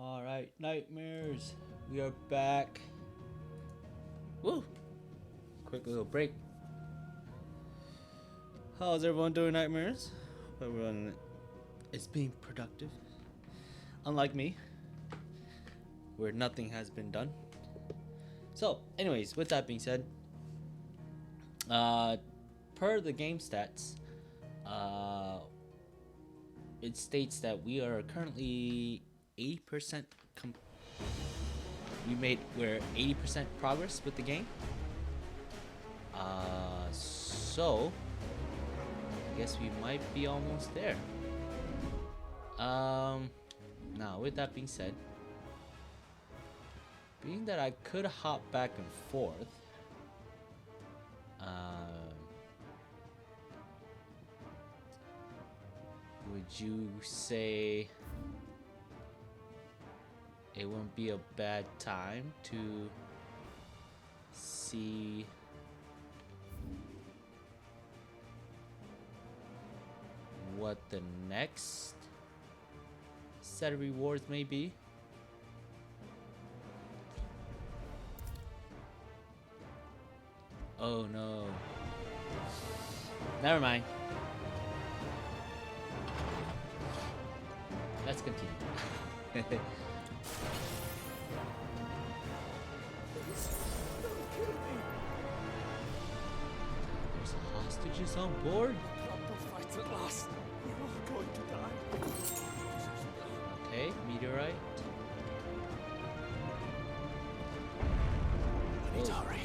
Alright, nightmares. We are back. Woo! Quick little break. How's everyone doing, nightmares? Everyone is being productive. Unlike me, where nothing has been done. So, anyways, with that being said, per the game stats, it states that we are currently 80% we're 80% progress with the game. So I guess we might be almost there. Now with that being said, being that I could hop back and forth, would you say it wouldn't be a bad time to see what the next set of rewards may be? Oh no. Never mind. Let's continue. There's hostages on board? Fight at last. We're all going to die. Okay, meteorite. I need to hurry.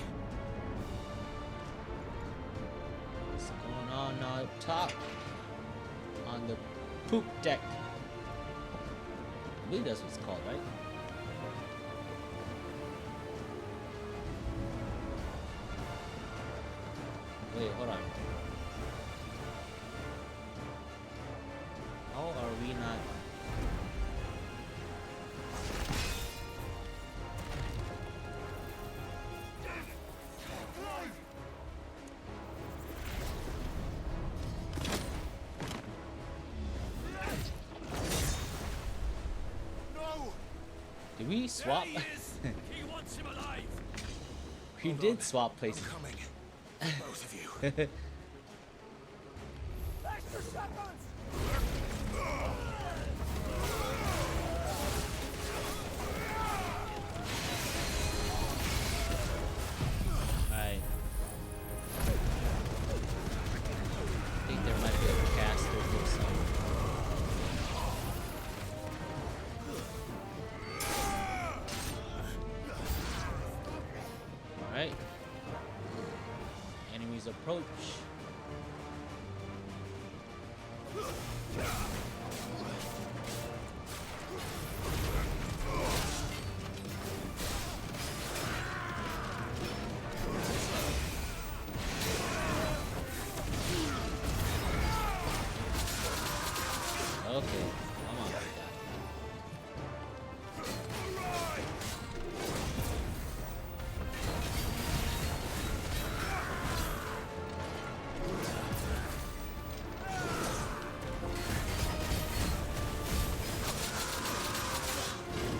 What's going on up top? On the poop deck. I believe that's what it's called, right? Wait, hold on. How are we not? Did we swap? He wants him alive. We did swap places. I'm coming. Both of you. Extra shotguns. Alright. I think there might be a caster or something. Alright. Enemies approach. Okay, come on.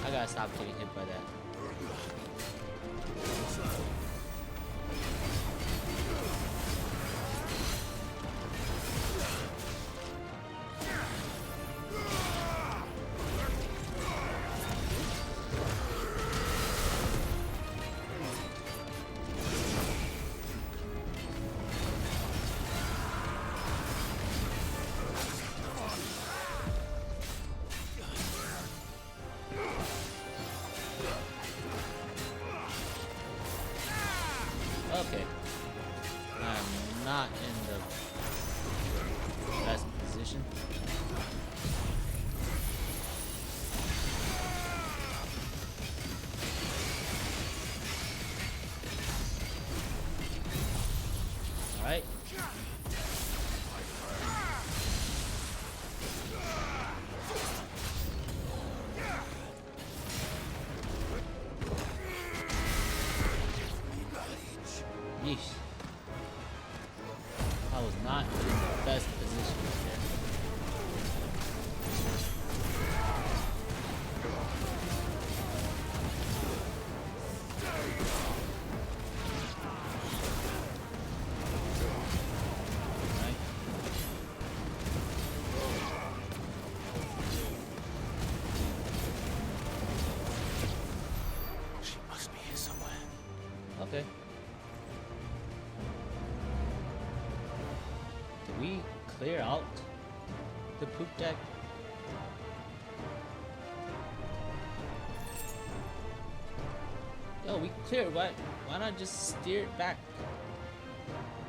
I gotta stop getting hit by that. out the poop deck. Yo, we cleared. Why not just steer it back?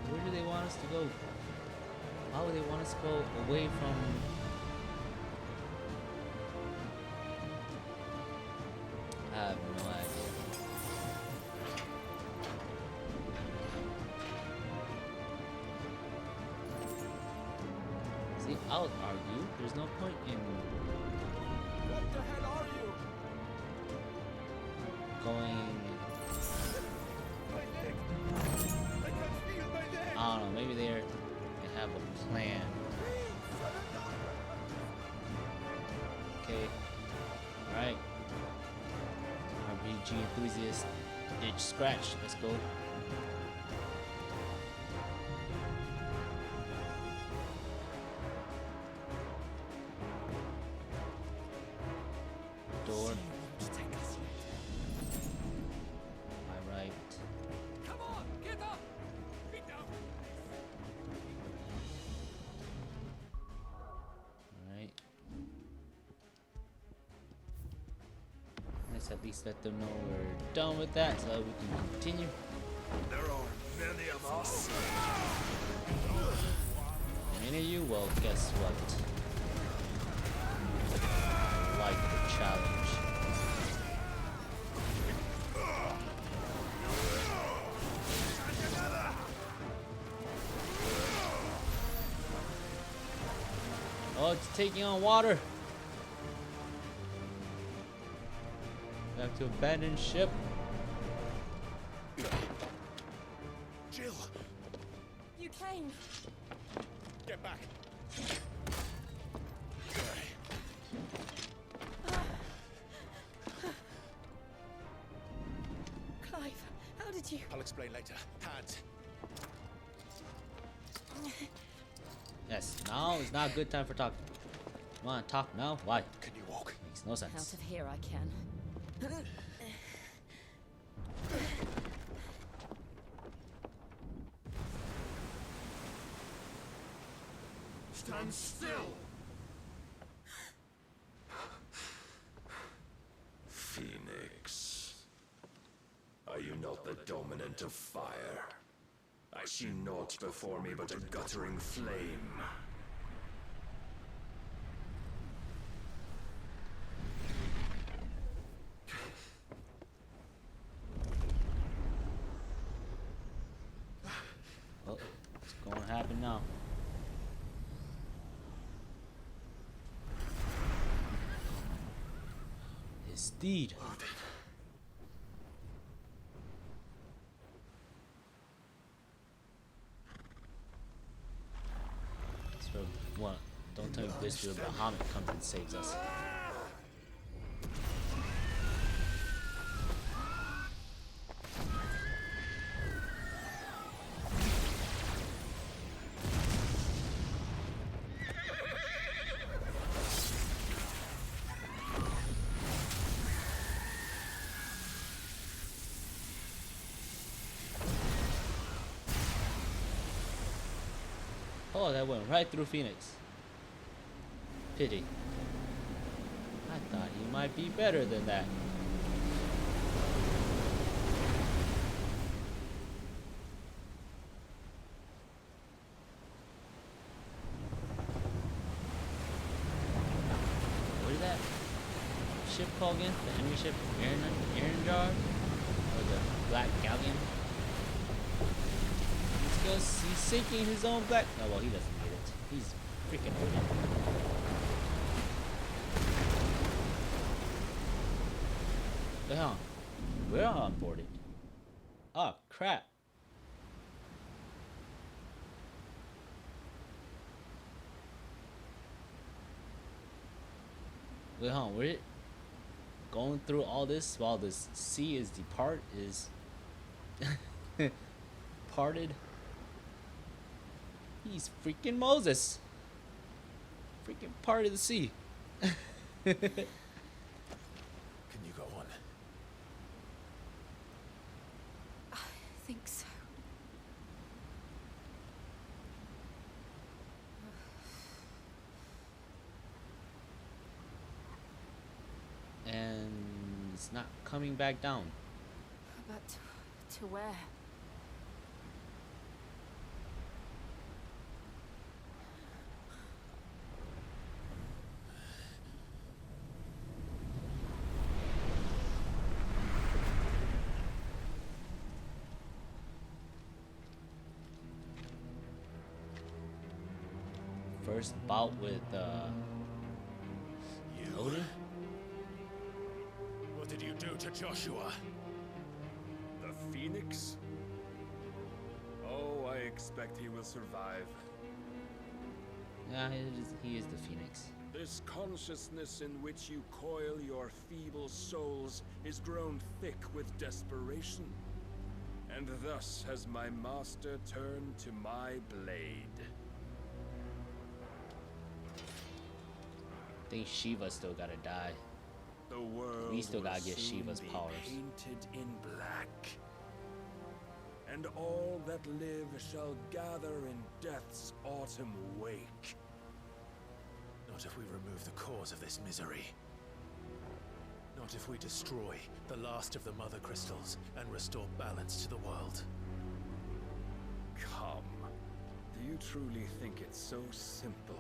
Where do they want us to go? Why would they want us to go away from? I have no idea. See, I'll argue. There's no point in What the hell are you? going. My leg! I can feel my leg! I don't know. Maybe they have a plan. Okay. All right. RPG enthusiast. Itch scratch. Let's go. Door. My right. Come on, get up! Get down! Alright. Let's at least let them know we're done with that so that we can continue. There are many of us. Many of you? Well, guess what? I like the challenge. Oh, it's taking on water. We have to abandon ship. Jill, You came. get back. Clive, how did you? I'll explain later. Hands. Yes, now is not a good time for talking. Come on, talk now. Why? Can you walk? Makes no Out sense. of here I can. Stand still! Phoenix, are you not the dominant of fire? I see naught before me but a guttering flame. Oh, what's going to happen now? His steed. So what? Don't tell me this dude Bahamut comes and saves us. Oh, that went right through Phoenix. Pity. I thought he might be better than that. What is that ship called again? The enemy ship? Jar? Or the Black Galleon? He's sinking his own black. Oh well, he doesn't need it. He's freaking open. The hell? We're onboarded. Oh crap! Wait, huh? We're going through all this while the sea is parted. He's freaking Moses. Freaking part of the sea. Can you go on? I think so. It's not coming back down. But to where? First bout with Odin. What did you do to Joshua? The Phoenix? Oh, I expect he will survive. Yeah, he is the Phoenix. This consciousness in which you coil your feeble souls is grown thick with desperation. And thus has my master turned to my blade. I think Shiva still gotta die. The world We still gotta will get soon Shiva's be powers. painted in black. And all that live shall gather in death's autumn wake. Not if we remove the cause of this misery. Not if we destroy the last of the Mother Crystals and restore balance to the world. Come. Do you truly think it's so simple?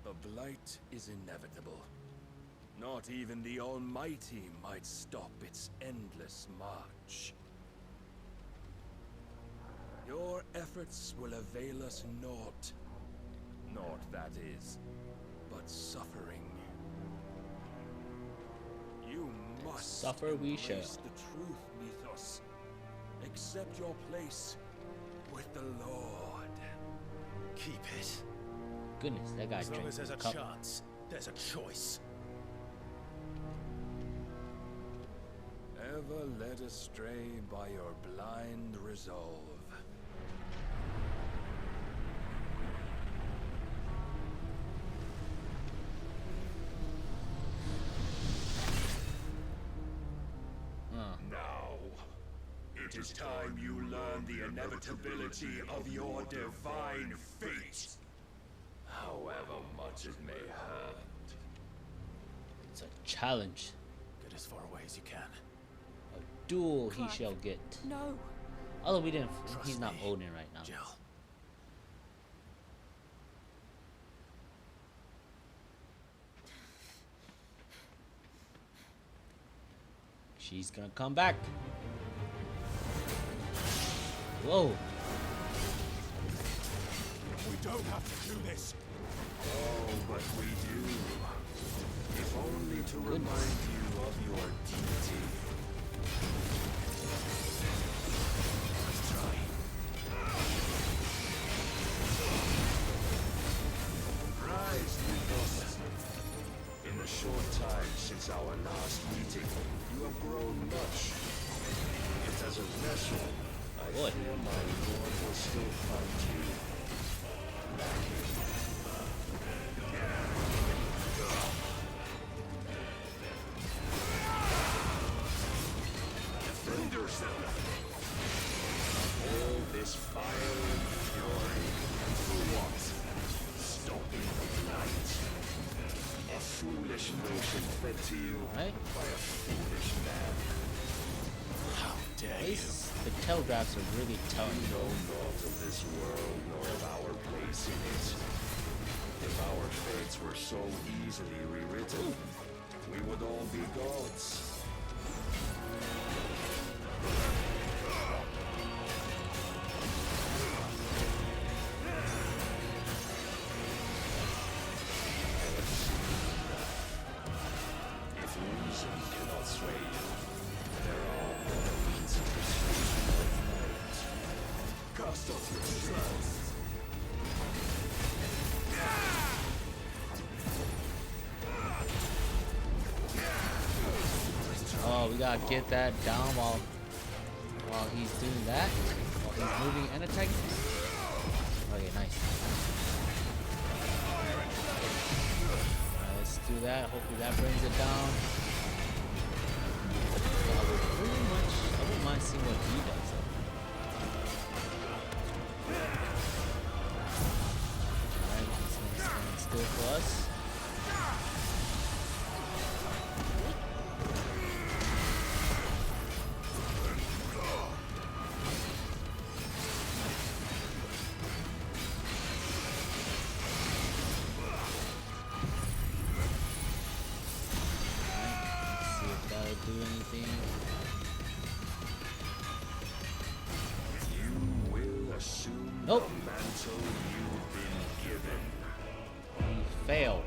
The blight is inevitable. Not even the Almighty might stop its endless march. Your efforts will avail us naught. Naught, that is, but suffering. You must Suffer we shall. embrace the truth, Mythos. Accept your place with the Lord. Keep it. Goodness, that guy As long drank as there's a cup. chance, there's a choice. Ever led astray by your blind resolve. Now, it is time you learn the inevitability of your divine fate. However much it may hurt. It's a challenge. Get as far away as you can. A duel he Clive. shall get. No. Although we didn't, Trust he's not me, Odin right now. Jill. She's gonna come back. Whoa. We don't have to do this. Oh, but we do. If only to remind you of your deity. Rise, Mythos. In the short time since our last meeting, you have grown much. Yet as a vessel, I Boy. fear my lord will still find you lacking. Defend yourself! All this fire and fury, for what? Stopping the light. A foolish notion fed to you Right? by a foolish man. How dare At you? least the telegraphs are really telling We you. know naught of this world nor of our place in it. If our fates were so easily rewritten, we would all be gods. If reason cannot sway you, there are other means of persuasion that might. Cast off your trust. Oh, we gotta get that down while he's doing that. While he's moving and attacking. Okay, nice. Alright, let's do that. Hopefully that brings it down. Pretty much, I wouldn't mind seeing what he does though. Alright, he's gonna stand do it for us. See if that'll do anything. You will assume Nope. the mantle you've been given. He failed.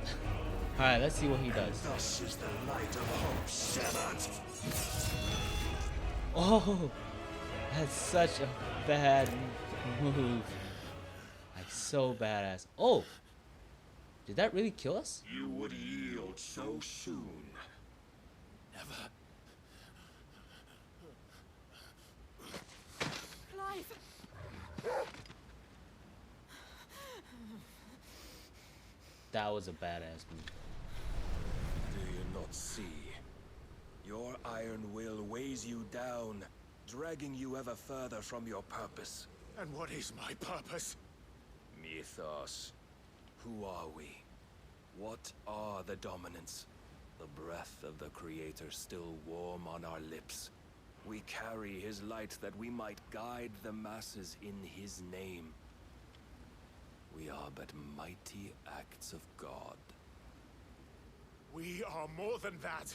Alright, let's see what he does. Thus is the light of hope severed. Oh, that's such a bad move. Like, so badass. Oh, did that really kill us? You would yield so soon. Never. Clive! That was a badass move. Do you not see? Your iron will weighs you down, dragging you ever further from your purpose. And what is my purpose? Mythos. Who are we? What are the dominants? The breath of the Creator still warm on our lips. We carry his light that we might guide the masses in his name. We are but mighty acts of God. We are more than that.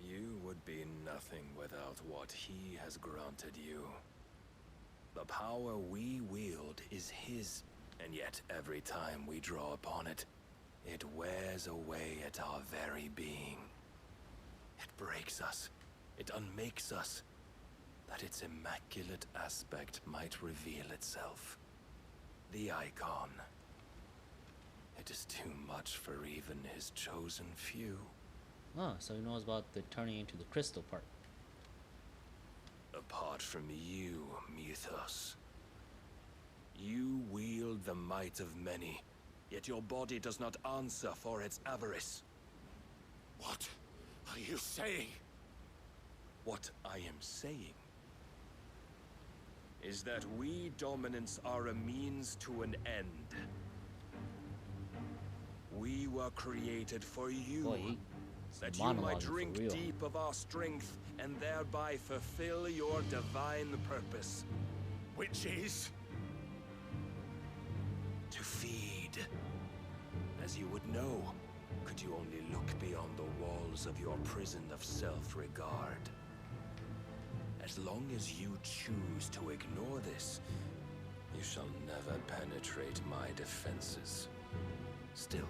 You would be nothing without what he has granted you. The power we wield is his, and yet every time we draw upon it, it wears away at our very being. It breaks us, it unmakes us, that its immaculate aspect might reveal itself. The icon. It is too much for even his chosen few. Oh, so he knows about the turning into the crystal part. Apart from you, Mythos. You wield the might of many, yet your body does not answer for its avarice. What are you saying? What I am saying is that we dominants are a means to an end. We were created for you, Boy, that you might drink deep of our strength and thereby fulfill your divine purpose. Which is? To feed. As you would know, could you only look beyond the walls of your prison of self-regard. As long as you choose to ignore this, you shall never penetrate my defenses. Still,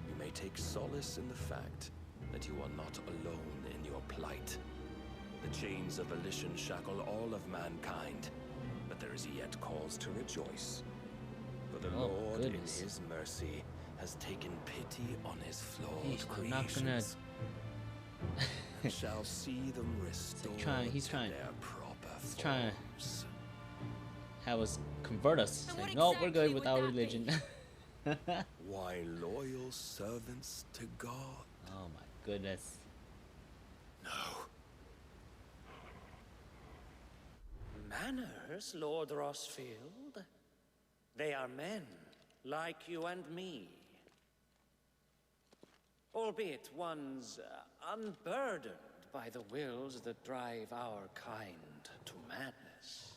you may take solace in the fact that you are not alone in your plight. The chains of volition shackle all of mankind, but there is yet cause to rejoice. For the Lord, goodness. in his mercy, has taken pity on his flawed I'm not gonna. creations, and shall see them restored he's trying- to their proper he's trying- forms. Have us convert us. And what Saying, no, we're exactly good would with our that be? religion. Why, loyal servants to God. Oh my goodness. No. Manners, Lord Rossfield. They are men, like you and me. Albeit ones unburdened by the wills that drive our kind to madness.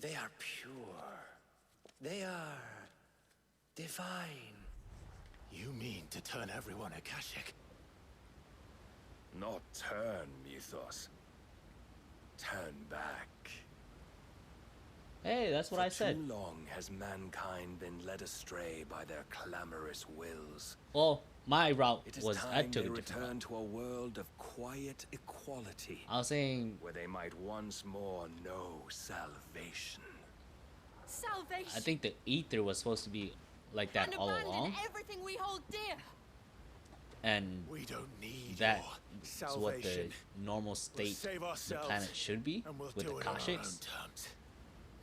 They are pure. They are divine. You mean to turn everyone Akashic? Not turn, Mythos. Turn back. Hey, that's what I said. Too long has mankind been led astray by their clamorous wills. Well, my route It is was I time took they a different return route. to a world of quiet equality, I was saying where they might once more know salvation. Salvation! I think the ether was supposed to be like that and all abandon along, everything we hold dear. and We don't need that your is what the salvation. normal state save of the ourselves, planet should be And we'll with do the it on our own Kashyyyks. terms.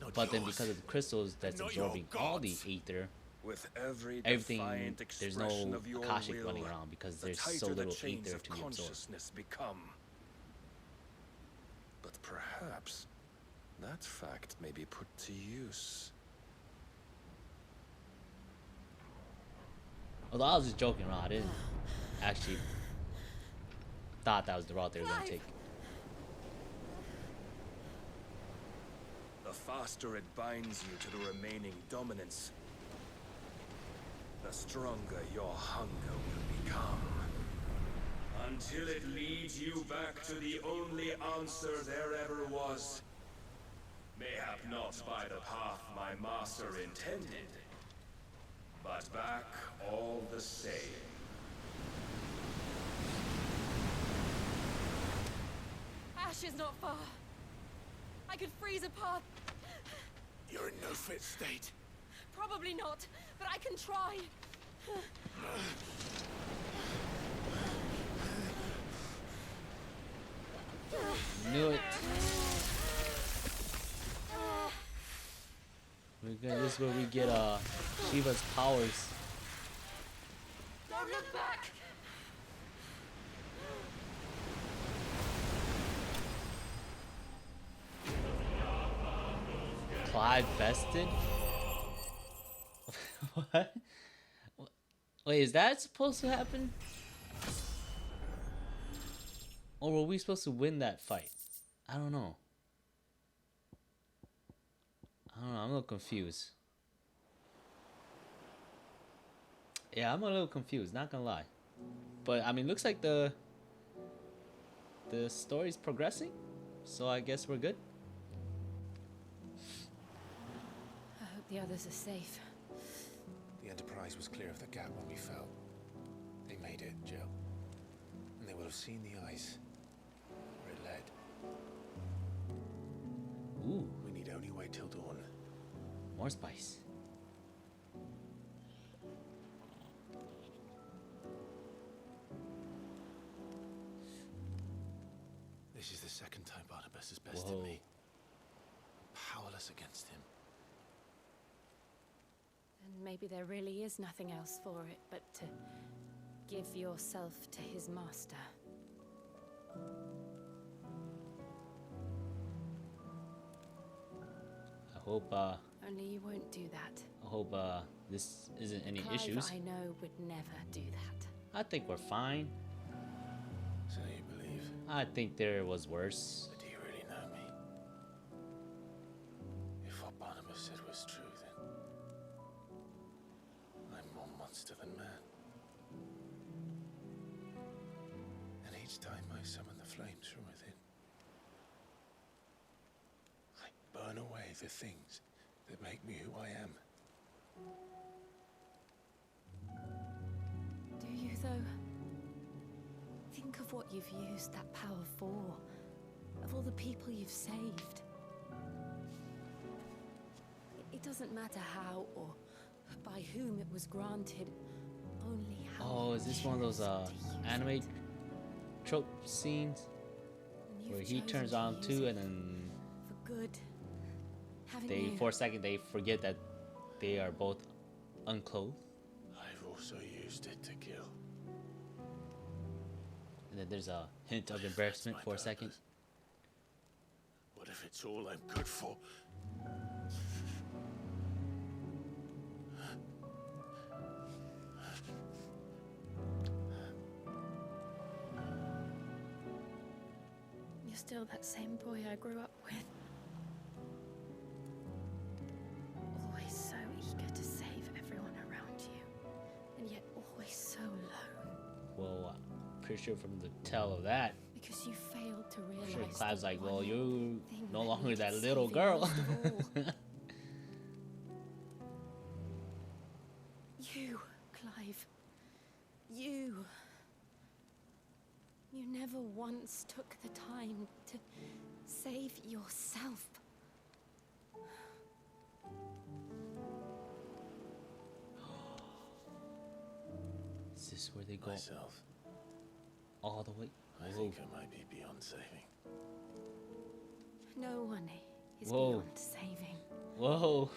Not But then yours. because of the crystals that's not your absorbing all the gods. ether, With every everything, defiant there's expression no of your Akashic will, running around because the there's tighter so the little chains ether of to be absorbed. consciousness become. But perhaps that fact may be put to use. Although I was just joking around, I didn't actually thought that was the route they were gonna take. The faster it binds you to the remaining dominance, the stronger your hunger will become. Until it leads you back to the only answer there ever was. Mayhap not by the path my master intended, but back all the same. Ash is not far. I could freeze a path. You're in no fit state. Probably not, but I can try. Knew it. This is where we get Shiva's powers. Don't look back. Clive vested? What? Wait, is that supposed to happen? Or were we supposed to win that fight? I don't know. I'm a little confused. Yeah, I'm a little confused, not gonna lie. But I mean, looks like the story's progressing, so I guess we're good. I hope the others are safe. The Enterprise was clear of the gap when we fell. They made it, Jill. And they will have seen the ice where it led. Ooh, We need only wait till dawn. more spice. This is the second time Barnabas has bested Whoa. me. Powerless against him. And maybe there really is nothing else for it but to give yourself to his master. I Only you won't do that. hope this isn't any Clive, issues. I know, would never do that. I think we're fine. So you believe? I think there was worse. But do you really know me? If what Barnabas said was true, then I'm more monster than man. And each time I summon the flames from within, I burn away the things that make me who I am. Do you, though? Think of what you've used that power for. Of all the people you've saved. It doesn't matter how or by whom it was granted. Only how. Oh, is this one of those you choose to use anime it. trope scenes And where you've he chosen turns to on use too, it and then for good. Haven't they you? for a second they forget that they are both unclothed, I've also used it to kill. and then there's a hint of What if embarrassment that's for my a second. purpose? What if it's all I'm good for? You're still that same boy I grew up with. Always so eager to save everyone around you. And yet always so alone. Well, pretty sure from the tell of that, Because you failed to realize. sure the Clive's like, well, one you thing no that longer needed that little saving girl. most of all. You, Clive. You. You never once took the time to save yourself. Is this where they go Myself. all the way? I Whoa. think I might be beyond saving. No one is Whoa. beyond saving. Whoa.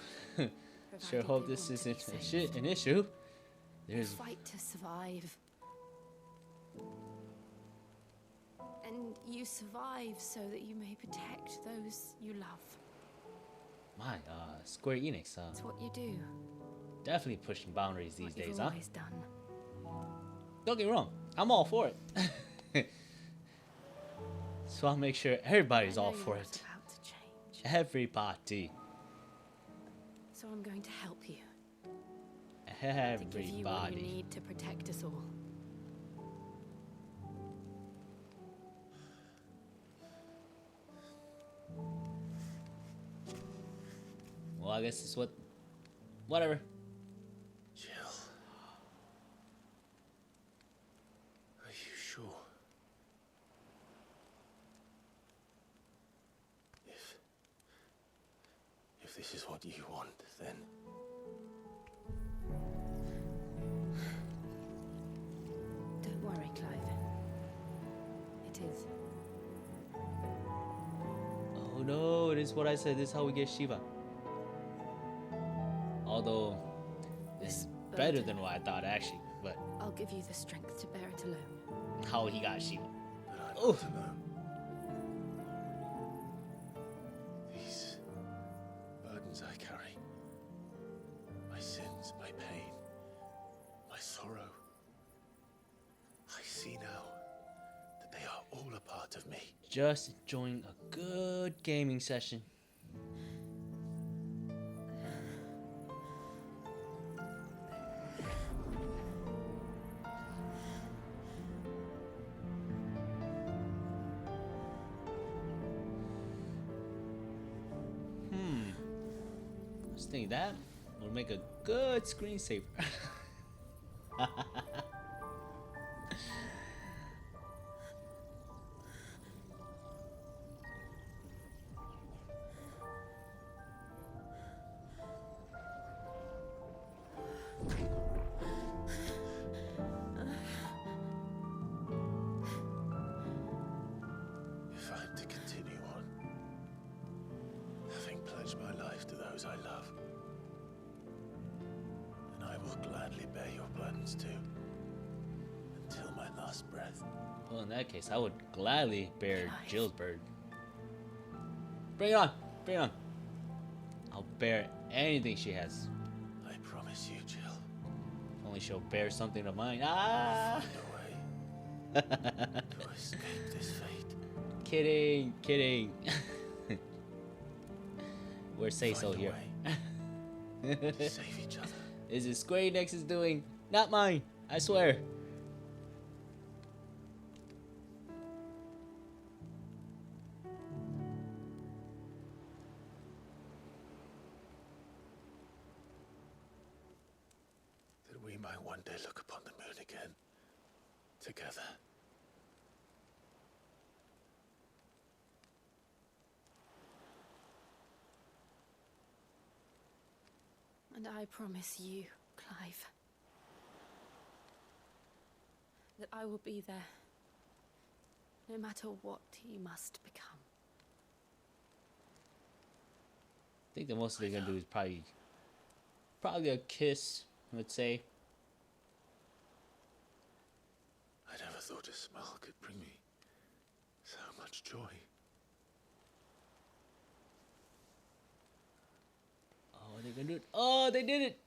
Sure provided hope they this want to isn't be a saved. an issue. They There's fight to survive. And you survive so that you may protect those you love. my Square Enix, It's what you do. definitely pushing boundaries these What you've days, huh? always done. Don't get me wrong, I'm all for it. So I'll make sure everybody's I know all you're for not it. about to change, Everybody. so I'm going to help you. To give you what you Everybody. need to protect us all. Well, I guess it's what. Whatever. Jill. Are you sure? If this is what you want, then Don't worry, Clive. It is. Oh no, it is what I said. This is how we get Shiva. Although, it's better burden. than what I thought actually. But I'll give you the strength to bear it alone. how he got Shiva. but I'm Oh. not alone. These burdens I carry, my sins, my pain, my sorrow, I see now that they are all a part of me. Just enjoying a good gaming session. I was thinking that would make a good screensaver. If I'm to continue on, having pledged my life to those I love, then I will gladly bear your burdens too, until my last breath. Well, in that case, I would gladly bear Clive. Jill's bird. Bring it on! Bring it on! I'll bear anything she has. I promise you, Jill, If only she'll bear something of mine. Ah! find a way to escape this fate. Kidding, kidding. We're say so Find a here. way to save each other. Is it Square Enix's doing? Not mine, I swear. That we might one day look upon the moon again, together. And I promise you, Clive, that I will be there, no matter what you must become. I think the most they're gonna do is probably a kiss, let's say. I never thought a smile could bring me so much joy. Oh, they're gonna do it. Oh, they did it.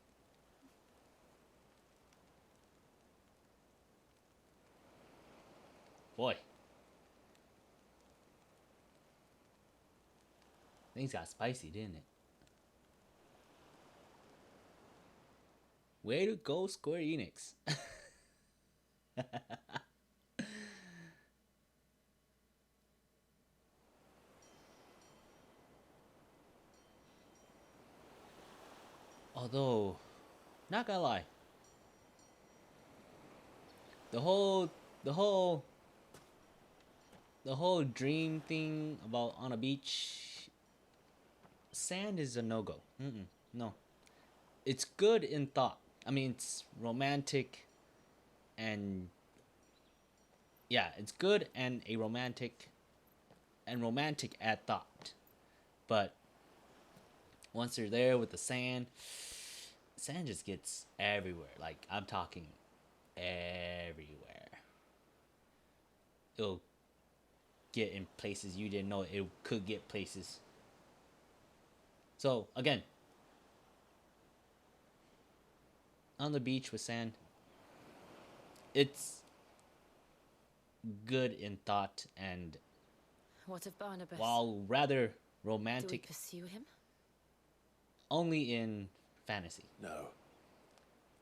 Boy. Things got spicy, didn't it? Way to go, Square Enix. Although, not gonna lie, the whole dream thing about on a beach, sand is a no-go. No, it's good in thought. I mean, it's romantic, and yeah, it's good and romantic at thought, but once you're there with the sand just gets everywhere. Like, I'm talking everywhere. It'll get in places you didn't know it could get places. So, again, on the beach with sand, it's good in thought and What of Barnabas? while rather Do we romantic, pursue him? only in fantasy. No.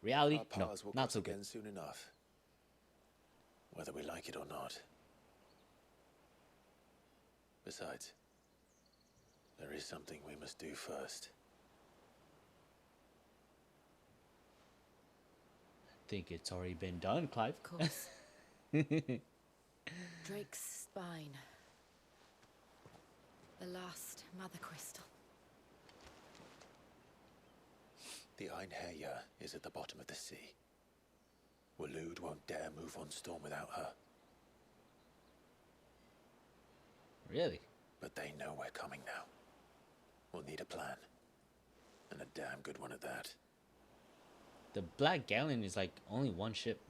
Reality, Our no, paths will not cross so good. again soon enough. Whether we like it or not. Besides, there is something we must do first. I think it's already been done, Clive. Of course. Drake's spine. The last mother crystal. The Einherja is at the bottom of the sea. Waloed won't dare move on Storm without her. Really? But they know we're coming now. We'll need a plan. And a damn good one at that. The Black Galleon is like only one ship.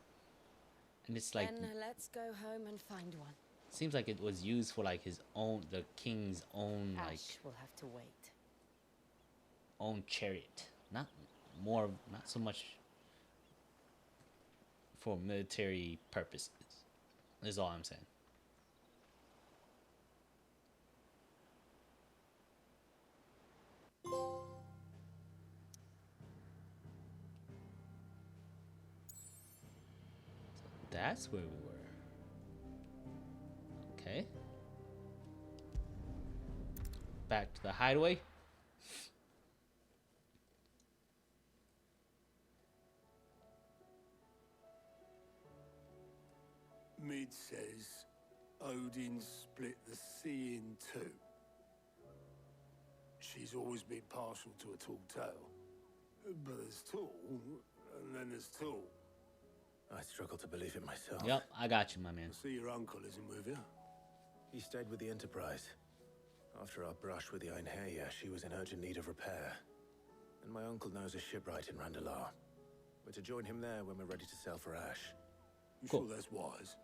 And it's like, Then let's go home and find one. seems like it was used for like his own, the king's own, like, Ash will have to wait. own chariot. Not so much for military purposes. Is all I'm saying. That's where we were. Okay. Back to the hideaway. Mid says Odin split the sea in two. She's always been partial to a tall tale. But there's tall, and then there's tall. I struggle to believe it myself. Yep, I got you, my man. I see your uncle isn't with you. He stayed with the Enterprise. After our brush with the Einherja, she was in urgent need of repair. And my uncle knows a shipwright in Randalar. We're to join him there when we're ready to sail for Ash. You Cool. sure that's wise?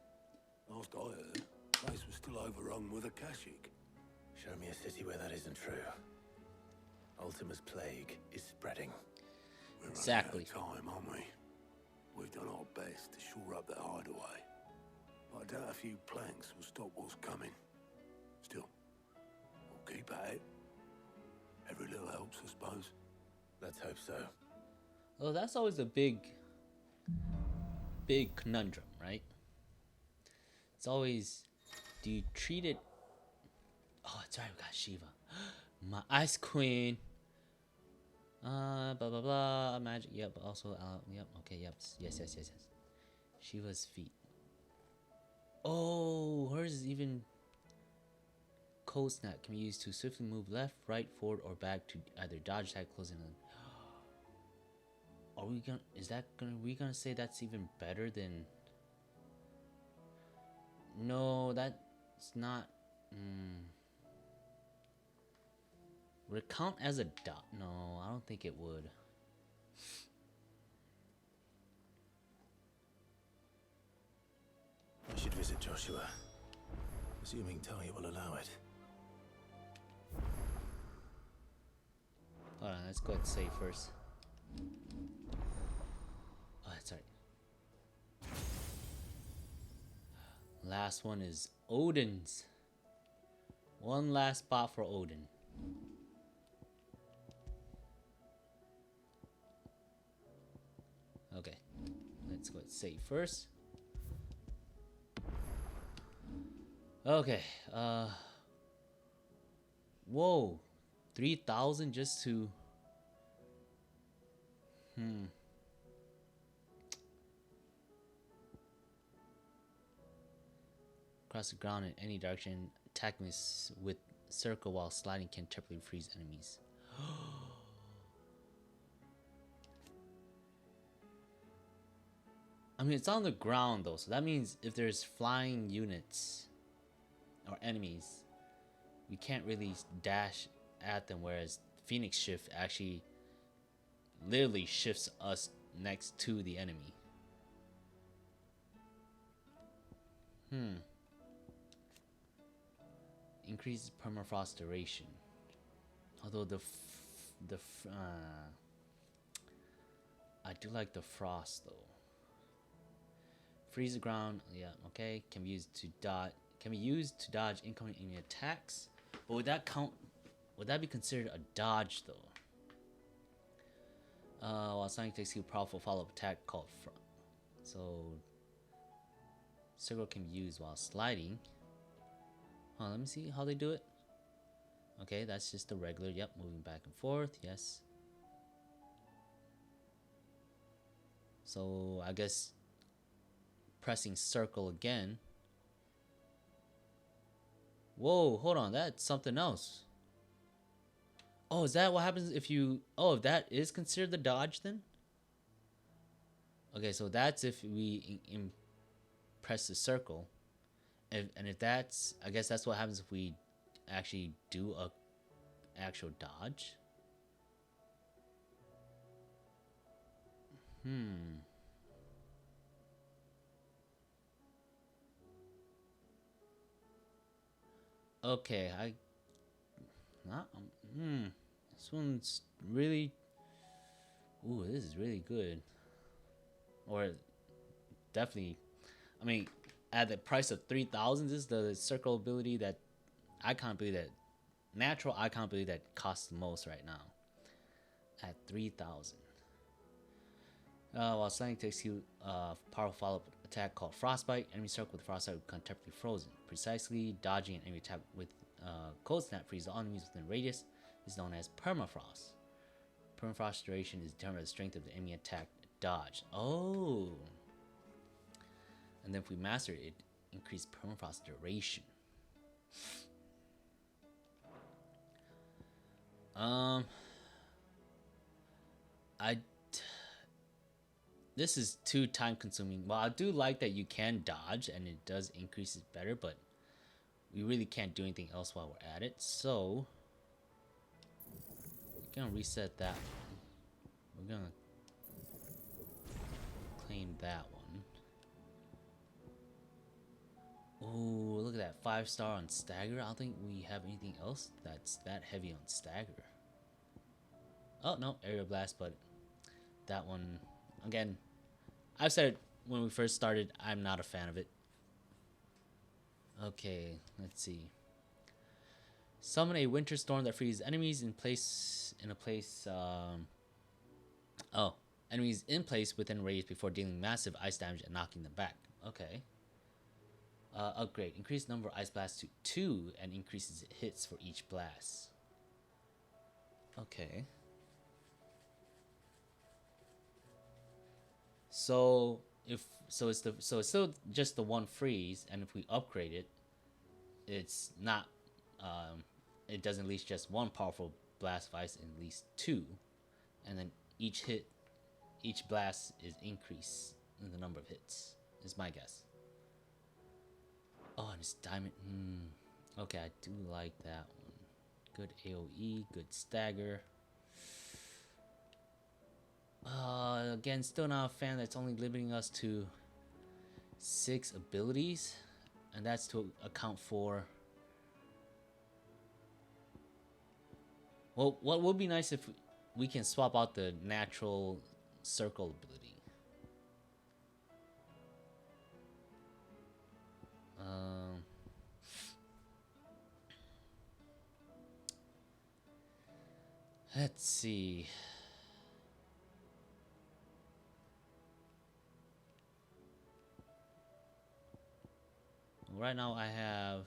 Last I heard, the place was still overrun with Akashic. Show me a city where that isn't true. Ultima's plague is spreading. We're Exactly. running out of time, aren't we? We've done our best to shore up that hideaway. But I doubt a few planks will stop what's coming. Still, we'll keep at it. Every little helps, I suppose. Let's hope so. Well, that's always a big conundrum, right? It's always, do you treat it? Oh, it's right. We got Shiva, my ice queen. Blah blah blah. Magic. Yep. Also, yep. Okay. Yep. Yes. Shiva's feet. Oh, hers is even. Cold snap can be used to swiftly move left, right, forward, or back to either dodge, attack, closing. Are we gonna? We gonna say that's even better than? No, that's not. Would it count as a dot? No, I don't think it would. I should visit Joshua. Assuming Talia will allow it. Hold on, let's go ahead and save first. Oh, that's right. Last one is Odin's. One last spot for Odin. Okay, let's go ahead and save first. Okay, whoa, 3,000 just to, Across the ground in any direction, attacking with circle while sliding can temporarily freeze enemies. I mean, it's on the ground though, so that means if there's flying units or enemies, we can't really dash at them, whereas Phoenix Shift actually literally shifts us next to the enemy. Increases permafrost duration. Although I do like the frost though. Freeze the ground. Yeah, okay. Can be used to dodge. Can be used to dodge incoming enemy attacks. But would that count? Would that be considered a dodge though? While Sonic takes a powerful follow-up attack called so circle can be used while sliding. Let me see how they do it. Okay, that's just the regular. Yep, moving back and forth. Yes. So I guess pressing circle again. Whoa, hold on, that's something else. Oh, is that what happens if you... Oh, if that is considered the dodge then? Okay, so that's if we press the circle. And if that's... I guess that's what happens if we actually do a actual dodge. Okay, this one's really... Ooh, this is really good. Or definitely... I mean, at the price of 3,000, this is the circle ability that... icon ability that... Natural icon ability that costs the most right now. At 3,000. While Sonic takes you powerful follow-up attack called Frostbite, enemy circle with Frostbite will become temporarily frozen. Precisely dodging an enemy attack with Cold Snap freezes all enemies within radius is known as permafrost. Permafrost duration is determined by the strength of the enemy attack dodge. Oh! And then if we master it, it increases permafrost duration. This is too time consuming. Well, I do like that you can dodge and it does increase it better, but we really can't do anything else while we're at it. So we're gonna reset that one. We're gonna claim that one. Oh, look at that 5-star on stagger. I don't think we have anything else that's that heavy on stagger. Oh no, aerial blast, but that one again. I've said it when we first started, I'm not a fan of it. Okay, let's see. Summon a winter storm that frees enemies in a place enemies in place within radius before dealing massive ice damage and knocking them back. Okay. Upgrade. Increase number of ice blasts to 2 and increases hits for each blast. Okay. So it's still just the one freeze, and if we upgrade it, it's not it doesn't unleash just one powerful blast of ice, and at least 2, and then each blast is increased in the number of hits. Is my guess. Oh, and it's diamond. Okay, I do like that one. Good AOE, good stagger. Again, still not a fan that's only limiting us to 6 abilities, and that's to account for... Well, what would be nice if we can swap out the natural circle ability. Let's see. Right now I have...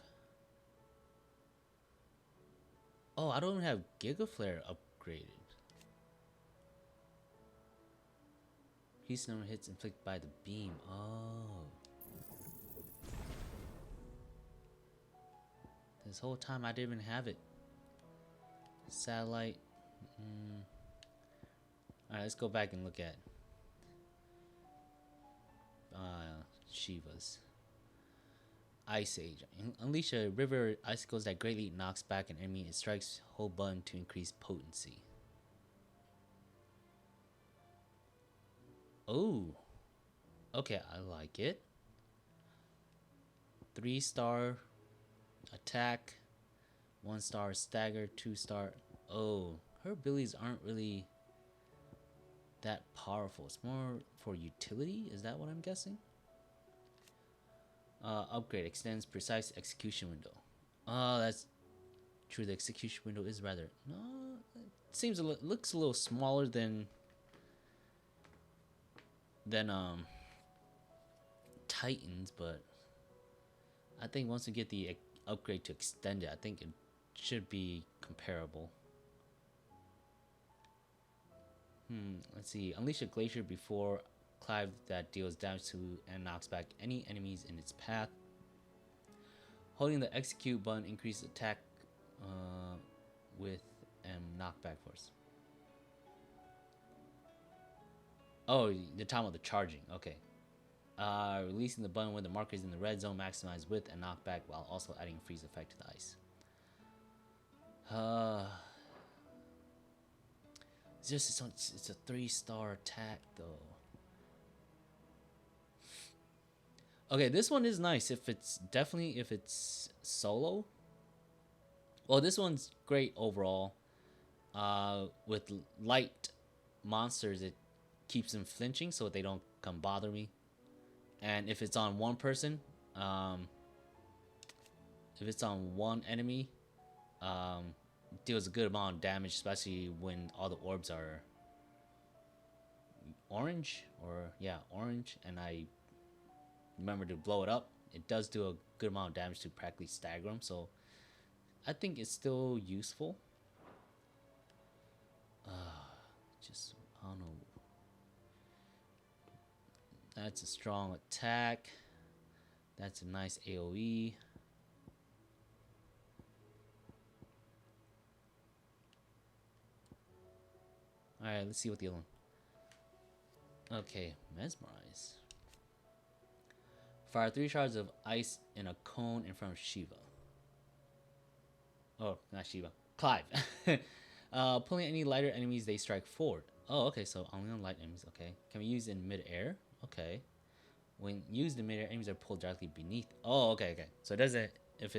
Oh, I don't even have Giga Flare upgraded. Piece number hits inflicted by the beam. Oh. This whole time I didn't even have it. Satellite. Alright, let's go back and look at Shiva's. Ice Age. Unleash a river icicles that greatly knocks back an enemy. It strikes hold button to increase potency. Oh. Okay, I like it. 3-star attack. 1-star stagger. 2-star. Oh, her abilities aren't really that powerful. It's more for utility. Is that what I'm guessing? Upgrade extends precise execution window. Oh, that's true. The execution window is rather no. It seems looks a little smaller than Titans, but I think once we get the upgrade to extend it, I think it should be comparable. Let's see. Unleash a glacier before Clive that deals damage to and knocks back any enemies in its path. Holding the execute button increases attack with and knockback force. Oh, you're talking about the charging. Okay. Releasing the button when the marker is in the red zone, maximize width and knockback while also adding freeze effect to the ice. It's a 3-star attack though. Okay, this one is nice if it's solo. Well, this one's great overall. With light monsters, it keeps them flinching so they don't come bother me. And if it's on one person, if it's on one enemy, deals a good amount of damage, especially when all the orbs are orange, and I remember to blow it up. It does do a good amount of damage to practically stagger them, so I think it's still useful. I don't know. That's a strong attack. That's a nice AoE. Alright, let's see what the other one. Okay, Mesmerize. Fire 3 shards of ice in a cone in front of Shiva. Oh, not Shiva. Clive. Pulling any lighter enemies, they strike forward. Oh, okay, so only on light enemies. Okay. Can we use in mid-air? Okay. When used in mid-air, enemies are pulled directly beneath. Oh, okay. So it doesn't, if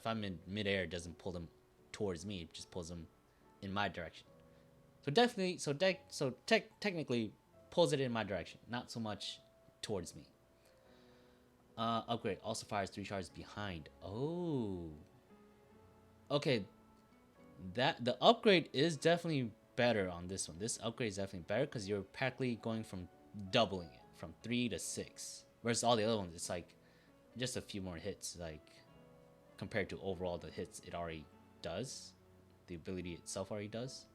I'm in mid-air, it doesn't pull them towards me. It just pulls them in my direction. So definitely, technically pulls it in my direction, not so much towards me. Upgrade also fires 3 shards behind. Oh. Okay. The upgrade is definitely better on this one. This upgrade is definitely better because you're practically going from doubling it from 3 to 6. Whereas all the other ones, it's like just a few more hits, like compared to overall the hits it already does. The ability itself already does.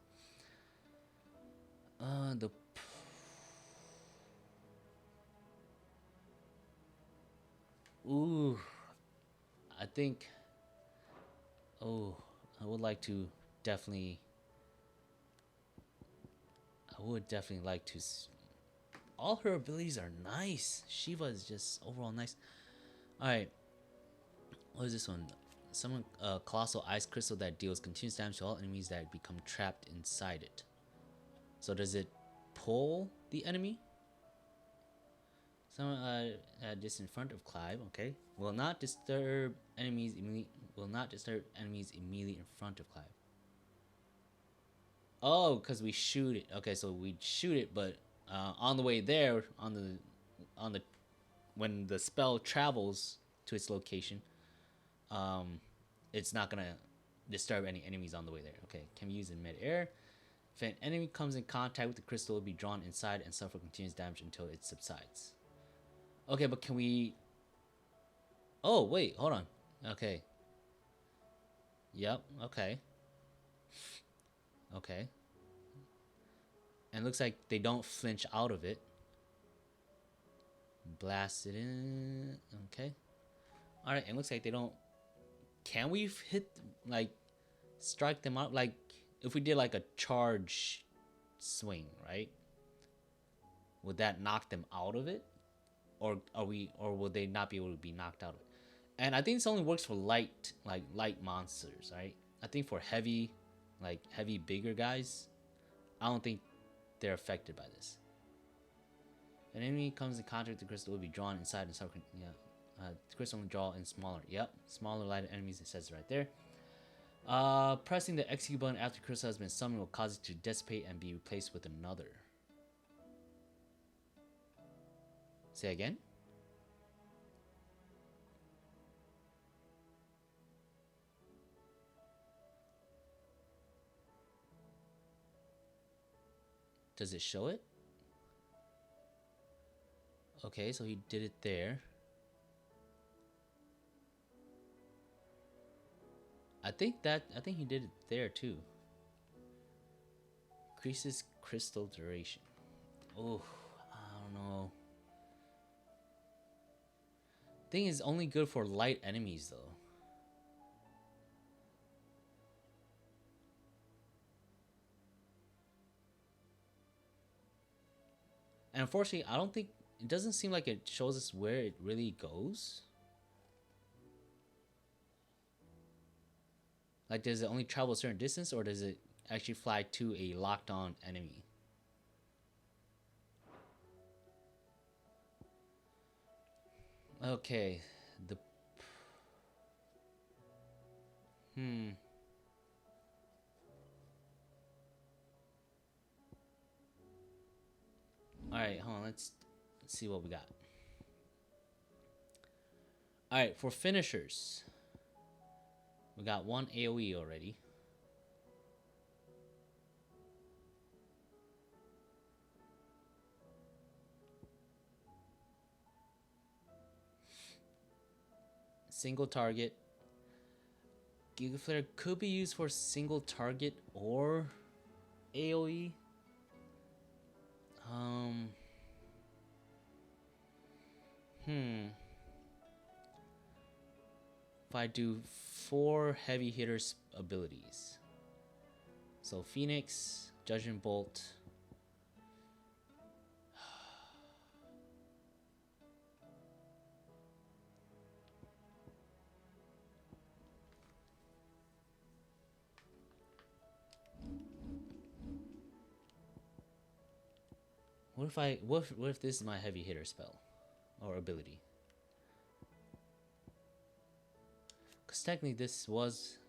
Ooh, I think. Oh, I would definitely like to. All her abilities are nice. Shiva is just overall nice. All right, what is this one? Summon a colossal ice crystal that deals continuous damage to all enemies that become trapped inside it. So does it pull the enemy? Someone just in front of Clive. Okay, will not disturb enemies immediately. Will not disturb enemies immediately in front of Clive. Oh, because we shoot it. Okay, so we shoot it, but on the way there, when the spell travels to its location, it's not gonna disturb any enemies on the way there. Okay, can we use it in mid-air? If an enemy comes in contact with the crystal, it will be drawn inside and suffer continuous damage until it subsides. Okay, but can we... Oh, wait, hold on. Okay. Yep, okay. Okay. And it looks like they don't flinch out of it. Blast it in. Okay. Alright, it looks like they don't... Can we hit, like, strike them out? Like, if we did, like, a charge swing, right? Would that knock them out of it? Or will they not be able to be knocked out of it? And I think this only works for light monsters, right? I think for heavy bigger guys, I don't think they're affected by this. If an enemy comes in contact with the crystal, will be drawn inside and suffer. Yeah, the crystal will draw in smaller. Yep, smaller lighter enemies. It says right there. Pressing the execute button after the crystal has been summoned will cause it to dissipate and be replaced with another. Say again. Does it show it? Okay, so he did it there. I think he did it there too. Increases crystal duration. Oh, I don't know. Thing is only good for light enemies though. And unfortunately, I don't think it doesn't seem like it shows us where it really goes. Like, does it only travel a certain distance, or does it actually fly to a locked on enemy? Okay, the All right, hold on. Let's see what we got. All right, for finishers, we got one AoE already. Single target. Giga Flare could be used for single target or AoE. If I do 4 heavy hitters abilities, so Phoenix, Judgment Bolt. What if this is my heavy hitter spell or ability? Because technically this was,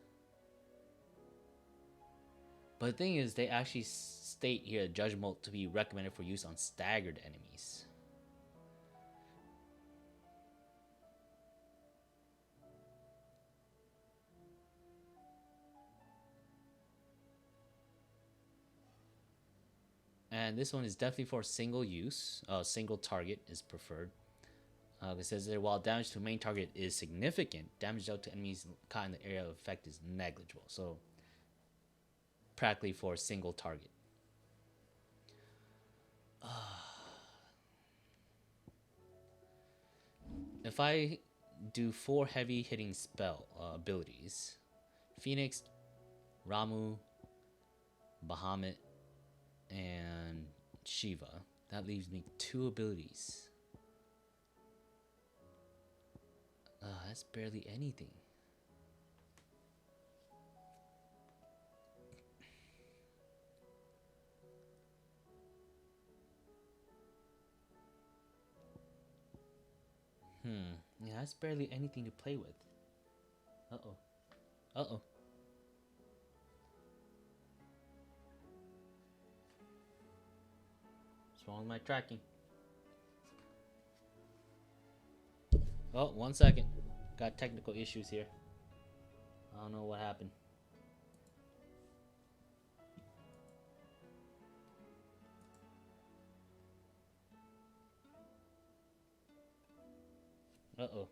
but the thing is, they actually state here Judgment Bolt to be recommended for use on staggered enemies. And this one is definitely for single use. Single target is preferred. It says that while damage to main target is significant, damage dealt to enemies caught in the area of effect is negligible. So, practically for a single target. If I do 4 heavy hitting spell abilities, Phoenix, Ramu, Bahamut, and Shiva, that leaves me 2 abilities. That's barely anything. Yeah, that's barely anything to play with. Uh-oh. Uh-oh. What's wrong with my tracking? Oh, 1 second. Got technical issues here. I don't know what happened. Uh-oh.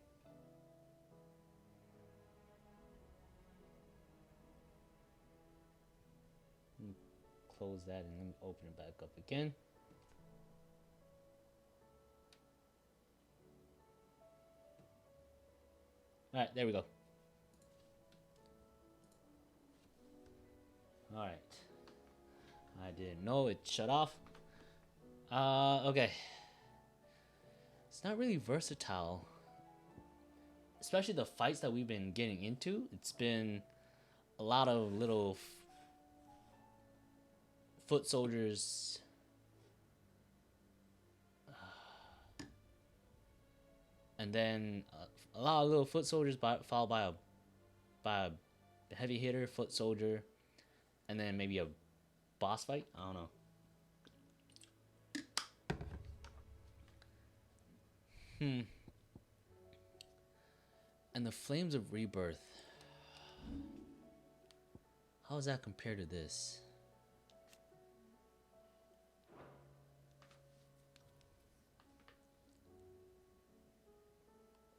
Let me close that and let me open it back up again. Alright, there we go. Alright. I didn't know it shut off. Okay. It's not really versatile. Especially the fights that we've been getting into. It's been a lot of little foot soldiers. And then a lot of little foot soldiers followed by a heavy hitter, foot soldier, and then maybe a boss fight. I don't know. And the Flames of Rebirth. How does that compare to this?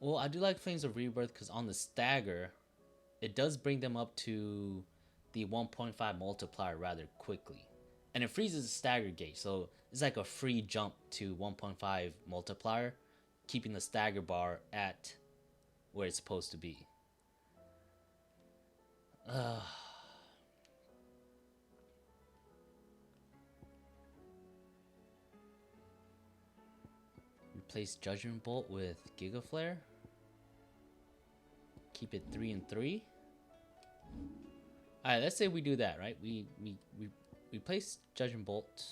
Well, I do like Flames of Rebirth because on the stagger, it does bring them up to the 1.5 multiplier rather quickly. And it freezes the stagger gauge, so it's like a free jump to 1.5 multiplier, keeping the stagger bar at where it's supposed to be. Replace Judgment Bolt with Giga Flare. Keep it 3 and 3. Alright, let's say we do that, right? We replace Judgment Bolt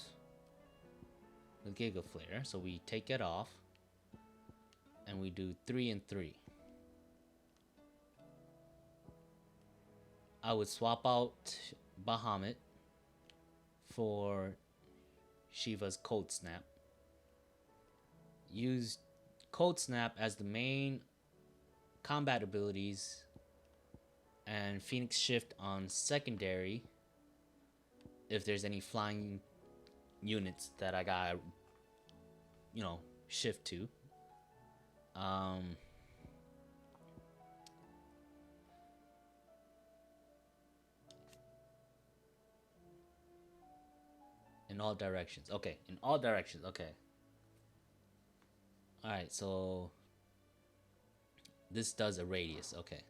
with Giga Flare, so we take it off. And we do 3 and 3. I would swap out Bahamut for Shiva's Cold Snap. Use Cold Snap as the main combat abilities and Phoenix Shift on secondary if there's any flying units that I got, shift to. In all directions. Okay, in all directions. Okay. Alright, so this does a radius. Okay.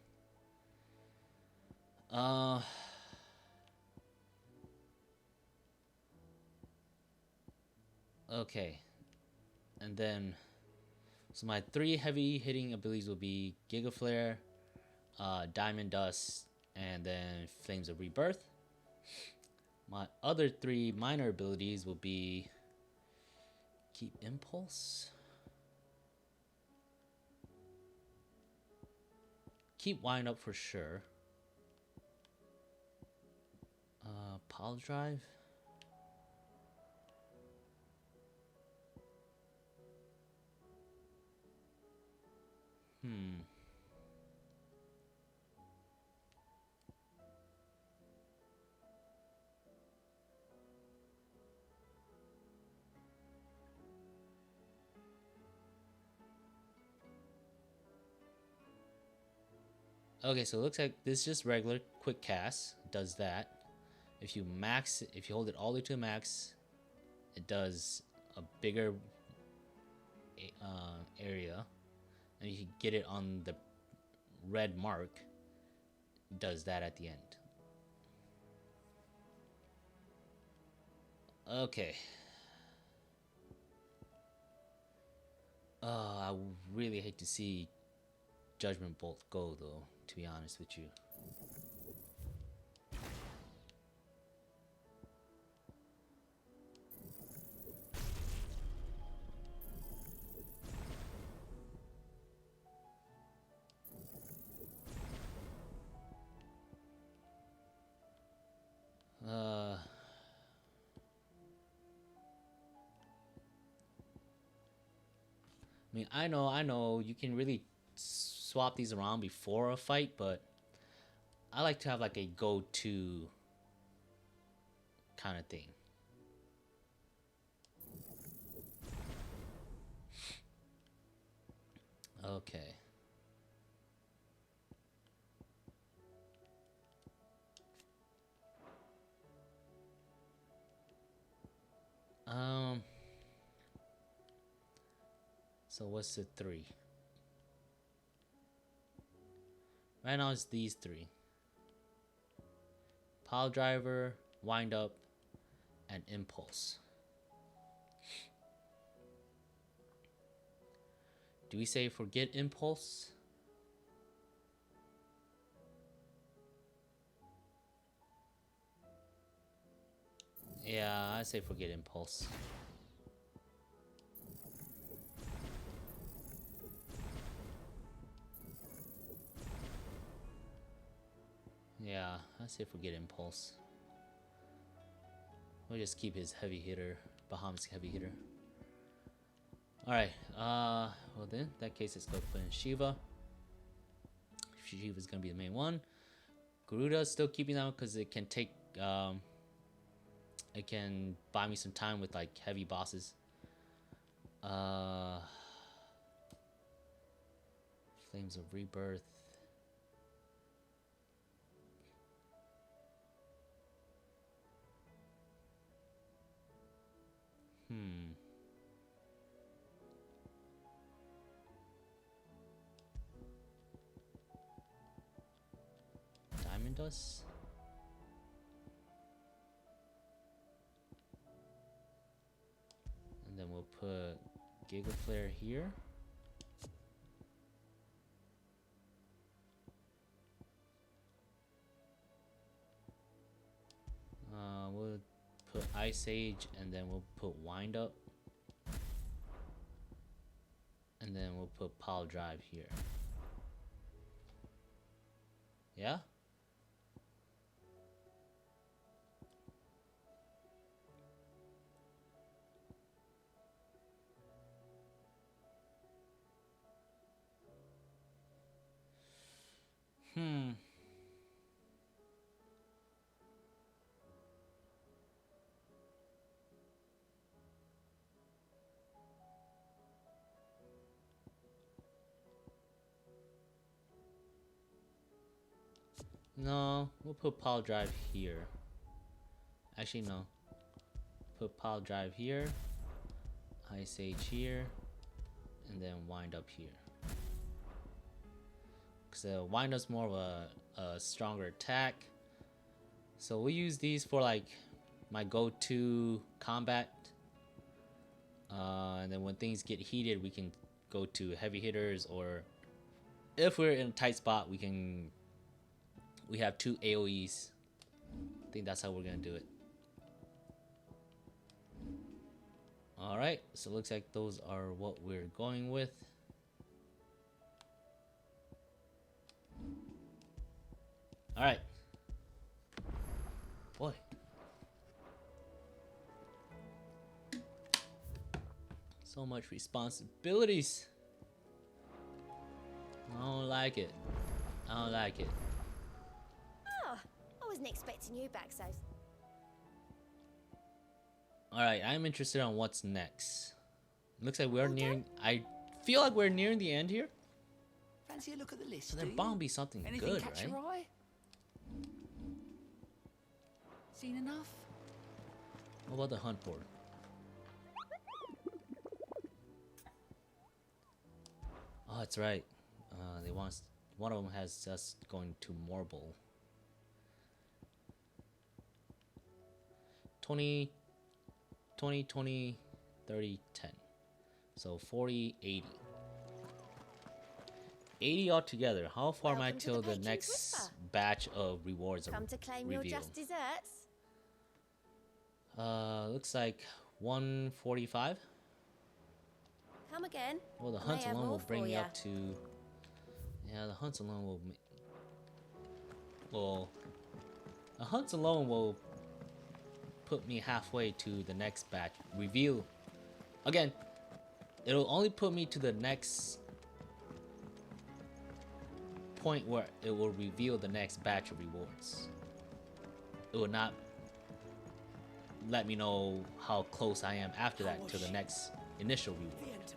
Okay. And then, so my 3 heavy hitting abilities will be Giga Flare, Diamond Dust, and then Flames of Rebirth. My other 3 minor abilities will be Keep Impulse, Keep Wind Up for sure, Pile Drive, Okay, so it looks like this is just regular quick cast. Does that. If you hold it all the way to max, it does a bigger area. And you can get it on the red mark. It does that at the end. Okay. I really hate to see Judgment Bolt go, though, to be honest with you. I mean, I know, you can really swap these around before a fight, but I like to have like a go-to kind of thing. Okay. So what's the 3? Right now it's these 3. Pile Driver, Wind Up, and Impulse. Do we say forget Impulse? Yeah, I say forget Impulse. Yeah, I say forget Impulse. We'll just keep his heavy hitter, Bahamut's heavy hitter. Alright, well then, in that case, let's go put in Shiva. Shiva's gonna be the main one. Garuda's still keeping that one because it can take, it can buy me some time with like heavy bosses. Flames of Rebirth. Diamond Dust. And then we'll put Giga Flare here. We'll put Ice Age, and then we'll put Wind Up. And then we'll put Pile Drive here. Yeah? No, we'll put Pile Drive here. Actually, no. Put Pile Drive here. Ice Age here. And then Wind Up here. Because Wind Up's more of a stronger attack. So we use these for like my go-to combat. And then when things get heated, we can go to heavy hitters, or if we're in a tight spot, we have 2 AoEs. I think that's how we're gonna do it. Alright, so it looks like those are what we're going with. Alright. Boy. So much responsibilities. I don't like it. I don't like it. Oh, I wasn't expecting you back so. Alright, I'm interested on what's next. Looks like we're nearing... I feel like we're nearing the end here. Fancy a look at the list, So there bound to be something Anything good, catch right? your eye? Seen enough? What about the hunt board? Oh, that's right. They want us, one of them has us going to Morble. 20, 20, 30, 10. So 40, 80. 80 altogether. How far am I Welcome to till the the Patron's next Whisper. batch of rewards are Come to claim your revealed? just desserts. Looks like 145. Come again. Well, the I may hunts have alone more will bring for me ya. up to... Yeah, the hunts alone will... Well... The hunts alone will put me halfway to the next batch. Reveal... Again, it'll only put me to the next point where it will reveal the next batch of rewards. It will not let me know how close I am after that to the next initial reward.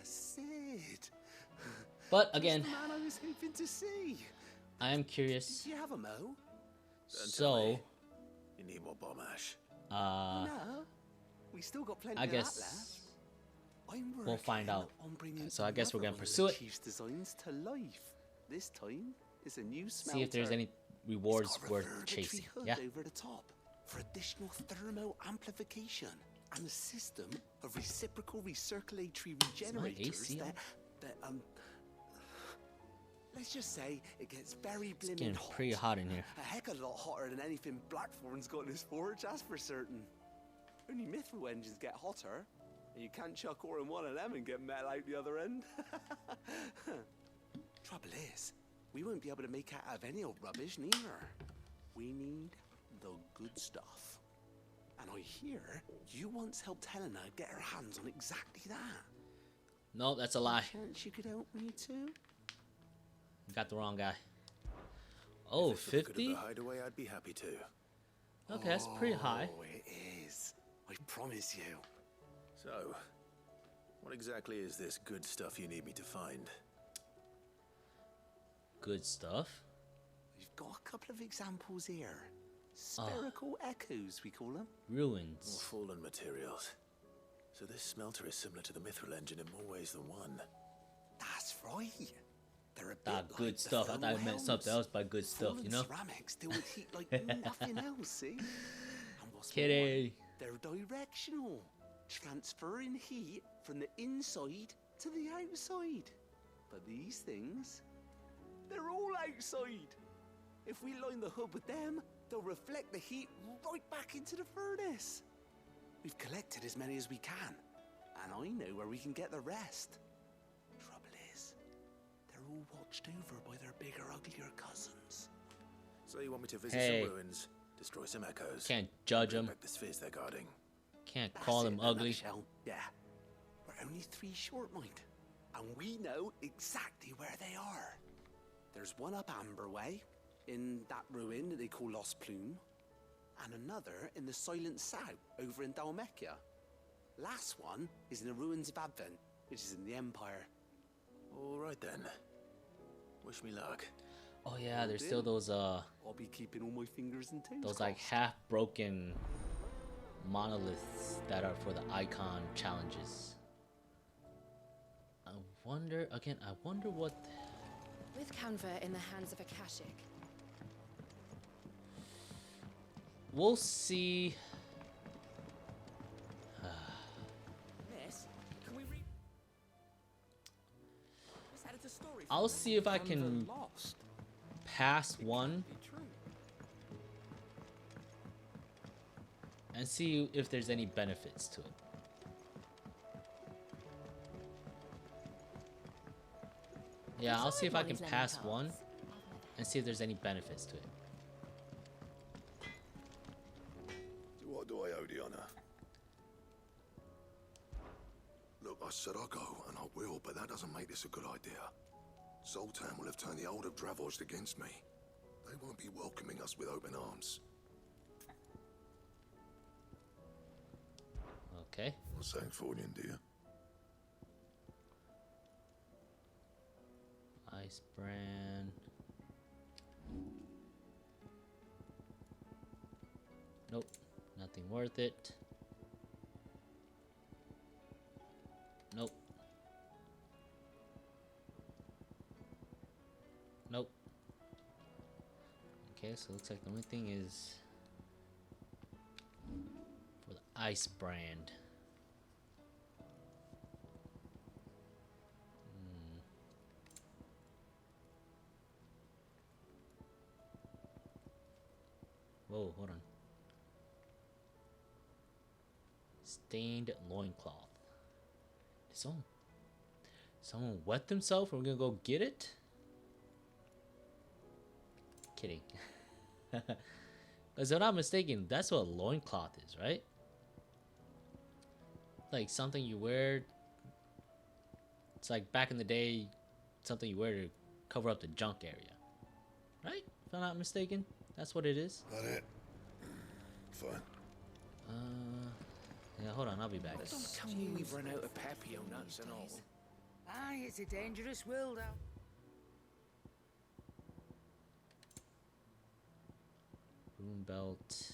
Sid. But again, The man I was hoping to see. I am curious. Do you have a mo? So, You need more bomb ash. no, We still got plenty I of that guess left. I'm we'll find working out. on bringing So I guess we're another gonna one of pursue the it. Chief's designs to life. This time, it's a new smelter. See if there's any It's rewards got a worth reverbatory chasing. hood Yeah. over the top for additional thermo amplification and a system of reciprocal recirculatory regenerators AC on? that let's just say it gets very It's blimmin' getting hot. pretty hot in here. A heck of a lot hotter than anything Blackthorn's got in his forge, that's for certain. Only Mithril engines get hotter, and you can't chuck ore in one of them and get metal out the other end. Trouble is, we won't be able to make it out of any old rubbish neither. We need the good stuff. And I hear you once helped Helena get her hands on exactly that. No, that's a lie. Chance you could help me too? You got the wrong guy. Oh, If it's for the good 50? of the hideaway, I'd be happy to. Okay, that's pretty high. Oh, it is. I promise you. So, What exactly is this good stuff you need me to find? Good stuff. We've got a couple of examples here. Spherical echoes, we call them. More Ruins. fallen materials. So this smelter is similar to the Mithril engine in more ways than one. That's right. They're a bit That like good the stuff. I thought thermal it meant something helms. else by good stuff, Fallen you know? ceramics deal with heat like nothing else, see? And what's Kitty. more, they're directional, transferring heat from the inside to the outside. But these things, they're all outside. If we line the hub with them, they'll reflect the heat right back into the furnace. We've collected as many as we can, and I know where we can get the rest. Trouble is, they're all watched over by their bigger, uglier cousins. So you want me to visit Hey. some ruins, destroy some echoes, Can't judge bring them. back the spheres they're guarding? Can't That's call it them in a ugly. nutshell. Yeah. We're only 3 short, mind. And we know exactly where they are. There's one up Amber Way, in that ruin that they call Lost Plume, and another in the Silent South, over in Dalmekia. Last one is in the ruins of Advent, which is in the Empire. All right then. Wish me luck. Oh yeah, there's still those I'll be keeping all my fingers and toes those like crossed. half broken monoliths that are for the icon challenges. I wonder what With Canva in the hands of Akashic, we'll see. Miss, can we read? Miss added a story. for I'll me. see if I Canva can lost. pass one Be true. and see if there's any benefits to it. Yeah, I'll see if I can pass one and see if there's any benefits to it. What do I owe the honor? Look, I said I'll go, and I will, but that doesn't make this a good idea. Zoltan will have turned the old of Dravost against me. They won't be welcoming us with open arms. Okay. What's that for you, dear? Ice brand. Nope. Nothing worth it. Nope. Nope. Okay, so it looks like the only thing is for the ice brand. Whoa, hold on. Stained loincloth. Did someone wet themselves and we're gonna go get it? Kidding. Because if I'm not mistaken, that's what a loincloth is, right? Like something you wear. It's like back in the day, something you wear to cover up the junk area. Right? If I'm not mistaken, that's what it is. That it? Fine. Yeah, hold on, I'll be back. Don't tell me we've run out of Papio nuts and all. Aye, it's a dangerous world out. Rune belt.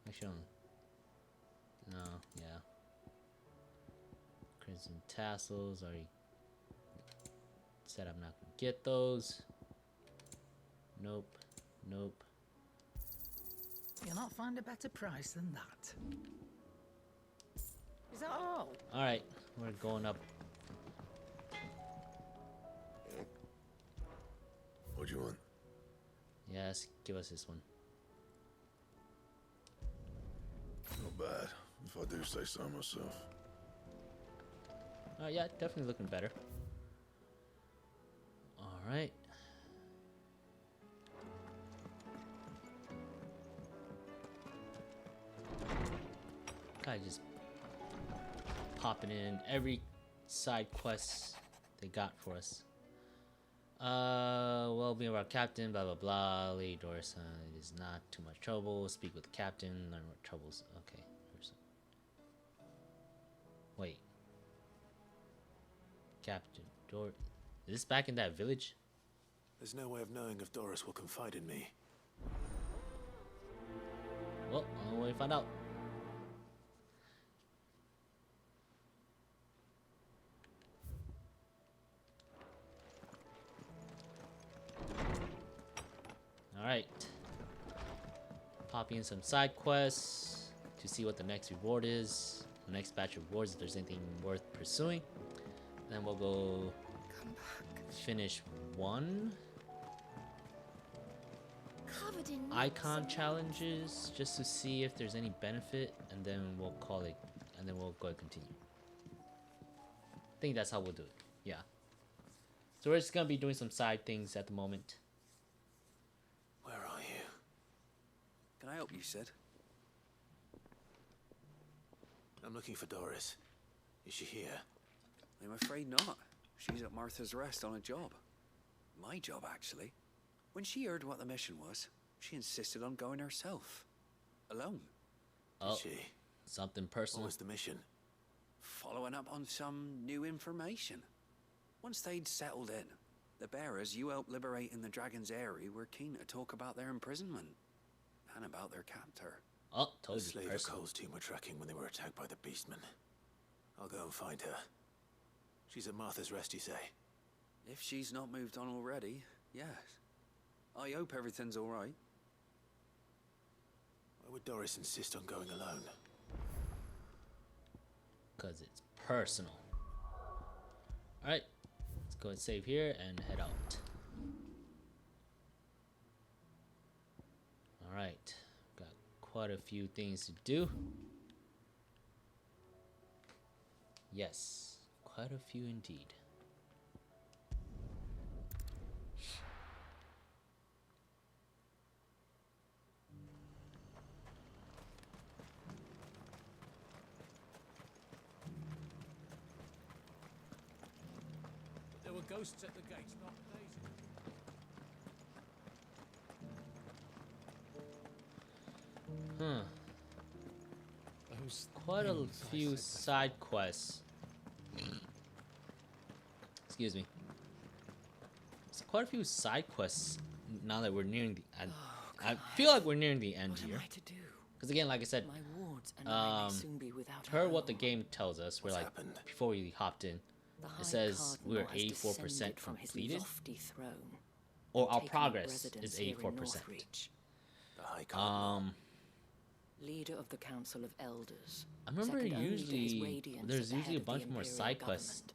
Actually, no, yeah. Crimson tassels. Already said I'm not gonna get those. Nope. Nope. You'll not find a better price than that. Is that all? All right, we're going up. What do you want? Yes, give us this one. Not bad, if I do say so myself. Oh yeah, definitely looking better. All right. Guy just popping in every side quest they got for us. Well-being of our captain, blah blah blah. Lady Dorson is not too much trouble. Speak with the captain, learn what troubles. Okay. Wait. Captain Dor. Is this back in that village? There's no way of knowing if Doris will confide in me. Well, only way to find out. Alright. Popping in some side quests to see what the next reward is. The next batch of rewards, if there's anything worth pursuing. Then we'll go finish one. Covered in Icon challenges just to see if there's any benefit, and then we'll call it, and then we'll go and continue. I think that's how we'll do it. Yeah. So we're just gonna be doing some side things at the moment. Where are you? Can I help you, Sid? I'm looking for Doris. Is she here? I'm afraid not. She's at Martha's Rest on a job. My job, actually. When she heard what the mission was, she insisted on going herself. Alone. Oh, Is she? something What personal. was the mission? Following up on some new information. Once they'd settled in, the bearers you helped liberate in the Dragon's Eyrie were keen to talk about their imprisonment. And about their captor. Oh, The told you, slaver personal. Cole's team were tracking when they were attacked by the Beastmen. I'll go and find her. She's at Martha's Rest, you say? If she's not moved on already, yes. I hope everything's all right. Why would Doris insist on going alone? Because it's personal. Alright, let's go and save here and head out. Alright, got quite a few things to do. Yes, quite a few indeed. There were ghosts at the gates, not daisies. Huh. Those Quite a things I few said side quests. Excuse me. It's quite a few side quests now that we're nearing the end. I feel like we're nearing the end What here. am I to do? Because again, like I said, My wards and I may soon be without per a what the home. game tells us, we're What's like, happened? before we hopped in, The High it says we were Cardinal has 84% descended from his completed, lofty throne or and our taken up progress residence is here in 84%. Northreach. The High Cardinal. Leader of the Council of Elders. I remember second only to his usually radiance there's as the usually head a of the bunch more Imperial side quests government.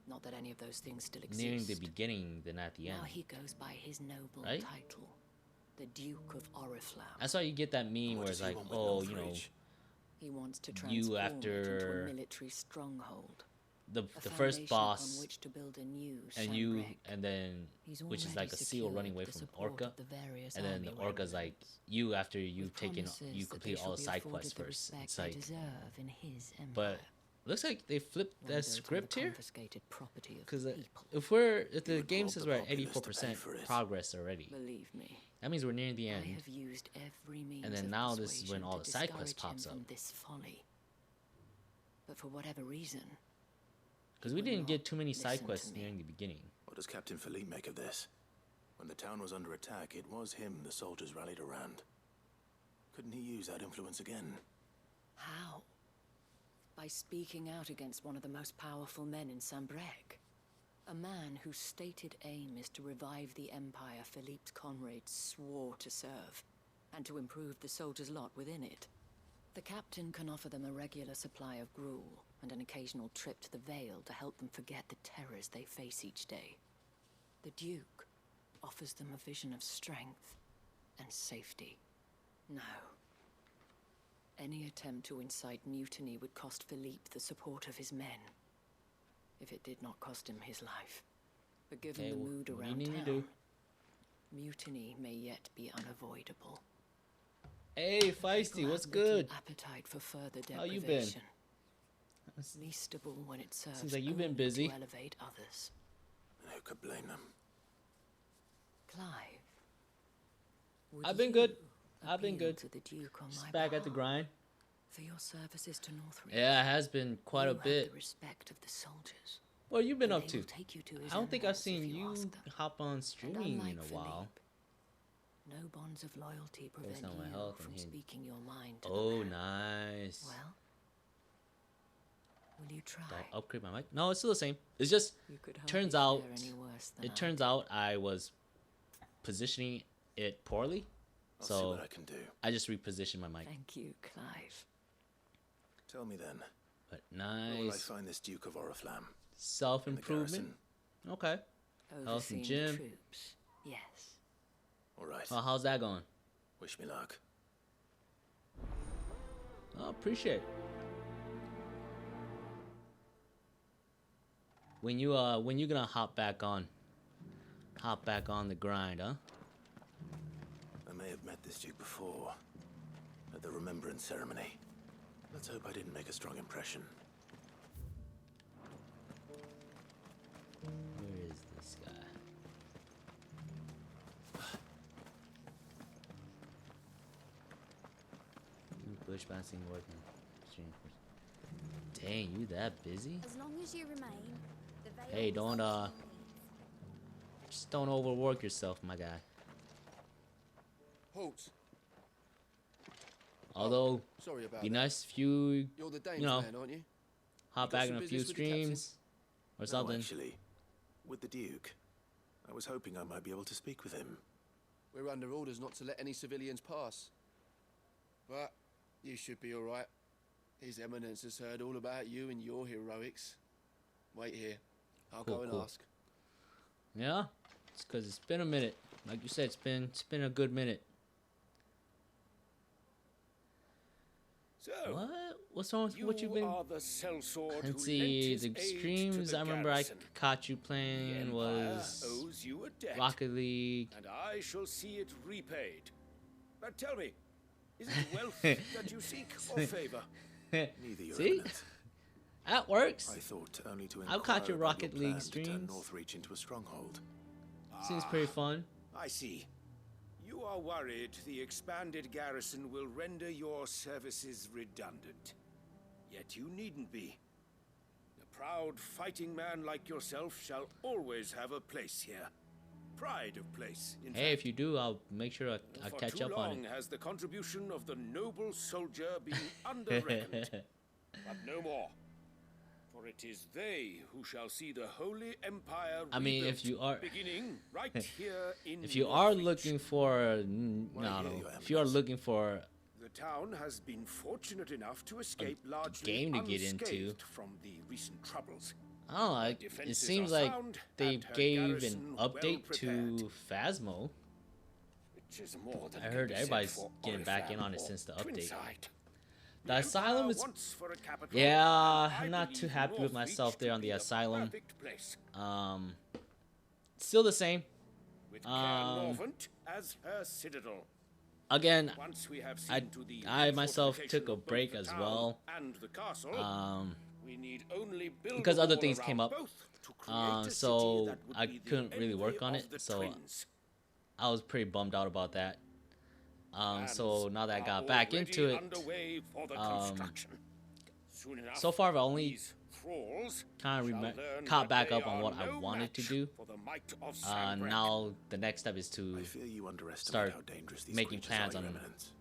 Not that any of those things still exist. nearing the beginning than at the end. Now he goes by his noble Right? title, the Duke of Oriflamme. That's why you get that meme What where does it's he like, want with oh, you know, Northreach? He wants to you transform it after into a military stronghold. the A first foundation boss, upon which to build a new and you, Sanbreque. and then He's which is already like a seal running secured away the from support Orca, of the various and then the army Orca's like remnants, you after you've with taken promises you that complete they all the shall side be quests afforded the first. respect It's they like, deserve in his empire. but looks like they flipped Why that dote on the script here. confiscated property of Because the people? if the would game rob says the we're at populace to 84% pay for it. progress already, Believe me, that means we're nearing the I end. have used every means And then of now this is when persuasion all to the side quest discourage pops him up. from this folly. But for whatever reason, Because we will didn't get not too many side listen to quests me. nearing the beginning. What does Captain Philippe make of this? When the town was under attack, it was him the soldiers rallied around. Couldn't he use that influence again? how? By speaking out against one of the most powerful men in Sanbreque. A man whose stated aim is to revive the empire Philippe's comrades swore to serve, and to improve the soldiers' lot within it. The captain can offer them a regular supply of gruel, and an occasional trip to the Vale to help them forget the terrors they face each day. The Duke offers them a vision of strength and safety. No. Any attempt to incite mutiny would cost Philippe the support of his men, if it did not cost him his life. But given Okay, the well, mood what do you around need to town, do? mutiny may yet be unavoidable. Hey, Feisty, People what's have little good? Appetite for further How you been? deprivation. Least of all when it serves Seems like you've been only busy. to elevate others. And who could blame them? Clive. would I've been good. you I've been appeal good. To the Duke on Just my back at the behalf? grind. For your services to Northreach. Yeah, it has been quite a you bit. Have the respect of the soldiers. What you've been And up they to? will take you to his I don't think I've eminence if seen you ask them. hop on And streaming in unlike a while. Philippe, no bonds of loyalty prevent Based on my you health and from him. speaking your mind to Oh, the man. nice. Well, will you try? Did I upgrade my mic? No, it's still the same. It's just You could hardly turns fare out any worse than it I turns did. out I was positioning it poorly. I'll see So what I can do. I just repositioned my mic. Thank you, Clive. Tell me then, But where will I nice. find this Duke of Oriflamme? Self-improvement. Okay. Health Overseeing and the gym. troops. Yes. All right. Well, how's that going? Wish me luck. Oh, appreciate it. When you gonna hop back on the grind, huh? I may have met this Duke before, at the Remembrance Ceremony. Let's hope I didn't make a strong impression. Where is this guy? Bush bouncing working. Dang, you that busy? As long as you remain, the veil Hey, is don't open. just don't overwork yourself, my guy. Halt. Although, Sorry about be that. nice if you You're the Danes know, man, aren't you? hop got back some in a few business with the captain? streams or No, something. actually, with the Duke. I was hoping I might be able to speak with him. We're under orders not to let any civilians pass. But you should be all right. His Eminence has heard all about you and your heroics. Wait here. I'll Cool, go and cool. ask. Yeah, it's because it's been a minute. Like you said, it's been a good minute. So, What? What's wrong with what you've been? are the sellsword Let's who see, lent the his aid to streams the I remember I garrison. caught you The playing Empire was owes you a debt, Rocket League. and I shall see it repaid. But tell me, is it wealth that you seek or favor? Neither, Your See? Eminence. That works. I thought only to I'll catch your inquire about Rocket your League plan to turn streams. Northreach into a stronghold. Seems pretty fun. I see. You are worried the expanded garrison will render your services redundant. Yet you needn't be. A proud fighting man like yourself shall always have a place here. Pride of place, in Hey, fact. if you do, I'll make sure I For catch too up long on has the contribution of the noble soldier been under-reckoned. it. But no more. For it is they who shall see the Holy Empire I mean, rebuilt, if you are- beginning right here in If you are Northreach. looking for, no, hear you, if you are looking for The town has been fortunate enough to escape largely game to get into. unscathed from the recent troubles. I don't know, it Defenses seems are like sound they and her gave an garrison well update prepared. to Phasmo. Which is more than I can heard be said everybody's for getting back in Oriflamme on it or since the update. Twinside. The asylum Empire is, wants for a capital, yeah, and I I'm not believe too happy with Northreach myself there to on be the asylum. perfect place, Still the same. with Caer Norvent as her citadel. Again, Once we have seen I to the myself fortification took a of both break the as town well. and the castle, we need only build because a other wall things around came up, both to create a so city that would I be the couldn't really work envy on of it. the So twins. I was pretty bummed out about that. So Plans now that I are got back into already it, underway for the construction. Soon enough, so far I've only these thralls kind shall of learn caught that back they up on are what I no wanted to match do. for the might of Sanbreque. Now the next step is to I fear you underestimate start how dangerous these making creatures plans are, on Your Eminence.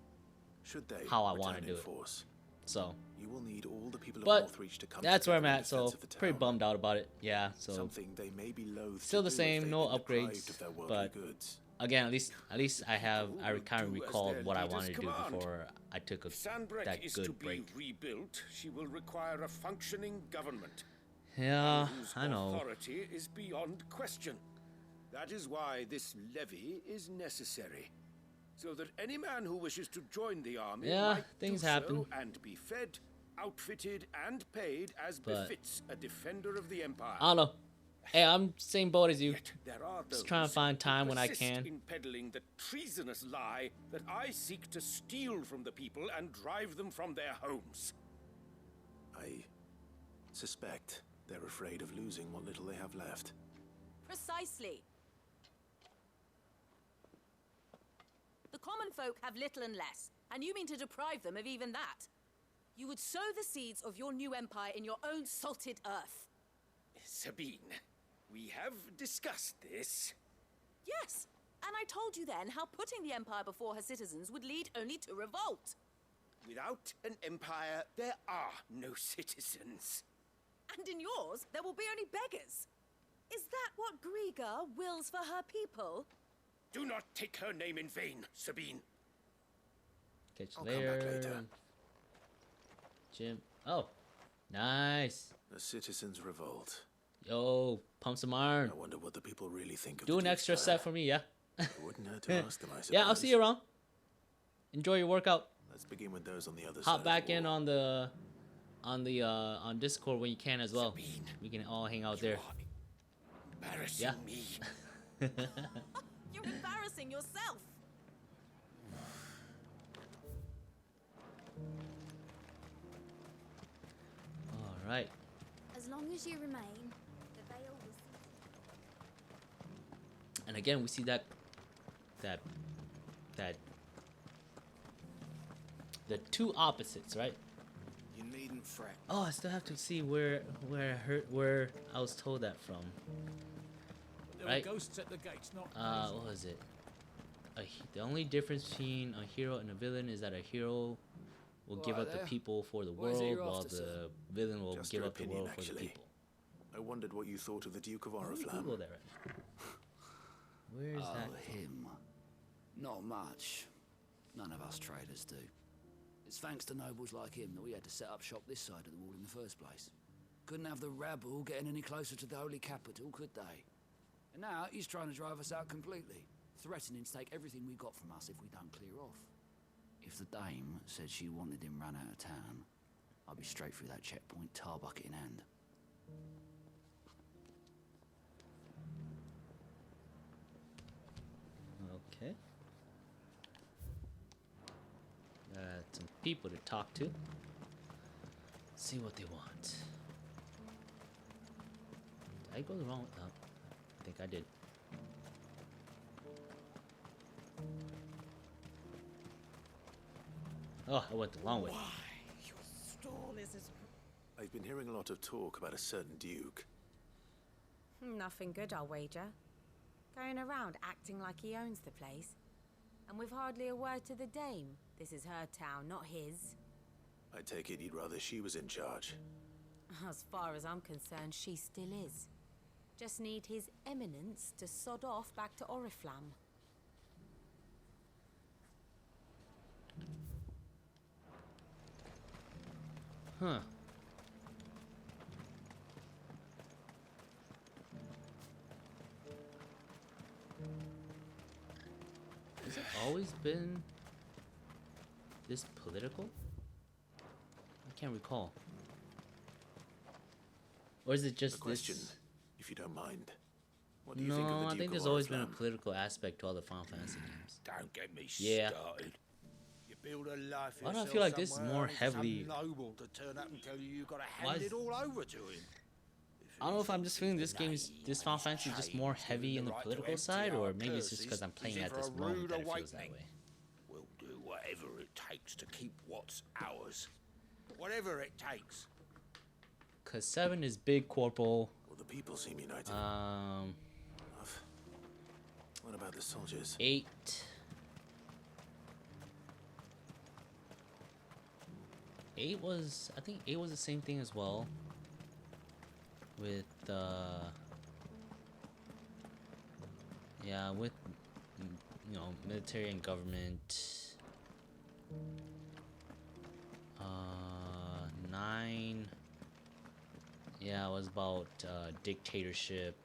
Should they how I return want to in do it. force, So, you will need all the people of but Northreach to come that's where I'm together in at. So defense of the pretty town. bummed out about it. Yeah. So Something they may be loath still to the do if same, they've no been deprived upgrades, of their worldly but goods. again, at least I kind of do as recalled their what I leaders wanted to do command. before I took If Sanbreque that is to good be break. rebuilt, she will require a functioning government. Yeah, whose I know. authority is beyond question. That is why this levy is necessary, so that any man who wishes to join the army Yeah, might things do happen. so and be fed, outfitted, and paid as But- befits a defender of the empire. I don't know. Hey, I'm same boat as you. Yet there are those Just trying to find who time when I persist can. in peddling the treasonous lie that I seek to steal from the people and drive them from their homes. I suspect they're afraid of losing what little they have left. Precisely. The common folk have little and less, and you mean to deprive them of even that? You would sow the seeds of your new empire in your own salted earth. Sabine, we have discussed this. Yes, and I told you then how putting the empire before her citizens would lead only to revolt. Without an empire, there are no citizens. And in yours, there will be only beggars. Is that what Griga wills for her people? Do not take her name in vain, Sabine. Catch you I'll come back later. Jim. Oh, nice. The citizens revolt. Yo, pump some iron. I wonder what the people really think of Do the an Duke's extra plan. set for me, yeah? It wouldn't hurt to ask them, I suppose. Yeah, I'll see you around. Enjoy your workout. Let's begin with those on the other side. Hop of back the in wall. on Discord when you can as well. Sabine, We can all hang out there. embarrassing Yeah. me. You're embarrassing yourself. All right. As long as you remain, the veil will see. And again, we see that the two opposites, right? You needn't fret. Oh, I still have to see where I was told that from. There Right. were ghosts at the gates, not What was it? The only difference between a hero and a villain is that a hero will give Right up the there. people for the What is it world, you're while after, the sir? villain will Just give your up the opinion, world for the actually. people. I wondered what you thought of the Duke of How many Oriflamme. people there? Where is that? Him. Not much. None of us traders do. It's thanks to nobles like him that we had to set up shop this side of the wall in the first place. Couldn't have the rabble getting any closer to the holy capital, could they? And now he's trying to drive us out completely, threatening to take everything we got from us if we don't clear off. If the dame said she wanted him run out of town, I'd be straight through that checkpoint, tar bucket in hand. Okay. Got some people to talk to. See what they want. Did I go the wrong way? Oh, I think I did. Oh, I went the long way. Your stall is as... I've been hearing a lot of talk about a certain Duke. Nothing good, I'll wager. Going around acting like he owns the place. And with hardly a word to the dame. This is her town, not his. I take it you'd rather she was in charge. As far as I'm concerned, she still is. Just need his eminence to sod off back to Oriflamme. Huh. Has it always been this political? I can't recall. Or is it just A question, this? if you don't mind. What do you think of the No, Duke I think of there's always been a Oriflamme? political aspect to all the Final Fantasy games. Don't get me Yeah. started. You build a life Why do I yourself feel like this is somewhere more and some heavily- noble to turn up and tell you you've got to Why hand is- it all over to him. I don't know if I'm just feeling this Final Fantasy is just more heavy in the political side, or maybe it's just because I'm playing at this moment that it feels that way. We'll do whatever it takes to keep what's ours. Whatever it takes. Cause 7 is big corporal. Well, the people seem united. What about the soldiers? 8. I think 8 was the same thing as well. With yeah, with military and government. 9, yeah, it was about dictatorship.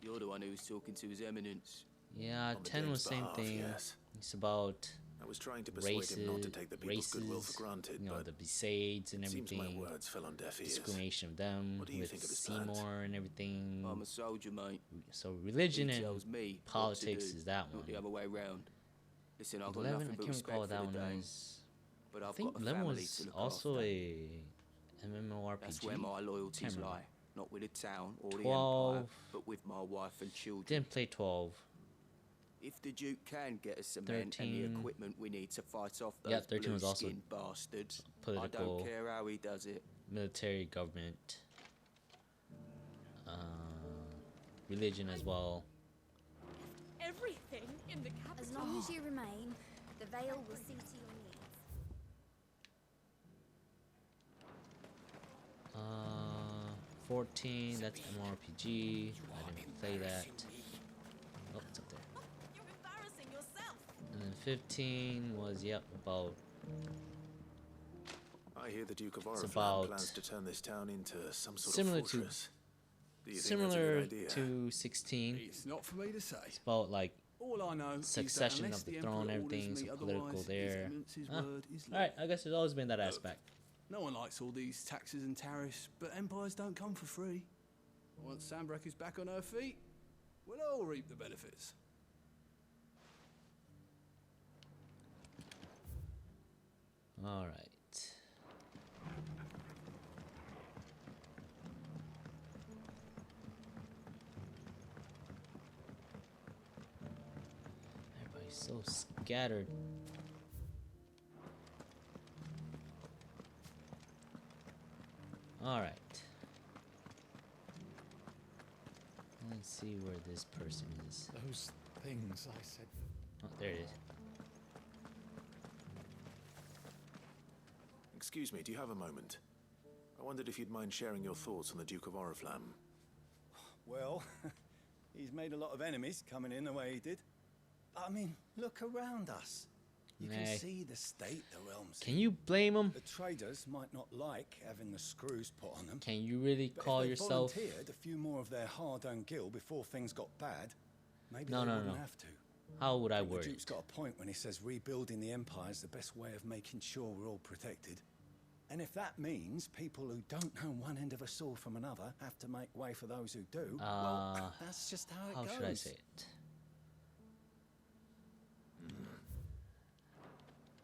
You're the one who was talking to His Eminence. Yeah, On the 10 was Dane's same behalf, thing. yes. It's about I was trying to persuade him not to take the people's goodwill for granted, but the Besades and it seems everything. my words fell on deaf ears. Discrimination of them What do you with think of his plans? Seymour and everything. I'm a soldier, mate. So religion He and tells me what to politics do, is that not one. the other way round. Listen, I've got 11, nothing I but can't respect recall what for that the one Dane, was. but I I've think got a 11 family was to look also after. a MMORPG. That's where my loyalties Can't remember. lie. Not with the town or the 12. Empire, but with my wife and children. Didn't play 12. If the Duke can get us some men and the 13. equipment we need to fight off Yeah, those 13 was also blue-skinned bastards, I political. don't care how he does it. Military, government, religion as well. Everything in the capital. As long as you remain, the Vale will see to your needs. 14, that's MMORPG. I didn't play that. Oh, it's up there. You're embarrassing yourself. And then 15 was, yep, about. I hear the Duke of It's Oriflamme about plans to turn this town into some sort similar of to fortress. Do you think that's a similar good idea? to 16. It's not for me to say. It's about like All I know succession is of that the unless throne, the Emperor everything, orders me so political otherwise, there. His Eminence's Huh. word is law. Alright, I guess there's always been that aspect. No one likes all these taxes and tariffs, but empires don't come for free. Once Sanbreque is back on her feet, we'll all reap the benefits. Alright. Everybody's so scattered. Alright. Let's see where this person is. Those things I said. Oh, there it is. Excuse me, do you have a moment? I wondered if you'd mind sharing your thoughts on the Duke of Oriflamme. Well, he's made a lot of enemies coming in the way he did. I mean, look around us. You can Nay. see the state the realm's Can you blame him? The traders might not like having the screws put on them. Can you really But call if they yourself? volunteered a few more of their hard-earned gil before things got bad, maybe No, they no, wouldn't no. have to. How would I think word The it? Duke's got a point when he says rebuilding the Empire is the best way of making sure we're all protected. And if that means people who don't know one end of a sword from another have to make way for those who do, well, that's just how it goes. How should I say it?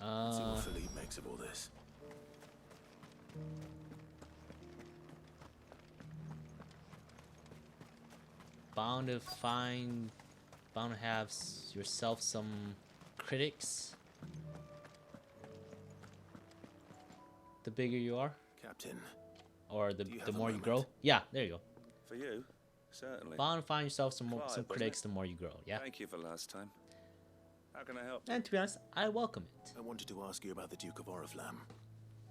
Let's see what Philippe makes of all this. Bound to have yourself some critics. The bigger you are, Captain. or the have a more you moment? grow. Yeah, there you go. For you, certainly. Bound to find yourself some Clive, wasn't critics it? the more you grow. Yeah. Thank you for last time. How can I help? And to be honest, I welcome it. I wanted to ask you about the Duke of Oriflamme.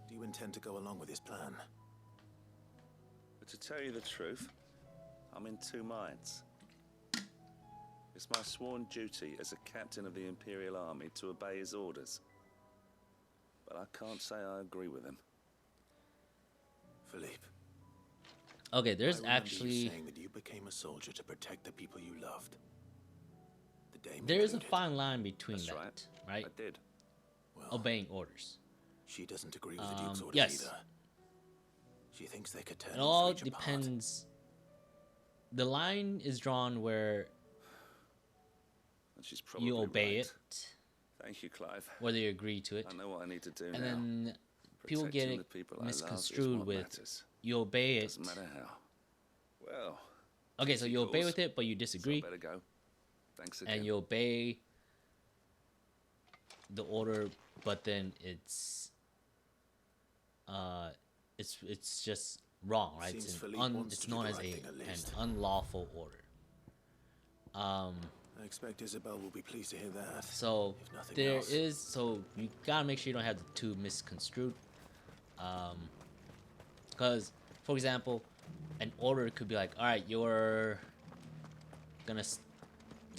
Do you intend to go along with his plan? But to tell you the truth, I'm in two minds. It's my sworn duty as a captain of the Imperial Army to obey his orders. But I can't say I agree with him. Philippe. Okay, there's I remember actually you saying that you became a soldier to protect the people you loved. The Dame there is a included. fine line between That's that, right? I did. Obeying orders. She doesn't agree with the Duke's orders yes. either. She thinks they could turn It all all three apart. depends. The line is drawn where And she's probably you obey right. it, Thank you, Clive. whether you agree to it, I know what I need to do and now. then people get Protecting it the people I love is misconstrued what with matters. you obey it. Doesn't matter how. Well. Okay, so you obey calls. with it, but you disagree, So I better go. Thanks again. and you obey the order, but then it's just wrong, right? Seems It's, Philippe wants it's to do known the as right an thing, at least. unlawful order. I expect Isabel will be pleased to hear that. So if nothing there else. is, so you gotta make sure you don't have the two misconstrued. Because, for example, an order could be like, all right, you're gonna,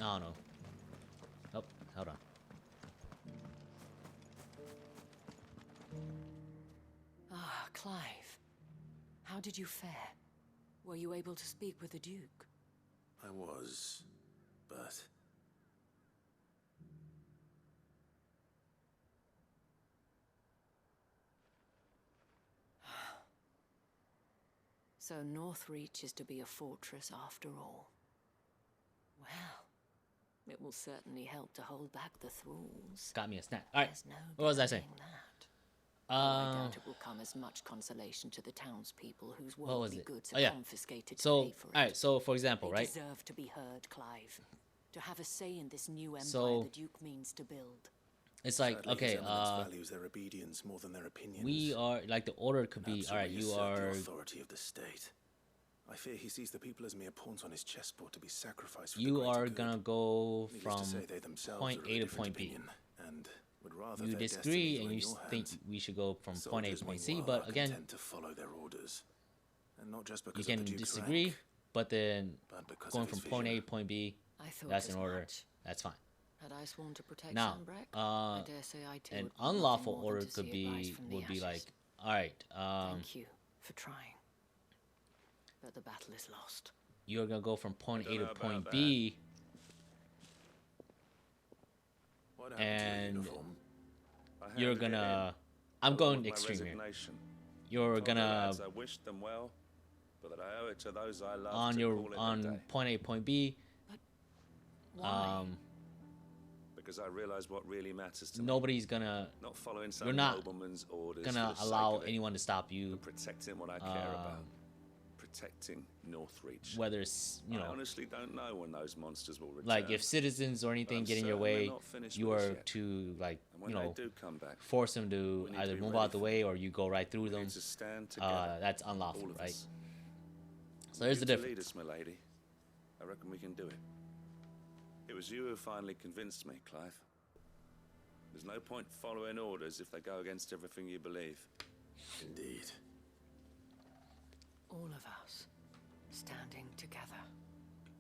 I don't know. Oh, hold on. Ah, Clive. How did you fare? Were you able to speak with the Duke? I was, but So Northreach is to be a fortress after all. Well, it will certainly help to hold back the thralls. Got me a snack. All right. There's no What was I saying? denying that. I doubt it will come as much consolation to the townspeople whose What was worldly it? goods Oh, are yeah. confiscated to So, pay for it. alright, so for example, They right? deserve to be heard, Clive. To have a say in this new empire So- the Duke means to build. It's like, Sadly, okay, His Eminence values their obedience more than their opinions. we are, like, the order could be, Absolutely alright, you usurp are, the authority of the state. I fear he sees the people as mere pawns on his chessboard to be sacrificed for the you greater are good. gonna go Needless from to say, they themselves point are of A to different point B. opinion, and would rather You their disagree, destinies and were in you your think hands. we should go from point A to Soldiers, point C, meanwhile, but are again, content to follow their orders, and not just you because can of the Duke's disagree, rank, but then but because going of his from point A vision. to point B, I thought that's as in order, much. that's fine. Had I sworn to protect Now, Sanbreck, I dare say I too an would want unlawful nothing more order than to could see it rise be, from the would be ashes. like, alright, Thank you for trying. But the battle is lost. you're gonna go from point I A don't to know point about B, What happened to your and uniform? I you're handed it in, gonna, I'm along going with my extreme here. resignation. You're Told the gonna, lads I wished them well, but that I owe it to those I love on to your, call it a on day. point A, point B, Why? Because I realize what really matters to me. nobody's gonna, Not following some you're not nobleman's orders gonna for the sake allow of it, anyone to stop you, but protecting what I care about. Protecting Northreach. whether it's, you I know, honestly don't know when those monsters will return. like if citizens or anything I'm get in your certain they're way, not finished you with us are yet. to, like, And when you know, they do come back, force them to we need to either be move ready out the for way or you go right through we them. need to stand together. That's unlawful, all of right? us. So there's the You to difference. lead us, my lady. I reckon we can do it. It was you who finally convinced me, Clive. There's no point following orders if they go against everything you believe. Indeed. All of us, standing together.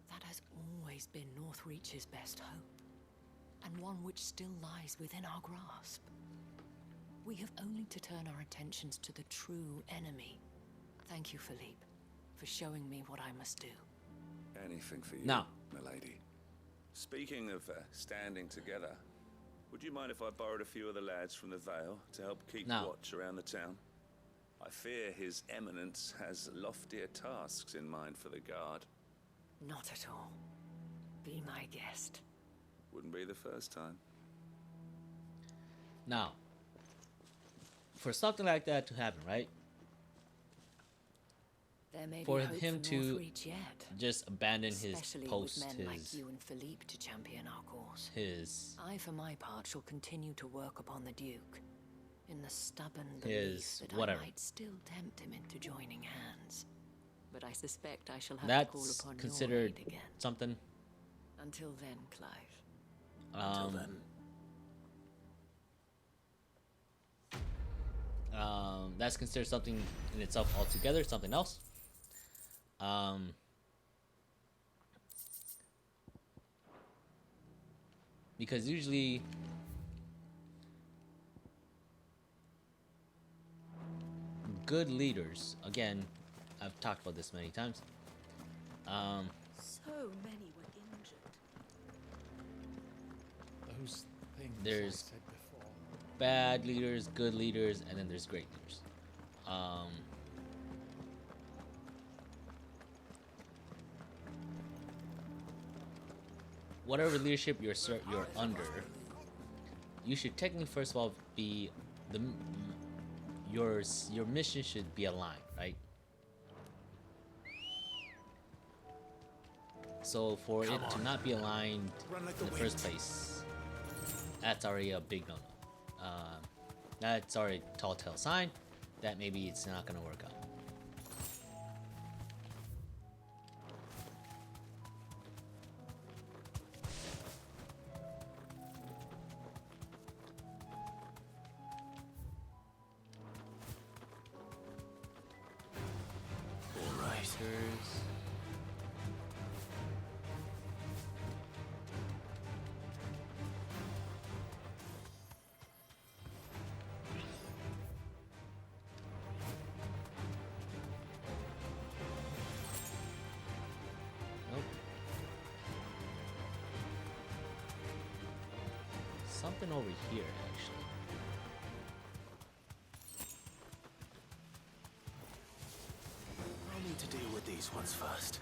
That has always been Northreach's best hope, and one which still lies within our grasp. We have only to turn our attentions to the true enemy. Thank you, Philippe, for showing me what I must do. Anything for you, Now. my lady. Speaking of standing together, would you mind if I borrowed a few of the lads from the Vale to help keep Now. watch around the town? I fear His Eminence has loftier tasks in mind for the guard. Not at all. Be my guest. Wouldn't be the first time. Now, for something like that to happen, right? There may For be hope him for to Northreach yet. just abandon his Especially post, with men like his, you and Philippe to champion our cause. his, I, for my part, shall continue to work upon the Duke, in the stubborn His belief that whatever. I might still tempt him into joining hands. But I suspect I shall have to call that's upon considered your aid again. something. Until then, Clive. Until then. That's considered something in itself altogether, something else. Because usually good leaders, again, I've talked about this many times. So many were injured. Those things I There's said before. bad leaders, good leaders, and then there's great leaders. Whatever leadership you're under, you should technically first of all be your mission should be aligned, right? So for it to not be aligned in the first place, that's already a big no-no. That's already a tall tale sign that maybe it's not gonna work out. All right. Nope. Something over here, actually. I'll need to deal with these ones first.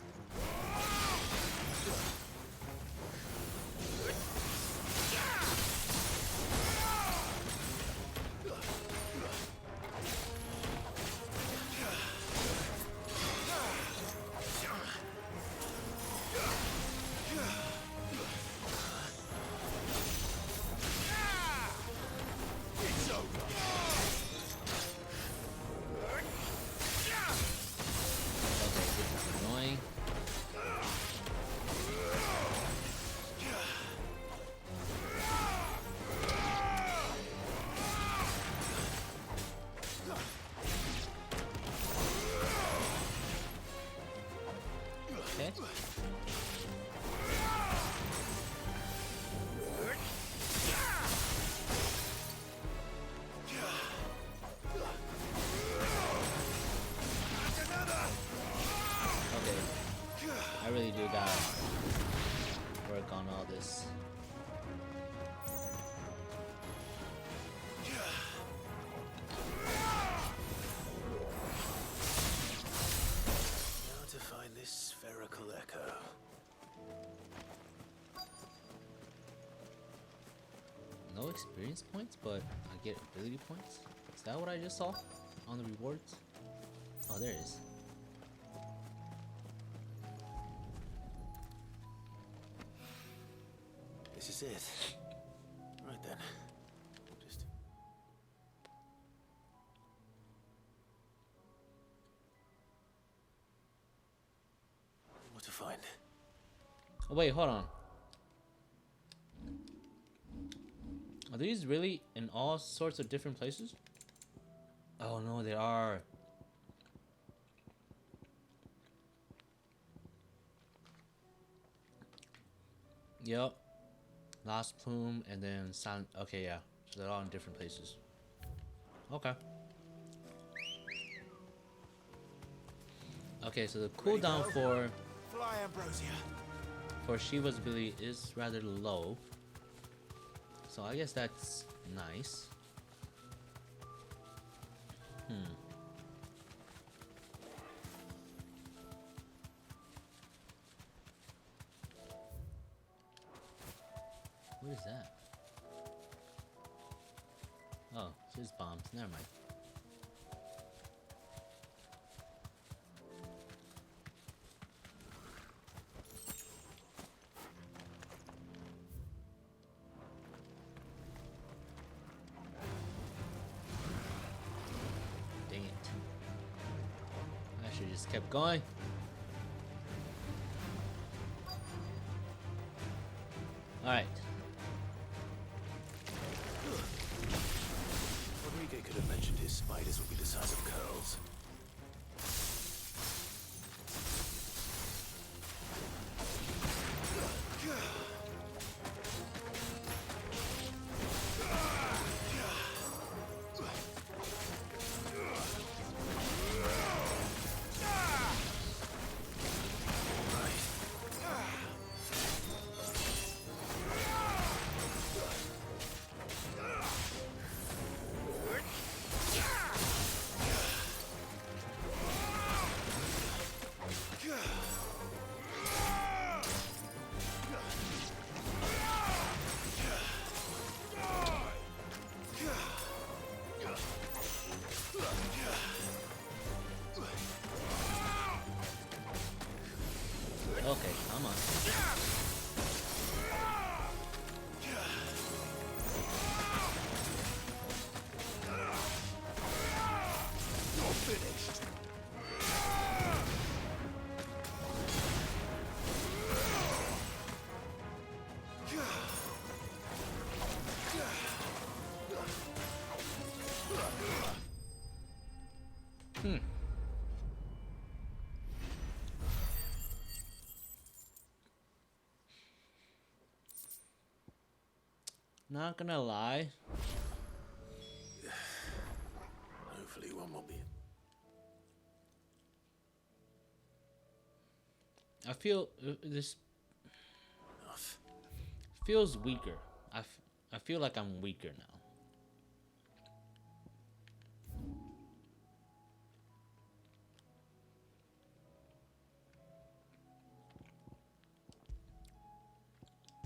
Okay. Okay. I really do gotta work on all this. Now to find this spherical echo. No experience points, but I get ability points? Is that what I just saw on the rewards? Oh, there it is. This is it. Right then. Just... What to find? Oh, wait, hold on. Are these really in all sorts of different places? Oh no, they are. Yep. Last Plume and then Silent. Okay, yeah. So they're all in different places. Okay. Okay, so the cooldown for Fly, Ambrosia. Shiva's ability is rather low. So I guess that's nice. What is that? Oh, it's just bombs. Never mind. Dang it. I should have just kept going. Alright. Rodrigo could have mentioned his spiders would be the size of curls. Okay, come on. You're finished. Not gonna lie. Hopefully one will be. I feel this feels weaker. I feel like I'm weaker now.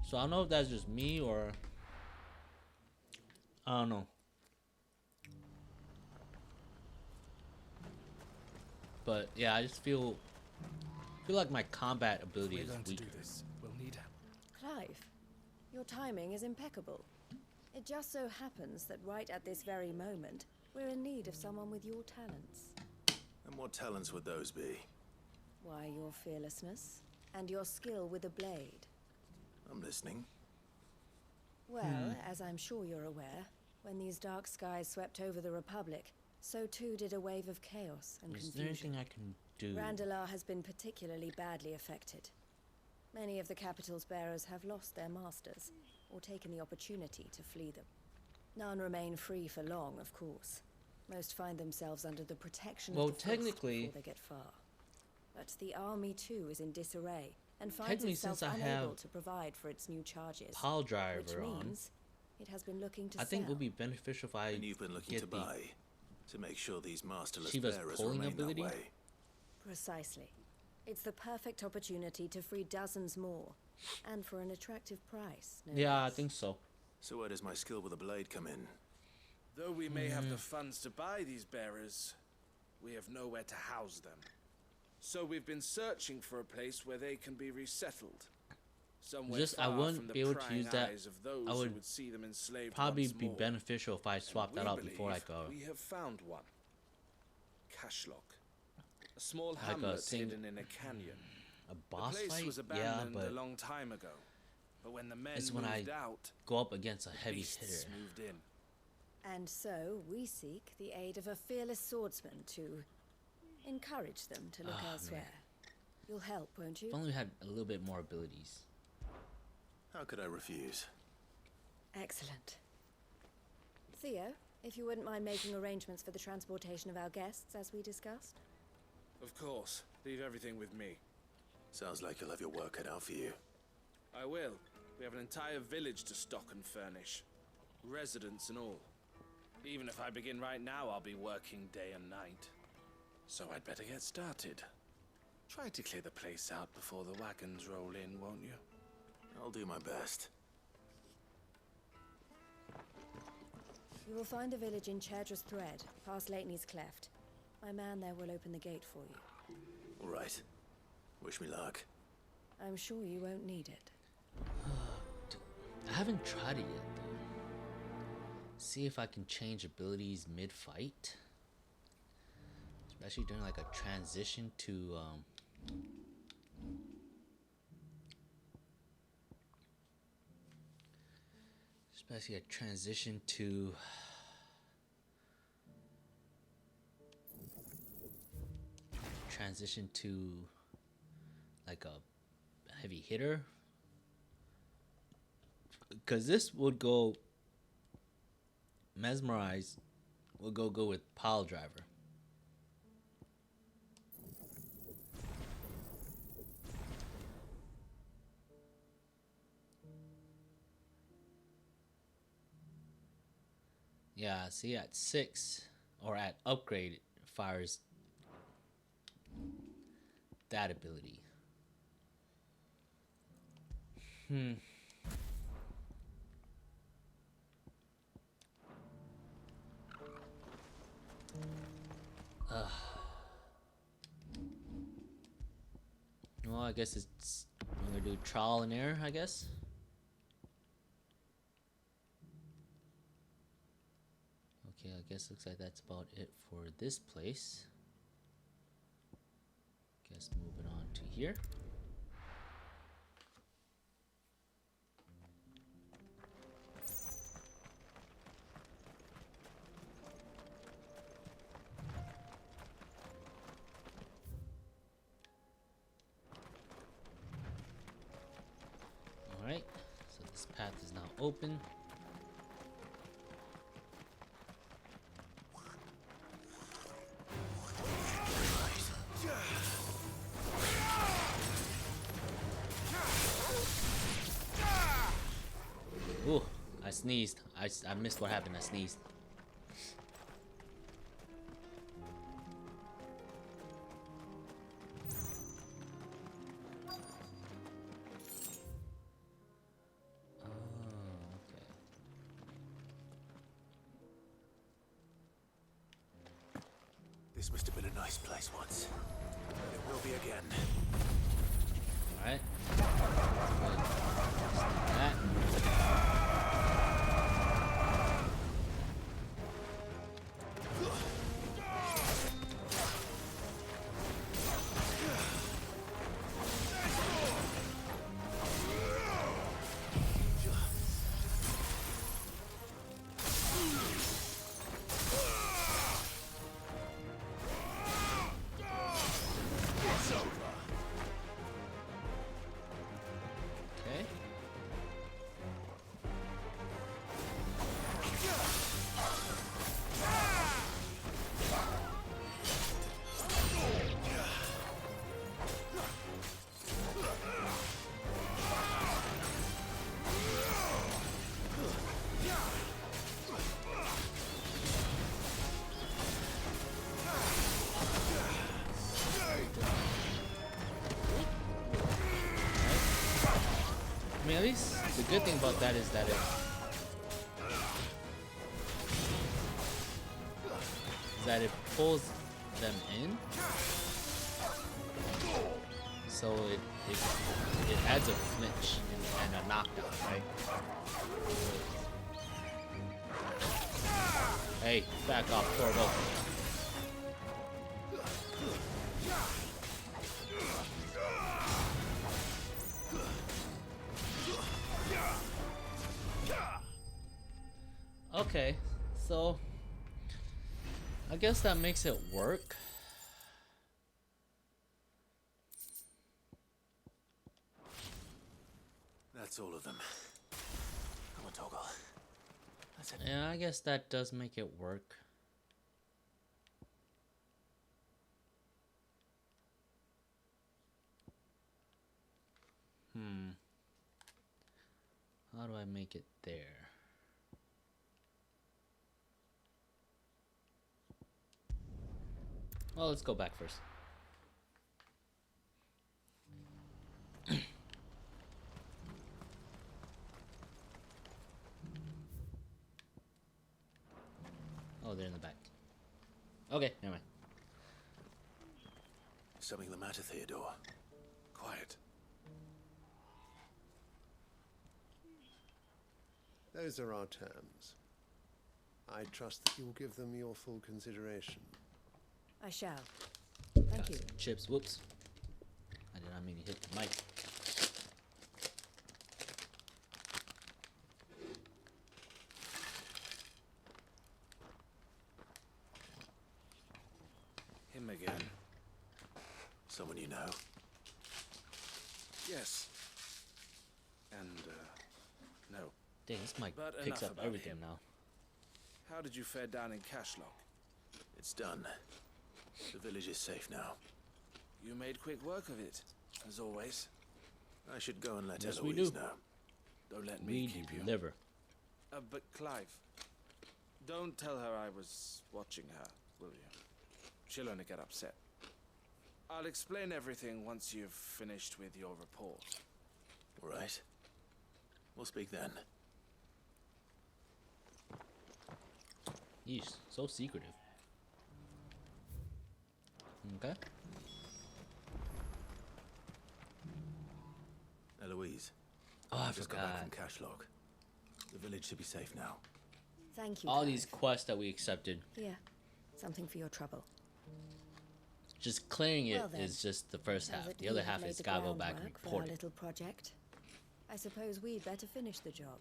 So I don't know if that's just me or I don't know. But yeah, I just feel like my combat ability is weaker. We'll need help. Clive, your timing is impeccable. It just so happens that right at this very moment, we're in need of someone with your talents. And what talents would those be? Why, your fearlessness and your skill with a blade. I'm listening. Well, as I'm sure you're aware, when these dark skies swept over the Republic, so too did a wave of chaos and Is there confusion. anything I can do? Randalar has been particularly badly affected. Many of the capital's bearers have lost their masters, or taken the opportunity to flee them. None remain free for long, of course. Most find themselves under the protection of the technically, before they get far. But the army too is in disarray, and finds technically, itself since I unable have to provide for its new charges. Pile driver which on, means it has been looking to I think it sell. would be beneficial if I And you've been looking get to the buy, to make sure these masterless Shiva's bearers pulling remain ability. that way. Precisely. It's the perfect opportunity to free dozens more, and for an attractive price. No Yeah, I less. think so. So where does my skill with a blade come in? Though we may have the funds to buy these bearers, we have nowhere to house them. So we've been searching for a place where they can be resettled. Somewhere Just I far from wouldn't the be able to prying use that. eyes of those I who would would see them enslaved probably once be more. beneficial if I swapped that We out before I believe go. We have found one. Cashlock. A small Like a hamlet hidden in a canyon. A boss the place fight? was Yeah, abandoned but a long time ago. But when the men it's when moved I out, go up against a heavy beasts hitter. moved in. And so we seek the aid of a fearless swordsman to encourage them to look Ah, elsewhere. You'll help, won't you? If only we had a little bit more abilities. How could I refuse? Excellent. Theo, if you wouldn't mind making arrangements for the transportation of our guests, as we discussed. Of course. Leave everything with me. Sounds like you'll have your work cut out for you. I will. We have an entire village to stock and furnish. Residents and all. Even if I begin right now, I'll be working day and night. So I'd better get started. Try to clear the place out before the wagons roll in, won't you? I'll do my best. You will find a village in Chaidra's Thread, past Lateney's Cleft. My man there will open the gate for you. All right. Wish me luck. I'm sure you won't need it. I haven't tried it yet, though. See if I can change abilities mid-fight. Especially during like a transition to especially a transition to like a heavy hitter, because this would go mesmerize will go with pile driver. Yeah, see at 6 or at upgrade it fires that ability. Well, I guess it's I'm gonna do trial and error, I guess. Okay, I guess looks like that's about it for this place. Guess moving on to here. Alright, so this path is now open. Ooh, I sneezed. I missed what happened. I sneezed. This must have been a nice place once. But it will be again. Alright. mean, at least the good thing about that is that it pulls them in, so it adds a flinch and a knockdown, right? Hey, back off, Torgo. Okay, so I guess that makes it work. That's all of them. Come on, Toggle. That's it. Yeah, I guess that does make it work. How do I make it there? Well, let's go back first. Oh, they're in the back. Okay, never mind. Something the matter, Theodore? Quiet. Those are our terms. I trust that you'll give them your full consideration. I shall. Thank you. Chips, whoops. I did not mean to hit the mic. Him again. Someone you know? Yes. And, no. Dang, this mic But picks enough up about everything him. now. How did you fare down in Cashlock? It's done. The village is safe now. You made quick work of it, as always. I should go and let Yes, we Eloise do. know. Don't let me We keep you. never. But Clive, don't tell her I was watching her, will you? She'll only get upset. I'll explain everything once you've finished with your report. All right. We'll speak then. Yeesh, so secretive. Okay. Eloise. Oh, I just got back from forgot. Cashlock. The village should be safe now. Thank you. All Clive. these quests that we accepted. Here, something for your trouble. Just clearing it Well then, is just the first now half. that The other we have half laid is the gotta go back and groundwork for report our it. little project, I suppose we'd better finish the job.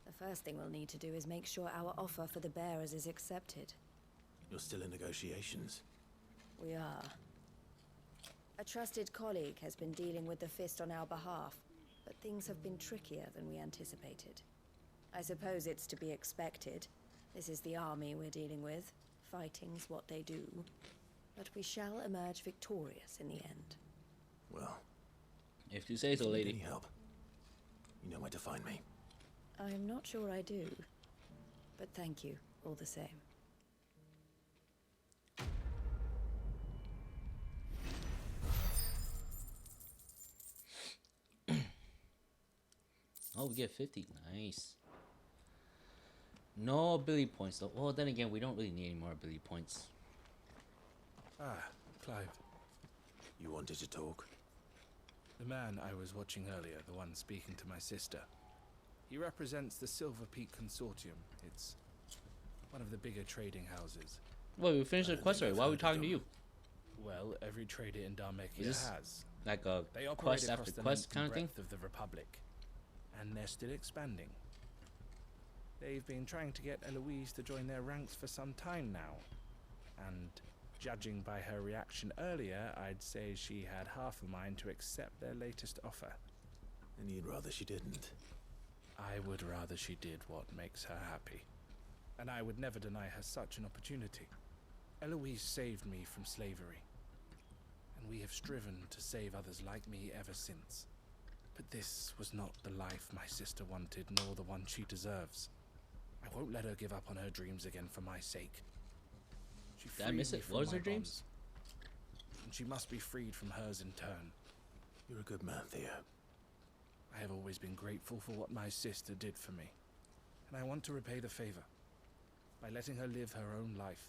The first thing we'll need to do is make sure our offer for the bearers is accepted. You're still in negotiations. We are. A trusted colleague has been dealing with the Fist on our behalf, but things have been trickier than we anticipated. I suppose it's to be expected. This is the army we're dealing with. Fighting's what they do. But we shall emerge victorious in the end. Well, if you say so, if you need lady. Any help? You know where to find me. I'm not sure I do. But thank you, all the same. Oh, we get 50. Nice. No ability points though. Well, then again, we don't really need any more ability points. Ah, Clive. You wanted to talk? The man I was watching earlier, the one speaking to my sister. He represents the Silver Peak Consortium. It's one of the bigger trading houses. Well, we finished the quest already. Why are we talking to you? Well, every trader in Dharmekia Is this has. like a They operate quest across after the quest length kind and of thing? breadth of the Republic, and they're still expanding. They've been trying to get Eloise to join their ranks for some time now, and judging by her reaction earlier, I'd say she had half a mind to accept their latest offer. And you'd rather she didn't? I would rather she did what makes her happy, and I would never deny her such an opportunity. Eloise saved me from slavery, and we have striven to save others like me ever since. But this was not the life my sister wanted, nor the one she deserves. I won't let her give up on her dreams again for my sake. She Did I freed miss me it? from What was my her dreams? bonds, and she must be freed from hers in turn. You're a good man, Theo. I have always been grateful for what my sister did for me, and I want to repay the favor by letting her live her own life.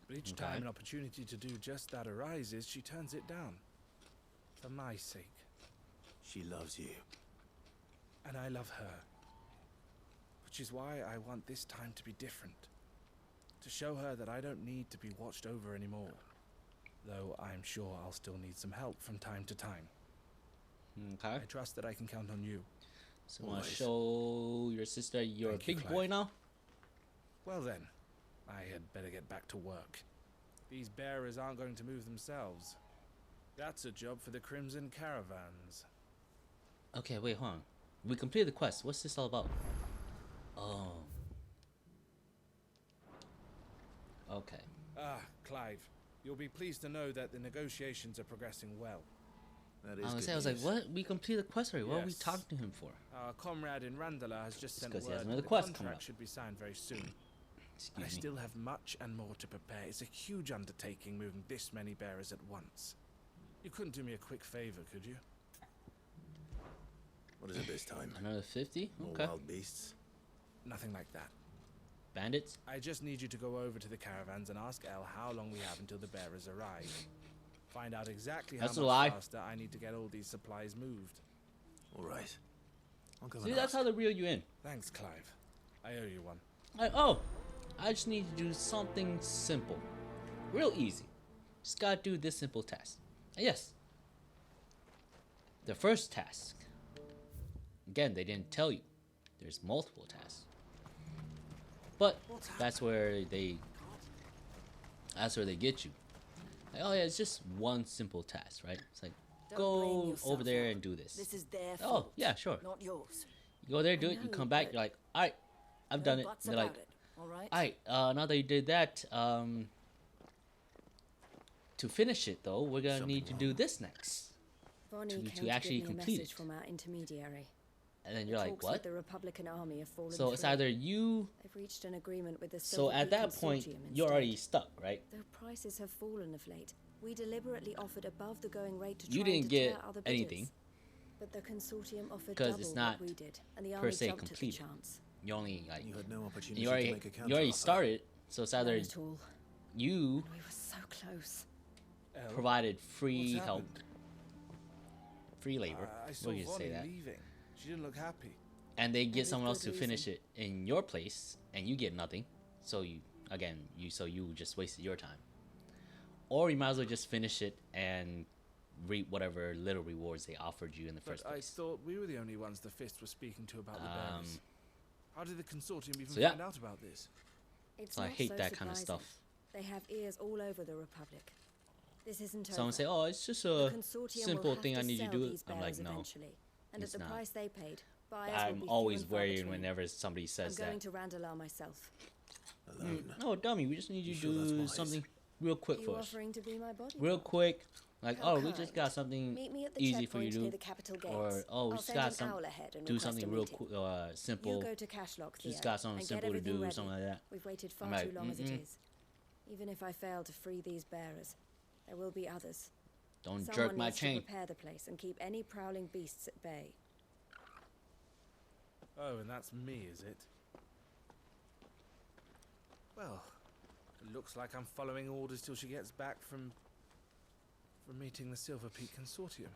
But each time an opportunity to do just that arises, she turns it down. For my sake. She loves you. And I love her. Which is why I want this time to be different. To show her that I don't need to be watched over anymore. Though I'm sure I'll still need some help from time to time. Okay. I trust that I can count on you. So want to show your sister you're a big boy now? Well then, I had better get back to work. These bearers aren't going to move themselves. That's a job for the Crimson Caravans. Okay, wait, hold on. We completed the quest. What's this all about? Oh. Okay. Ah, Clive. You'll be pleased to know that the negotiations are progressing well. I was like, what? We completed the quest already. What are we Yes. talking to him for? Our comrade in Randala has just sent word because he has that another the quest coming contract up. should be signed very soon. Excuse I me. still have much and more to prepare. It's a huge undertaking moving this many bearers at once. You couldn't do me a quick favor, could you? What is it this time? Another 50? More Okay. wild beasts? Nothing like that. Bandits? I just need you to go over to the caravans and ask El how long we have until the bearers arrive. Find out exactly how That's a much lie. faster I need to get all these supplies moved. All right. I'll go See, and that's ask. how they reel you in. Thanks, Clive. I owe you one. I just need to do something simple. Real easy. Just gotta do this simple task. And yes. The first task. Again, they didn't tell you. There's multiple tasks. But that's where they get you. Like, oh yeah, it's just one simple task, right? It's like, go over there and do this. This is their Oh, fault, yeah, sure. not yours. You go there, do I it, you know, come back, but you're like, alright, I've done it. buts And they're like, about it, all right? alright, now that you did that, to finish it though, we're gonna need to do this next. Bonnie came To actually give me a complete message it. from our intermediary. And then The you're like, talks what? with the Republican army have fallen So it's through. either you. They've reached an agreement with the So Silver at Peak that point, Consortium you're instead. already stuck, right? Though prices have fallen of late, we deliberately offered above the going rate to try You and didn't deter get other bidders. anything. But the consortium offered Because double it's not what we did, and the per army se jumped at the completed. chance. You only like You had no opportunity you already to make a you already counter-offer. started. So it's either None at all. you We were so close. provided free What's help, happened? free labor. I saw What do you say Vonnie that? leaving. She didn't look happy. And they get Maybe someone else good to finish it in your place, and you get nothing. So you just wasted your time. Or you might as well just finish it and reap whatever little rewards they offered you in the first But I place. thought we were the only ones the Fist was speaking to about the bearers. How did the consortium even so yeah. find out about this? It's So I not hate so that kind of surprising. stuff. They have ears all over the Republic. This isn't Someone over. say, "Oh, it's just The a consortium simple will have thing I to need to sell do." these I'm like, bearers no, eventually. And it's at the not. price they paid, buyers will I'm be few always and far worried between. whenever somebody says I'm going that. to Randala myself. No, dummy, we just need you to do something real quick You for us. offering to be my bodyguard? Real quick. Like, How oh, we just kind. got something Meet me at the easy for you checkpoint to near do. the Capitol Or, gates. oh, we I'll just send got an some, owl ahead and do request something a real meeting. simple. You go to Cashlock Just Theatre got something and simple get to everything do, ready. something like that. We've waited far I'm like, too long as it mm-mm. is. Even if I fail to free these bearers, there will be others. Don't Someone jerk my needs chain. to prepare the place and keep any prowling beasts at bay. Oh, and that's me, is it? Well, it looks like I'm following orders till she gets back from meeting the Silver Peak Consortium,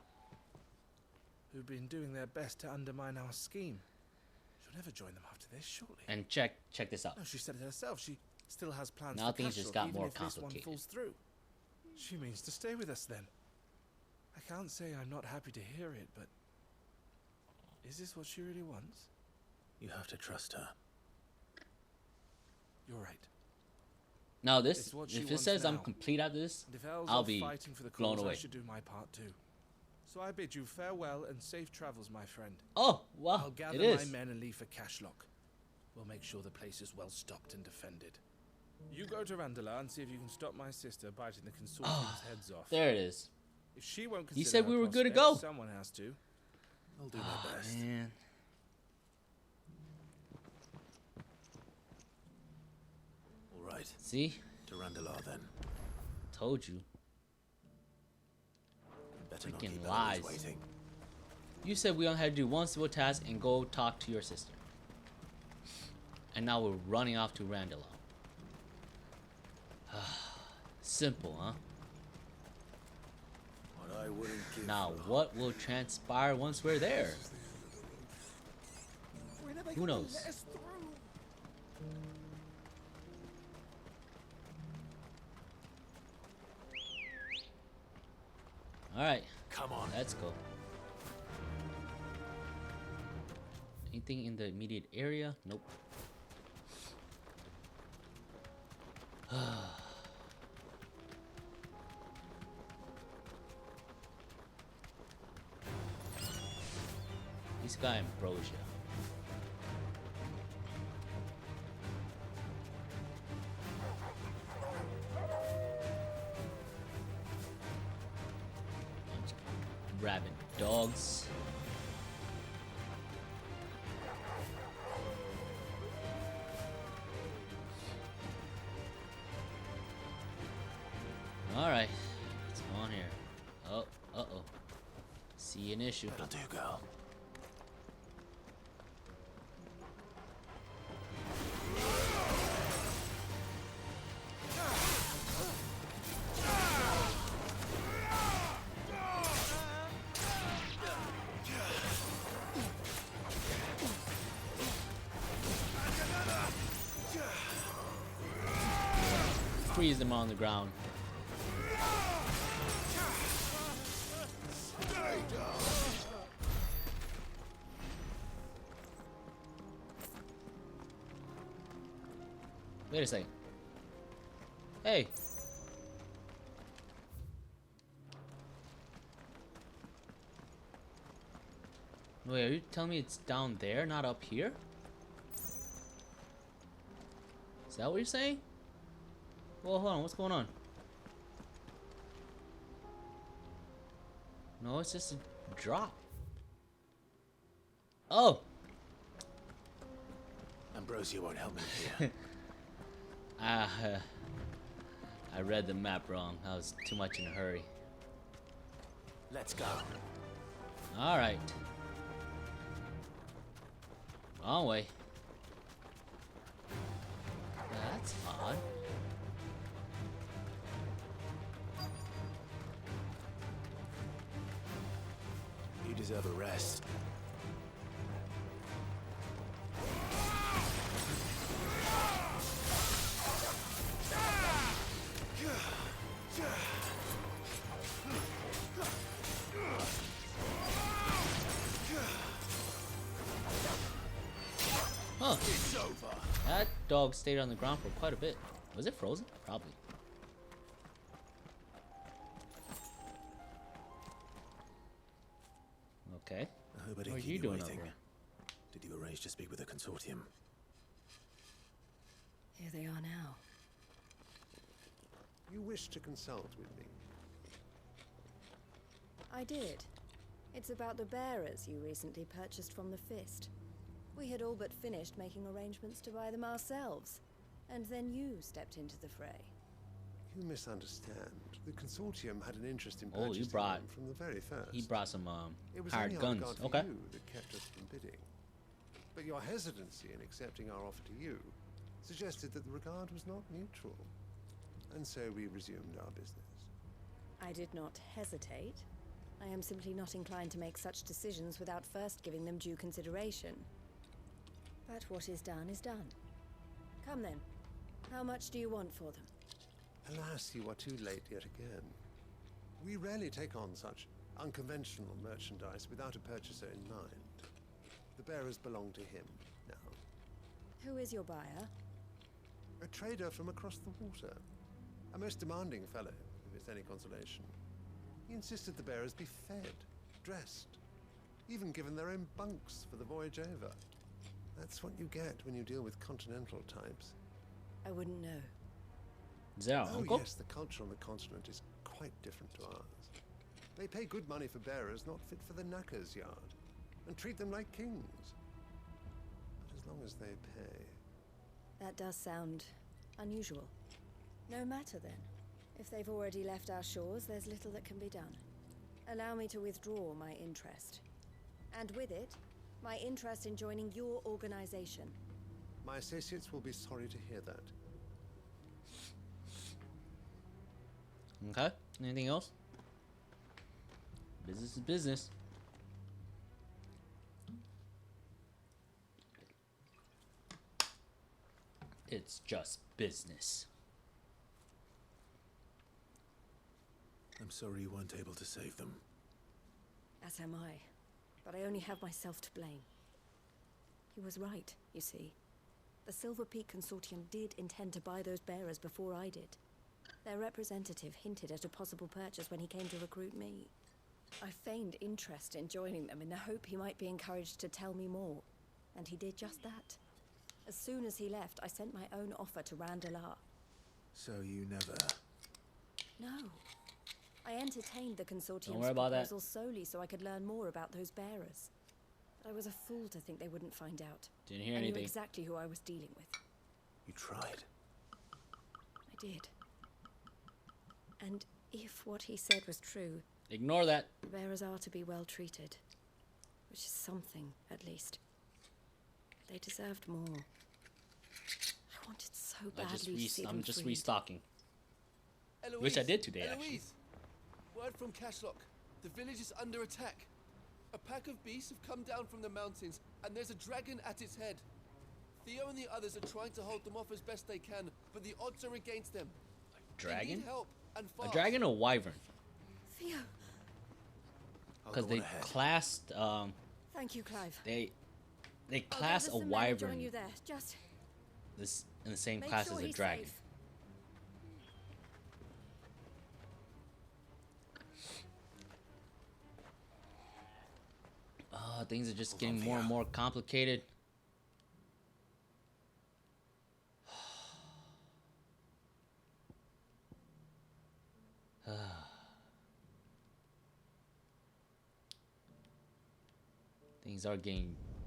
who've been doing their best to undermine our scheme. She'll never join them after this, surely. And check this out. No, she said it herself. She still has plans Now for things just Cashlock, got even more if this one complicated. falls through. She means to stay with us then. I can't say I'm not happy to hear it, but is this what she really wants? You have to trust her. You're right. Now It's what she if it wants says I'm now. complete after this, And if elves I'll are be fighting for the blown cause, away. I should do my part too. So I bid you farewell and safe travels, my friend. Oh, wow, I'll gather it is. my men and leave for Cashlock. We'll make sure the place is well stocked and defended. You go to Randala and see if you can stop my sister biting the consortium's heads off. There it is. If she won't He consider said her we were good to prospects, go. Someone has to. I'll do my best. Man. All right. See? To Randala then. Told you. Better not Freaking keep lies. Eloise waiting. You said we only had to do one civil task and go talk to your sister. And now we're running off to Randall. Simple, huh? What I wouldn't give Now, what will transpire once we're there? Who knows? Alright. Come on. Let's go. Anything in the immediate area? Nope. This guy Ambrosia. Rabid dogs. Alright, let's go on here. Oh, uh-oh. See an issue. That'll do, girl. Freeze them on the ground. Wait a second. Hey. Wait, are you telling me it's down there, not up here? Is that what you're saying? Well, hold on, what's going on? No, it's just a drop. Oh! Ambrosia won't help me here. I read the map wrong. I was too much in a hurry. Let's go. Alright. Wrong way. That's odd. You deserve a rest. Huh. That dog stayed on the ground for quite a bit. Was it frozen? Probably. Okay. I hope I didn't What are keep you doing over waiting. here? Did you arrange to speak with the consortium? Here they are now. You wish to consult with me? I did. It's about the bearers you recently purchased from the Fist. We had all but finished making arrangements to buy them ourselves. And then you stepped into the fray. You misunderstand. The consortium had an interest in Oh, purchasing you brought. them from the very first. He brought some It was hired only our guns. regard for Okay. you that kept us from bidding. But your hesitancy in accepting our offer to you suggested that the regard was not mutual. And so we resumed our business. I did not hesitate. I am simply not inclined to make such decisions without first giving them due consideration. But what is done is done. Come then. How much do you want for them? Alas, you are too late yet again. We rarely take on such unconventional merchandise without a purchaser in mind. The bearers belong to him now. Who is your buyer? A trader from across the water. A most demanding fellow, if it's any consolation. He insisted the bearers be fed, dressed, even given their own bunks for the voyage over. That's what you get when you deal with continental types. I wouldn't know. Is that our Oh uncle? yes, the culture on the continent is quite different to ours. They pay good money for bearers not fit for the knacker's yard, and treat them like kings. But as long as they pay. That does sound unusual. No matter then. If they've already left our shores, there's little that can be done. Allow me to withdraw my interest. And with it, my interest in joining your organization. My associates will be sorry to hear that. Okay. Anything else? Business is business. It's just business. I'm sorry you weren't able to save them. As am I. But I only have myself to blame. He was right, you see. The Silver Peak Consortium did intend to buy those bearers before I did. Their representative hinted at a possible purchase when he came to recruit me. I feigned interest in joining them in the hope he might be encouraged to tell me more. And he did just that. As soon as he left, I sent my own offer to Randalar. So you never... No. I entertained the consortium's Don't worry about that. proposal solely so I could learn more about those bearers. But I was a fool to think they wouldn't find out. Didn't hear I knew anything. exactly who I was dealing with. You tried. I did. And if what he said was true... Ignore that. The bearers are to be well treated. Which is something, at least. They deserved more. I wanted so badly to see them I'm just freed. restocking. Eloise, Which I did today, actually. Eloise! Word from Cashlock. The village is under attack. A pack of beasts have come down from the mountains, and there's a dragon at its head. Theo and the others are trying to hold them off as best they can, but the odds are against them. They Dragon? need help, and A fast. dragon or wyvern? Theo! Because they classed, Thank you, Clive. they I'll class a gather some men and join wyvern you there. Just this in the same make class sure as a he's dragon. safe. Things are just getting more and more complicated.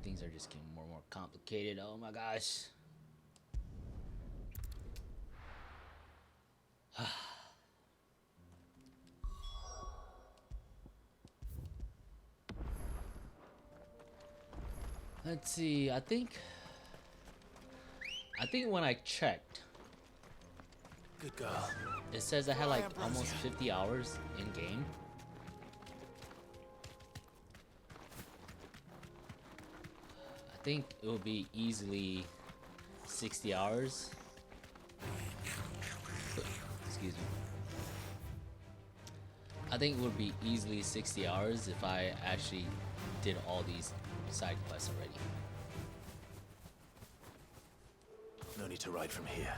Things are just getting more and more complicated. Oh my gosh. Let's see. I think when I checked, good girl. It says I had like almost 50 hours in game. I think it will be easily 60 hours. Excuse me. I think it would be easily 60 hours if I actually did all these side quests already. No need to ride from here.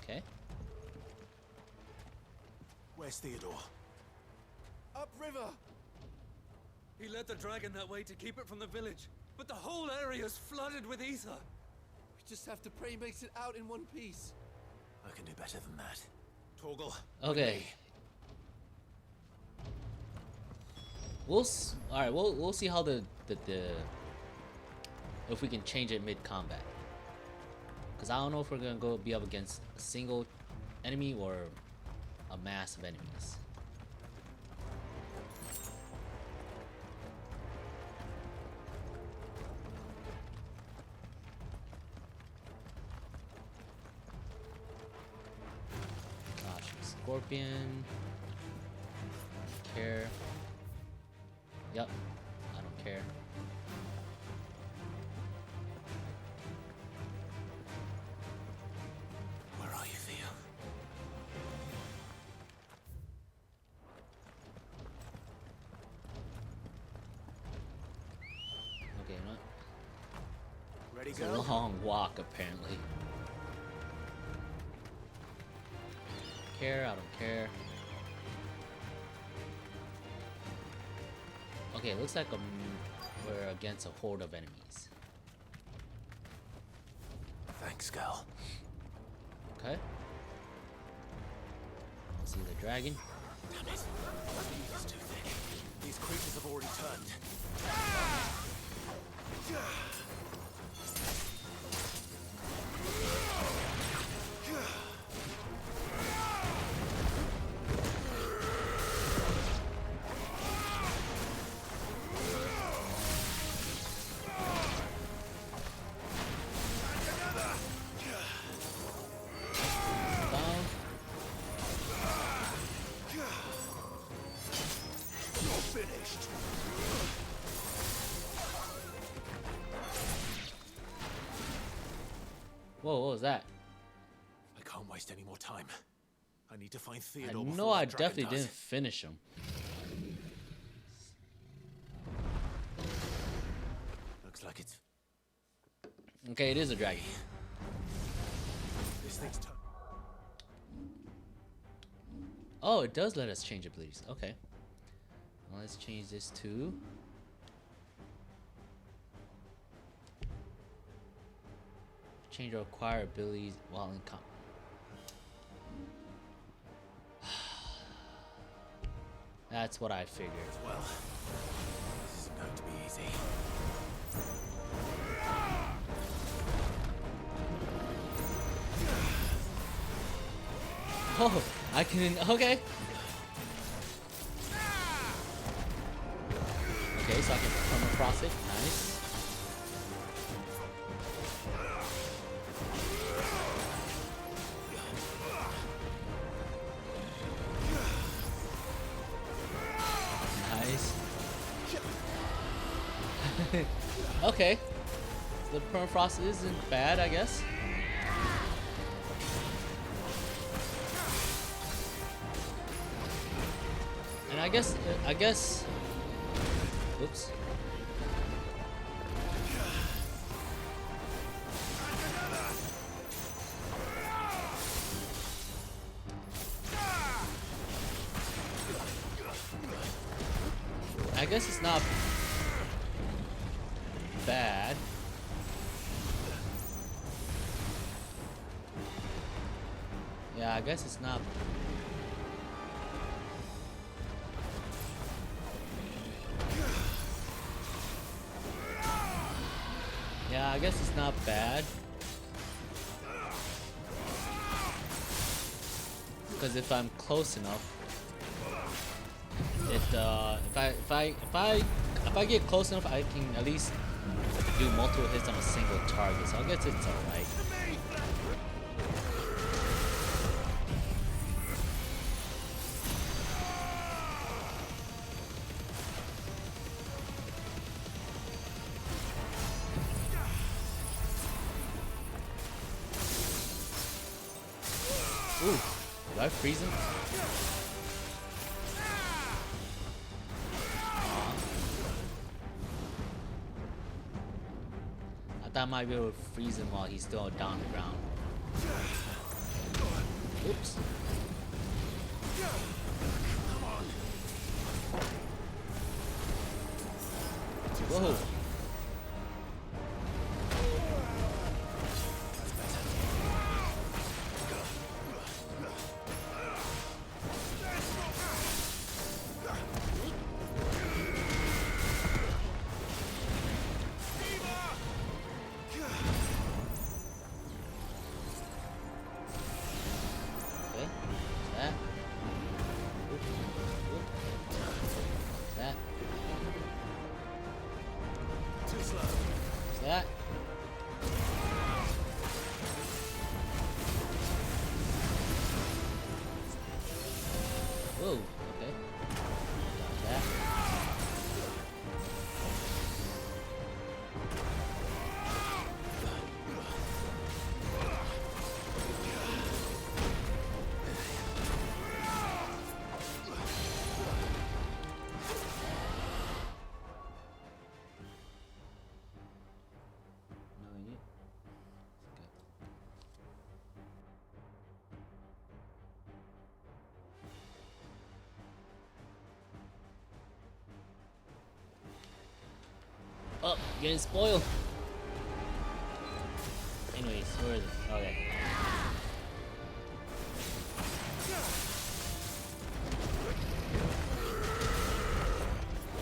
Okay. Where's Theodore? Upriver! He led the dragon that way to keep it from the village, but the whole area's flooded with ether. We just have to pray he makes it out in one piece. I can do better than that. Torgal. Okay. We'll see how the if we can change it mid combat. Cause I don't know if we're gonna be up against a single enemy or a mass of enemies. Gosh, Scorpion. Care. Yep, I don't care. Where are you, Theo? Okay, not. Ready, It's go? a long walk, apparently. Care, I don't care. Okay, it looks like we're against a horde of enemies. Thanks, Gal. Okay. See the dragon. Damn it. It's too thick. These creatures have already turned. Whoa, what was that? I can't waste any more time. I need to find I Theodore know before I that dragon definitely does. didn't finish him. Looks like it's... Okay, it is a dragon. This thing's Oh, it does let us change abilities. Okay. Well, let's change this to... Change or acquire abilities while in combat. That's what I figured. Well, this isn't going to be easy. Oh, I can... Okay. Okay, so I can come across it. Nice. Nice. Okay. The permafrost isn't bad, I guess. And I guess, oops. I guess it's not bad. Yeah, I guess it's not. Yeah, I guess it's not bad. Because if I'm close enough, if I get close enough, I can at least do multiple hits on a single target. So I guess it's alright. Ooh, did I freeze him? I thought I might be able to freeze him while he's still down on the ground. Oops. Whoa. That. Whoa, okay. Dodge that. Oh, getting spoiled. Anyways, where is it? Okay.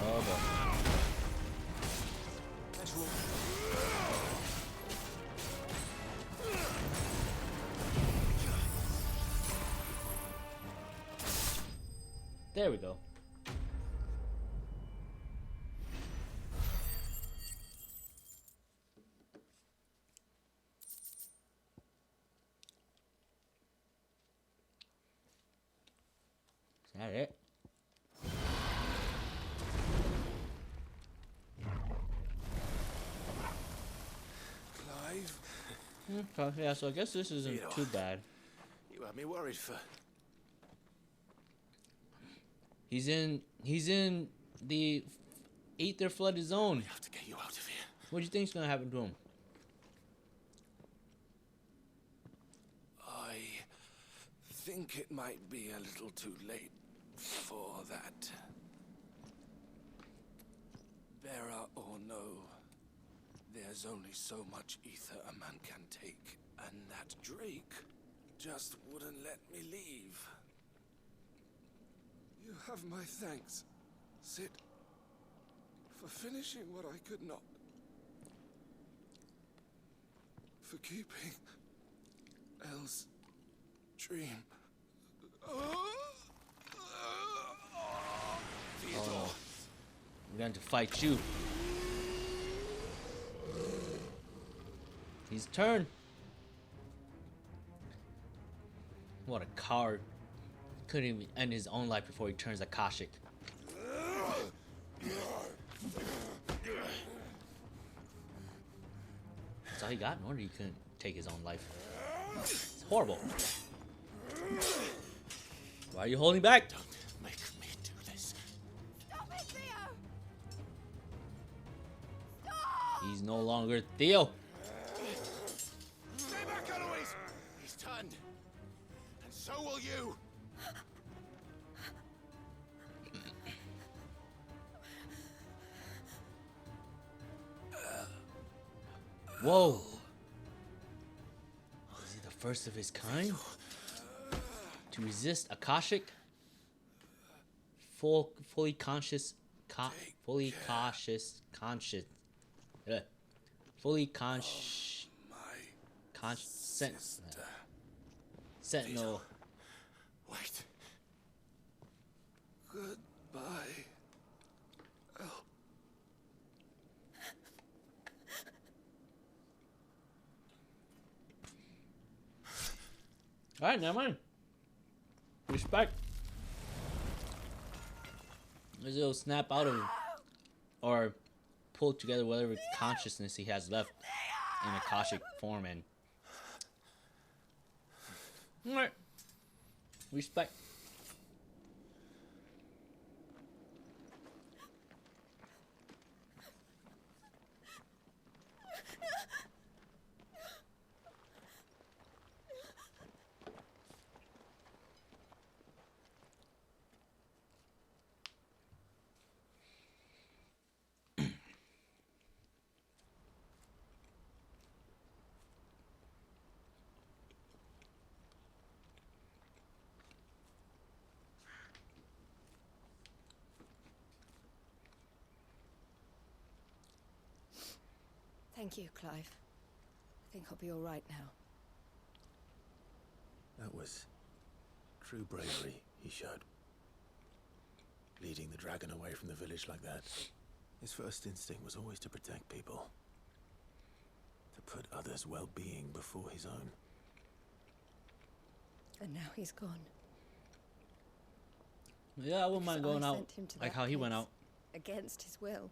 Oh boy. There we go. Is that it? Clive? Okay, yeah, so I guess this isn't too bad. You had me worried for. He's in the Aether flooded zone. We have to get you out of here. What do you think's gonna happen to him? I think it might be a little too late for that. Bearer or no, there's only so much ether a man can take, and that Drake just wouldn't let me leave. You have my thanks, Sid, for finishing what I could not. For keeping Elle's dream. Theodore. We're going to fight you. His turn. What a coward. Couldn't even end his own life before he turns Akashic. That's all he got? No wonder he couldn't take his own life. It's horrible. Why are you holding back? Don't make me do this. Stop it, Theo! Stop! He's no longer Theo. Stay back, Eloise! He's turned. And so will you. Whoa. Is he the first of his kind? To resist Akashic? Fully conscious. Fully conscious. Conscious. Fully conscious. Sentinel. Wait. Goodbye. Elle. Alright, never mind. Respect. Maybe he'll snap out of him. Or pull together whatever consciousness he has left in Akashic form and. Alright. Respect. Thank you, Clive. I think I'll be all right now. That was true bravery he showed. Leading the dragon away from the village like that. His first instinct was always to protect people. To put others' well-being before his own. And now he's gone. Yeah, I wouldn't mind Because going I out sent him to like that how he went place out. Against his will.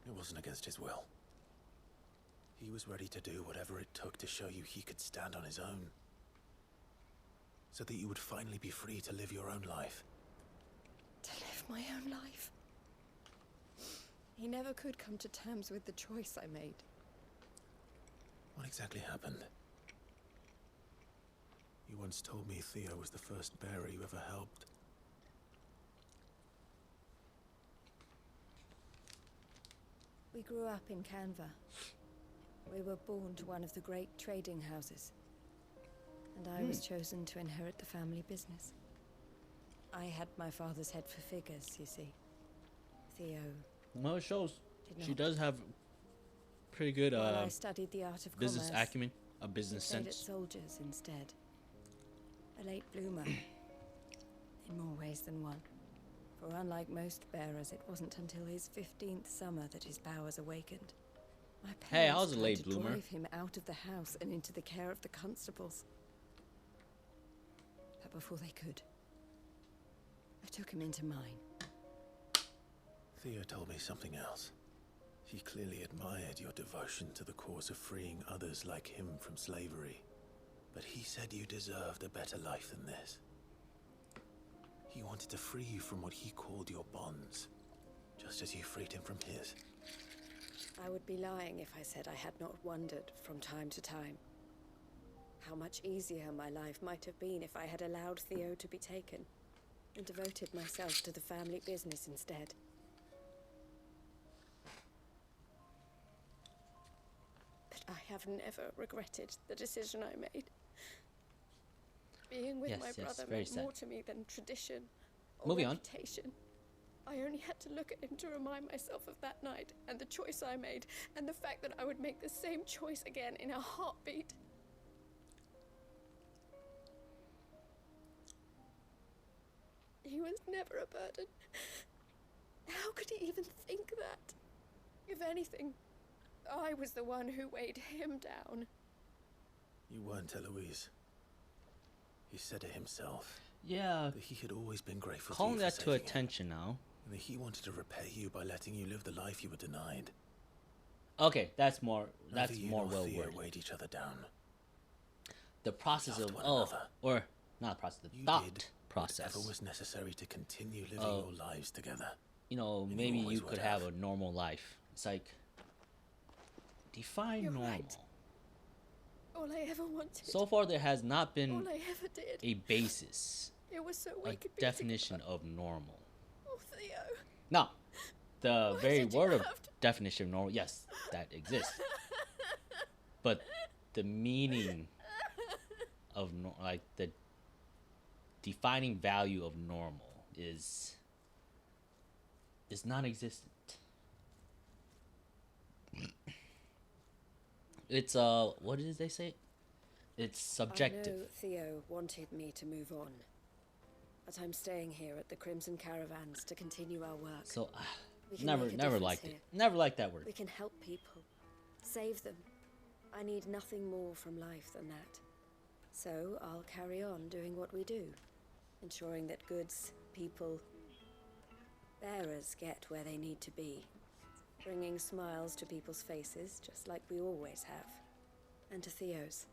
It wasn't against his will. He was ready to do whatever it took to show you he could stand on his own. So that you would finally be free to live your own life. To live my own life. He never could come to terms with the choice I made. What exactly happened? You once told me Theo was the first bearer you ever helped. We grew up in Canva. We were born to one of the great trading houses. And I was chosen to inherit the family business. I had my father's head for figures, you see. Theo. Well, it shows. Did She not. does have pretty good While I studied the art of business commerce, acumen, a business he played at sense. soldiers instead. A late bloomer. In more ways than one. For unlike most bearers, it wasn't until his 15th summer that his powers awakened. My Hey, I parents was a tried late to bloomer. drive him out of the house and into the care of the constables. But before they could, I took him into mine. Theo told me something else. He clearly admired your devotion to the cause of freeing others like him from slavery. But he said you deserved a better life than this. He wanted to free you from what he called your bonds, just as you freed him from his. I would be lying if I said I had not wondered from time to time how much easier my life might have been if I had allowed Theo to be taken and devoted myself to the family business instead. But I have never regretted the decision I made. Being with my brother meant more to me than tradition or reputation. I only had to look at him to remind myself of that night and the choice I made and the fact that I would make the same choice again in a heartbeat. He was never a burden. How could he even think that? If anything, I was the one who weighed him down. You weren't, Eloise. He said it himself. Yeah. That he had always been grateful calling to you that for to saving attention him, now. and that he wanted to repay you by letting you live the life you were denied. Okay, that's more Neither you more nor well Theo worded. weighed each other down. The process Loved of one another. or not process, the You thought did process. whatever was necessary to continue living of, your lives together. You know, And maybe always you would could have a normal life. It's like define You're normal. right. All I ever wanted. So far, there has not been all I ever did. a basis, It was so we a could be definition of normal. Oh, Theo. No, the Why very did you word of have to- definition of normal, yes, that exists. But the meaning of like the defining value of normal is non-existent. It's what did they say? It's subjective. I know Theo wanted me to move on, but I'm staying here at the Crimson Caravans to continue our work. So We can never make a never difference liked here. it. Never liked that word. We can help people, save them. I need nothing more from life than that. So I'll carry on doing what we do, ensuring that goods, people, bearers get where they need to be, bringing smiles to people's faces, just like we always have, and to Theo's,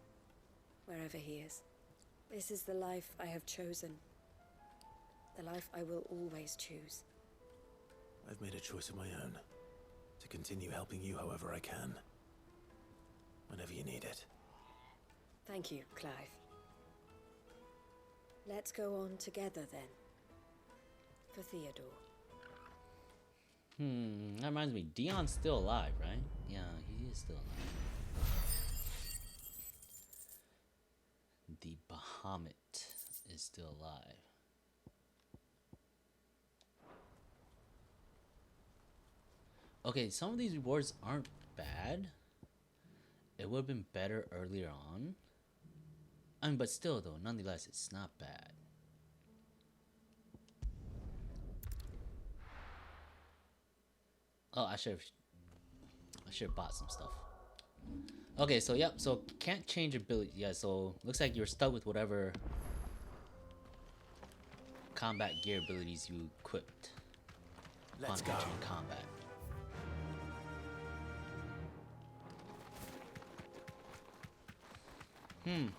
wherever he is. This is the life I have chosen, the life I will always choose. I've made a choice of my own, to continue helping you however I can, whenever you need it. Thank you, Clive. Let's go on together then, for Theodore. That reminds me, Dion's still alive, right? Yeah, he is still alive. The Bahamut is still alive. Okay, some of these rewards aren't bad. It would have been better earlier on. I mean, but still though, nonetheless, it's not bad. Oh, I should have bought some stuff. Okay, so yep, so can't change ability. Yeah, so looks like you're stuck with whatever combat gear abilities you equipped. Let's go. Entering combat. And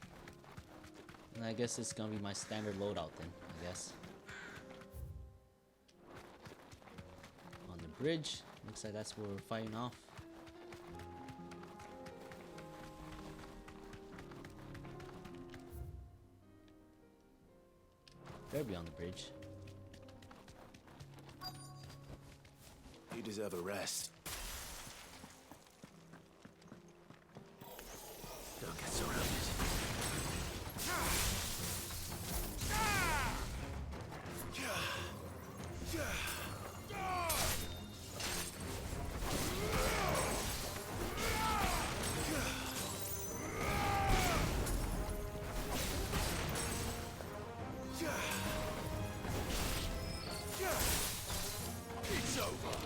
I guess it's gonna be my standard loadout then, I guess. On the bridge, looks like that's where we're fighting off. Better be on the bridge. You deserve a rest. Don't get surrounded. It's over.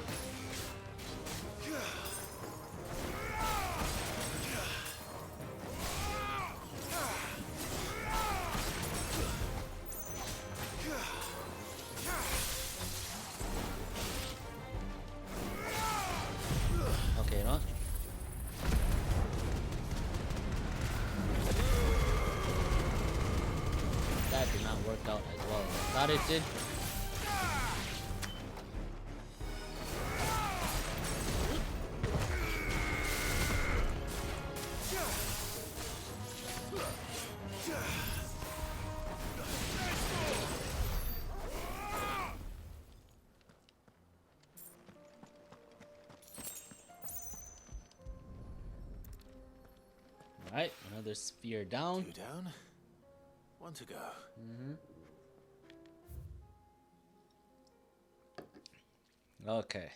did not work out as well as I thought it did. Alright, another sphere down. 2 down, 1 to go. Okay.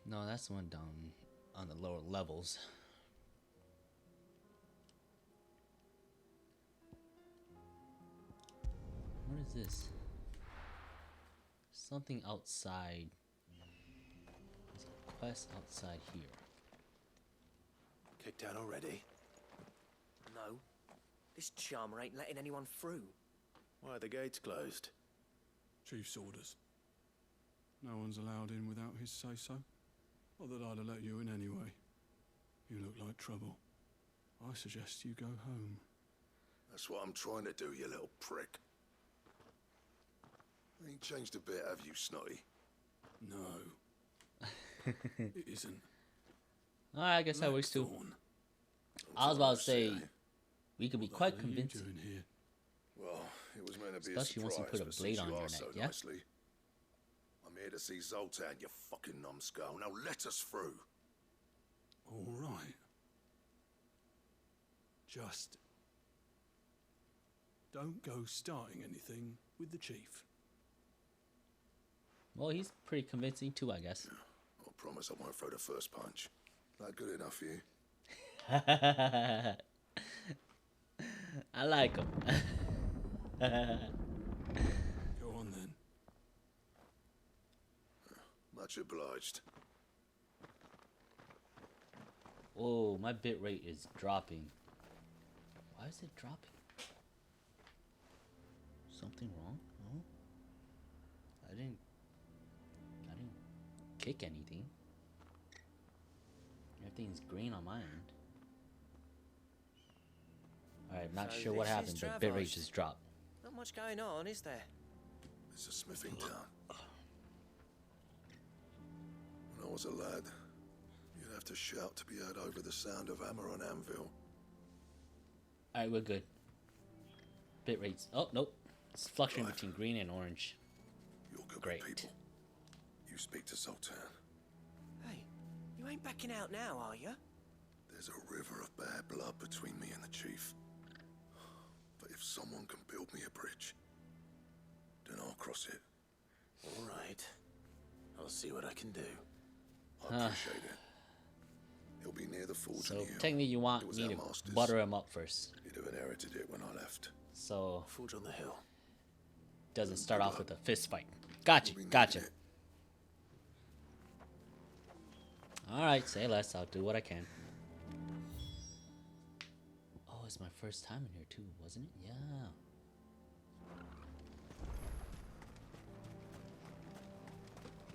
No, that's the one down on the lower levels. What is this? Something outside. There's a quest outside here. Kicked down already? No. This charmer ain't letting anyone through. Why are the gates closed? Chief's orders. No one's allowed in without his say-so. Not that I'd have let you in anyway. You look like trouble. I suggest you go home. That's what I'm trying to do, you little prick. Ain't changed a bit, have you, Snotty? No. It isn't. Alright, I guess I wish to. I was about to say, we could be quite convincing. Well, it was meant to be Especially a once you surprise, put a but blade since on you your asked neck, so yeah? nicely, I'm here to see Zoltan, you fucking numbskull. Now let us through. All right. Just don't go starting anything with the chief. Well, he's pretty convincing too, I guess. I promise I won't throw the first punch. That good enough for you? I like him. Go on then. Much obliged. Whoa, my bit rate is dropping. Why is it dropping? Something wrong? No? I didn't kick anything. Everything's green on my end. Alright, not So sure what this is happened, but bit rate Dravos. just dropped. Not much going on, is there? It's a smithing town. When I was a lad, you'd have to shout to be heard over the sound of hammer on anvil. Alright, we're good. Bit rates. Oh, nope. It's fluctuating between green and orange. You're good Great. people. You speak to Zoltan. Hey, you ain't backing out now, are you? There's a river of bad blood between me and the chief. But if someone can build me a bridge, then I'll cross it. All right. I'll see what I can do. I appreciate it. He'll be near the forge. So on the hill. technically you want It was me our to master's. butter him up first. He'd have inherited it when I left. So Forge on the hill. doesn't start off with a fist fight. Gotcha, gotcha. Alright, say less, I'll do what I can. Oh, it's my first time in here too, wasn't it? Yeah.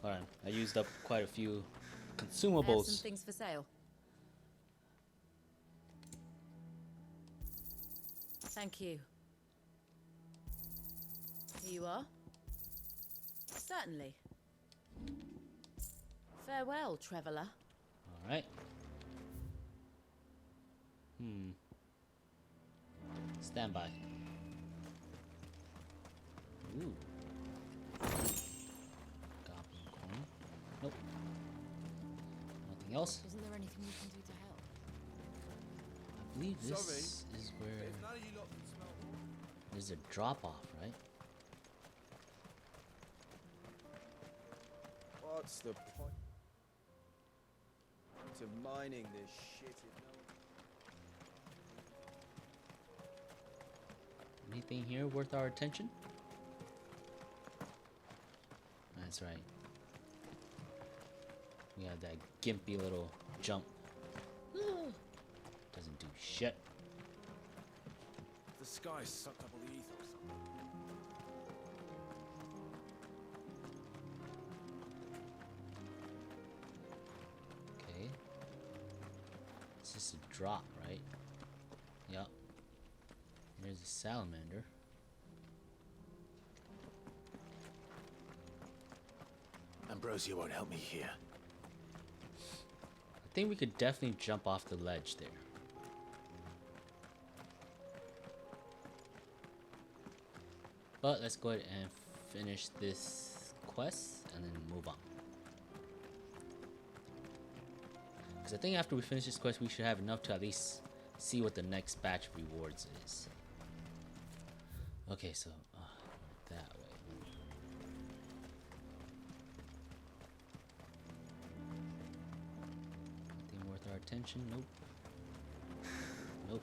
Hold on, I used up quite a few I have consumables. some things for sale. Thank you. Here you are. Certainly. Farewell, traveller. Alright. Stand by. Ooh. Goblin coin. Nope. Nothing else. Isn't there anything we can do to help? I believe this is where there's a drop off, right? What's the point of mining this shit if no Anything here worth our attention? That's right. We have that gimpy little jump. Doesn't do shit. The sky sucked up all the ether or something. Okay. It's just a drop, right? Yep. Here's a salamander. Ambrosia won't help me here. I think we could definitely jump off the ledge there. But let's go ahead and finish this quest and then move on. Because I think after we finish this quest, we should have enough to at least see what the next batch of rewards is. Okay, so that way. Anything worth our attention? Nope. Nope.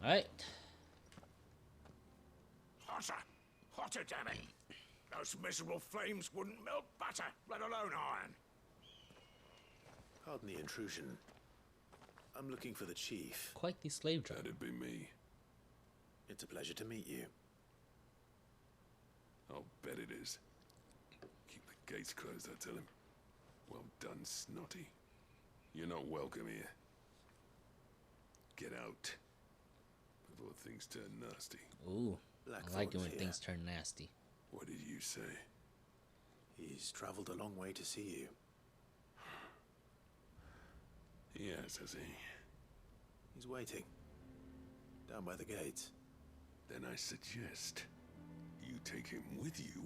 Alright. Hotter! Hotter, damn it! Those miserable flames wouldn't melt butter, let alone iron. Pardon the intrusion. I'm looking for the chief. Quite the slave driver. That'd be me. It's a pleasure to meet you. I'll bet it is. Keep the gates closed, I tell him. Well done, Snotty. You're not welcome here. Get out. Before things turn nasty. Ooh, I like it when things turn nasty. What did you say? He's traveled a long way to see you. Yes, has he? He's waiting. Down by the gates. Then I suggest you take him with you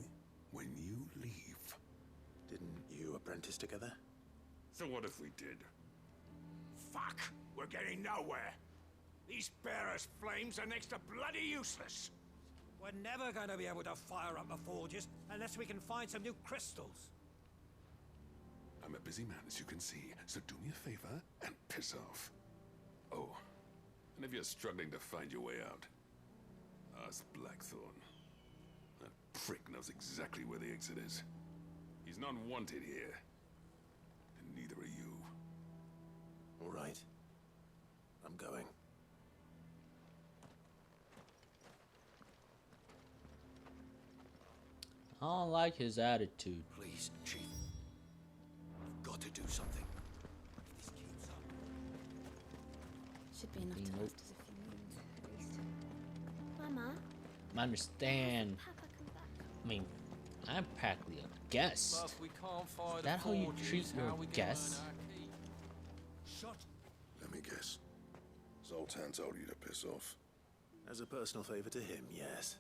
when you leave. Didn't you apprentice together? So what if we did? Fuck! We're getting nowhere! These bearers' flames are next to bloody useless! We're never going to be able to fire up the forges unless we can find some new crystals. I'm a busy man, as you can see, so do me a favor and piss off. Oh, and if you're struggling to find your way out, ask Blackthorn. That prick knows exactly where the exit is. He's not wanted here, and neither are you. All right. I'm going. I don't like his attitude. Please, Chief. We've got to do something. If this keeps up. Should be enough to last us a few minutes, at least. Mama? I understand. I mean, I'm practically a guest. But if we can't fire Is that the how you forges, treat how your we gonna guests? earn our keep? Shut! Let me guess. Zoltan told you to piss off. As a personal favor to him, yes.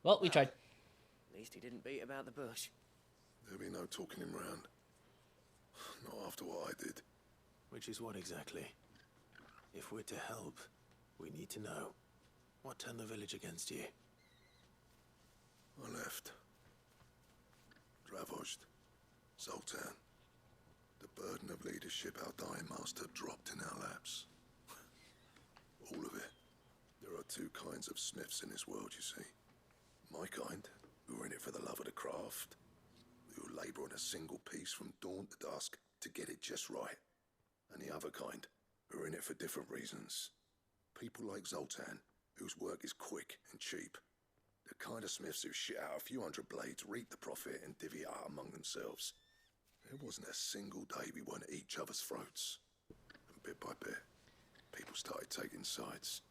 Well, we tried. At least he didn't beat about the bush. There'll be no talking him round. Not after what I did. Which is what exactly? If we're to help, we need to know. What turned the village against you? I left. Dravozd. Zoltan. The burden of leadership our dying master dropped in our laps. All of it. There are two kinds of smiths in this world, you see. My kind, who are in it for the love of the craft, who labour on a single piece from dawn to dusk to get it just right. And the other kind, who are in it for different reasons. People like Zoltan, whose work is quick and cheap. The kind of smiths who shit out a few hundred blades, reap the profit, and divvy it out among themselves. There wasn't a single day we weren't at each other's throats. And bit by bit, people started taking sides.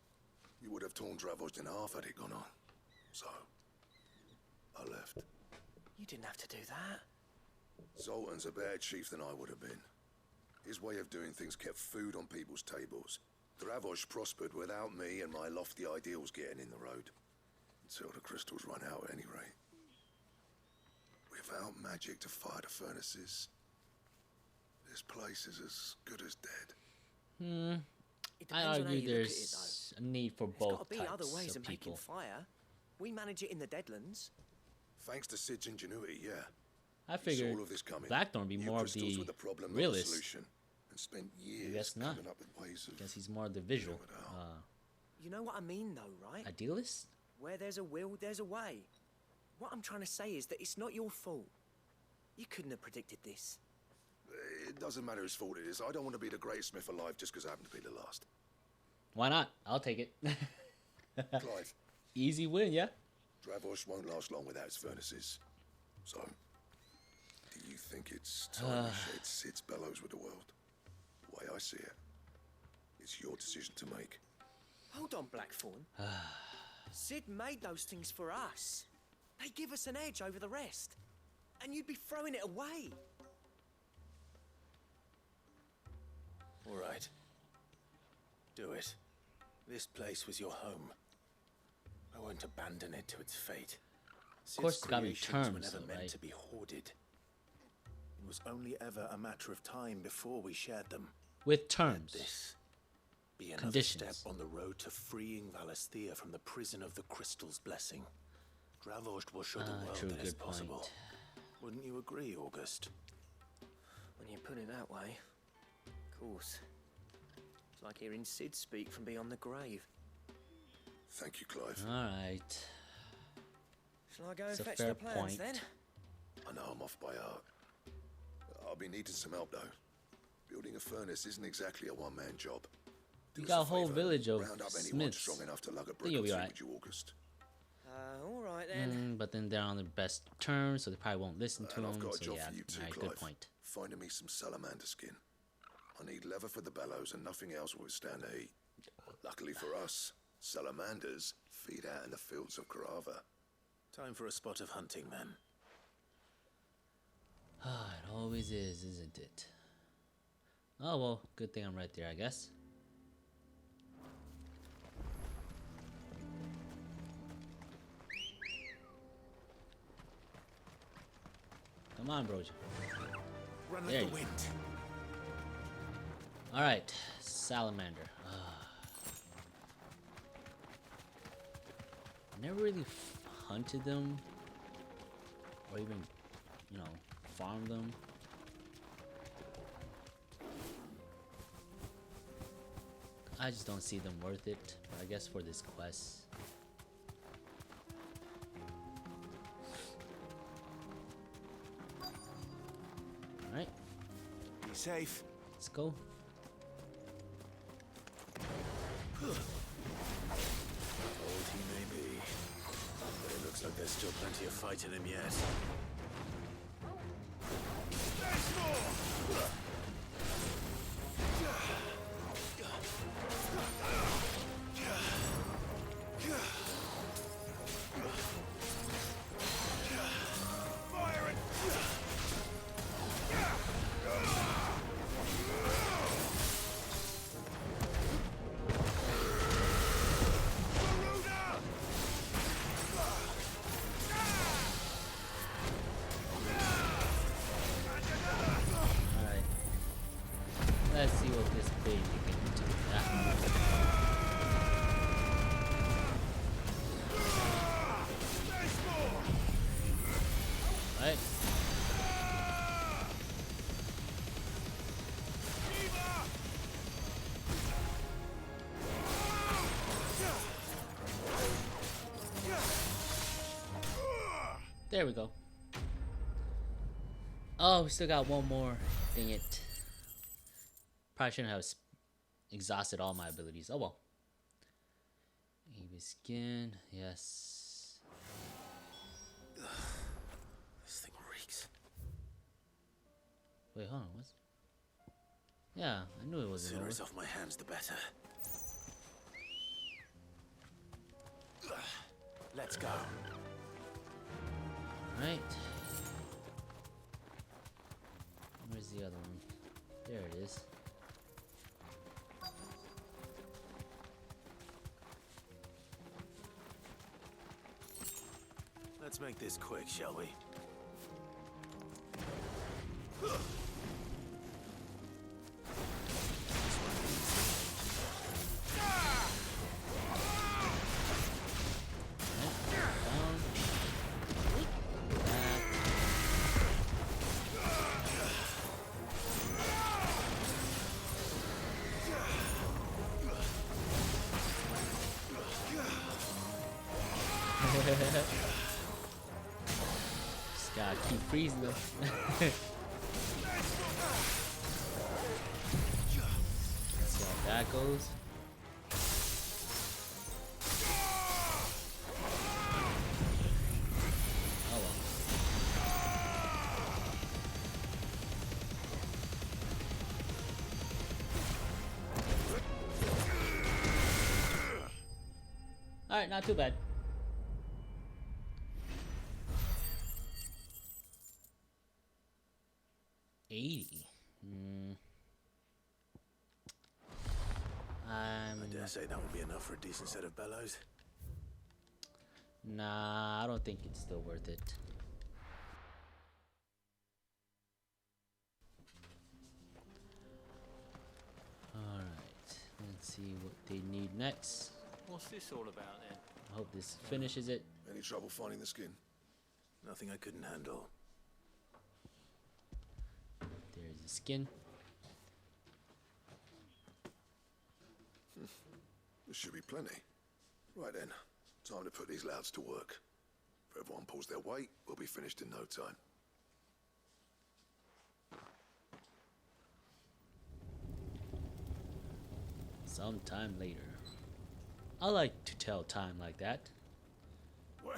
You would have torn Dravozd in half had it gone on. So, I left. You didn't have to do that. Zoltan's a better chief than I would have been. His way of doing things kept food on people's tables. Dravozd prospered without me and my lofty ideals getting in the road. Until the crystals run out at any rate. Without magic to fire the furnaces, this place is as good as dead. I argue there's a need for both There's got to be other types ways of of making people. fire. We manage it in the Deadlands. Thanks to Sid's ingenuity, yeah. I figured all of this coming. Blackthorn would be New more of crystals the were the problem, not the realist. solution, and spent years I guess not. coming up with ways of. I guess he's more of the visual. You know what I mean, though, right? Idealist? Where there's a will, there's a way. What I'm trying to say is that it's not your fault. You couldn't have predicted this. It doesn't matter whose fault it is. I don't want to be the greatest smith alive just because I happen to be the last. Why not? I'll take it. Clive. Easy win, yeah? Dravozd won't last long without his furnaces. So, You think it's time to shed Sid's bellows with the world? The way I see it, it's your decision to make. Hold on, Blackthorn. Sid made those things for us. They give us an edge over the rest. And you'd be throwing it away. All right. Do it. This place was your home. I won't abandon it to its fate. Of course, it's gotta be Creations were terms, never though, meant right? to be hoarded. It was only ever a matter of time before we shared them. With terms. Let this be another Conditions. step on the road to freeing Valisthea from the prison of the Crystal's blessing. Dravost will show the world true, that it's good possible. point. Wouldn't you agree, August? When you put it that way, of course. It's like hearing Sid speak from beyond the grave. Thank you, Clive. Alright. Shall I go and It's a fetch fair the plans point. then? I know I'm off by heart. I'll be needing some help, though. Building a furnace isn't exactly a one-man job. Do You us got a a whole favour, village of round up anyone smiths. strong enough to lug a I think brick you'll or be two alright. with you, August. Alright then. But then they're on the best terms, so they probably won't listen to And him. I've got a So job yeah, for you too, alright, Clive. good point. Finding me some salamander skin. I need leather for the bellows, and nothing else will withstand the heat. Luckily for us, salamanders feed out in the fields of Carava. Time for a spot of hunting, then. It always is, isn't it? Oh well, good thing I'm right there, I guess. Come on, Broja. Run There with the you wind. Alright, salamander. Never really hunted them, or even, you know, farmed them. I just don't see them worth it, but I guess for this quest. Alright, Be safe. let's go. Old he may be, but it looks like there's still plenty of fight in him yet. Alright. Let's see what this baby can do. Right. There we go. Oh, we still got one more. Dang it. Probably shouldn't have exhausted all my abilities. Oh well. Avis skin, yes. This thing reeks. Wait, hold on. What's? Yeah, I knew it wasn't Sooner over. it's off my hands, the better. Let's go. Right. Where's the other one? There it is. Let's make this quick, shall we? Just gotta keep freezing them. See how that goes. Oh well. Alright, not too bad. $80. I dare say that would be enough for a decent set of bellows. Nah, I don't think it's still worth it. Alright, let's see what they need next. What's this all about then? I hope this finishes it. Any trouble finding the skin? Nothing I couldn't handle. There's the skin. There should be plenty. Right then, time to put these louds to work. If everyone pulls their weight, we'll be finished in no time. Sometime later. I like to tell time like that. Well,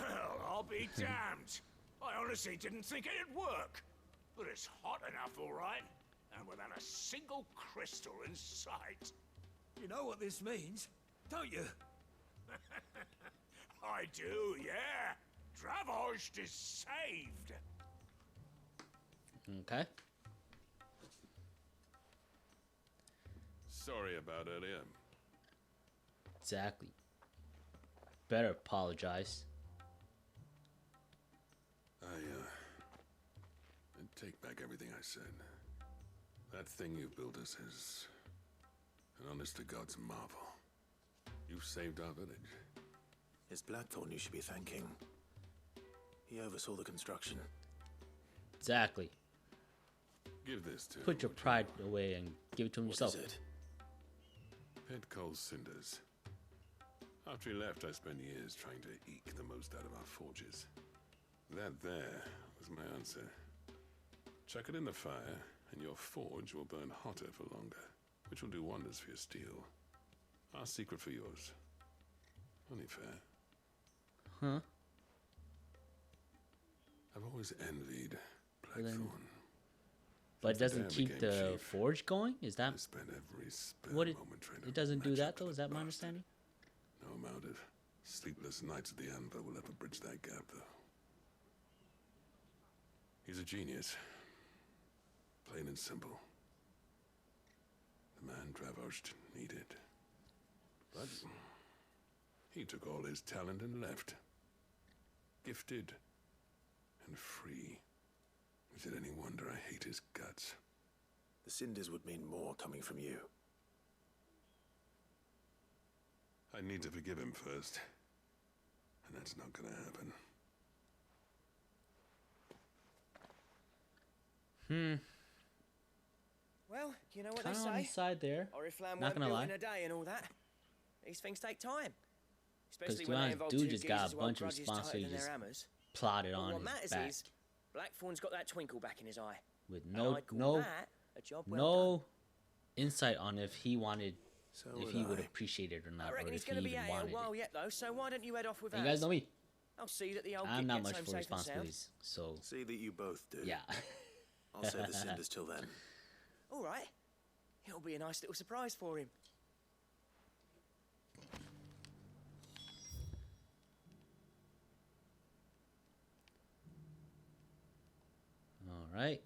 I'll be damned. I honestly didn't think it'd work. But it's hot enough, all right. And without a single crystal in sight. You know what this means, don't you? I do, yeah. Dravost is saved. Okay. Sorry about earlier. Exactly. Better apologize. I take back everything I said. That thing you built us is an honest to God's marvel. You've saved our village. It's Blackthorn you should be thanking. He oversaw the construction. Exactly. Give this to Put your pride away and give it to him yourself. What is it? Pet Cole's cinders. After he left, I spent years trying to eke the most out of our forges. That there was my answer. Chuck it in the fire, and your forge will burn hotter for longer, which will do wonders for your steel. Our secret for yours. Only fair. Huh? I've always envied Blackthorn. But it doesn't keep the forge going? Is that what it doesn't do that though? Is that my understanding? No amount of sleepless nights at the Anvil will ever bridge that gap, though. He's a genius. Plain and simple. The man Dravost needed. But he took all his talent and left. Gifted and free. Is it any wonder I hate his guts? The cinders would mean more coming from you. I need to forgive him first. And that's not gonna happen. Well, you know what Kinda they say. on the side there. Oriflamme Not weren't gonna built lie. in a day and all that. These things take time. Especially to when be they honest, involve dude two just got geezers a who hold bunch of grudges tighter responsibilities than their just hammers. plotted But on what his matters back. is Blackthorn's got that twinkle back in his eye. With And no I'd call that a job well no insight on if he wanted if would he would I. appreciate it or not, I or reckon he's if he going to be even at it a wanted while it. yet, though, so why don't you head off with And us? you guys know me. I'll see that the old I'm git not gets much home for safe and sound. responsibilities, so See that you both do. yeah. I'll save the cinders till then. All right. It'll be a nice little surprise for him. All right.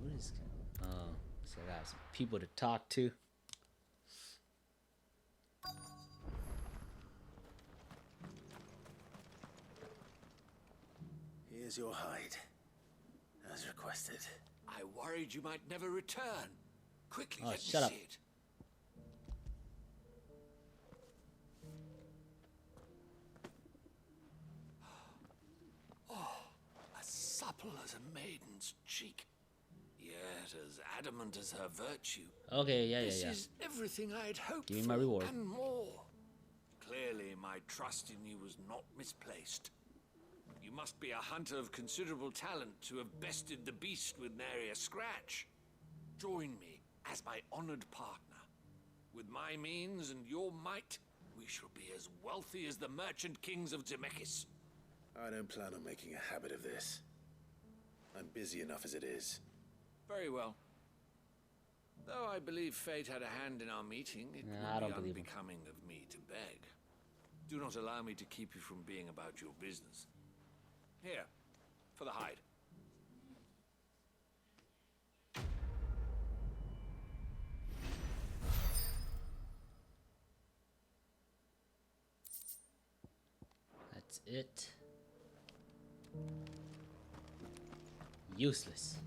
What is? Oh, so I got some people to talk to. Here's your hide, as requested. I worried you might never return. Quickly, Oh, let shut me up. see it. Oh, as supple as a maiden's cheek, yet as adamant as her virtue. Okay, yeah, This yeah. is everything I'd hoped Give me for, my reward. and more. Clearly, my trust in you was not misplaced. You must be a hunter of considerable talent to have bested the beast with nary a scratch. Join me as my honored partner. With my means and your might, we shall be as wealthy as the merchant kings of Zemeckis. I don't plan on making a habit of this. I'm busy enough as it is. Very well. Though I believe fate had a hand in our meeting, it Nah, I would don't be believe him. unbecoming of me to beg. Do not allow me to keep you from being about your business. Here, for the hide. That's it. Useless.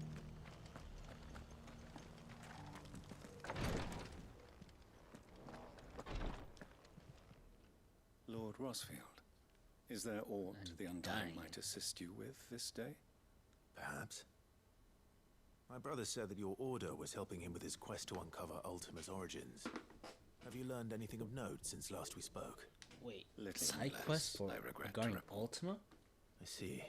Lord Rossfield, is there aught the Undying dying. might assist you with this day? Perhaps. My brother said that your order was helping him with his quest to uncover Ultima's origins. Have you learned anything of note since last we spoke? Wait, Little side less, quest for I regret to regarding report. Ultima? I see.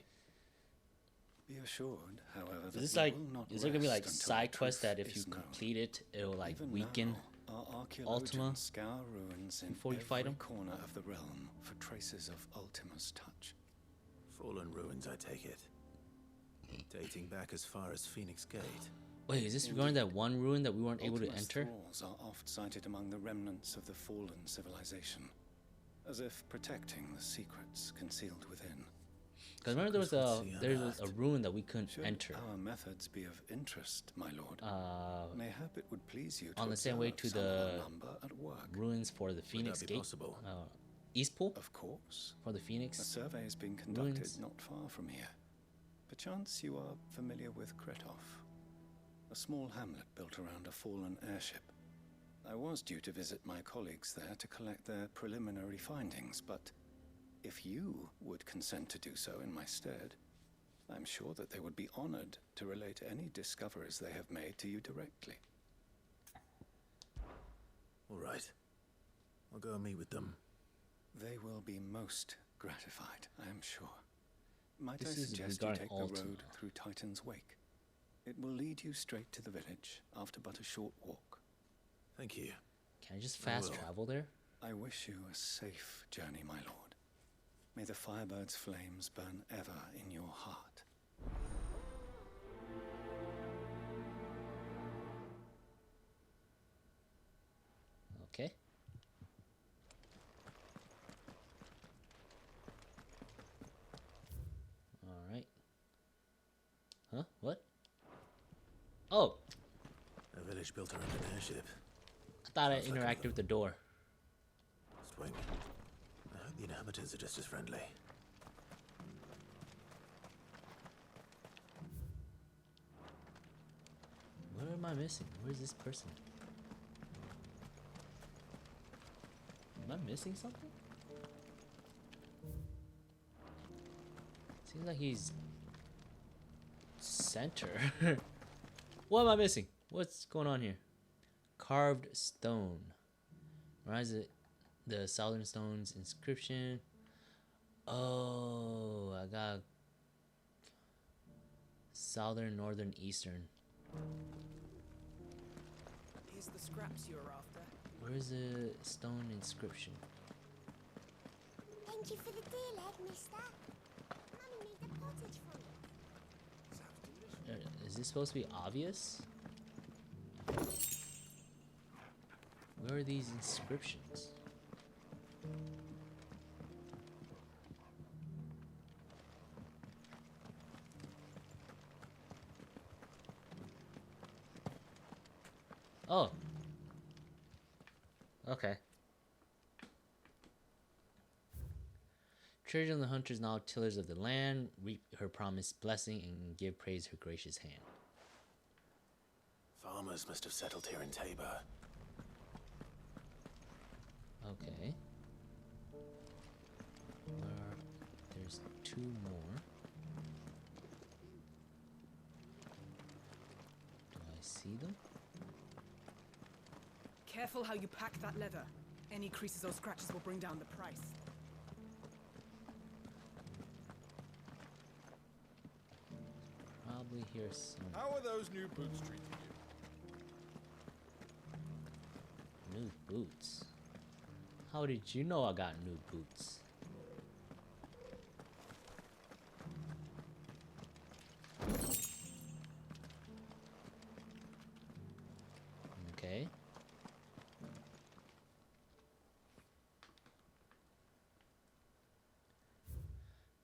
Be assured, however, Is that this we like, will not is there gonna be like rest until side the quests truth that if you is known. complete it, it'll like Even weaken now, our Ultima archaeologians scour ruins in before you every fight him? corner of the realm for traces of Ultima's touch. Fallen ruins, I take it. Dating back as far as Phoenix Gate. Wait, is this regarding that one ruin that we weren't able to Ultima's enter? thralls are oft sighted among the remnants of the fallen civilization, as if protecting the secrets concealed within. Because remember there was a ruin that we couldn't Should enter. our methods be of interest, my lord, mayhap it would please you to On the same way observe to some of our the number at work. ruins for the Phoenix that be Gate. possible? East Pool? Of course. For the Phoenix. A survey has been conducted ruins. not far from here. Perchance you are familiar with Kretov, a small hamlet built around a fallen airship. I was due to visit my colleagues there to collect their preliminary findings, but if you would consent to do so in my stead, I'm sure that they would be honored to relate any discoveries they have made to you directly. All right. I'll go and meet with them. They will be most gratified, I am sure. Might This I is suggest you regarding take Ultima. the road through Titan's Wake? It will lead you straight to the village after but a short walk. Thank you. Can I just fast travel there? I wish you a safe journey, my lord. May the Firebird's flames burn ever in your heart. Okay. Alright. Huh? What? Oh! A village built around an airship. I thought I Sounds like interacted with the door. Swing. I hope the inhabitants are just as friendly. What am I missing? Where's this person? Am I missing something? Seems like he's center. What am I missing? What's going on here? Carved stone. Rise it. The Southern Stone's inscription. Oh, I got Southern, Northern, Eastern. Here's the scraps you're after. Where's the stone inscription? Thank you for the deal, Ed, mister. Mummy made the pottage for me. Is this supposed to be obvious? Where are these inscriptions? Oh. Okay. Treasure and the hunters now tillers of the land, reap her promised blessing and give praise her gracious hand. Farmers must have settled here in Tabor. Okay. There's two more. Do I see them? Careful how you pack that leather. Any creases or scratches will bring down the price. Probably hear some How are those new boots treating you? new boots. How did you know I got new boots?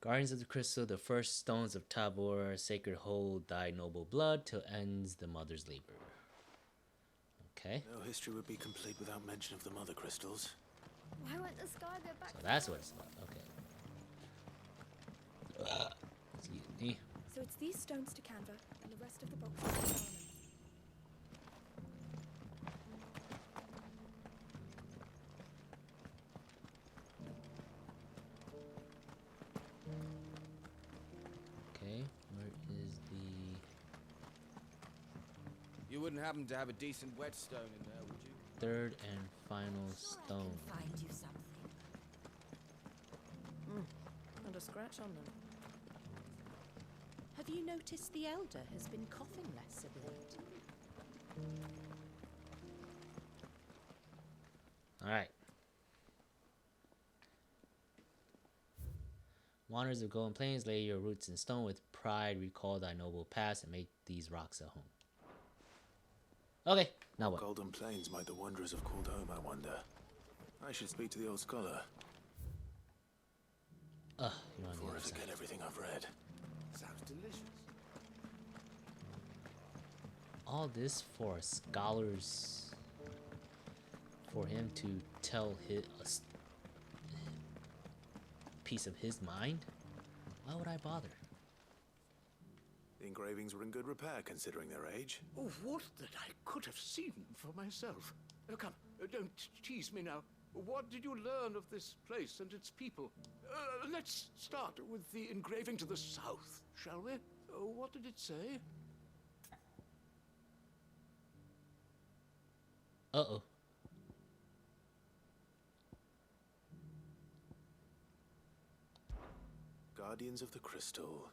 Guardians of the Crystal, the first stones of Tabor, sacred hold thy noble blood till ends the mother's labor. Okay. No history would be complete without mention of the mother crystals. Why won't the sky go back? So that's what it's about. Okay. Excuse me. So it's these stones to Canva and the rest of the boxes to Solomon. Okay, where is the... You wouldn't happen to have a decent whetstone in there, would you? third and final stone? Find you something. And a scratch on them. Have you noticed the elder has been coughing less of late? Alright. Wanderers of Golden Plains, lay your roots in stone with pride, recall thy noble past, and make these rocks a home. Okay, now what? Golden Plains might the wanderers have called home, I wonder. I should speak to the old scholar. You're on before the I other forget side. everything I've read. Sounds delicious. All this for scholars, for him to tell his piece of his mind? Why would I bother? The engravings were in good repair considering their age. Oh, what that I could have seen for myself. Come, don't tease me now. What did you learn of this place and its people? Let's start with the engraving to the south, shall we? What did it say? Uh-oh. Guardians of the Crystal.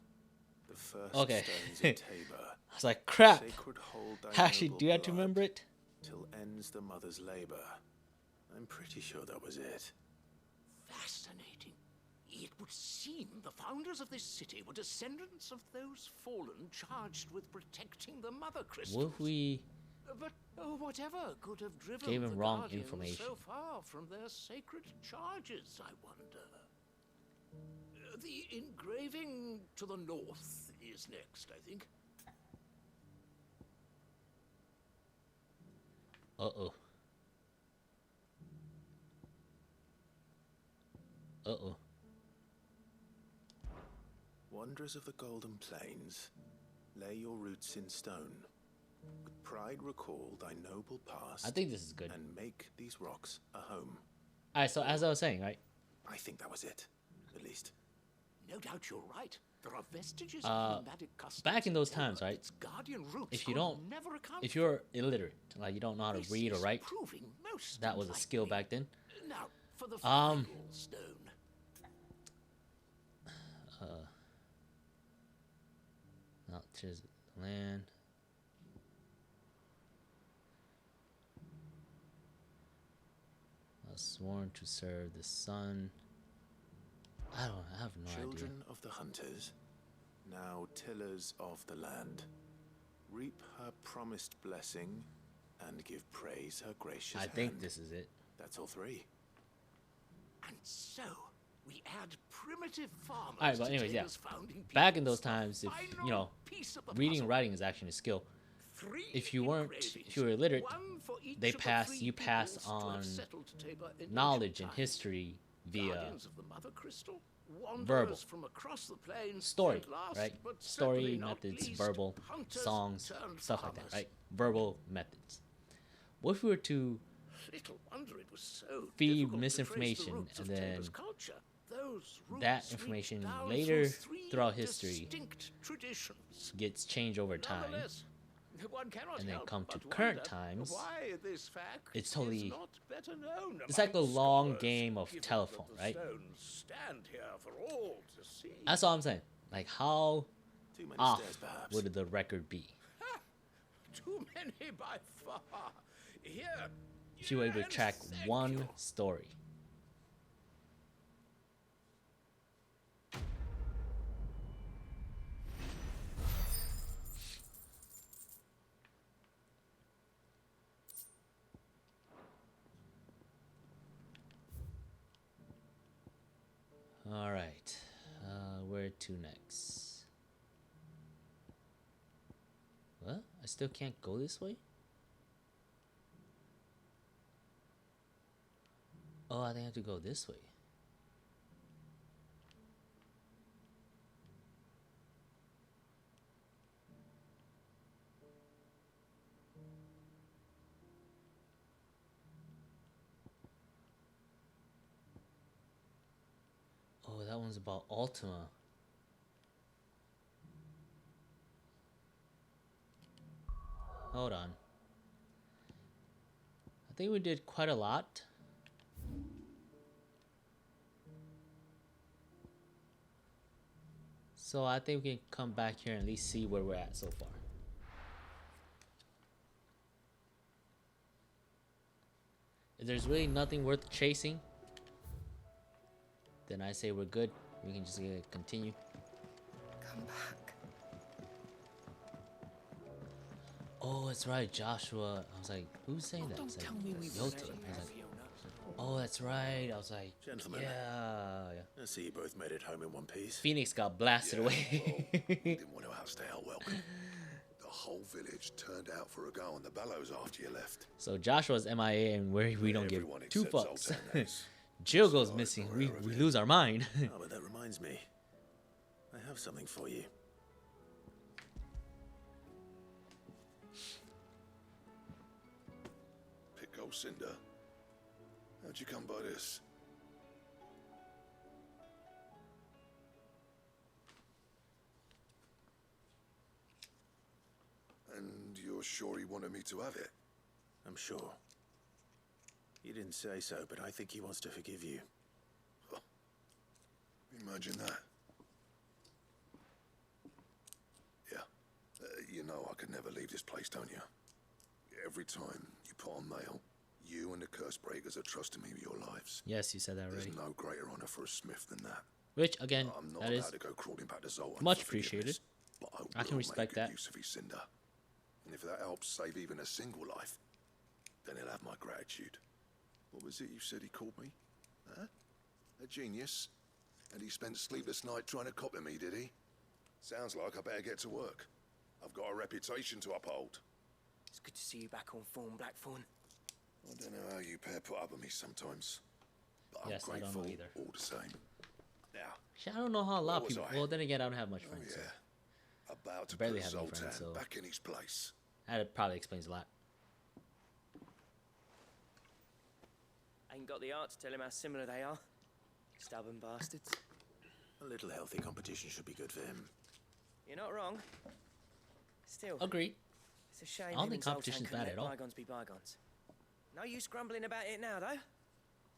The first Okay. stones of Tabor. I was like, crap. Sacred hold thy Actually, noble do you have to blood remember it? Till ends the mother's labor. I'm pretty sure that was it. Fascinating. It would seem the founders of this city were descendants of those fallen charged with protecting the mother crystals. What if we But whatever could have driven gave him the wrong Guardians information? so far from their sacred charges, I wonder. The engraving to the north is next, I think. Uh-oh. Uh-oh. Wanderers of the Golden Plains, lay your roots in stone. With pride recall thy noble past. I think this is good. And make these rocks a home. Alright, so as I was saying, right? I think that was it, at least. No doubt you're right. There are vestiges Uh, of nomadic customs. back in those times, right? Its guardian roots If you could don't, never account if you're illiterate, like you don't know how to read or write, proving most that was a skill back then. Now, for the final stone. Not just land. I was sworn to serve the sun. I have no Children idea. of the hunters, now tillers of the land, reap her promised blessing and give praise her gracious I think hand. this is it. That's all three. And so, we add primitive farmers Alright, but to anyways, yeah. Taylor's founding Back in peoples. those times, if Final you know, piece of the reading and puzzle. writing is actually a skill. Three If you weren't, engravings, if you were illiterate, one for each they of the pass, three you pass peoples to have on settled Tabor in knowledge and ancient times. history via Guardians of the Mother Crystal, wanderers verbal from across the plains, story, and last, right? but Story certainly not methods, least, verbal hunters songs, turned stuff like that, farmers. right? Verbal methods. What if we were to Little wonder it was so feed difficult to trace the misinformation roots and of then Tabor's culture. Those that roots information reach down later through three throughout history distinct traditions. gets changed over time, Nonetheless, one cannot and then help come to but current wonder times, why this fact it's is totally, not better known it's like a among long scholars, game of given that telephone, the right? stones stand here for all to see. That's all I'm saying. Like, how Too many off stairs, perhaps. would the record be Too many by far. Here, if you were able to track one story? All right, to next? What? I still can't go this way? Oh, I think I have to go this way. Oh, that one's about Ultima. Hold on. I think we did quite a lot. So I think we can come back here and at least see where we're at so far. If there's really nothing worth chasing, then I say we're good. We can just continue. Come back. Oh, that's right, Joshua. I was like, who's saying that? Don't tell me we Yota. I was like, oh, that's right. I was like, Gentlemen, yeah. I see you both made it home in one piece. Phoenix got blasted away. Didn't want to outstay our welcome. The whole village turned out for a go on the bellows after you left. So Joshua's MIA, and we don't give Everyone two except fucks. Zoltan is. Jill goes missing. We lose our mind. Oh, but that reminds me. I have something for you. Pico Cinder. How'd you come by this? And you're sure he wanted me to have it? I'm sure. You didn't say so, but I think he wants to forgive you. Huh. Imagine that. Yeah. You know I could never leave this place, don't you? Every time you put on mail, you and the curse breakers are trusting me with your lives. Yes, you said that already. There's no greater honor for a smith than that. Which, again, I'm not that allowed is to go crawling back to Zoltan much for forgiveness, appreciated. But I can respect that. Use of his cinder. And if that helps save even a single life, then he'll have my gratitude. What was it you said he called me? Huh? A genius? And he spent sleepless night trying to copy me, did he? Sounds like I better get to work. I've got a reputation to uphold. It's good to see you back on form, Blackthorn. I don't know how you pair put up with me sometimes, but I'm Yes, I don't grateful know either. all the same. Now, Shit, I don't know how a lot of where was people. I? Well, then again, I don't have much friends. Oh, yeah. About to barely put have any Zoltan friends, so back in his place. that probably explains a lot. Ain't got the art to tell him how similar they are. Stubborn bastards. A little healthy competition should be good for him. You're not wrong. Still. Agreed. It's a shame I don't him think and Zoltan competition's couldn't bad let at all. bygones be bygones. No use grumbling about it now, though.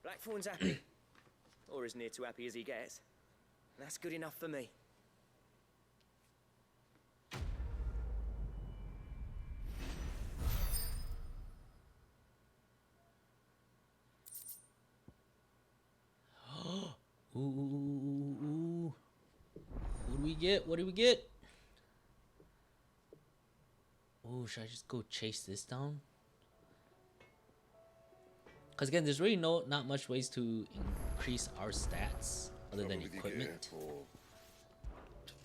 Blackthorn's happy. Or as near to happy as he gets. And that's good enough for me. Ooh. What do we get? What do we get? Oh, should I just go chase this down? Because again, there's really not much ways to increase our stats other than equipment.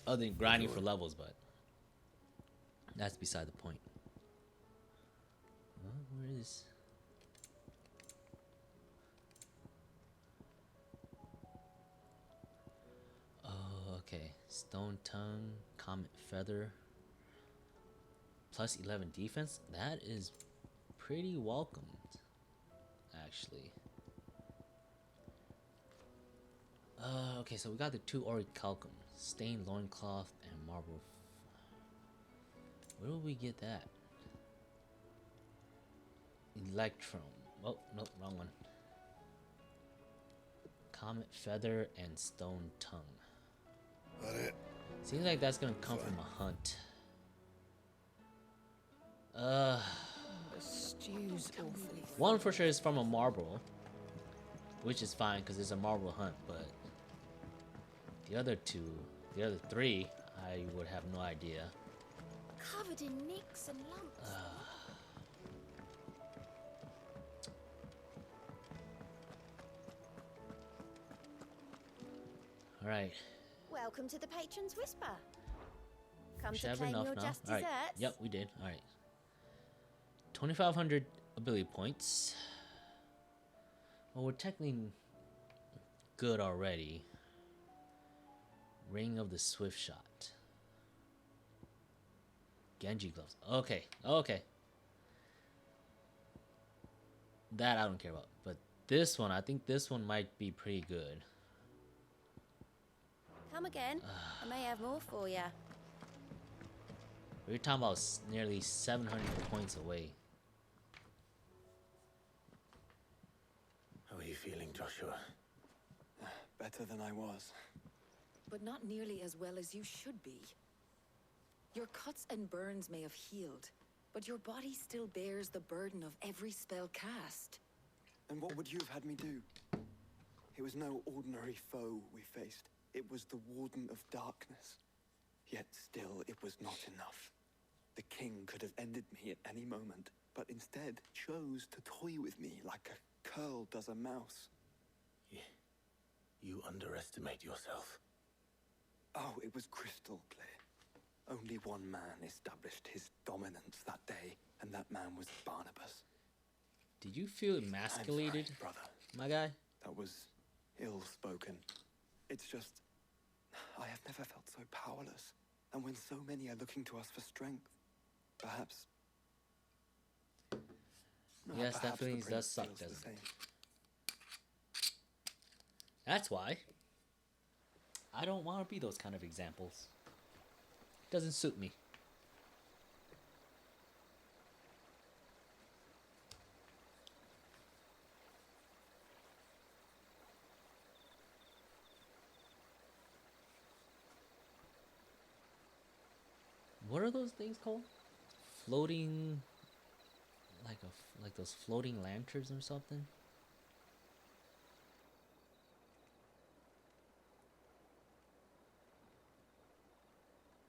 Other than grinding for levels, but that's beside the point. Where is... Oh, okay. Stone Tongue, Comet Feather, plus 11 defense. That is pretty welcomed, actually. Okay, so we got the 2 Orichalcum, Stained Loincloth, and Marble. Where will we get that? Electrum. Oh, nope, wrong one. Comet Feather and Stone Tongue. That it? Seems like that's gonna come from a hunt. The stew's awfully. One for sure is from a marble, which is fine because it's a marble hunt, but the other 3, I would have no idea. Covered in nicks and lumps. All right, Welcome to the Patron's Whisper. Come Should to have claim enough your now. just All right. desserts. Yep, we did. All right. 2,500 ability points. Well, we're technically good already. Ring of the Swift Shot. Genji gloves. Okay. Okay. That I don't care about. But this one, I think this one might be pretty good. Come again. I may have more for you. We're talking about nearly 700 points away. How are you feeling, Joshua? Better than I was. But not nearly as well as you should be. Your cuts and burns may have healed, but your body still bears the burden of every spell cast. And what would you have had me do? It was no ordinary foe we faced. It was the Warden of Darkness. Yet still, it was not enough. The king could have ended me at any moment, but instead chose to toy with me like a curl does a mouse. You underestimate yourself. Oh, it was crystal clear. Only one man established his dominance that day, and that man was Barnabas. Did you feel emasculated, I'm sorry, brother. my guy? That was ill-spoken. It's just, I have never felt so powerless. And when so many are looking to us for strength, perhaps... Yes, that feeling does suck, doesn't it? That's why I don't want to be those kind of examples. Doesn't suit me. What are those things called? Floating, like those floating lanterns or something.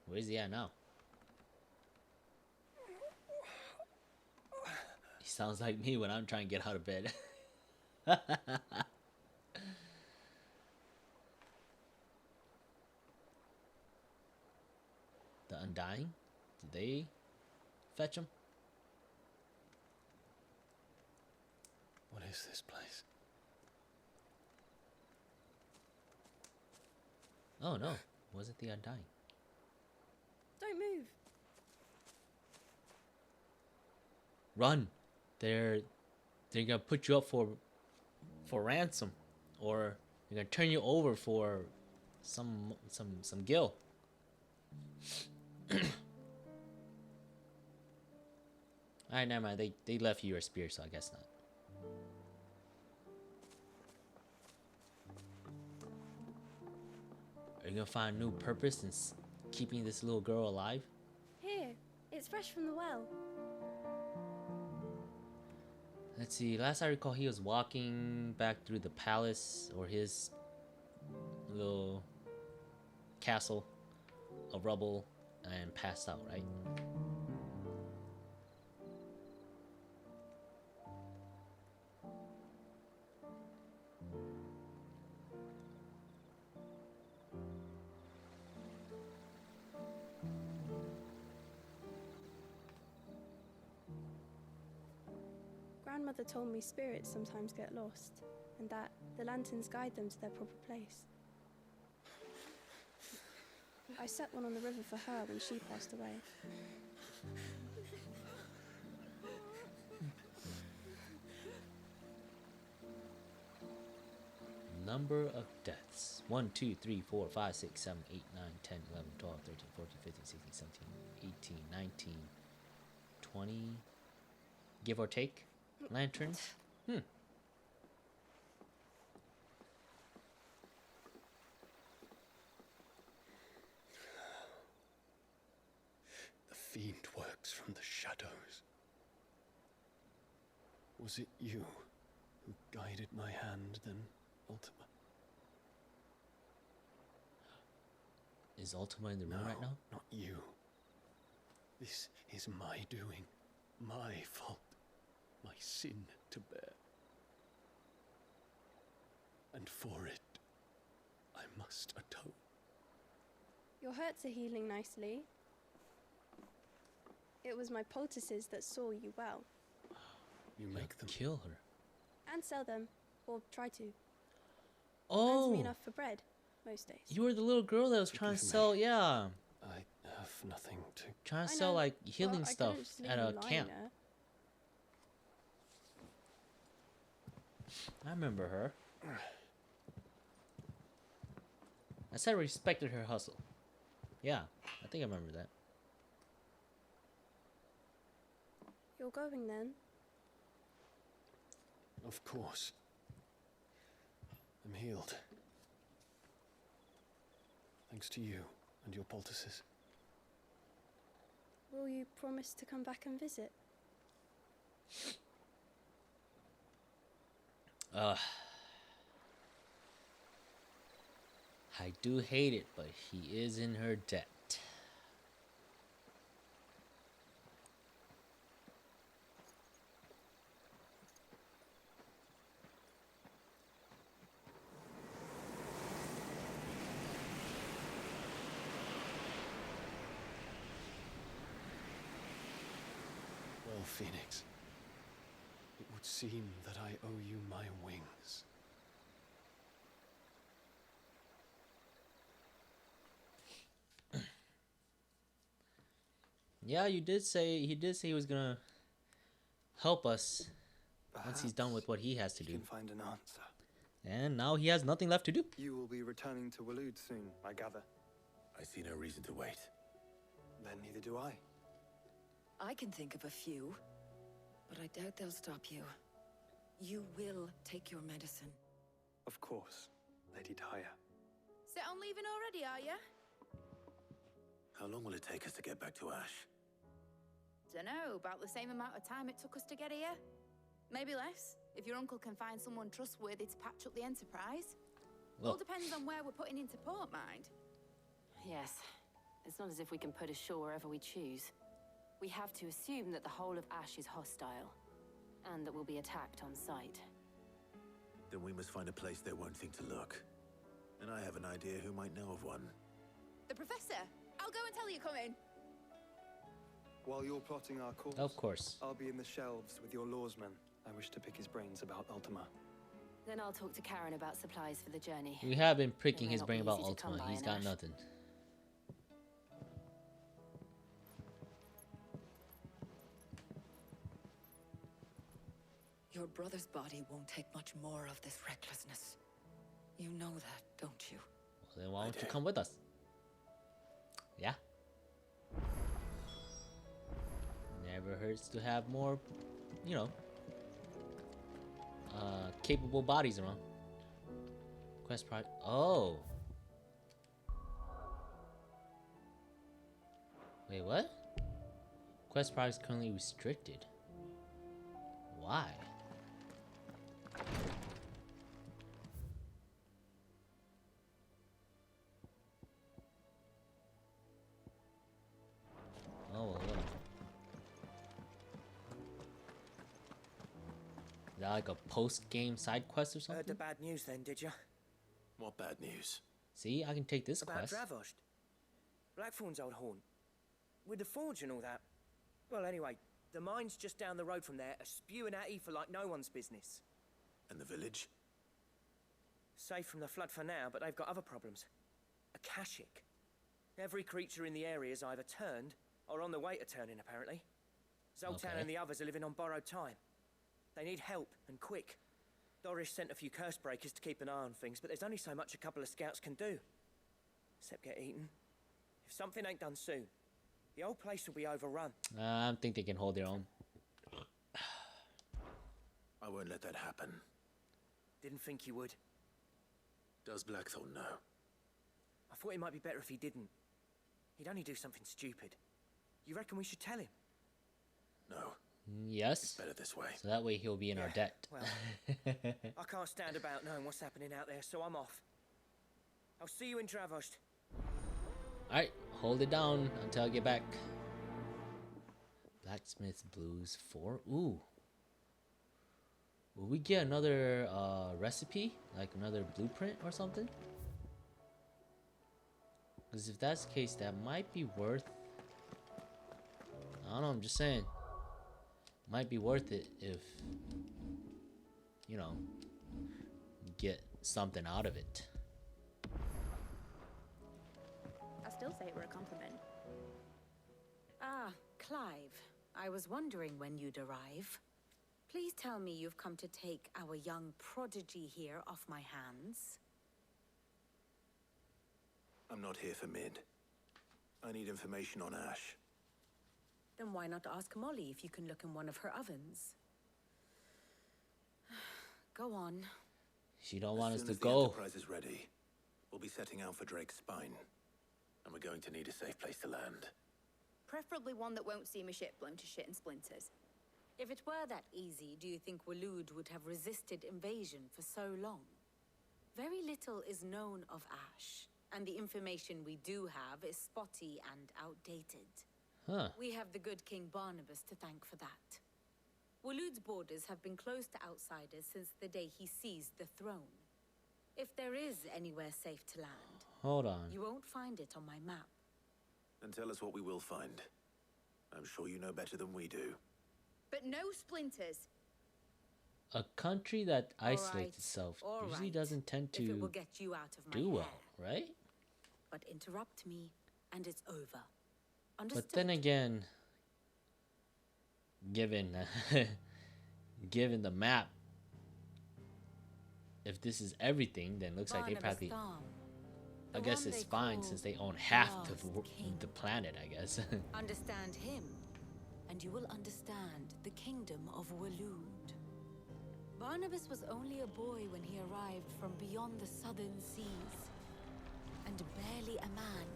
Where's he at now? He sounds like me when I'm trying to get out of bed. The Undying? Did they fetch him? What is this place? Oh no, was it the Undying? Don't move. Run! They're gonna put you up for ransom, or they're gonna turn you over for some gil. Alright, never mind. They left you your spear, so I guess not. Are you gonna find a new purpose in keeping this little girl alive? Here, it's fresh from the well. Let's see. Last I recall, he was walking back through the palace or his little castle of rubble and passed out, right? Grandmother told me spirits sometimes get lost, and that the lanterns guide them to their proper place. I set one on the river for her when she passed away. Number of deaths: 1, 2, 3, 4, 5, 6, 7, 8, 9, 10, 11, 12, 13, 14, 15, 16, 17, 18, 19, 20, give or take, lanterns. The fiend works from the shadows. Was it you who guided my hand then, Ultima? Is Ultima in the room right now? Not you. This is my doing, my fault, my sin to bear. And for it, I must atone. Your hurts are healing nicely. It was my poultices that saw you well. You make them. Kill her. And sell them. Or try to. Oh! Earns me enough for bread, most days. You were the little girl that was trying to sell, yeah. I have nothing to... Trying to sell, like, healing stuff at a camp. There. I remember her. I said I respected her hustle. Yeah, I think I remember that. You're going then? Of course. I'm healed. Thanks to you and your poultices. Will you promise to come back and visit? I do hate it, but he is in her debt. Well, Phoenix, it would seem that I owe you my wings. Yeah, he did say he was gonna help us once he's done with what he has to do. You can find an answer. And now he has nothing left to do. You will be returning to Waloed soon, I gather. I see no reason to wait. Then neither do I. I can think of a few, but I doubt they'll stop you. You will take your medicine. Of course, Lady Daya. Set on leaving already, are you? How long will it take us to get back to Ash? Dunno, about the same amount of time it took us to get here. Maybe less, if your uncle can find someone trustworthy to patch up the Enterprise. All depends on where we're putting into port, mind. Yes. It's not as if we can put ashore wherever we choose. We have to assume that the whole of Ash is hostile, and that we'll be attacked on sight. Then we must find a place they won't think to look. And I have an idea who might know of one. The Professor! I'll go and tell you come in. While you're plotting our course, of course, I'll be in the shelves with your lawsman. I wish to pick his brains about Ultima. Then I'll talk to Karen about supplies for the journey. We have been pricking his brain about Ultima. He's got nothing. Your brother's body won't take much more of this recklessness. You know that, don't you? Well, then why don't you come with us? Yeah. Never hurts to have more, you know, capable bodies around. Quest prize. Oh. Wait, what? Quest prize currently restricted. Why? Oh, well, what? Is that like a post-game side quest or something? Heard the bad news then, did you? What bad news? See, I can take this About quest. Dravosht. Blackthorn's old haunt. With the forge and all that. Well, anyway, the mines just down the road from there are spewing out ether like no one's business. And the village? Safe from the flood for now, but they've got other problems. Akashic. Every creature in the area is either turned or on the way to turning, apparently. Zoltan and the others are living on borrowed time. They need help, and quick. Doris sent a few curse breakers to keep an eye on things, but there's only so much a couple of scouts can do. Except get eaten. If something ain't done soon, the whole place will be overrun. I don't think they can hold their own. I won't let that happen. Didn't think you would. Does Blackthorn know? I thought it might be better if he didn't. He'd only do something stupid. You reckon we should tell him? No. Yes. It's better this way. So that way he'll be in our debt. Well, I can't stand about knowing what's happening out there, so I'm off. I'll see you in Dravosht. Alright, hold it down until I get back. Blacksmith's Blues 4. Ooh. Will we get another recipe? Like another blueprint or something? Because if that's the case, that might be worth... I don't know, I'm just saying. Might be worth it if, you know, get something out of it. I still say it were a compliment. Ah, Clive. I was wondering when you'd arrive. Please tell me you've come to take our young prodigy here off my hands. I'm not here for Mid. I need information on Ash. Then why not ask Molly if you can look in one of her ovens? Go on. She don't want us to The go. Enterprise is ready. We'll be setting out for Drake's Spine. And we're going to need a safe place to land. Preferably one that won't see my ship blown to shit and splinters. If it were that easy, do you think Waloed would have resisted invasion for so long? Very little is known of Ash, and the information we do have is spotty and outdated. Huh. We have the good King Barnabas to thank for that. Waloed's borders have been closed to outsiders since the day he seized the throne. If there is anywhere safe to land, Hold on. you won't find it on my map. And tell us what we will find. I'm sure you know better than we do. But no splinters. A country that isolates right, itself all usually right. doesn't tend If it will to get you out of my do hair. well, right? But interrupt me, and it's over. Understood? But then again, given given the map, if this is everything, then it looks like they Barnabas probably... Thom, I the guess one it's they fine call since they own half last the planet, I guess. Understand him, and you will understand the kingdom of Waloed. Barnabas was only a boy when he arrived from beyond the southern seas, and barely a man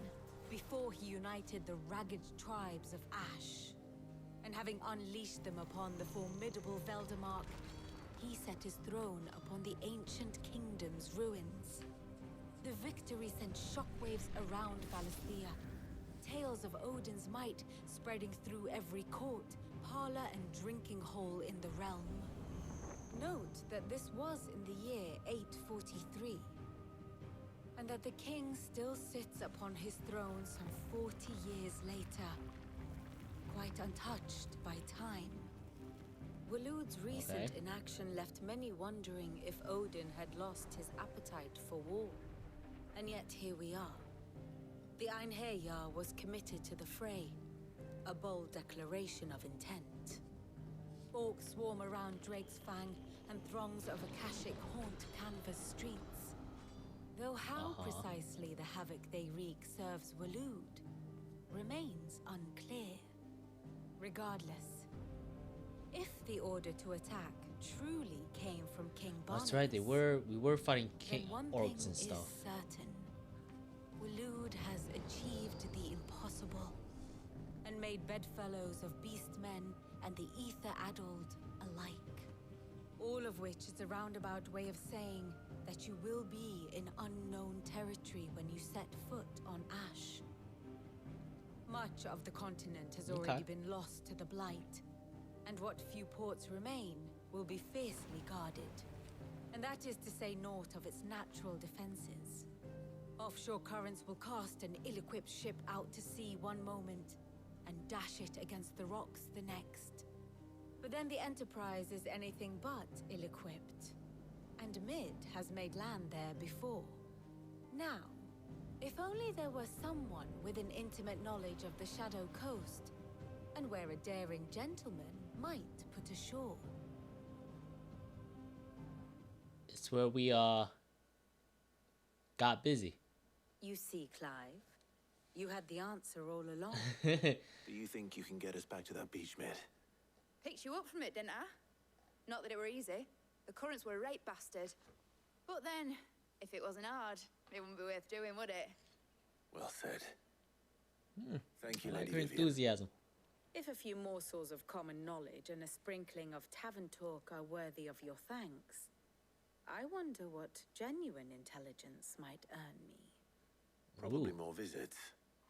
before he united the ragged tribes of Ash. And having unleashed them upon the formidable Veldemark, he set his throne upon the ancient kingdom's ruins. The victory sent shockwaves around Valisthea, tales of Odin's might spreading through every court, parlor, and drinking hole in the realm. Note that this was in the year 843, and that the king still sits upon his throne some 40 years later, quite untouched by time. Waloed's recent inaction left many wondering if Odin had lost his appetite for war. And yet here we are. The Einherjar was committed to the fray, a bold declaration of intent. Orcs swarm around Drake's Fang, and throngs of Akashic haunt canvas streets. Though how precisely the havoc they wreak serves Waloed remains unclear. Regardless, if the order to attack truly came from King Barnabas, That's right, we were fighting then one orcs thing and stuff. is certain. Waloed has achieved the impossible, and made bedfellows of beastmen and the ether-addled alike. All of which is a roundabout way of saying that you will be in unknown territory when you set foot on Ash. Much of the continent has already been lost to the Blight, and what few ports remain will be fiercely guarded. And that is to say naught of its natural defenses. Offshore currents will cast an ill-equipped ship out to sea one moment, and dash it against the rocks the next. But then the Enterprise is anything but ill-equipped. And Mid has made land there before. Now, if only there were someone with an intimate knowledge of the Shadow Coast, and where a daring gentleman might put ashore. It's where we got busy. You see, Clive, you had the answer all along. Do you think you can get us back to that beach, Mid? Picked you up from it, didn't I? Not that it were easy. The currents were a right bastard. But then, if it wasn't hard, it wouldn't be worth doing, would it? Well said. Thank you, I like Lady her Vivian. enthusiasm. If a few morsels of common knowledge and a sprinkling of tavern talk are worthy of your thanks, I wonder what genuine intelligence might earn me. Probably more visits.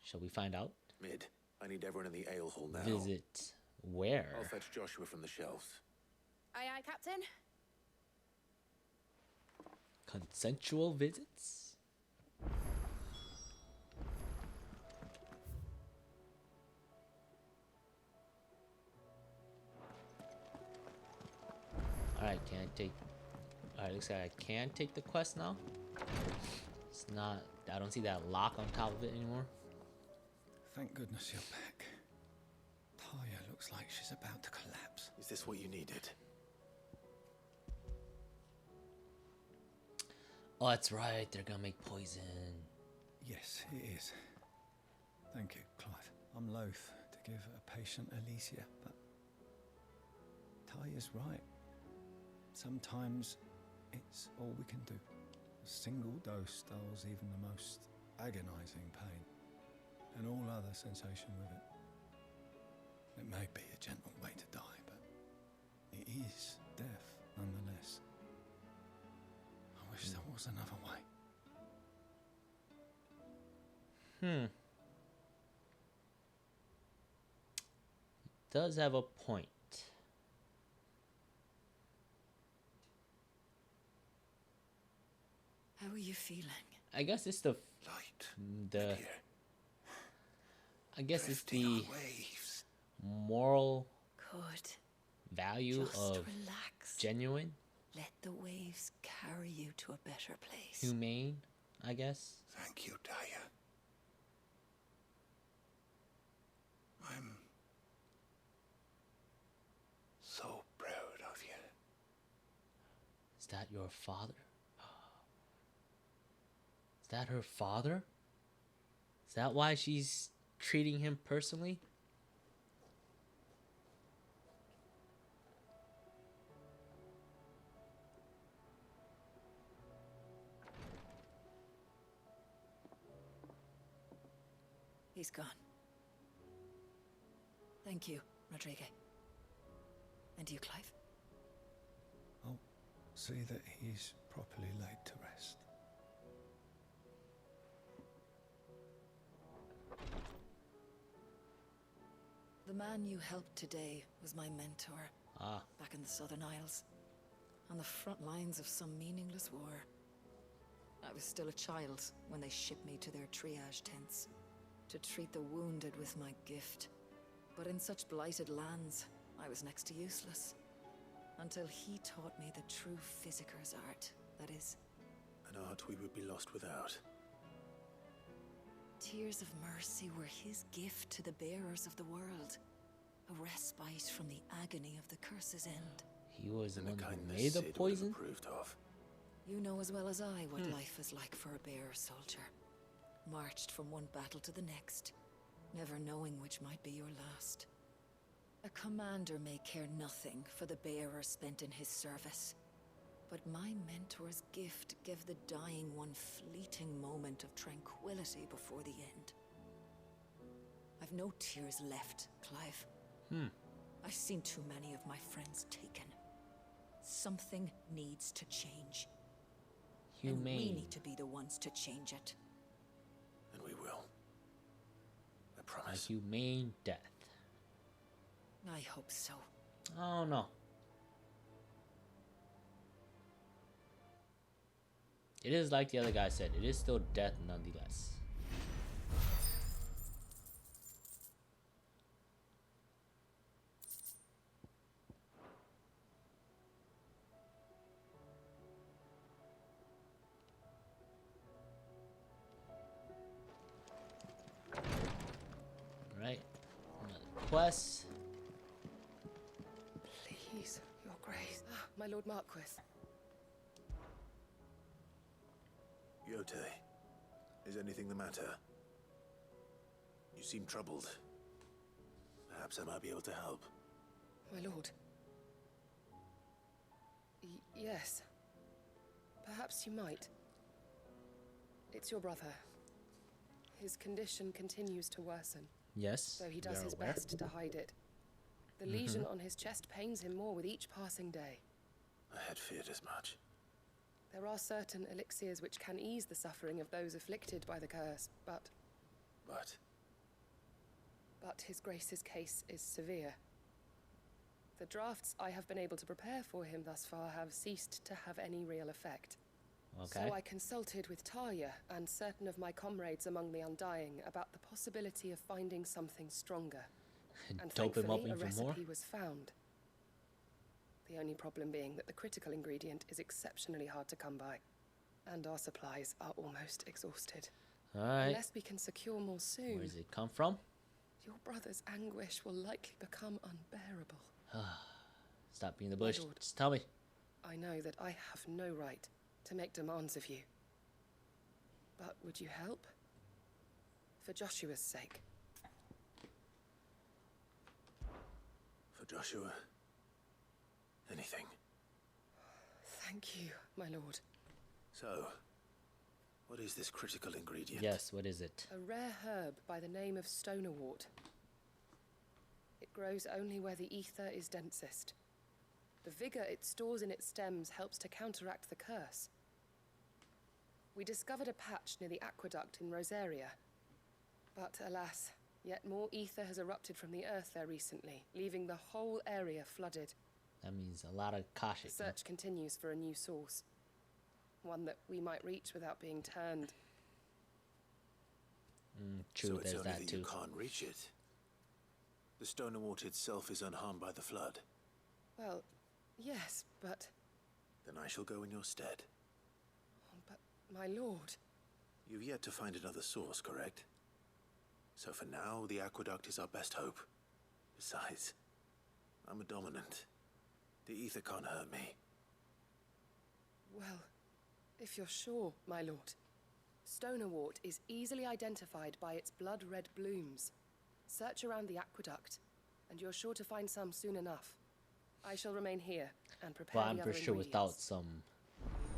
Shall we find out? Mid, I need everyone in the ale hall now. Visit where? I'll fetch Joshua from the shelves. Aye, aye, Captain. Consensual visits? take. Alright, looks like I can take the quest now. It's not. I don't see that lock on top of it anymore. Thank goodness you're back. Talia looks like she's about to collapse. Is this what you needed? Oh, that's right. They're gonna make poison. Yes, it is. Thank you, Clive. I'm loath to give a patient Alicia, but Talia's right. Sometimes it's all we can do. A single dose dulls even the most agonizing pain, and all other sensation with it. It may be a gentle way to die, but it is death nonetheless. I wish there was another way. Does have a point. How are you feeling? I guess it's the I guess it's the moral Good. value Just of relax. genuine, Let the waves carry you to a better place. humane, I guess. Thank you, Talia. I'm so proud of you. Is that your father? Is that her father? Is that why she's treating him personally? He's gone. Thank you, Rodrigo. And you, Clive? I'll see that he's properly laid to rest. The man you helped today was my mentor. Back in the Southern Isles. On the front lines of some meaningless war. I was still a child when they shipped me to their triage tents. To treat the wounded with my gift. But in such blighted lands, I was next to useless. Until he taught me the true physicker's art, that is. An art we would be lost without. Tears of mercy were his gift to the bearers of the world. A respite from the agony of the curse's end. He was the one who kindness made the Sid would have poison? approved of. You know as well as I what life is like for a bearer soldier. Marched from one battle to the next, never knowing which might be your last. A commander may care nothing for the bearer spent in his service. But my mentor's gift gave the dying one fleeting moment of tranquility before the end. I've no tears left, Clive. I've seen too many of my friends taken. Something needs to change. And we Humane. need to be the ones to change it. And we will. I A promise. humane death. I hope so. Oh no. It is like the other guy said, it is still death nonetheless. Alright, another quest. Please, your grace. My lord Marquis. Yote, is anything the matter? You seem troubled. Perhaps I might be able to help. My lord. Yes. Perhaps you might. It's your brother. His condition continues to worsen. Yes, Though he we does are his aware. best to hide it. The lesion on his chest pains him more with each passing day. I had feared as much. There are certain elixirs which can ease the suffering of those afflicted by the curse, but his grace's case is severe. The drafts I have been able to prepare for him thus far have ceased to have any real effect. Okay. So I consulted with Talia and certain of my comrades among the Undying about the possibility of finding something stronger. And Dope him up thankfully, a even more? recipe was found. The only problem being that the critical ingredient is exceptionally hard to come by, and our supplies are almost exhausted. Alright. Unless we can secure more soon. Where does it come from? Your brother's anguish will likely become unbearable. Stop being the bush. My lord, Just tell me. I know that I have no right to make demands of you. But would you help? For Joshua's sake. For Joshua, anything. Thank you, my lord. So, what is this critical ingredient? Yes, what is it? A rare herb by the name of stonerwort. It grows only where the ether is densest. The vigor it stores in its stems helps to counteract the curse. We discovered a patch near the aqueduct in Rosaria. But alas, yet more ether has erupted from the earth there recently, leaving the whole area flooded. That means a lot of Kashik. The search continues for a new source. One that we might reach without being turned. True, so it's there's only that that too. you can't reach it. The stonerwort itself is unharmed by the flood. Well, yes, but... Then I shall go in your stead. But, my lord... You've yet to find another source, correct? So for now, the aqueduct is our best hope. Besides, I'm a dominant. The ether can't hurt me. Well, if you're sure, my lord. Stonerwort is easily identified by its blood-red blooms. Search around the aqueduct, and you're sure to find some soon enough. I shall remain here and prepare But I'm the for other sure ingredients. without some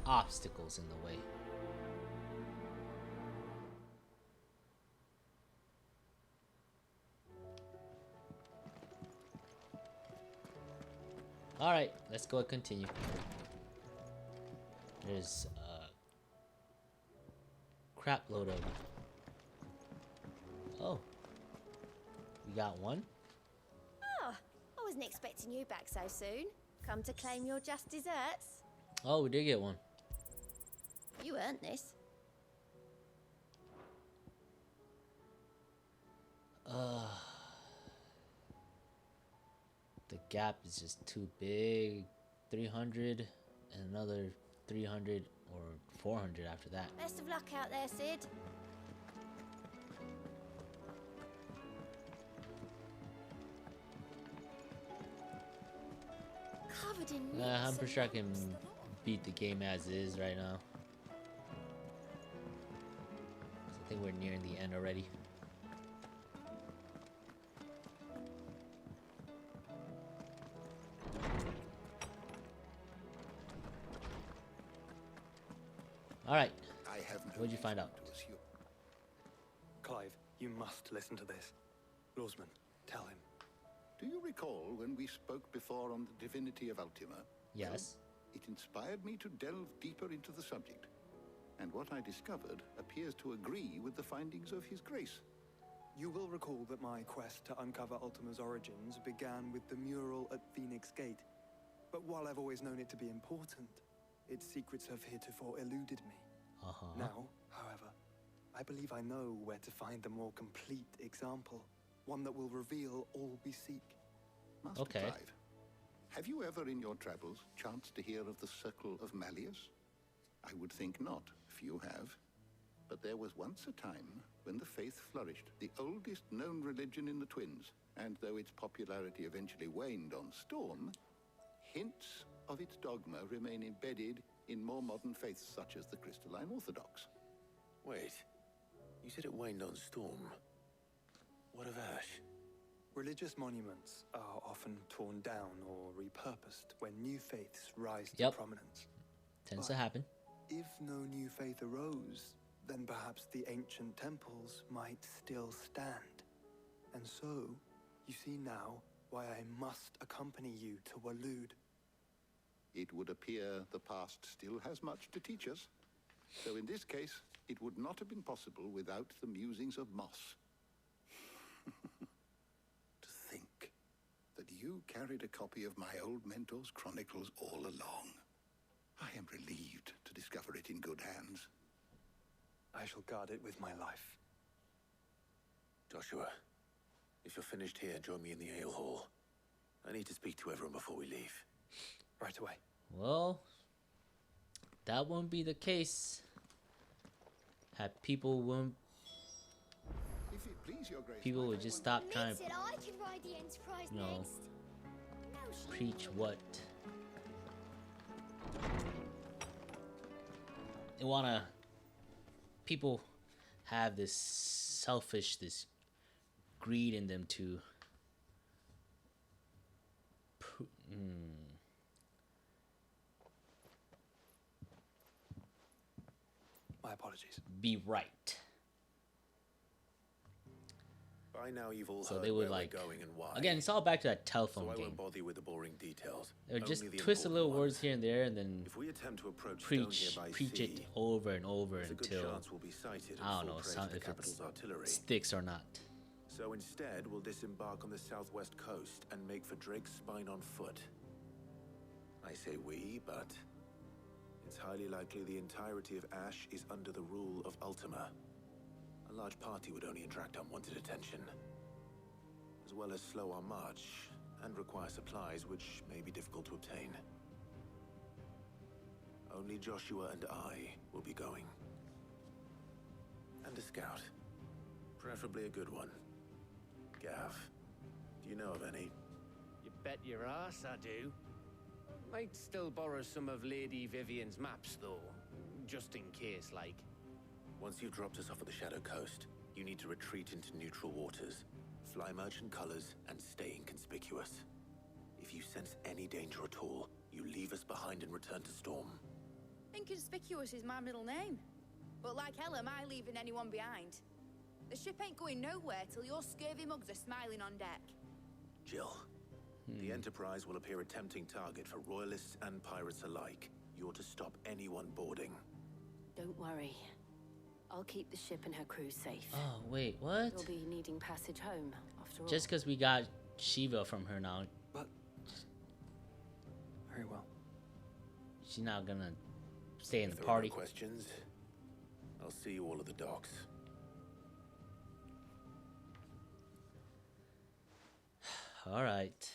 obstacles in the way. Alright, let's go and continue. There's a crap load of... Oh. We got one? Oh, I wasn't expecting you back so soon. Come to claim your just desserts? Oh, we did get one. You earned this. The gap is just too big. 300 and another 300 or 400 after that. Best of luck out there, Sid. Covered in I'm nits pretty and sure I can beat the game as is right now. I think we're nearing the end already. Alright, what'd you find out? Clive, you must listen to this. Lawsman, tell him. Do you recall when we spoke before on the divinity of Ultima? Yes. Well, it inspired me to delve deeper into the subject. And what I discovered appears to agree with the findings of His Grace. You will recall that my quest to uncover Ultima's origins began with the mural at Phoenix Gate. But while I've always known it to be important, its secrets have heretofore eluded me. Now, however, I believe I know where to find the more complete example. One that will reveal all we seek. Master Clive, have you ever in your travels chanced to hear of the Circle of Malleus? I would think not, few have. But there was once a time when the faith flourished, the oldest known religion in the Twins, and though its popularity eventually waned on Storm, hints of its dogma remain embedded in more modern faiths such as the Crystalline Orthodox. Wait, you said it waned on Storm. What of Ash? Religious monuments are often torn down or repurposed when new faiths rise to Yep. prominence. Tends to happen. If no new faith arose, then perhaps the ancient temples might still stand. And so, you see now why I must accompany you to Waloed. It would appear the past still has much to teach us. So in this case, it would not have been possible without the musings of Moss. To think that you carried a copy of my old mentor's chronicles all along. I am relieved to discover it in good hands. I shall guard it with my life. Joshua, if you're finished here, join me in the ale hall. I need to speak to everyone before we leave. Right away. Well, that won't be the case. People won't. If it please your grace, People would just stop trying to, Said I could ride the Enterprise you know, next. No, she preach what they wanna. People have this selfish, this greed in them to. My apologies. Be right. By now you've all So heard they would where like. we're going and why. Again, it's all back to that telephone so I game. won't bother you with the boring details. They would just only the twist a important little ones. words here and there, and then If we attempt to approach preach Stone here by preach it sea, over and over there's a good until chance we'll be sighted and I don't fall know prey some, to the if capital's it artillery. sticks or not. So instead, we'll disembark on the southwest coast and make for Drake's Spine on foot. I say we, but it's highly likely the entirety of Ash is under the rule of Ultima. A large party would only attract unwanted attention, as well as slow our march and require supplies which may be difficult to obtain. Only Joshua and I will be going. And a scout. Preferably a good one. Gav, do you know of any? You bet your ass I do. Might still borrow some of Lady Vivian's maps, though. Just in case, like. Once you've dropped us off at the Shadow Coast, you need to retreat into neutral waters, fly merchant colors, and stay inconspicuous. If you sense any danger at all, you leave us behind and return to Storm. Inconspicuous is my middle name. But like hell am I leaving anyone behind. The ship ain't going nowhere till your scurvy mugs are smiling on deck. Jill, the Enterprise will appear a tempting target for royalists and pirates alike. You're to stop anyone boarding. Don't worry. I'll keep the ship and her crew safe. Oh wait, what? You'll be needing passage home, after all. Just because we got Shiva from her now, But very well. she's not gonna stay in If the there are no party. questions, I'll see you all at the docks. All right.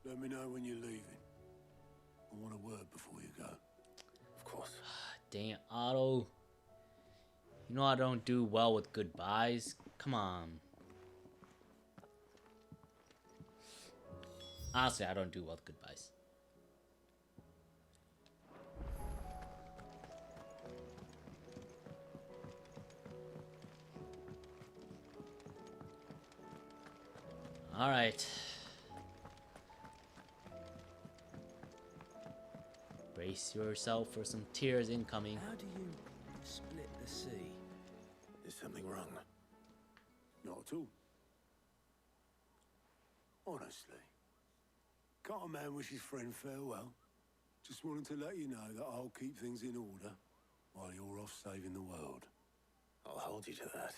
Let me know when you're leaving. I want a word before you go. Of course. Dang it, Otto. You know I don't do well with goodbyes. Come on. Honestly, I don't do well with goodbyes. All right. Brace yourself for some tears incoming. How do you split the sea? Is something wrong? Not at all. Honestly. Can't a man wish his friend farewell? Just wanted to let you know that I'll keep things in order while you're off saving the world. I'll hold you to that.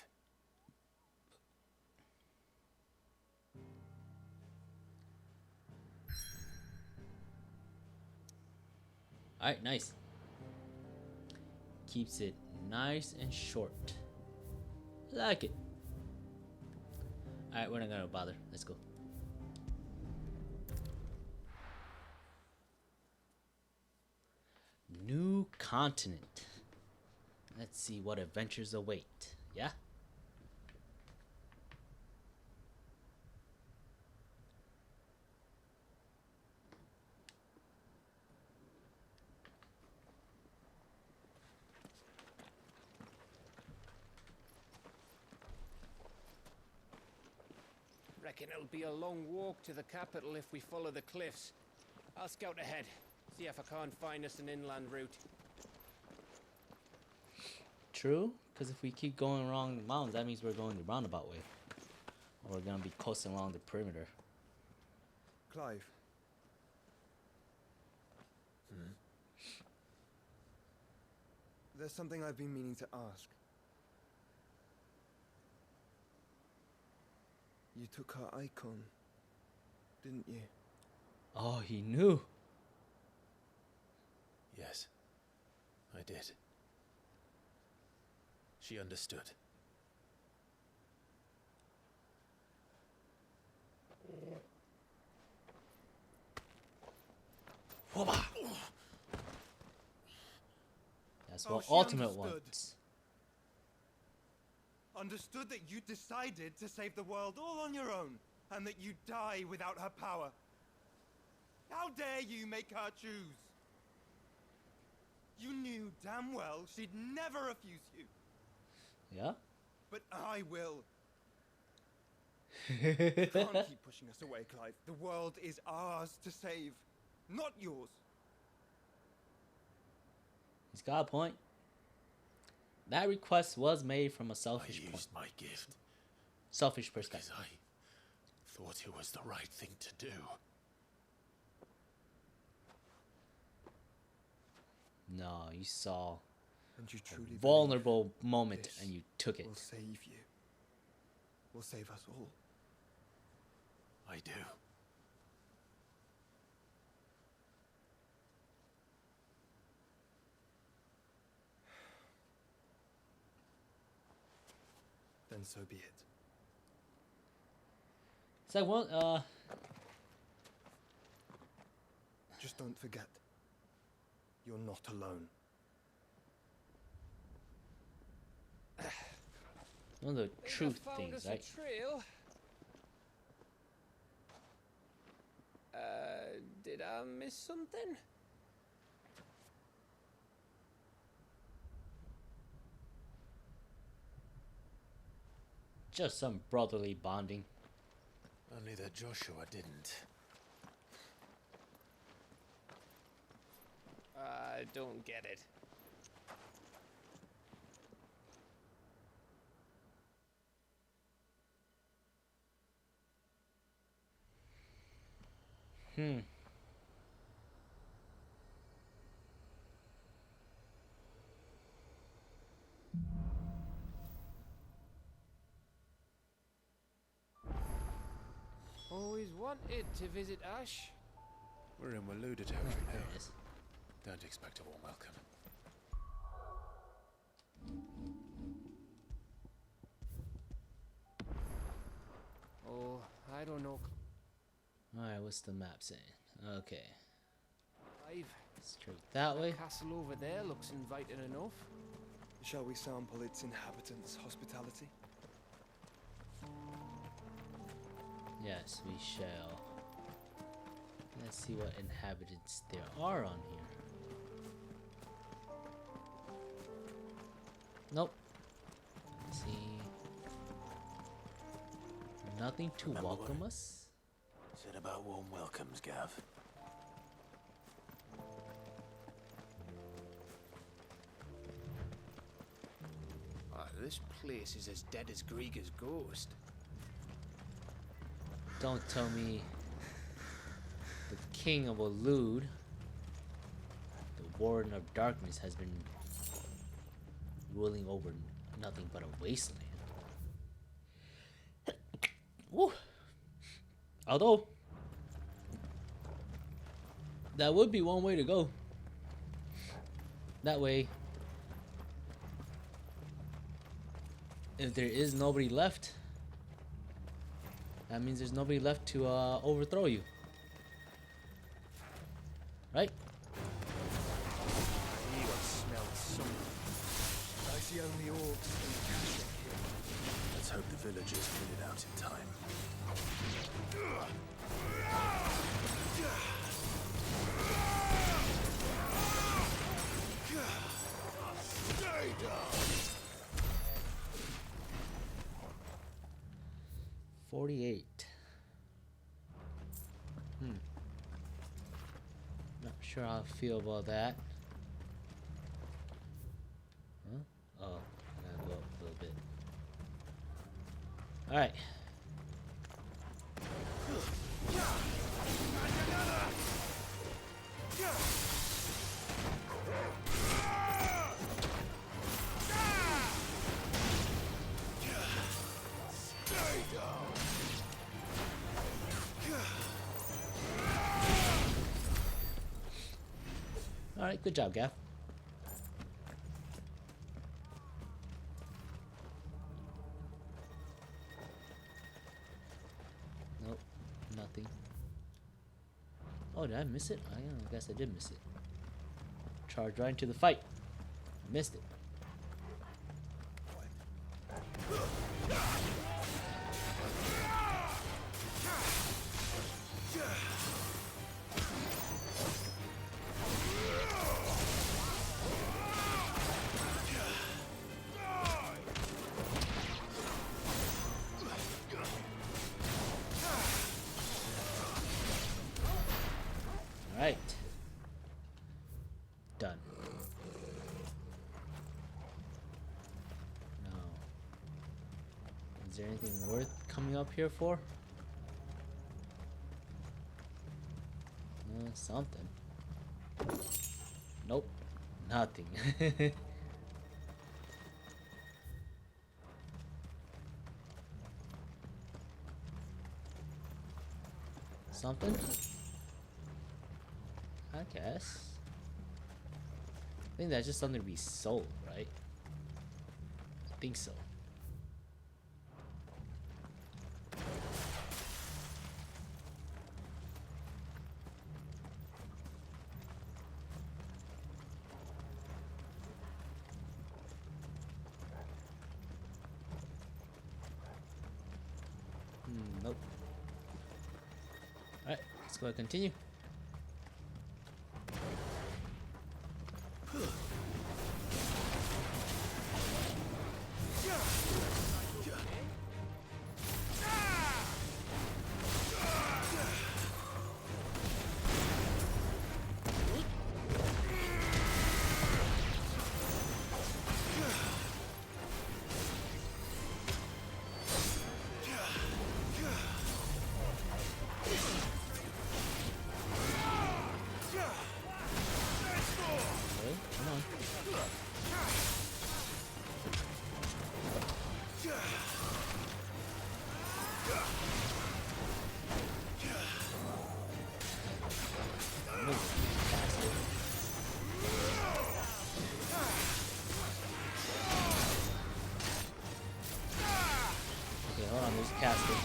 Alright, nice. Keeps it nice and short. Like it. Alright, we're not gonna bother. Let's go. New continent. Let's see what adventures await. Yeah? Reckon it'll be a long walk to the capital if we follow the cliffs. I'll scout ahead, see if I can't find us an inland route. True, because if we keep going along the mountains, that means we're going the roundabout way. Or we're gonna be coasting along the perimeter. Clive. There's something I've been meaning to ask. You took her icon, didn't you? Oh, he knew. Yes, I did. She understood. That's Oh, what she Ultimate understood. wants. Understood that you decided to save the world all on your own, and that you'd die without her power. How dare you make her choose? You knew damn well she'd never refuse you. Yeah? But I will. You can't keep pushing us away, Clive. The world is ours to save, not yours. He's got a point. That request was made from a selfish I used point. my gift Selfish perspective. because I thought it was the right thing to do. No, you saw And you truly a vulnerable moment this and you took it. will save you. Will save us all. I do. Then so be it. It's like, well, Just don't forget, you're not alone. one of the truth Found things, us right? a trail. Did I miss something? Just some brotherly bonding. Only that Joshua didn't. I don't get it. Always wanted to visit Ash. We're in Waloda territory now. Don't expect a warm welcome. Oh, I don't know. Alright, what's the map saying? Okay. Clive. Straight that way. Castle over there looks inviting enough. Shall we sample its inhabitants' hospitality? Yes, we shall. Let's see what inhabitants there are on here. Nope. Let's see. Nothing to Remember welcome what us? Said about warm welcomes, Gav. This place is as dead as Greagor's ghost. Don't tell me the king of Waloed, the warden of darkness, has been ruling over nothing but a wasteland. Woo. Although that would be one way to go. That way, if there is nobody left, that means there's nobody left to overthrow you. Right? He smelled something. I see only orcs and Kashyyyk here. Let's hope the villagers clean it out in time. Stay down. 48. Not sure how I feel about that. Huh? Oh, I gotta go up a little bit. Alright. Stay down. Alright, good job, Gav. Nope, nothing. Oh, did I miss it? I guess I did miss it. Charge right into the fight. Missed it. Alright. Done. Now, is there anything worth coming up here for? Something. Nope. Nothing. Something? I guess. I think that's just something to be sold, right? I think so. Nope. Alright, let's go ahead and continue. Okay, hold on, there's a casket.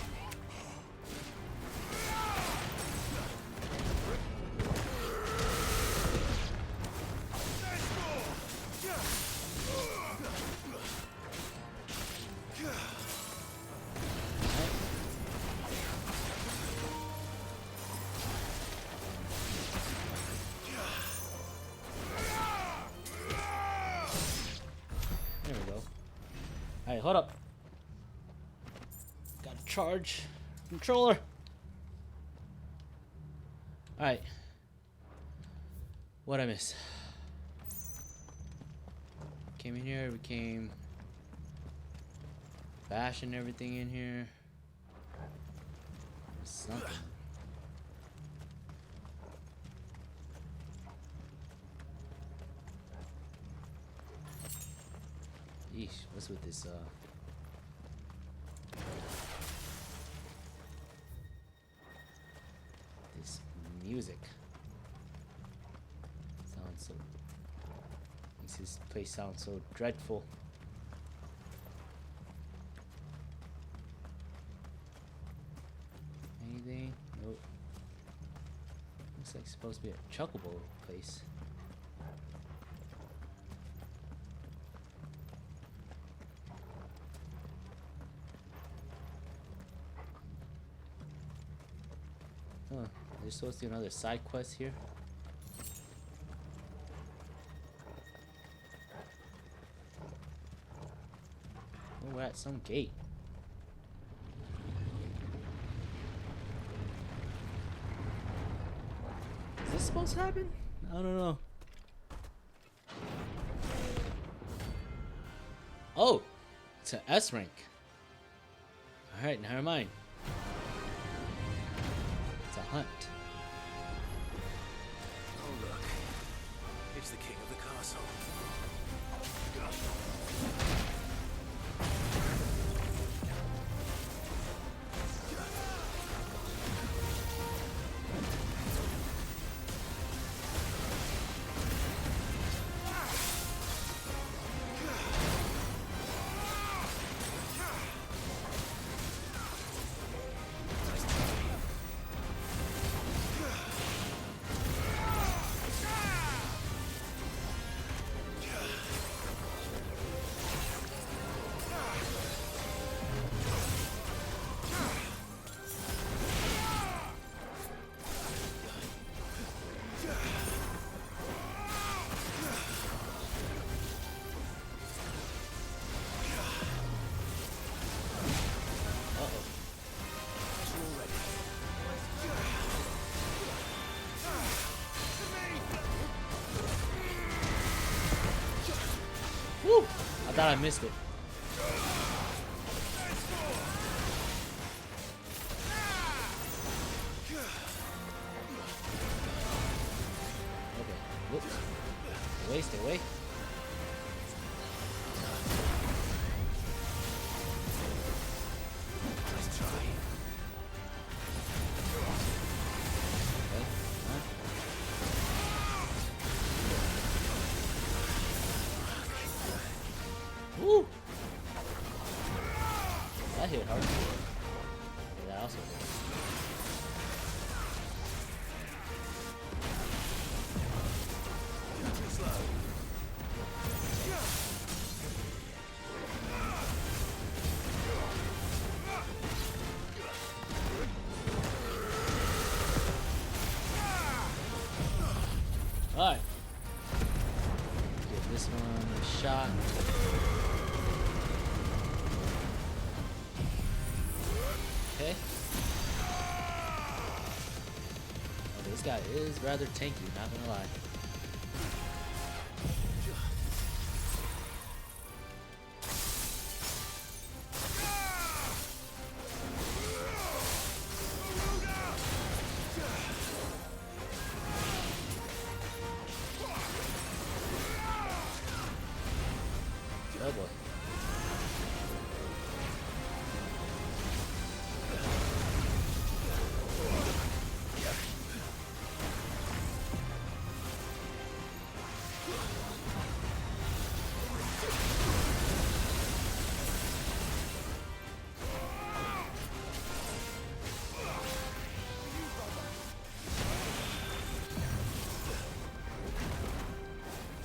There we go. Alright, hold up. Gotta charge controller. Alright. What'd I miss? Came in here, we came bashing everything in here. Something. Yeesh, what's with this this music? Sounds so, makes this place sound so dreadful. Anything? Nope. Looks like it's supposed to be a chocobo place. Huh, there's supposed to be another side quest here. Oh, we're at some gate. Is this supposed to happen? I don't know. Oh, it's an S rank. Alright, never mind. It's a hunt. Oh look, it's the king of the castle. Woo! I thought I missed it. Okay. Whoops. Stay away, stay away. Let's try. Woo! That hit hard. Yeah, that also hit. Too slow. Alright. Give this one a shot. Okay. Oh, this guy is rather tanky, not gonna lie. Oh boy.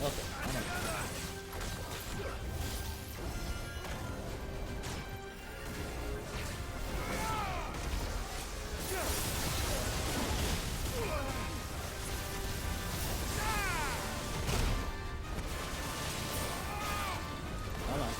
Okay, I'm on. Come on.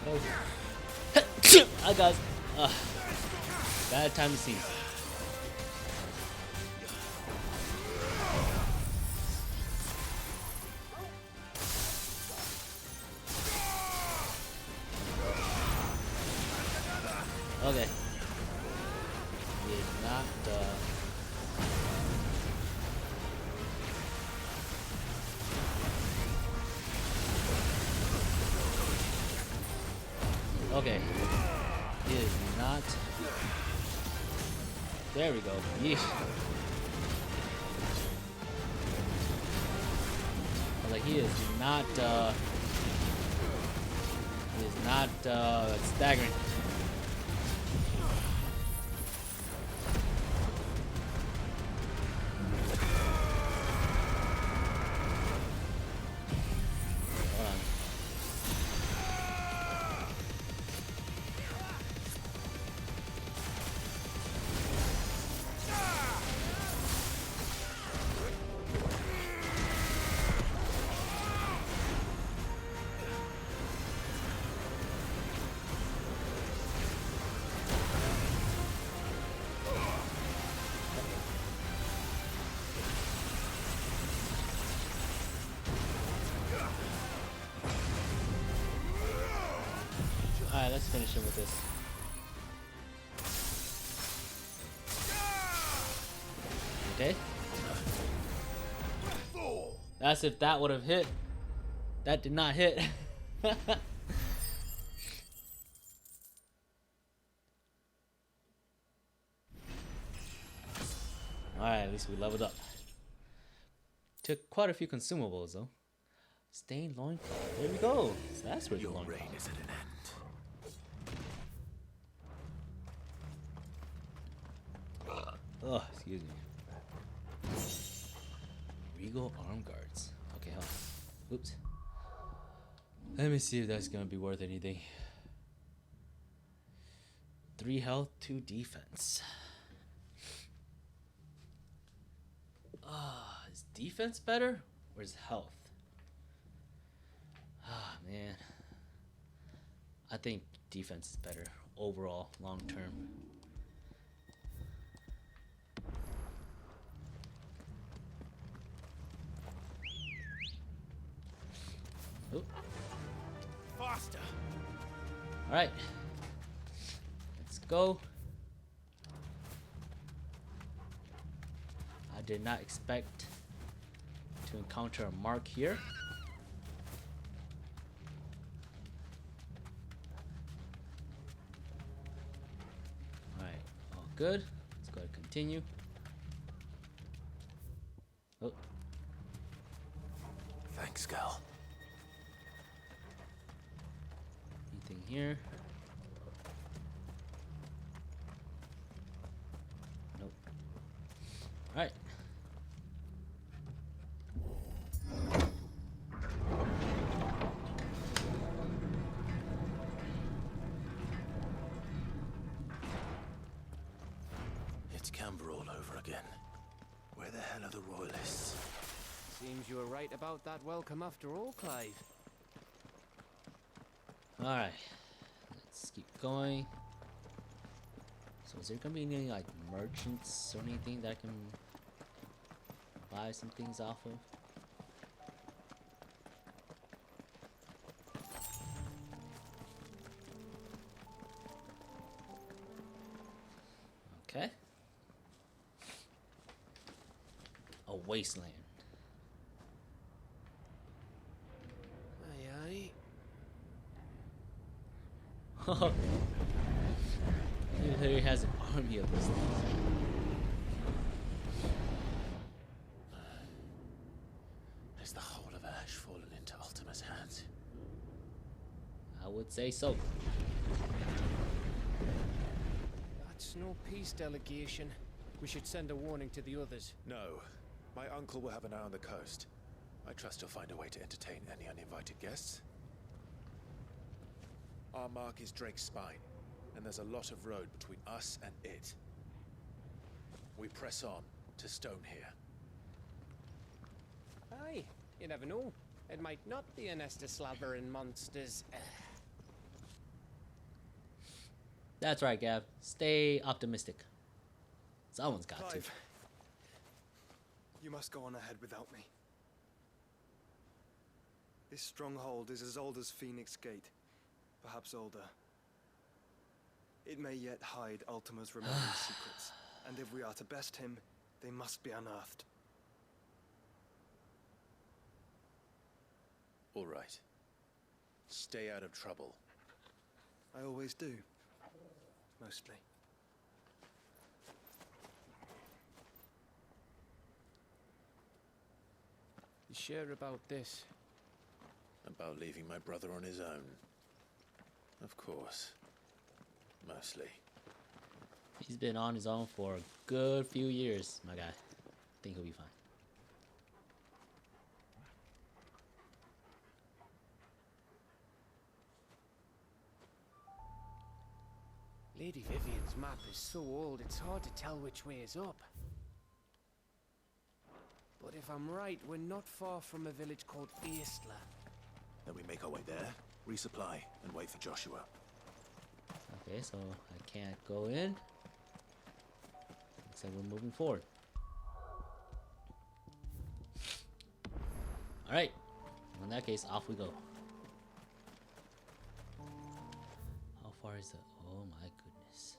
Oh. Hi guys. Bad time to sneeze. Okay. Did not. Okay. He is not. There we go. Yeesh. I was like, he is not. He is not staggering. Hold on. Alright, let's finish him with this. Okay. That's if that would have hit. That did not hit. Alright, at least we leveled up. Took quite a few consumables though. Stained loincloth. There we go. So that's where the loincloth is at an end. Oh, excuse me. Regal arm guards. Okay, hold on. Oops. Let me see if that's gonna be worth anything. 3 health, 2 defense. Is defense better or is health? Ah, man. I think defense is better overall, long term. Oop. Faster. All right, let's go. I did not expect to encounter a mark here. All right, all good. Let's go ahead and continue. Oh. Thanks, Gal. Anything here? Nope. All right. It's Camber all over again. Where the hell are the royalists? Seems you were right about that welcome after all, Clive. Alright, let's keep going. So is there gonna be any like merchants or anything that I can buy some things off of? Okay. A wasteland. Aye, aye. He literally has an army of those things. Has the whole of Ash fallen into Ultima's hands? I would say so. That's no peace delegation. We should send a warning to the others. No. My uncle will have an eye on the coast. I trust he'll find a way to entertain any uninvited guests. Our mark is Drake's Spine, and there's a lot of road between us and it. We press on to Stonehere. Aye, you never know. It might not be a nest of slathering monsters. That's right, Gav. Stay optimistic. Someone's got Clive, to. You must go on ahead without me. This stronghold is as old as Phoenix Gate, perhaps older. It may yet hide Ultima's remaining secrets, and if we are to best him, they must be unearthed. All right. Stay out of trouble. I always do. Mostly. You sure about this? About leaving my brother on his own. Of course. Mostly. He's been on his own for a good few years, my guy. I think he'll be fine. Lady Vivian's map is so old, it's hard to tell which way is up. But if I'm right, we're not far from a village called Eastla. Then we make our way there, resupply, and wait for Joshua. Okay, so I can't go in. Looks like we're moving forward. Alright. In that case, off we go. How far is it? Oh my goodness.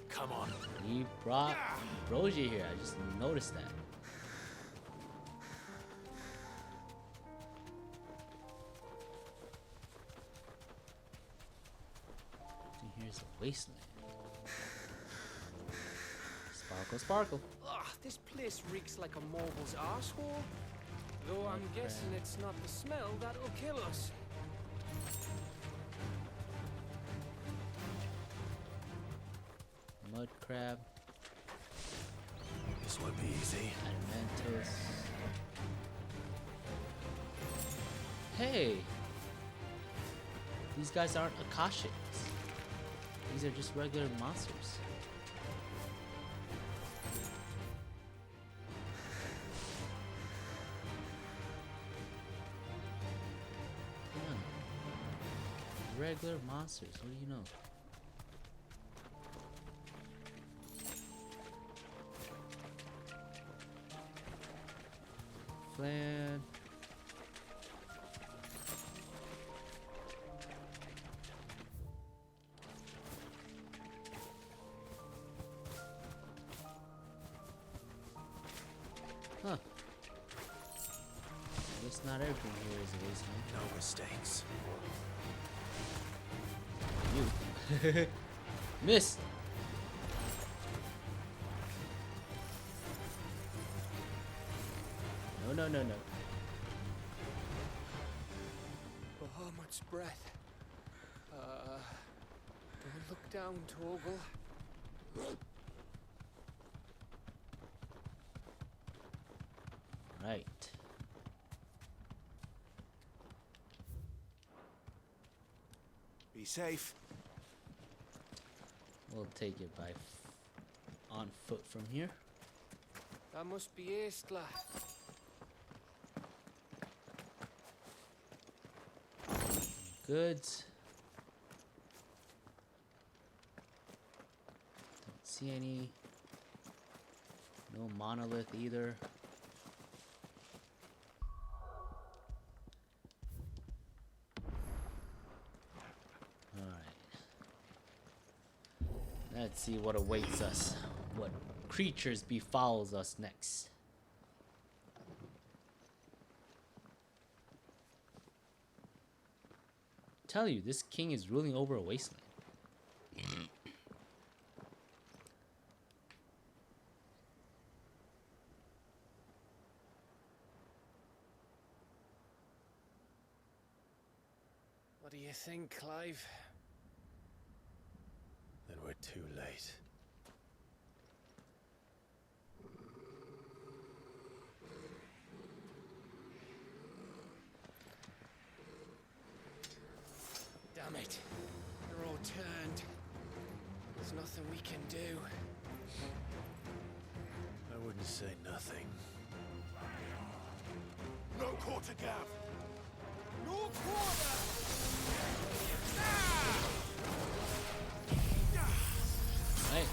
Come on. He brought Brogy here. I just noticed that. Here's a wasteland. Sparkle, sparkle. Ugh, this place reeks like a moble's arsehole. Though I'm guessing it's not the smell that'll kill us. Mud crab. This won't be easy. Adamantus. Hey! These guys aren't Akashics. These are just regular monsters. regular monsters. What do you know? Flan. Huh. I guess not everything here is a wasteland. No mistakes. You. Miss! No, no, no, no. Oh, much breath. Don't look down, Torgal. Right. Be safe. We'll take it by on foot from here. That must be Estla. Goods. Don't see any. No monolith either. Let's see what awaits us. What creatures befouls us next. Tell you, this king is ruling over a wasteland. What do you think, Clive? Then we're too late. Damn it. They're all turned. There's nothing we can do. I wouldn't say nothing. No quarter, Gav! No quarter! Right.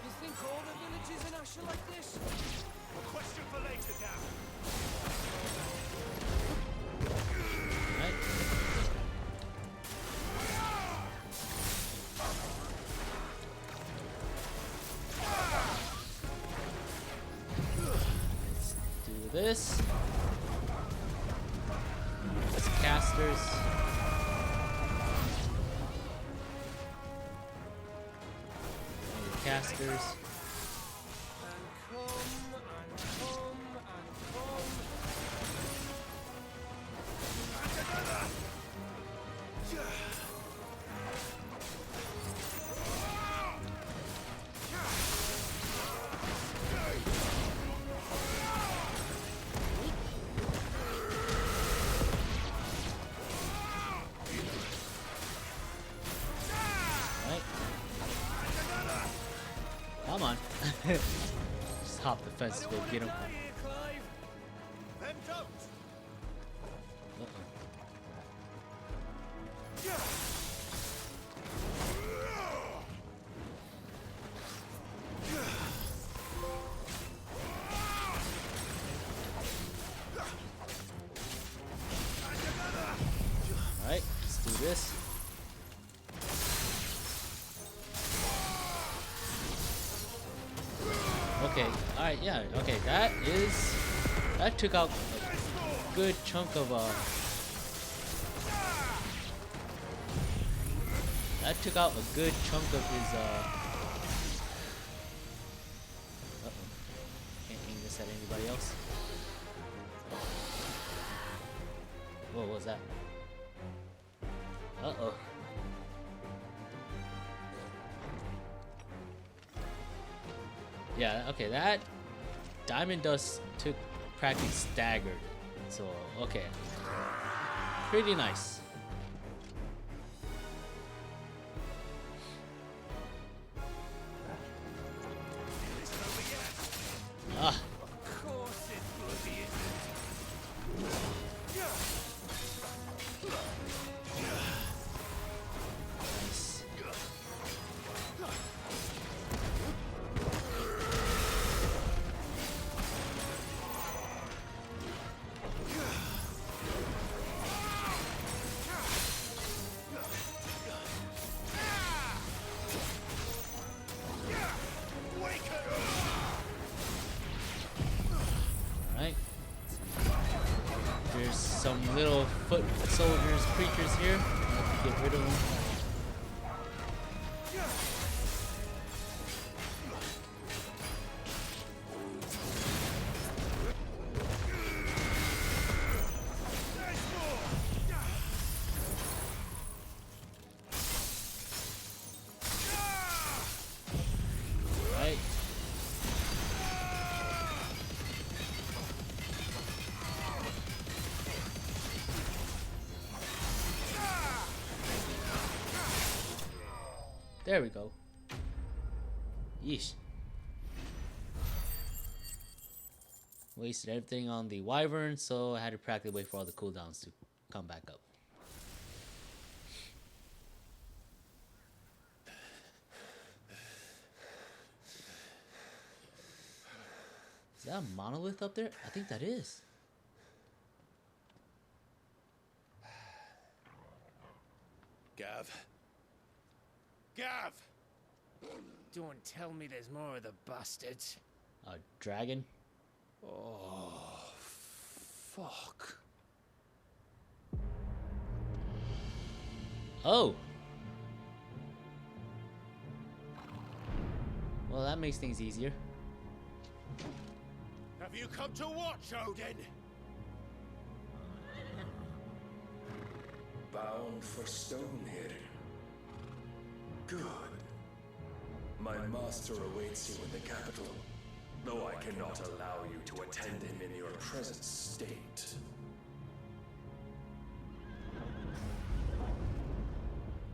You think all the villages in Ash are like this? A question for later, Gav. This. That's casters. Casters. Come on. Just hop the fence to go get him. Alright, let's do this. Okay, alright, yeah, okay, that took out a good chunk of, that took out a good chunk of his, uh-oh, can't aim this at anybody else. What was that? Uh-oh. Yeah, okay, that diamond dust took practically staggered. So, okay. Pretty nice. Ah. Of course it bloody isn't. Nice. Alright. There's some little foot soldiers, creatures here. Let's get rid of them. Right. There we go. Yeesh. Wasted everything on the wyvern, so I had to practically wait for all the cooldowns to come back up. Is that a monolith up there? I think that is. Gav. Gav! Don't tell me there's more of the bastards. A dragon? Oh, fuck. Oh! Well, that makes things easier. Have you come to watch, Odin? Bound for Stonehill. Good. My master awaits you in the capital, though I cannot allow you to attend him in your present state.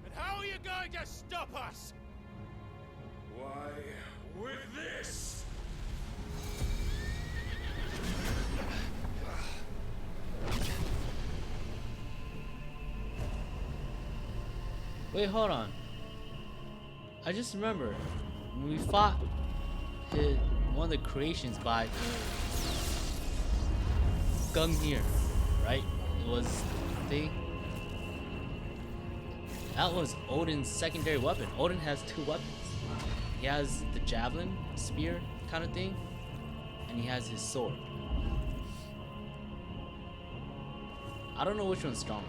And how are you going to stop us? Why, with this! Wait, hold on. I just remember when we fought one of the creations by Gungnir, right? It was the thing. That was Odin's secondary weapon. Odin has two weapons. He has the javelin, spear kind of thing, and he has his sword. I don't know which one's stronger.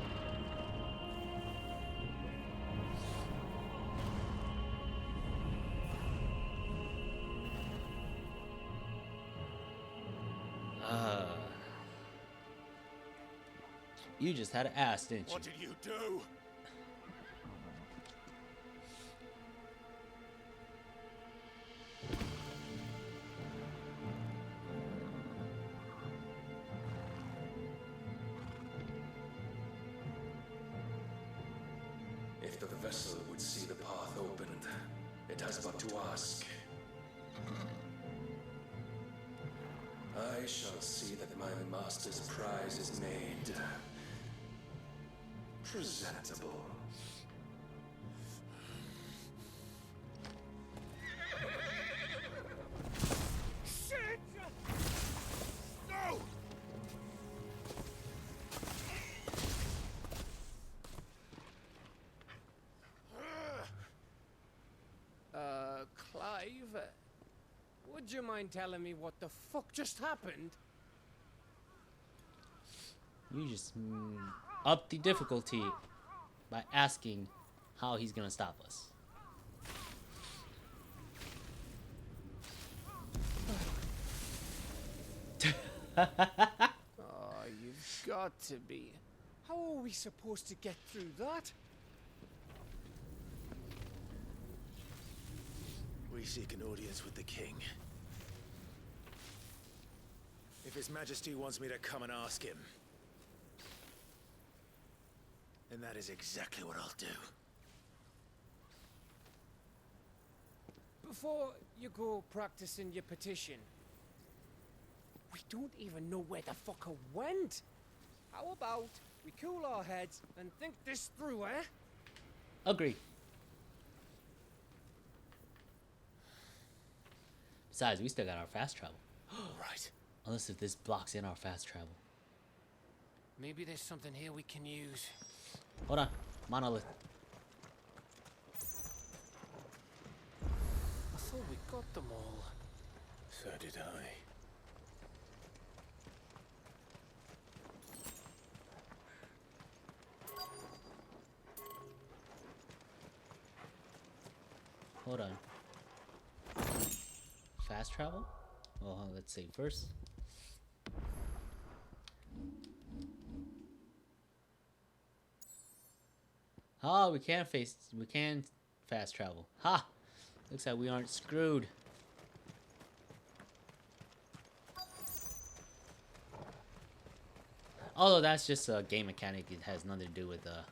You just had to ask, didn't you? What did you do? If the vessel would see the path opened, it has but to ask. I shall see that my master's prize is made presentable. Shit! No! Clive, would you mind telling me what the fuck just happened? You just up the difficulty by asking how he's gonna stop us. Oh, you've got to be. How are we supposed to get through that? We seek an audience with the king. If His Majesty wants me to come and ask him, then that is exactly what I'll do. Before you go practicing your petition, we don't even know where the fucker went. How about we cool our heads and think this through, eh? Agree. Besides, we still got our fast travel. Right. Unless if this blocks in our fast travel. Maybe there's something here we can use. Hold on. Monolith. I thought we got them all. So did I. Hold on. Fast travel? Well, let's see first. Oh, we can fast travel. Ha! Looks like we aren't screwed. Although that's just a game mechanic, it has nothing to do with the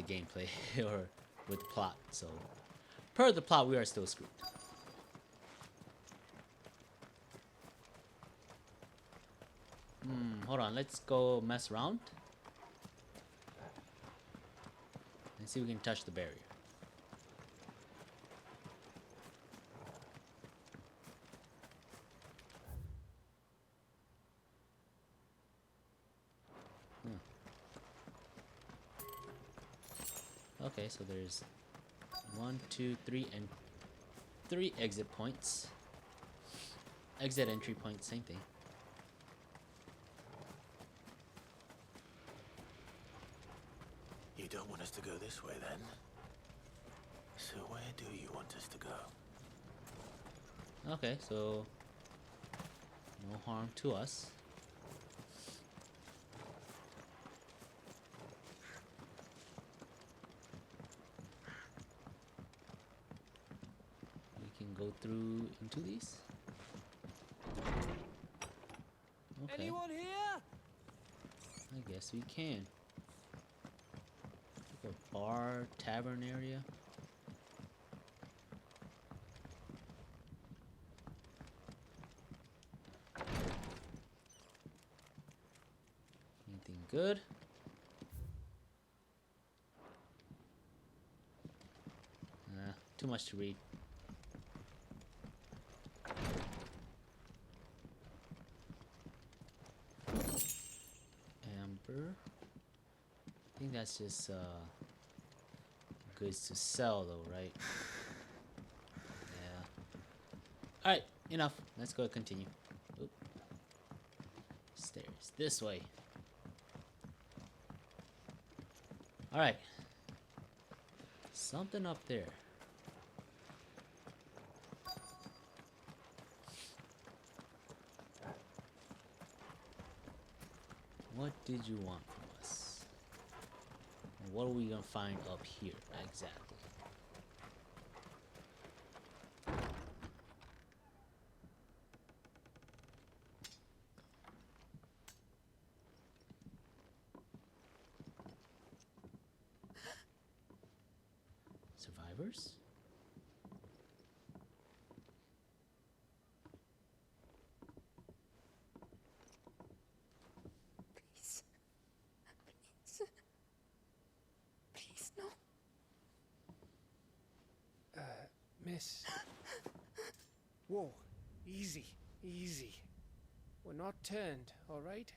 gameplay or with the plot. So, per the plot, we are still screwed. Hold on, let's go mess around and see if we can touch the barrier. Okay, so there's 1, 2, 3, and 3 exit points. Exit entry point, same thing. You don't want us to go this way, then? So where do you want us to go? Okay, so no harm to us. We can go through into these. Okay. Anyone here? I guess we can. Like a bar, tavern area. Anything good? Too much to read. Amber. I think that's just goods to sell though, right? Yeah. Alright, enough. Let's go continue. Oop. Stairs. This way. Alright. Something up there. What did you want from us? And what are we gonna find up here exactly? Survivors? Please, no. Miss. Whoa, easy, easy. We're not turned, all right?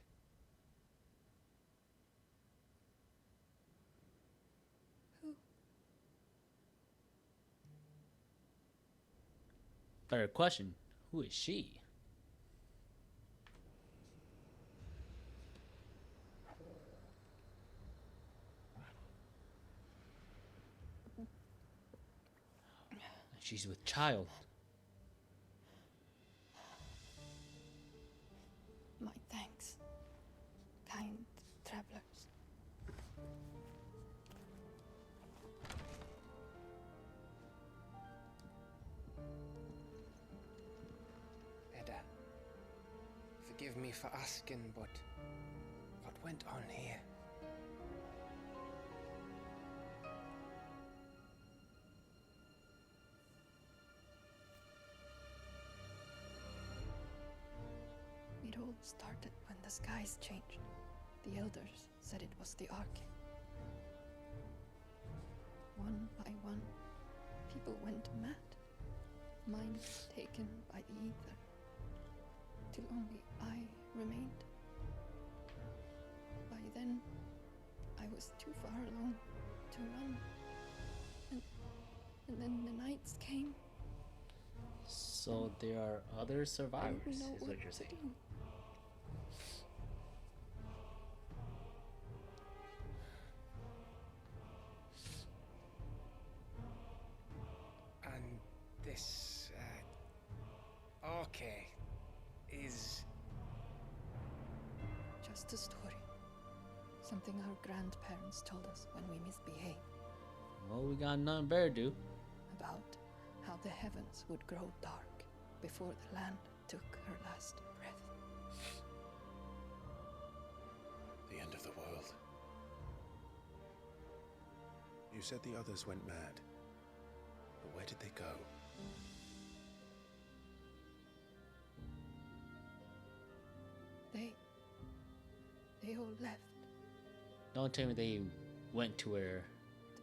Better question, who is she? She's with child. My thanks, kind travelers. Edda, Forgive me for asking, but what went on here? It all started when the skies changed. The elders said it was the Ark. One by one, people went mad, minds taken by the ether, till only I remained. By then, I was too far along to run, and then the nights came. So there are other survivors, I didn't know is what what you're to saying. do. And this, Arche is... Just a story. Something our grandparents told us when we misbehaved. Well, we got nothing better to do. About how the heavens would grow dark before the land took her last breath. The end of the world. You said the others went mad. But where did they go? They all left. Don't tell me they went to where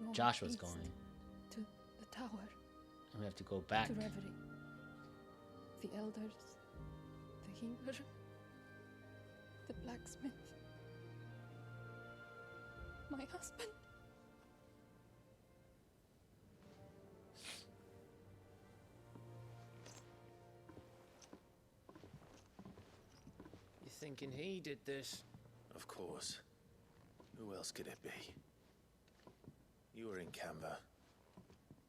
North Josh was east, going. to the tower. And we have to go back. To Reverie. The elders, the healer, the blacksmith, my husband. You thinking he did this? Of course. Who else could it be? You were in Canva.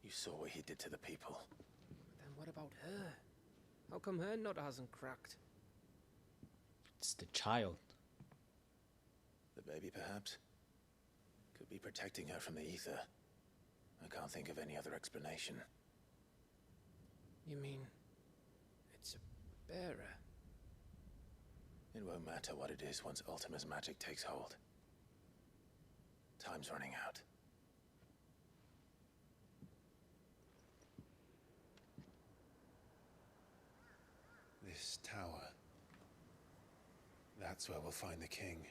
You saw what he did to the people. Then what about her? How come her nut hasn't cracked? It's the child. The baby, perhaps? Could be protecting her from the ether. I can't think of any other explanation. You mean... it's a bearer? It won't matter what it is once Ultima's magic takes hold. Time's running out. This tower. That's where we'll find the king.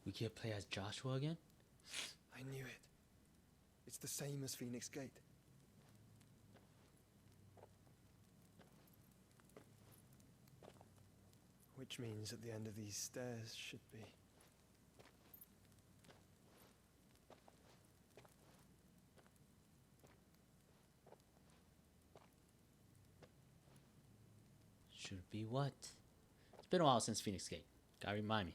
We can't play as Joshua again? I knew it. It's the same as Phoenix Gate. Which means at the end of these stairs should be... Should be what? It's been a while since Phoenix Gate. Gotta remind me.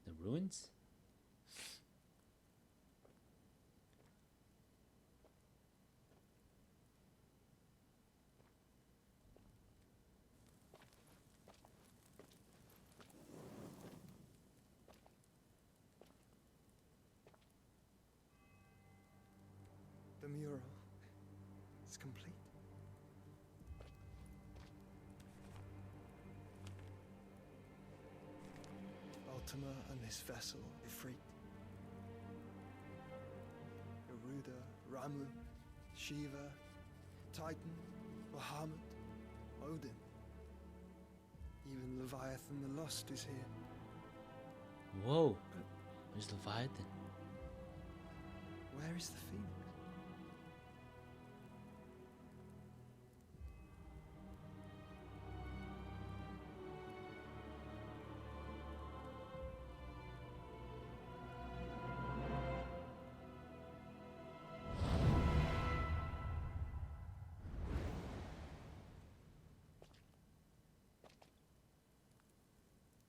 The ruins? The mural is complete. Ultima and this vessel, Ffxvi. Garuda, Ramu, Shiva, Titan, Bahamut, Odin. Even Leviathan the Lost is here. Whoa. Where's Leviathan? Where is the Phoenix?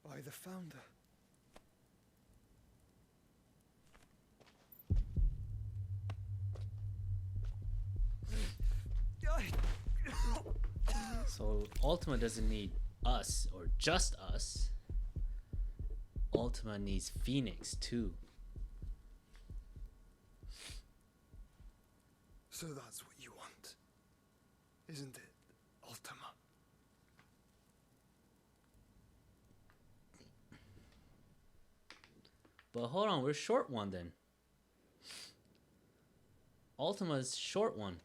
By the founder. So Ultima doesn't need us or just us. Ultima needs Phoenix too. So that's what you want, isn't it, Ultima? But hold on, we're short one then. Ultima's short one.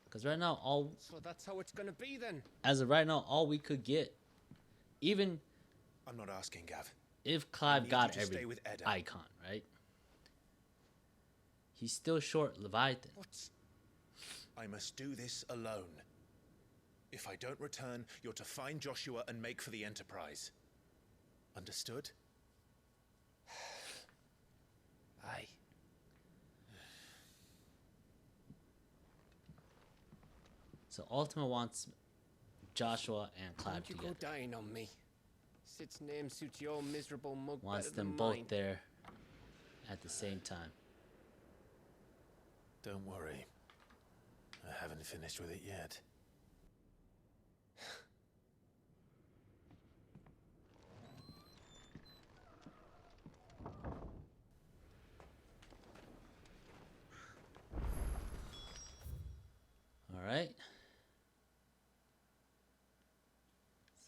Because right now, So that's how it's gonna be then. as of right now, all we could get, even I'm not asking, Gav. if I Clive need got you to stay every with Edda. icon, right? He's still short Leviathan. What? I must do this alone. If I don't return, you're to find Joshua and make for the Enterprise. Understood? Aye. So Ultima wants Joshua and Clive Don't you together. go dying on me. Sid's name suits your miserable mug Wants better them than both mine. there at the same time. Don't worry. I haven't finished with it yet. Alright.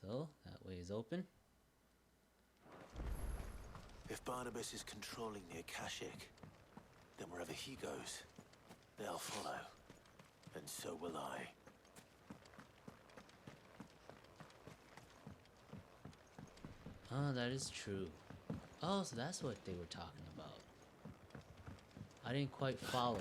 So, that way is open. If Barnabas is controlling the Akashic, then wherever he goes, they'll follow. And so will I. Oh, that is true. Oh, so that's what they were talking about. I didn't quite follow.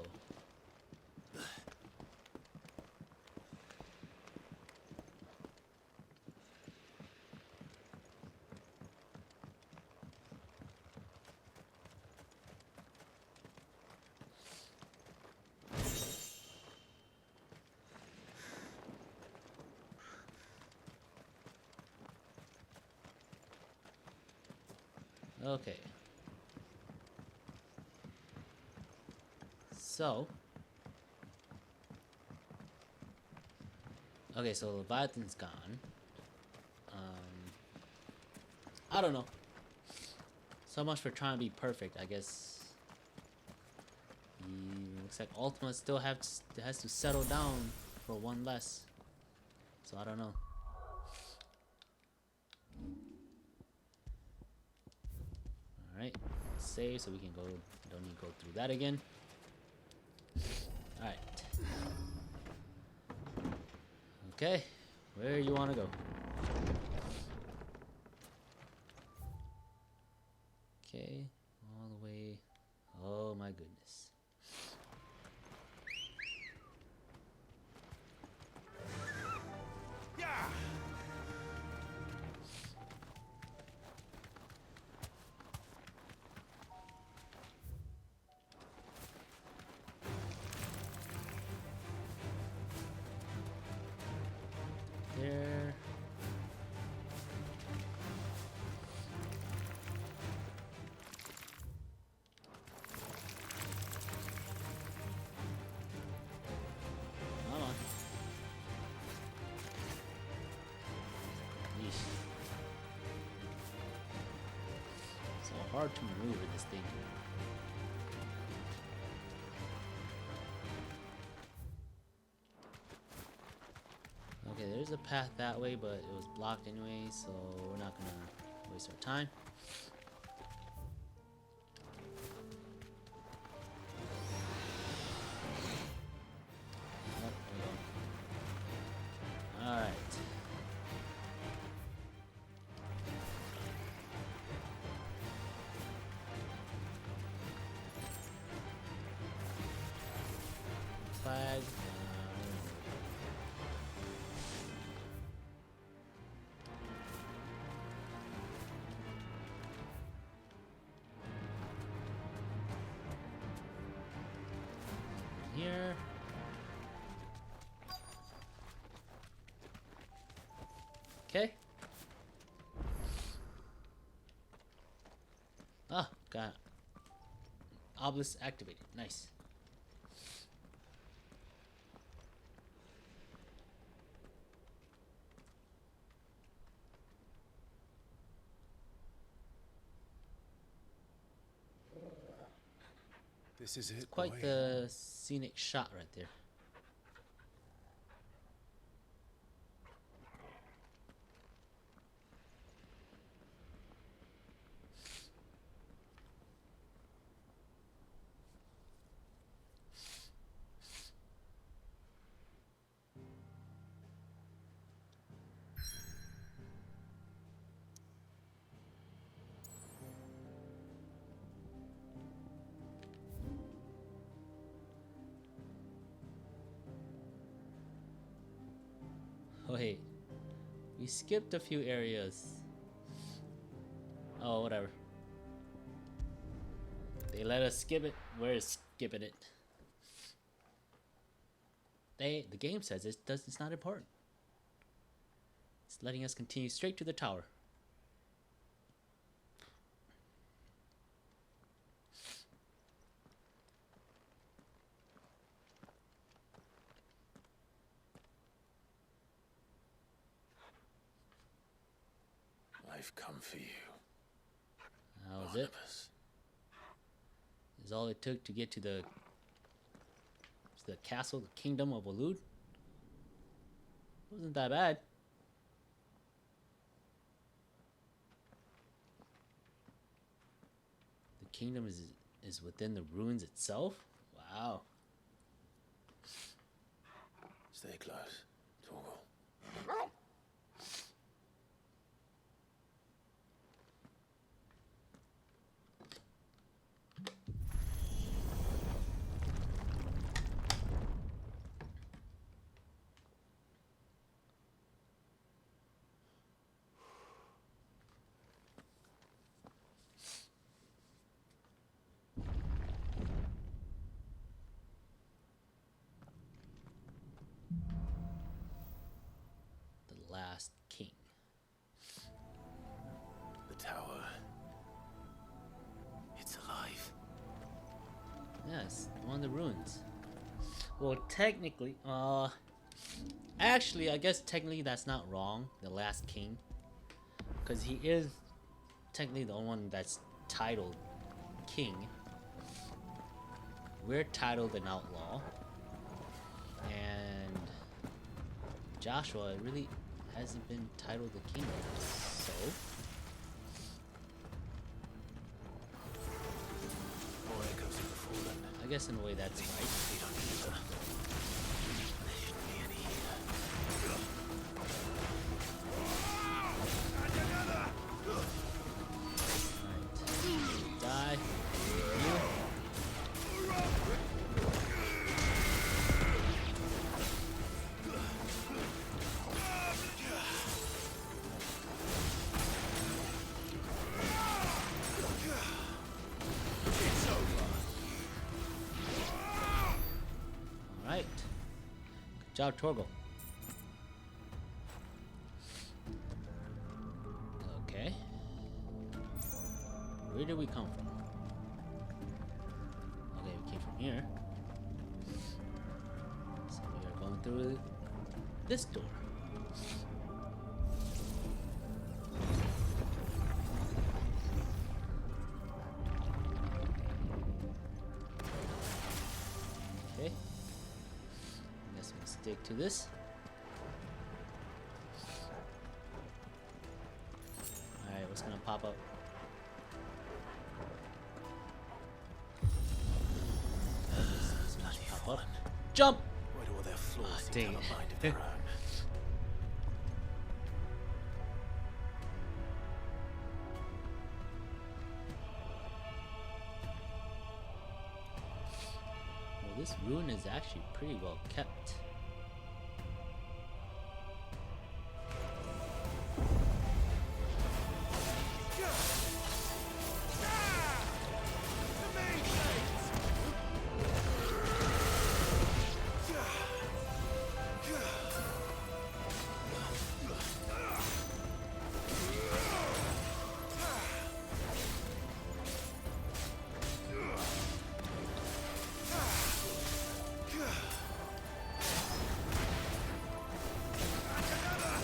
Okay. So. Okay, so Leviathan's gone. I don't know. So much for trying to be perfect, I guess. Looks like Ultima still has to settle down for one less. So I don't know. Alright, save so we can go, don't need to go through that again. Alright. Okay, where you want to go? Okay, all the way, oh my goodness. Yeah! There. Come on. Yeesh. So hard to maneuver this thing. Okay, there's a path that way, but it was blocked anyway, so we're not gonna waste our time. Alright. Flag. Here. Okay. Ah, got obelisk activated. Nice. This is it. It's quite boy. the scenic shot right there. Wait, we skipped a few areas. Oh, whatever. They let us skip it. We're skipping it. The game says it's not important. It's letting us continue straight to the tower. I've come for you. That was it. Is all it took to get to the castle, the kingdom of Waloed. Wasn't that bad. The kingdom is within the ruins itself. Wow. Stay close, Torgal. The last king. The tower. It's alive. Yes, one of the ruins. Well, technically, actually, I guess technically that's not wrong. The last king, because he is technically the only one that's titled king. We're titled an outlaw, and Joshua really hasn't been titled the king yet, so. More echoes of the fallen. I guess in a way that's right. Feed on either. There shouldn't be any here. Right. Die. You. Alright. Good job, Torgal. Okay. Where did we come from? Okay, we came from here. So we are going through this door. Okay. I guess we'll stick to this. Alright, what's gonna pop up? Pop up. Jump! Why do all their flaws seem to dang have it. a mind of their own? Well, this ruin is actually pretty well kept.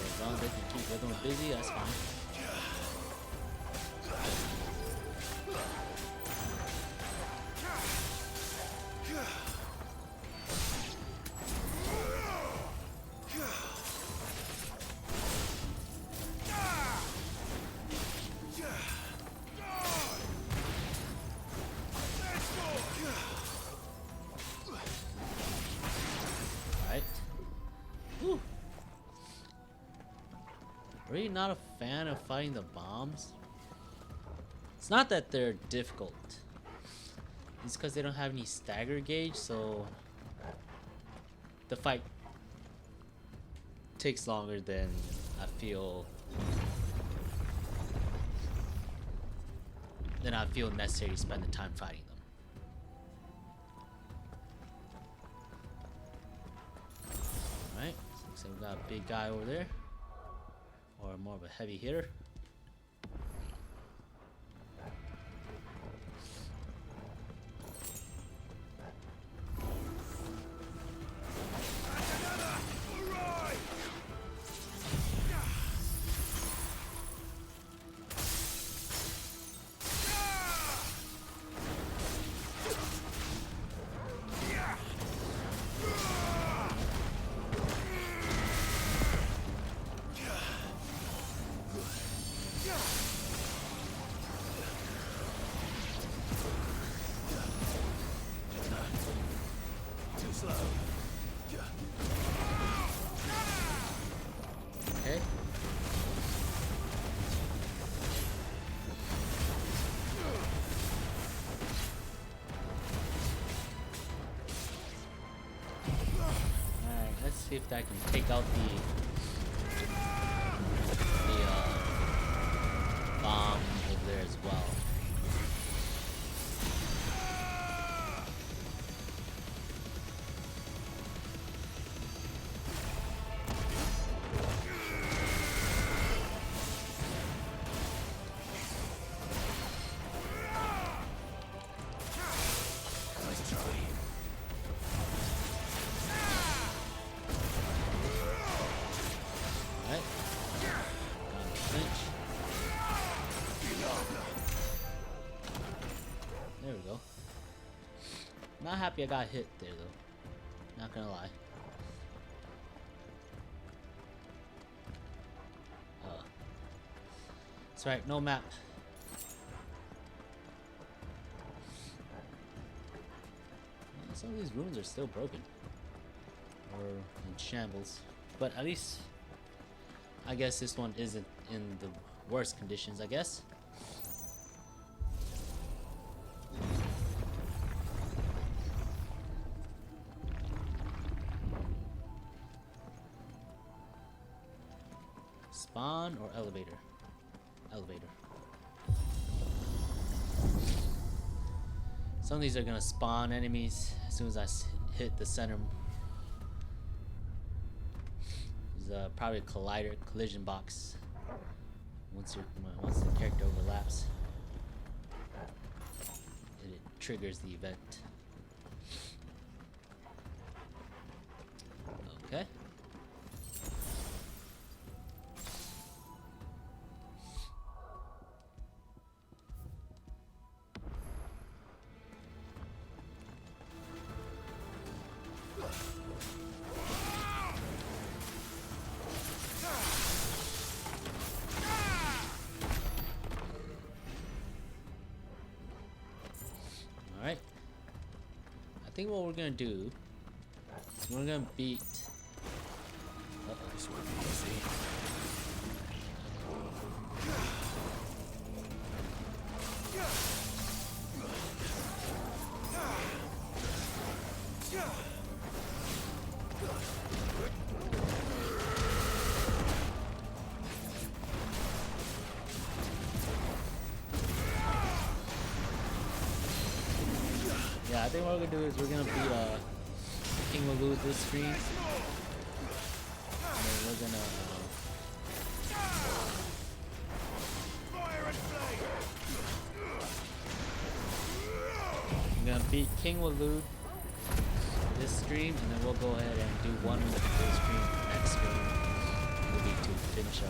As long as they can keep everyone busy, that's fine. Really not a fan of fighting the bombs. It's not that they're difficult. It's because they don't have any stagger gauge, so the fight takes longer than I feel necessary to spend the time fighting them. Alright, so looks like we got a big guy over there. Or more of a heavy hitter. Okay. Alright, let's see if that can take out the bomb over there as well. There we go. Not happy I got hit there though. Not gonna lie. That's right, no map. Some of these rooms are still broken. Or in shambles. But at least I guess this one isn't in the worst conditions, I guess. Spawn or elevator? Elevator. Some of these are gonna spawn enemies as soon as I hit the center. There's probably a collision box once the character overlaps. It triggers the event. Okay. Alright. I think what we're gonna do is we're gonna beat. This won't be easy. Yeah, I think what we're gonna do is we're gonna beat King will lose this screen. And then we're gonna beat King Walud this stream, and then we'll go ahead and do one this stream. Next stream will be to finish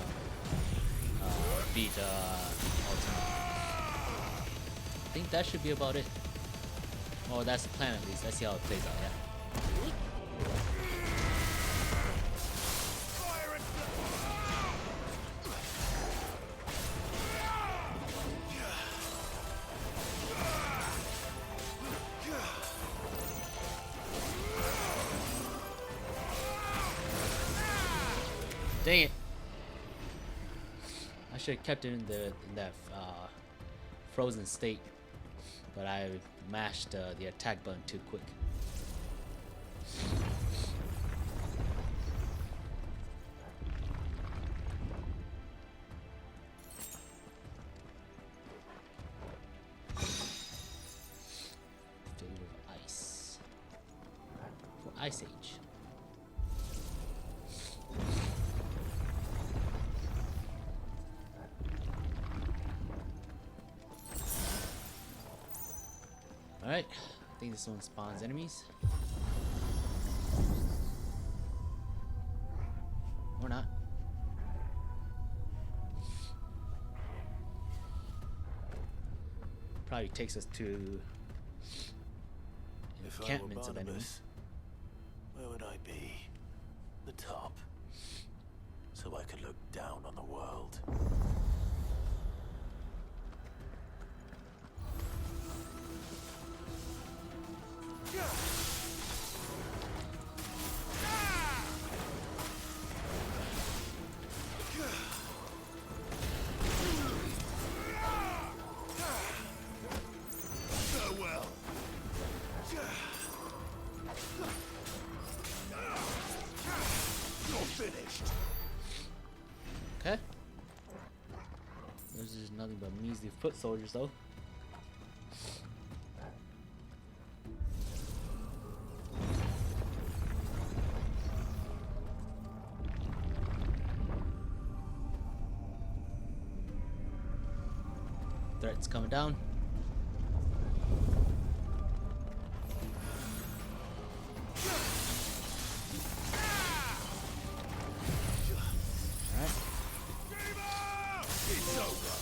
beat Ultimate. I think that should be about it. Oh, that's the plan at least. Let's see how it plays out, yeah. Dang it. should have kept it in that frozen state, but I mashed the attack button too quick. Filled with ice for Ice Age. Alright, I think this one spawns enemies. Or not. Probably takes us to encampments of enemies. Where would I be? The top. So I could look down on the world. Farewell. You're finished. Okay. There's just nothing but measly foot soldiers though. Threats coming down. Alright. It's over.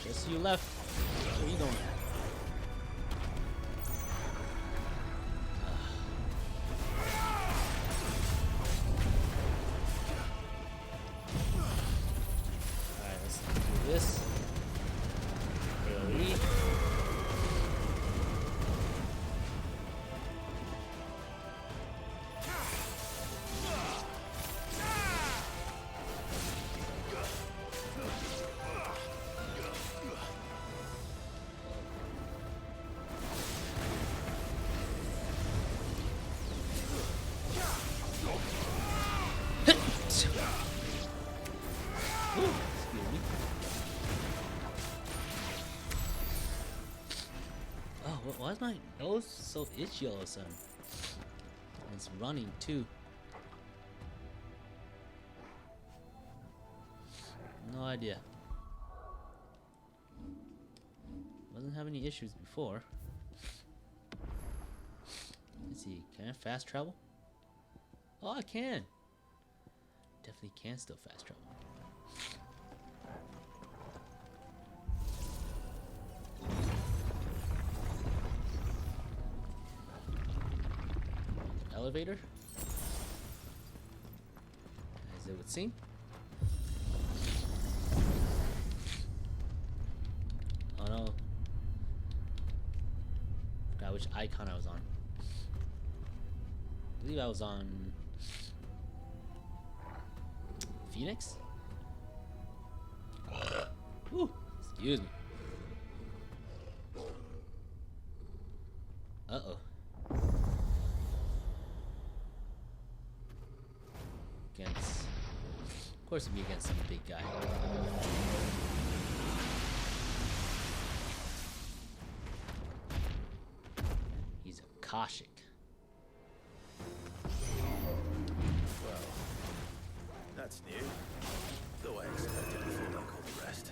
Just you left. Where you going? Alright, let's do this. AoE. Oh, why is my nose so itchy all of a sudden? And it's running too. No idea. Wasn't having any issues before. Let's see, can I fast travel? Oh, I can. Definitely can still fast travel. Elevator, as it would seem. Oh no. Forgot which icon I was on. I believe I was on Phoenix? Ooh, excuse me. Uh-oh. Of course, it'd be against some big guy. He's a Koshik. Well, that's new. Though I expected before like all the rest.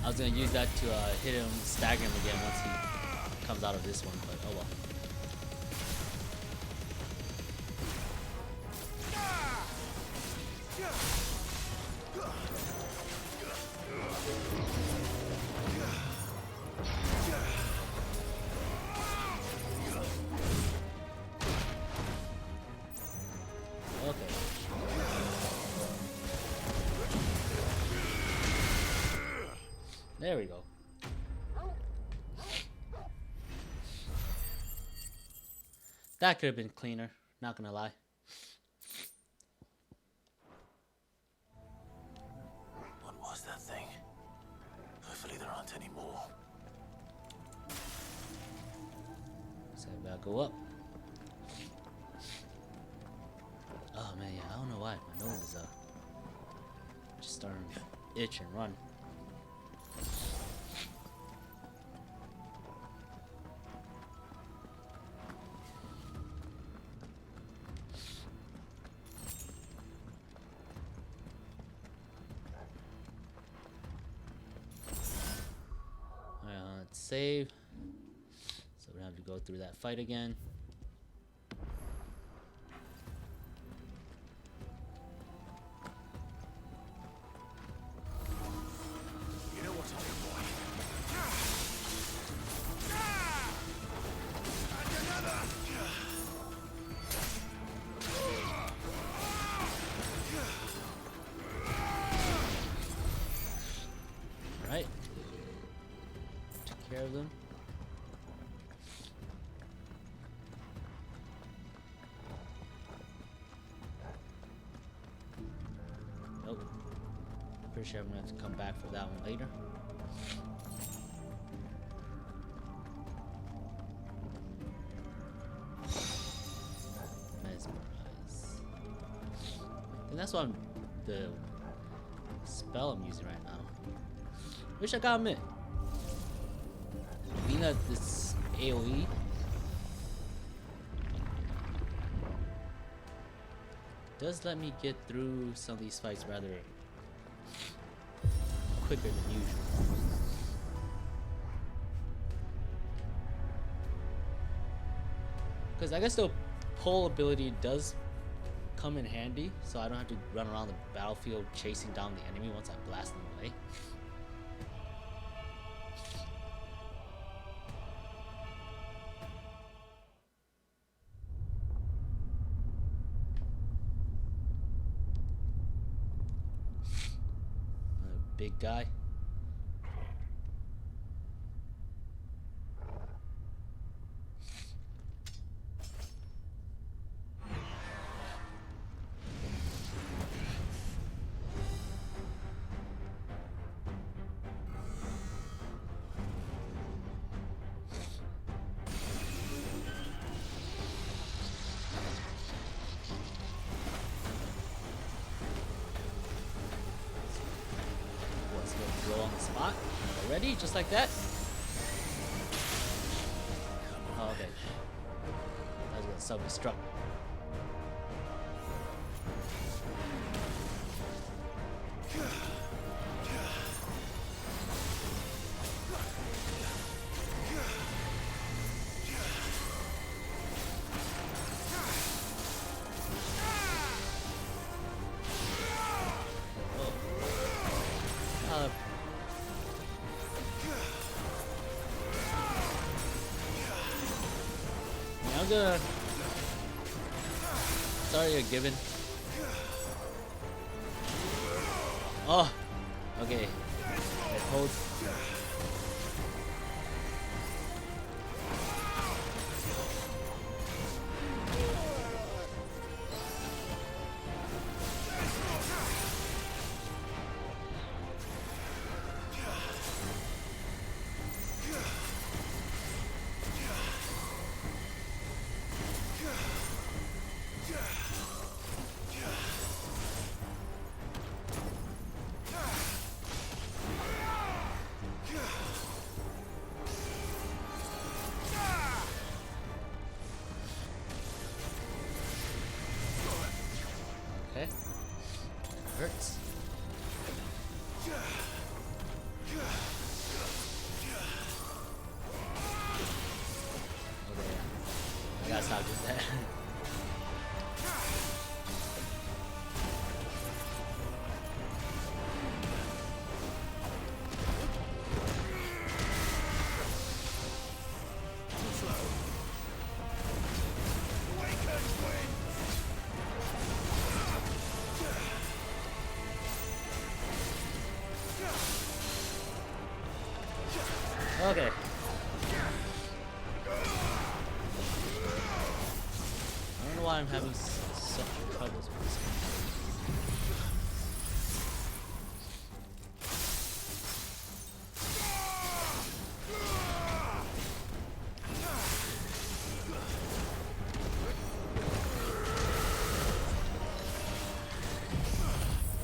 I was gonna use that to hit him, stagger him again once he comes out of this one, but oh well. There we go. That could have been cleaner, not gonna lie. What was that thing? Hopefully there aren't any more. So I gotta go up. Oh man, yeah, I don't know why. My nose is just starting to itch and run. Let's save. So we have to go through that fight again. You know what to do, boy. And another. Right. Took care of them. Nope. Pretty sure I'm gonna have to come back for that one later. Mesmerize. And that's what the spell I'm using right now. Wish I got a minute. Being that this AoE does let me get through some of these fights rather quicker than usual. Because I guess the pull ability does come in handy, so I don't have to run around the battlefield chasing down the enemy once I blast them away. Big guy. Blow on the spot already, just like that. Oh, okay. I was gonna self-destruct. I'm gonna. Sorry, a given. Oh, okay. It holds. Okay. Hurts. I gotta stop doing that. Okay. I don't know why I'm having such troubles with this game.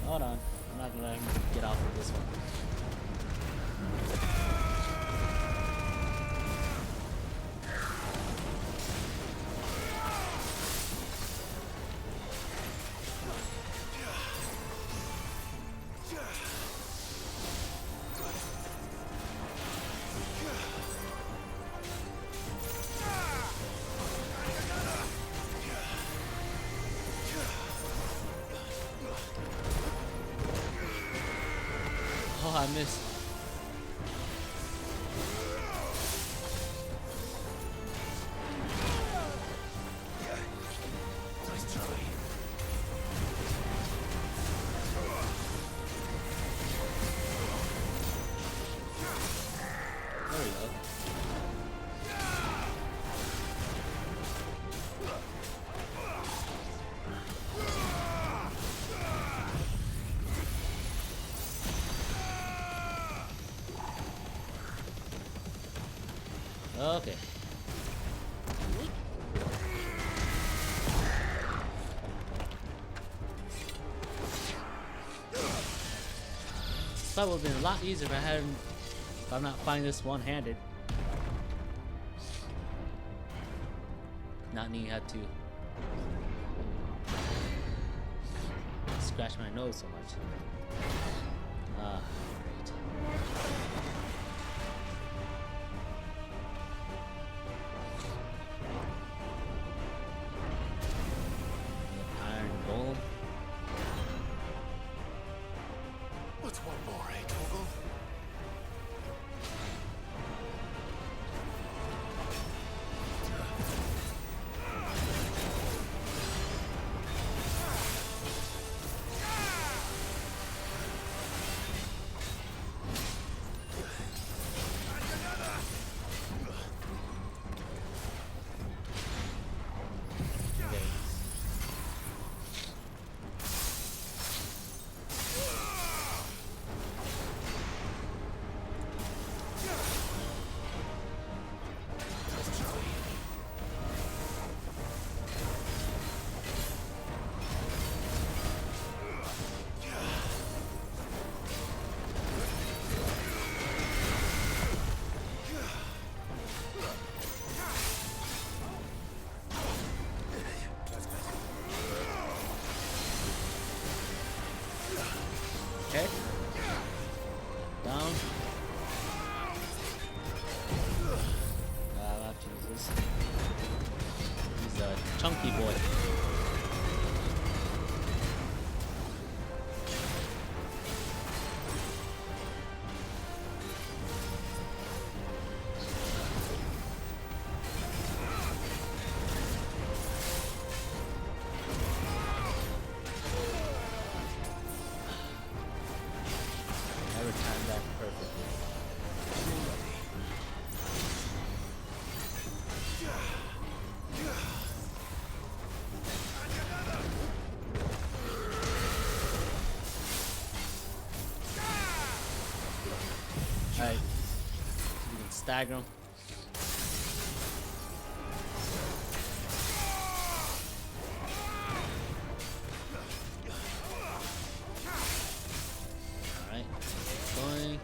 Hold on. I'm not gonna let him get off of this one. Oh, I missed. Nice try. There we go. Okay. This fight would have been a lot easier if I'm not fighting this one-handed. Not needing had to scratch my nose so much. Ah, great. Iron Golem. What's one more, eh, Torgal? Okay. Down. I'll have to use this. He's a chunky boy. Never timed that perfectly. Alright. You can stagger him. Alright. Going.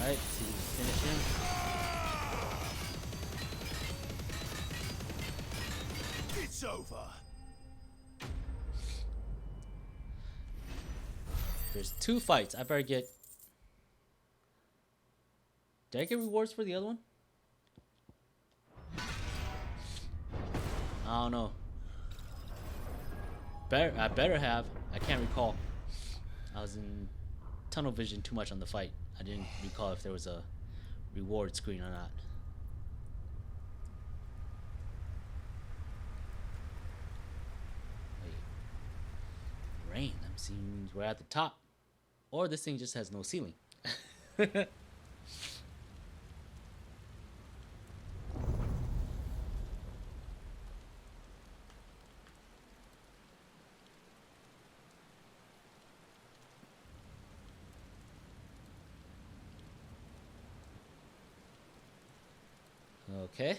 Alright, see if we can finish him. It's over. There's 2 fights. I better get Did I get rewards for the other one? I don't know. I better have. I can't recall. I was in tunnel vision too much on the fight. I didn't recall if there was a reward screen or not. Wait. Rain. I'm seeing we're at the top. Or this thing just has no ceiling. Okay.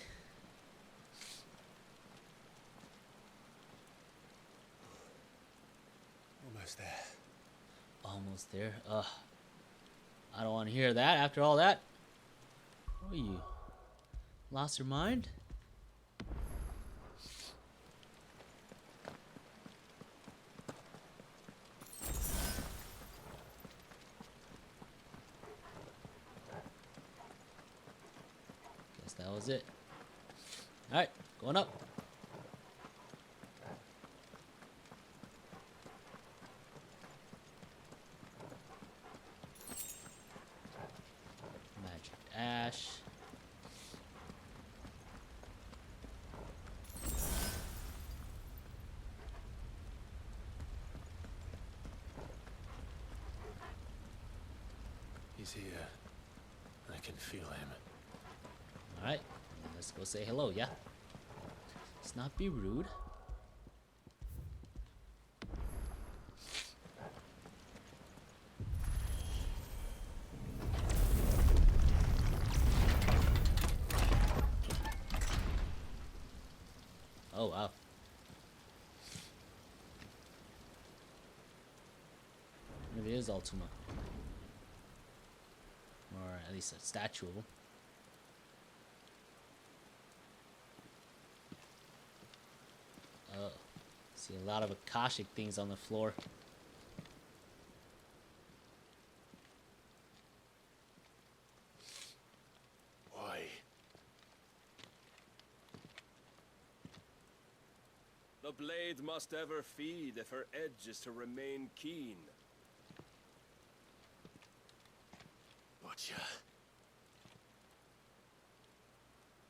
Almost there. Almost there. I don't want to hear that after all that. What are you? Lost your mind? Guess that was it. Alright, going up. Magic ash. He's here. I can feel him. Alright, let's go say hello, yeah? Let's not be rude. Oh, wow. Maybe it is Ultima. Or at least a statue of him. Oh, see a lot of Akashic things on the floor. Why? The blade must ever feed if her edge is to remain keen. Butcher.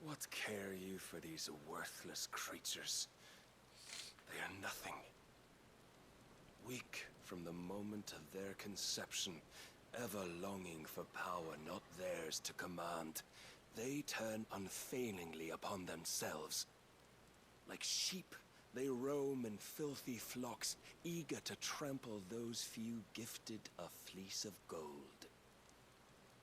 What care you for these worthless creatures? They are nothing. Weak from the moment of their conception, ever longing for power not theirs to command, they turn unfailingly upon themselves. Like sheep, they roam in filthy flocks, eager to trample those few gifted a fleece of gold.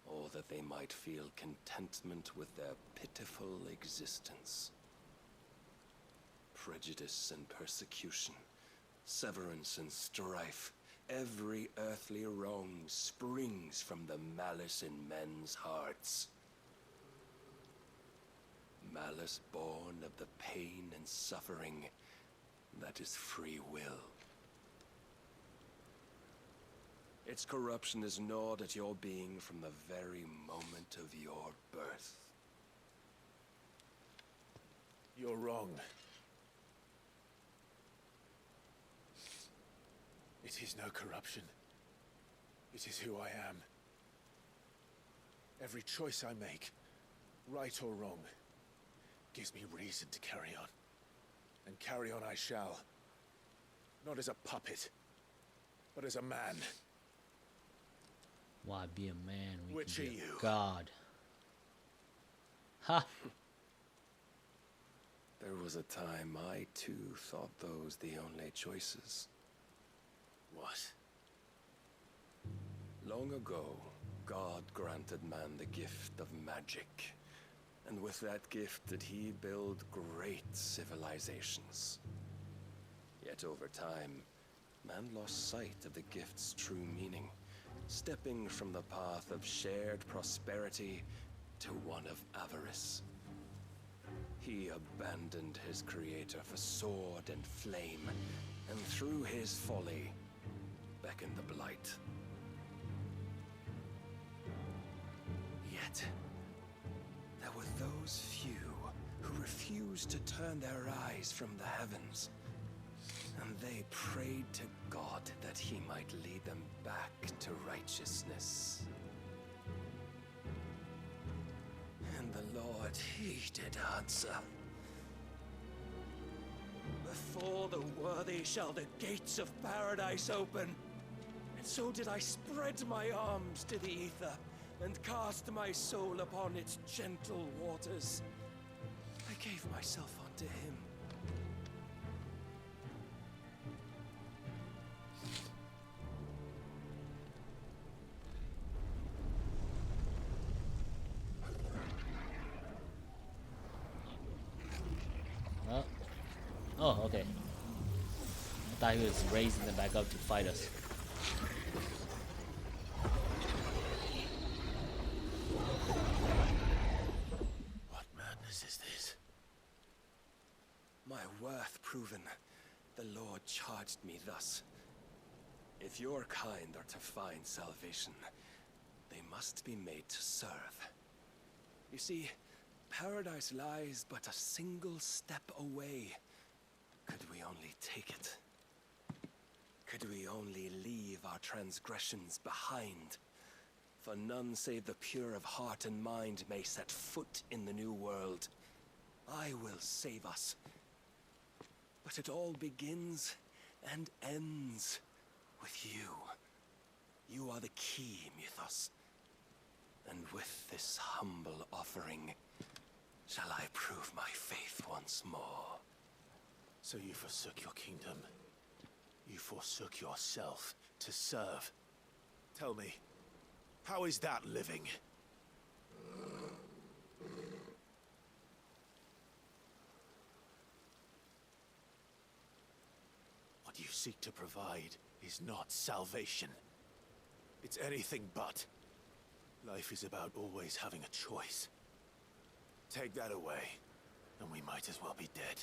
Or that they might feel contentment with their pitiful existence. Prejudice and persecution, severance and strife, every earthly wrong springs from the malice in men's hearts. Malice born of the pain and suffering that is free will. Its corruption is gnawed at your being from the very moment of your birth. You're wrong. It is no corruption. It is who I am. Every choice I make, right or wrong, gives me reason to carry on. And carry on I shall. Not as a puppet, but as a man. Why be a man when Which you are can be you? a god? Ha! There was a time I too thought those the only choices. What? Long ago, God granted man the gift of magic. And with that gift did he build great civilizations. Yet over time, man lost sight of the gift's true meaning, stepping from the path of shared prosperity to one of avarice. He abandoned his creator for sword and flame, and through his folly, beckoned the blight. Yet, those few who refused to turn their eyes from the heavens. And they prayed to God that he might lead them back to righteousness. And the Lord, he did answer. Before the worthy shall the gates of paradise open. And so did I spread my arms to the ether and cast my soul upon its gentle waters. I gave myself unto him. Oh, okay. I thought he was raising them back up to fight us. What madness is this? My worth proven, the Lord charged me thus. If your kind are to find salvation, they must be made to serve. You see, paradise lies but a single step away. Could we only take it? Could we only leave our transgressions behind? For none save the pure of heart and mind may set foot in the new world. I will save us. But it all begins and ends with you. You are the key, Mythos. And with this humble offering, shall I prove my faith once more. So you forsook your kingdom. You forsook yourself to serve. Tell me, how is that living? What you seek to provide is not salvation. It's anything but. Life is about always having a choice. Take that away, and we might as well be dead.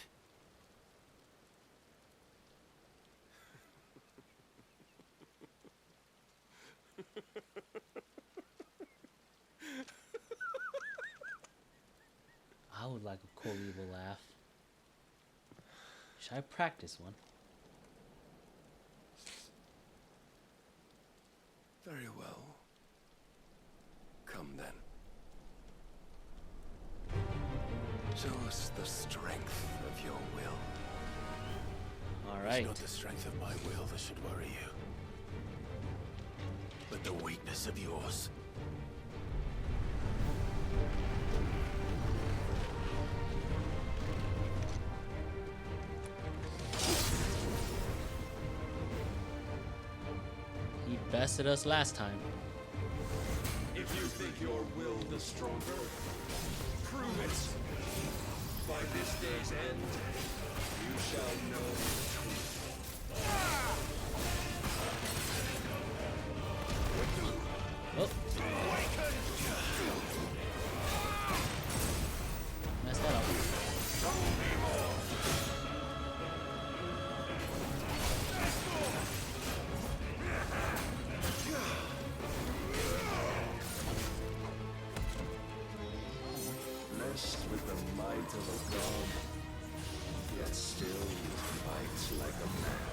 I would like a cool evil laugh. Should I practice one? Very well. Come then. Show us the strength of your will. All right. It's not the strength of my will that should worry you, but the weakness of yours. He bested us last time. If you think your will the stronger, prove it. By this day's end, you shall know the truth. Oh. Messed that up. Blessed with the might of a god, yet still you fight like a man.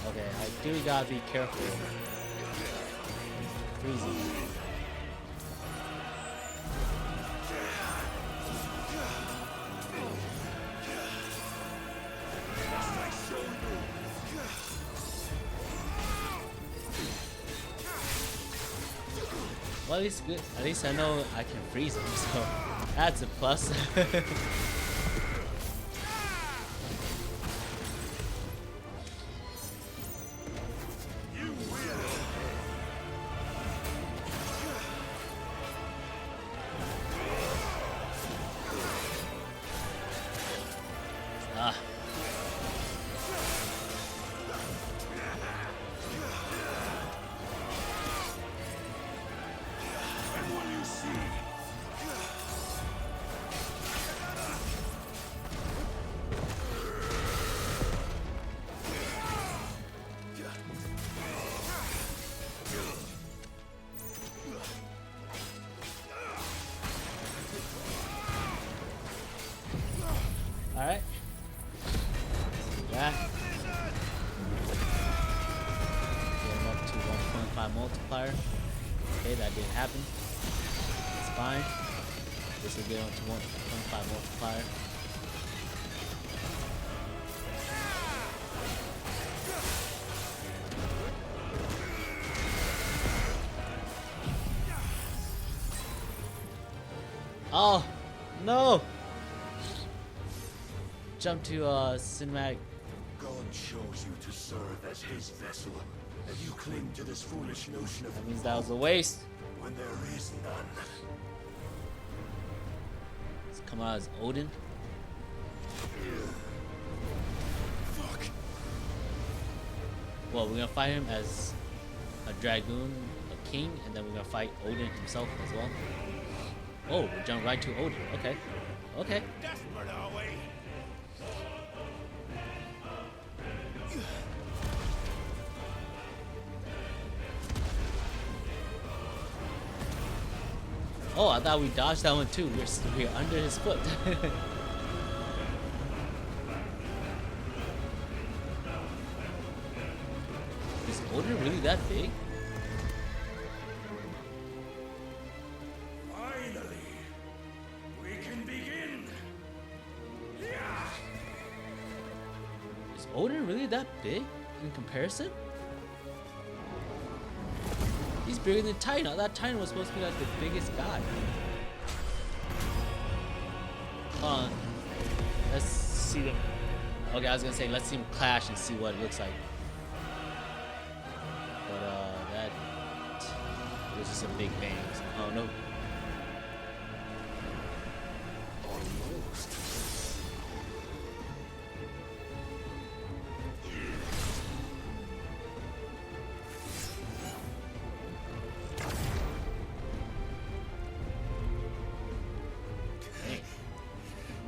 Okay, I do gotta be careful. Freezing. Well, at least I know I can freeze him, so that's a plus. Ah. Okay, that didn't happen. It's fine. This will get on to 1.5 multiplier. Oh no! Jump to cinematic. God chose you to serve as his vessel, and you cling to this foolish notion of That means that was a waste. when there is none. Let's come out as Odin. Fuck. Well, we're gonna fight him as a dragoon, a king, and then we're gonna fight Odin himself as well. Oh, we jump right to Odin. Okay. Okay. Desperate, are we? Oh, I thought we dodged that one too. We're under his foot. Is Odin really that big? Finally, we can begin. Yeah. Is Odin really that big in comparison? He's bigger than Titan. I thought Titan was supposed to be like the biggest guy. Hold on. Let's see them. Okay, I was gonna say let's see them clash and see what it looks like. But that was just a big bang. Oh no. Almost.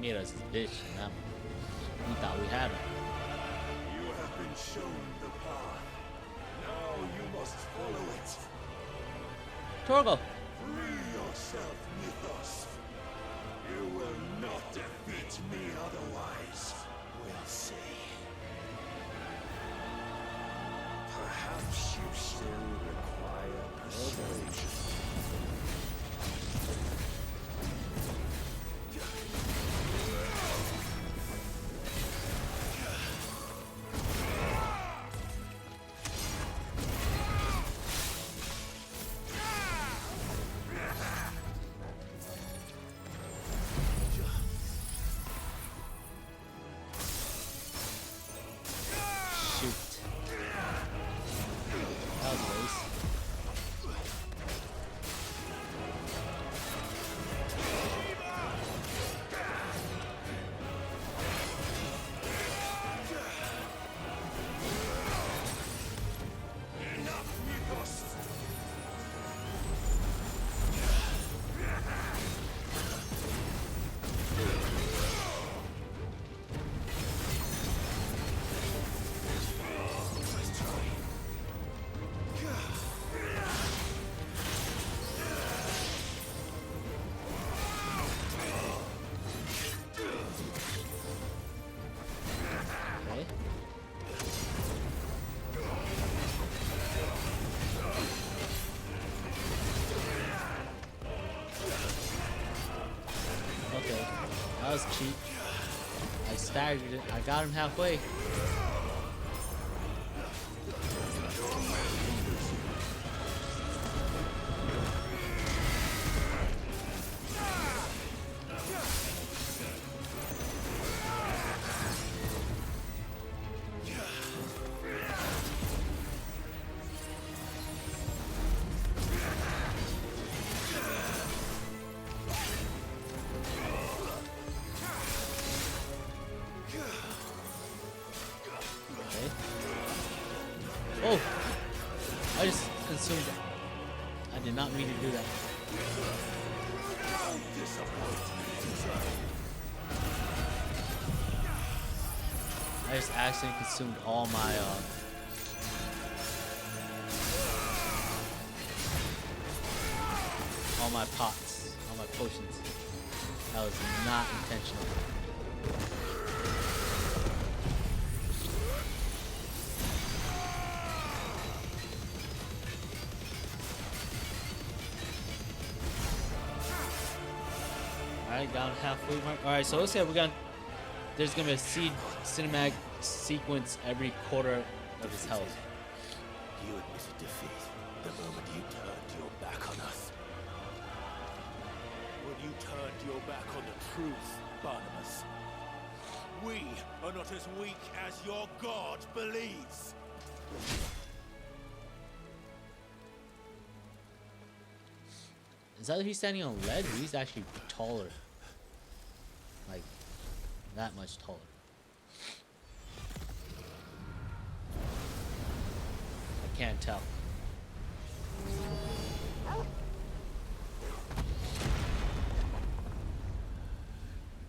Made us his bitch. Now, we thought we had him. You have been shown the path. Now you must follow it. Torgo. Free yourself, Mythos. You will not defeat me otherwise. We'll see. Perhaps you still require persuasion. Shoot. That was a waste. Enough, Mythos! Okay. Okay, that was cheap. I staggered it. I got him halfway. Okay. Oh! I just consumed it. I did not mean to do that. I just accidentally consumed all my pots, all my potions. That was not intentional. Alright, down halfway mark. Alright, so let's say there's gonna be a cinematic sequence every quarter of his health. You admitted defeat the moment you turned your back on us. When you turned your back on the truth, Barnabas. We are not as weak as your god believes. Is that he's standing on lead? He's actually taller. Like, that much taller. I can't tell.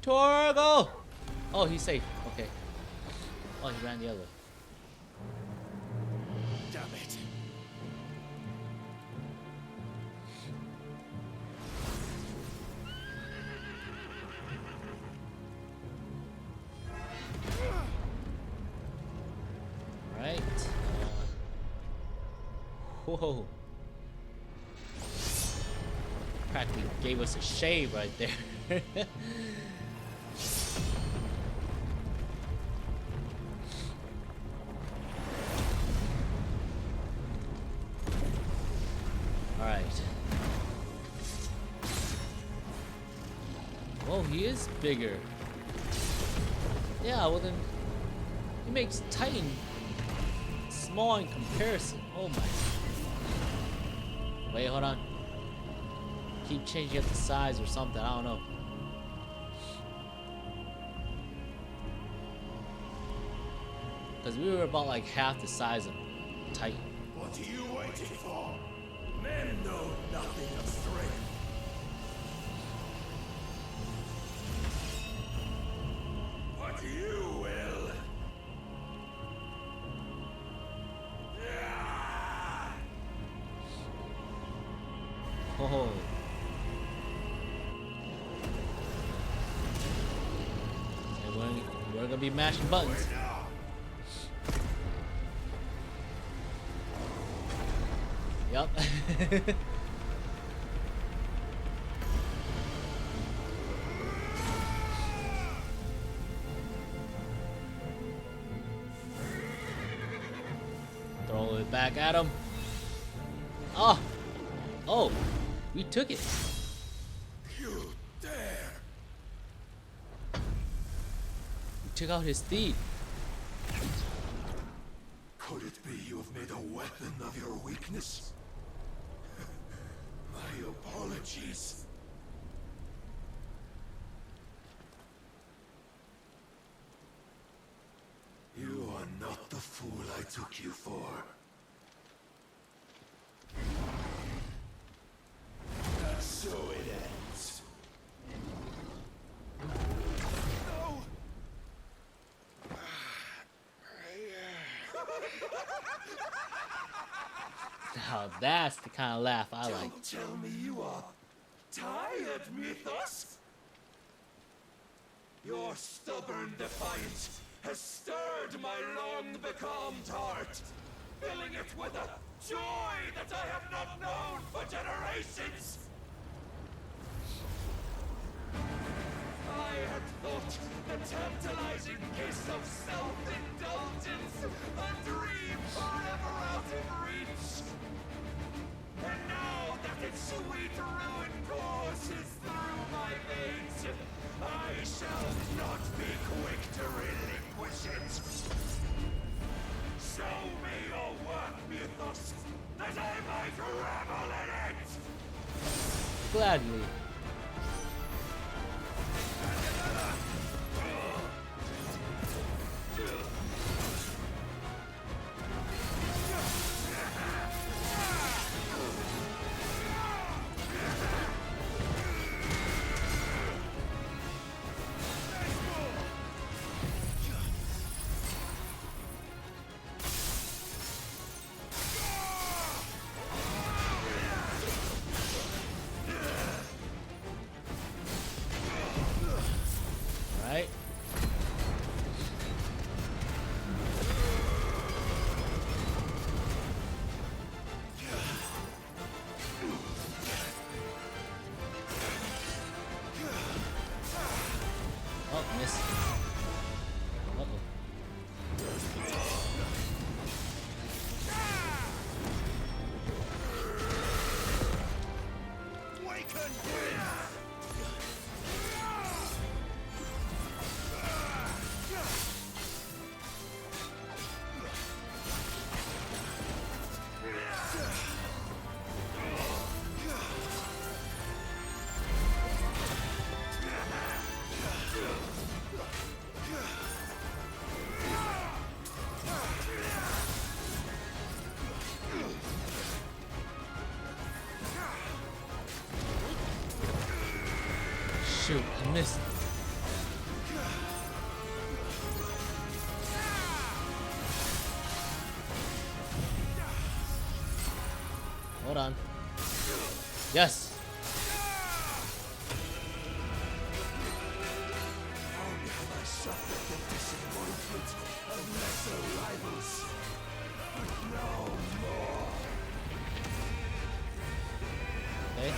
Torgo! Oh, he's safe. Okay. Oh, he ran the other way. Damn it. Alright. Whoa. Practically gave us a shave right there. Alright. Whoa, he is bigger. Yeah, well then he makes Titan small in comparison. Oh my. Wait, hold on. Keep changing up the size or something. I don't know. Because we were about like half the size of Titan. What are you waiting for? Men know nothing of strength. But you will. Oh. And we're gonna be mashing buttons. Yup. Throw it back at him. Oh. Oh. We took it. You dare. We took out his steed. Could it be you have made a weapon of your weakness? My apologies. You are not the fool I took you for. And so it ends. No! Now that's the kind of laugh I like. Don't tell me you are tired, Mythos. Your stubborn defiance has stirred my long-becalmed heart, filling it with a joy that I have not known for generations. I had thought the tantalizing kiss of self-indulgence a dream forever out of reach. And now that its sweet ruin courses through my veins, I shall not be quick to relinquish it. Show me your work, Mythos, that I might revel in it! Gladly. shoot, I missed. Hold on. Yes. Okay.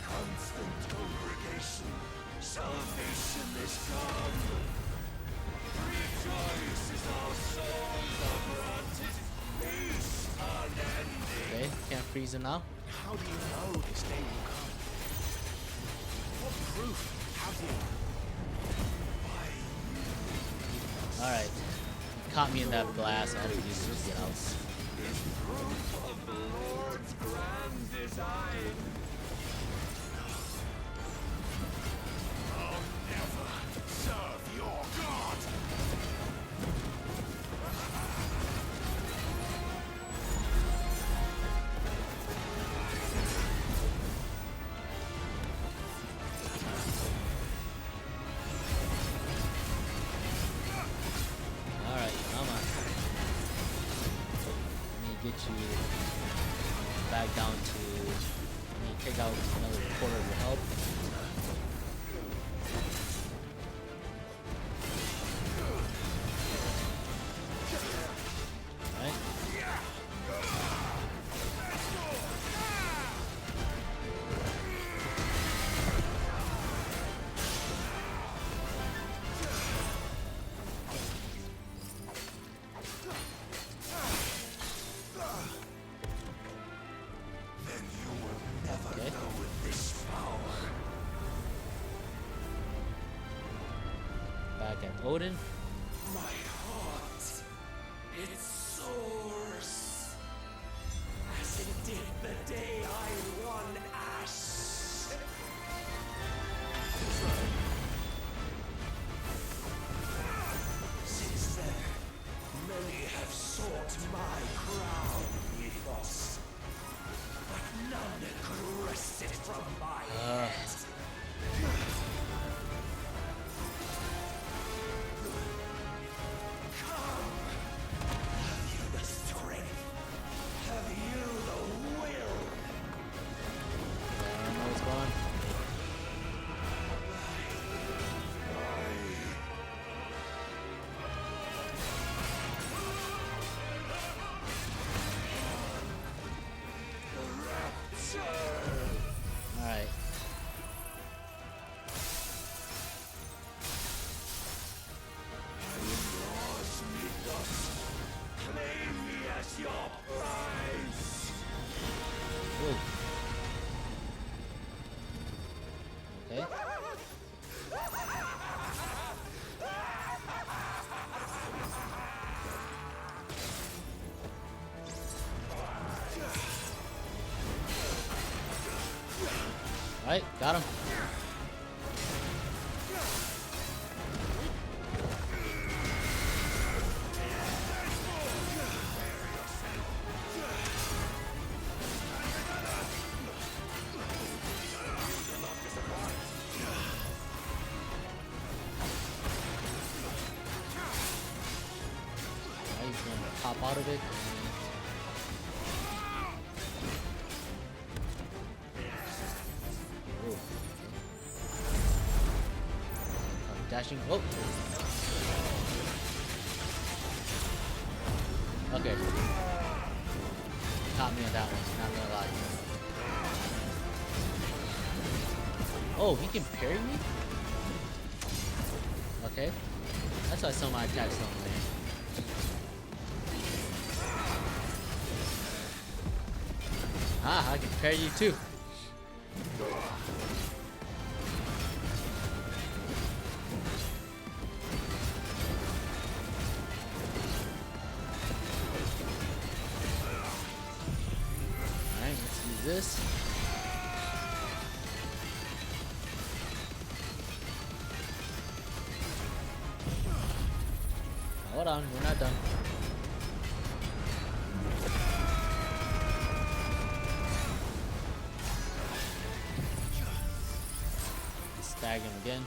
Constant congregation, salvation is come. Rejoice as our souls are granted peace unending. Okay, can't freeze him now. How do you know this day will come? What proof have you? Alright. He caught me in that glass. All we do is just get out. Is proof of the Lord's grand design. I'll never serve your God. Alright, come on. Let me get you back down to. Let me take out another quarter of your health. Alright. Then you will never Okay. know this power. Back at Odin. My heart, it soars, as it did the day I won Ash. Since then, many have sought my crown, Ethos, but none could wrest it from my head. Have you the strength? Have you the will? I don't know what's going on. Alright. Claim me as your prize. Ooh. Okay. Alright, got him. Now he's gonna pop out of it. Ooh. I'm dashing. Oh. Okay. Caught me on that one. Not gonna lie. Oh, he can parry me? Okay. That's why some of my attacks don't land. Ah, I can parry you too. Alright, let's use this. Hold on, we're not done. tag him again.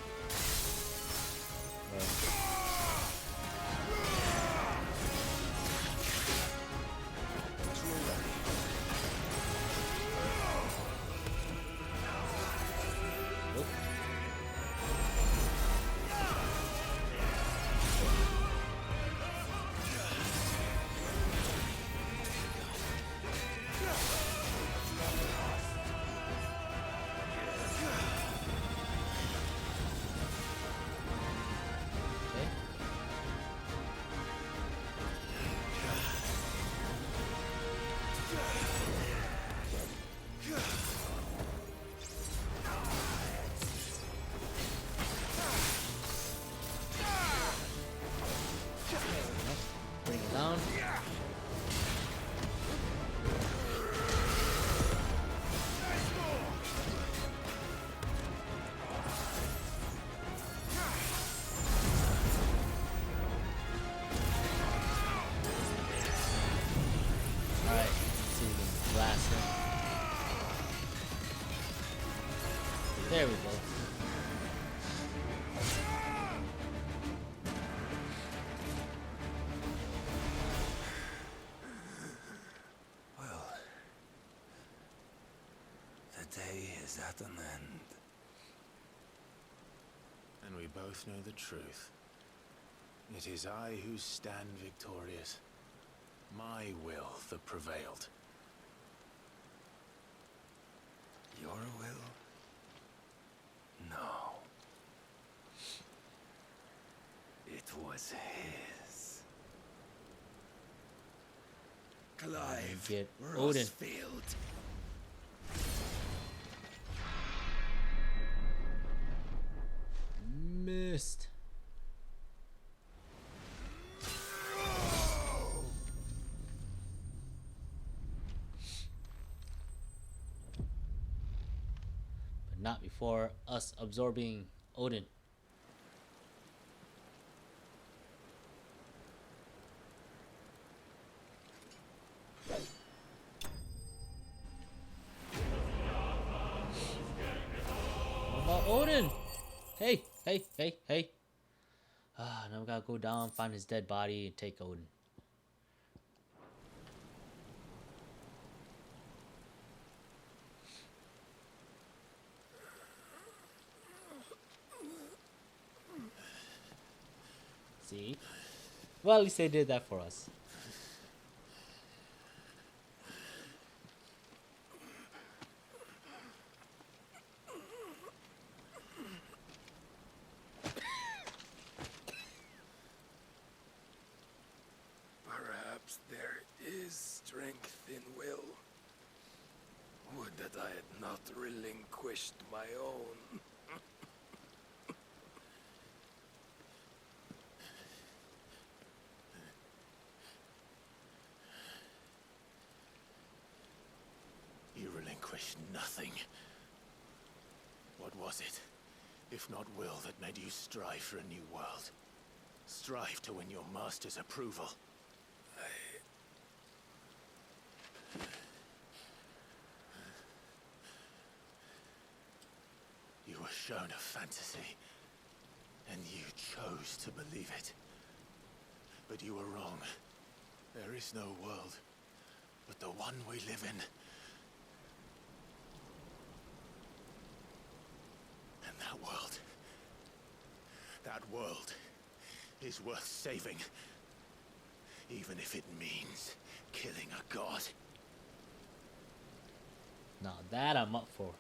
Bring it down. Alright, let's see if we can blast him. There we go. Well, the day is at an end. And we both know the truth. It is I who stand victorious. My will that prevailed. Your will? No. It was his. Clive, get Odin. Missed. But not before us absorbing Odin. What about Odin? Hey, hey, hey, hey. Now we gotta go down, find his dead body, and take Odin. See? Well, at least they did that for us. Perhaps there is strength in will. Would that I had not relinquished my own. You relinquished nothing. What was it, if not will, that made you strive for a new world? Strive to win your master's approval? You were shown a fantasy, and you chose to believe it. But you were wrong. There is no world, but the one we live in. And that world is worth saving, even if it means killing a god. Now that I'm up for.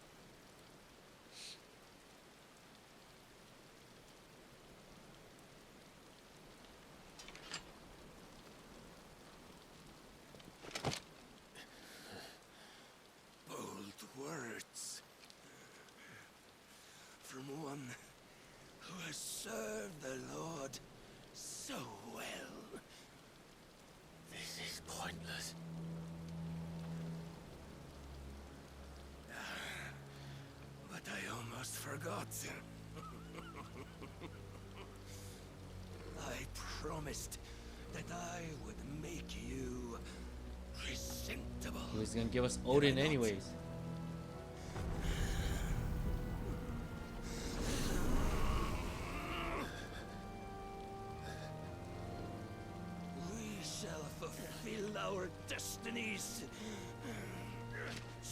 Bold words. From one who has served the Lord so well. This is pointless. But I almost forgot. I promised that I would make you presentable. He was gonna give us Odin anyways. our destinies.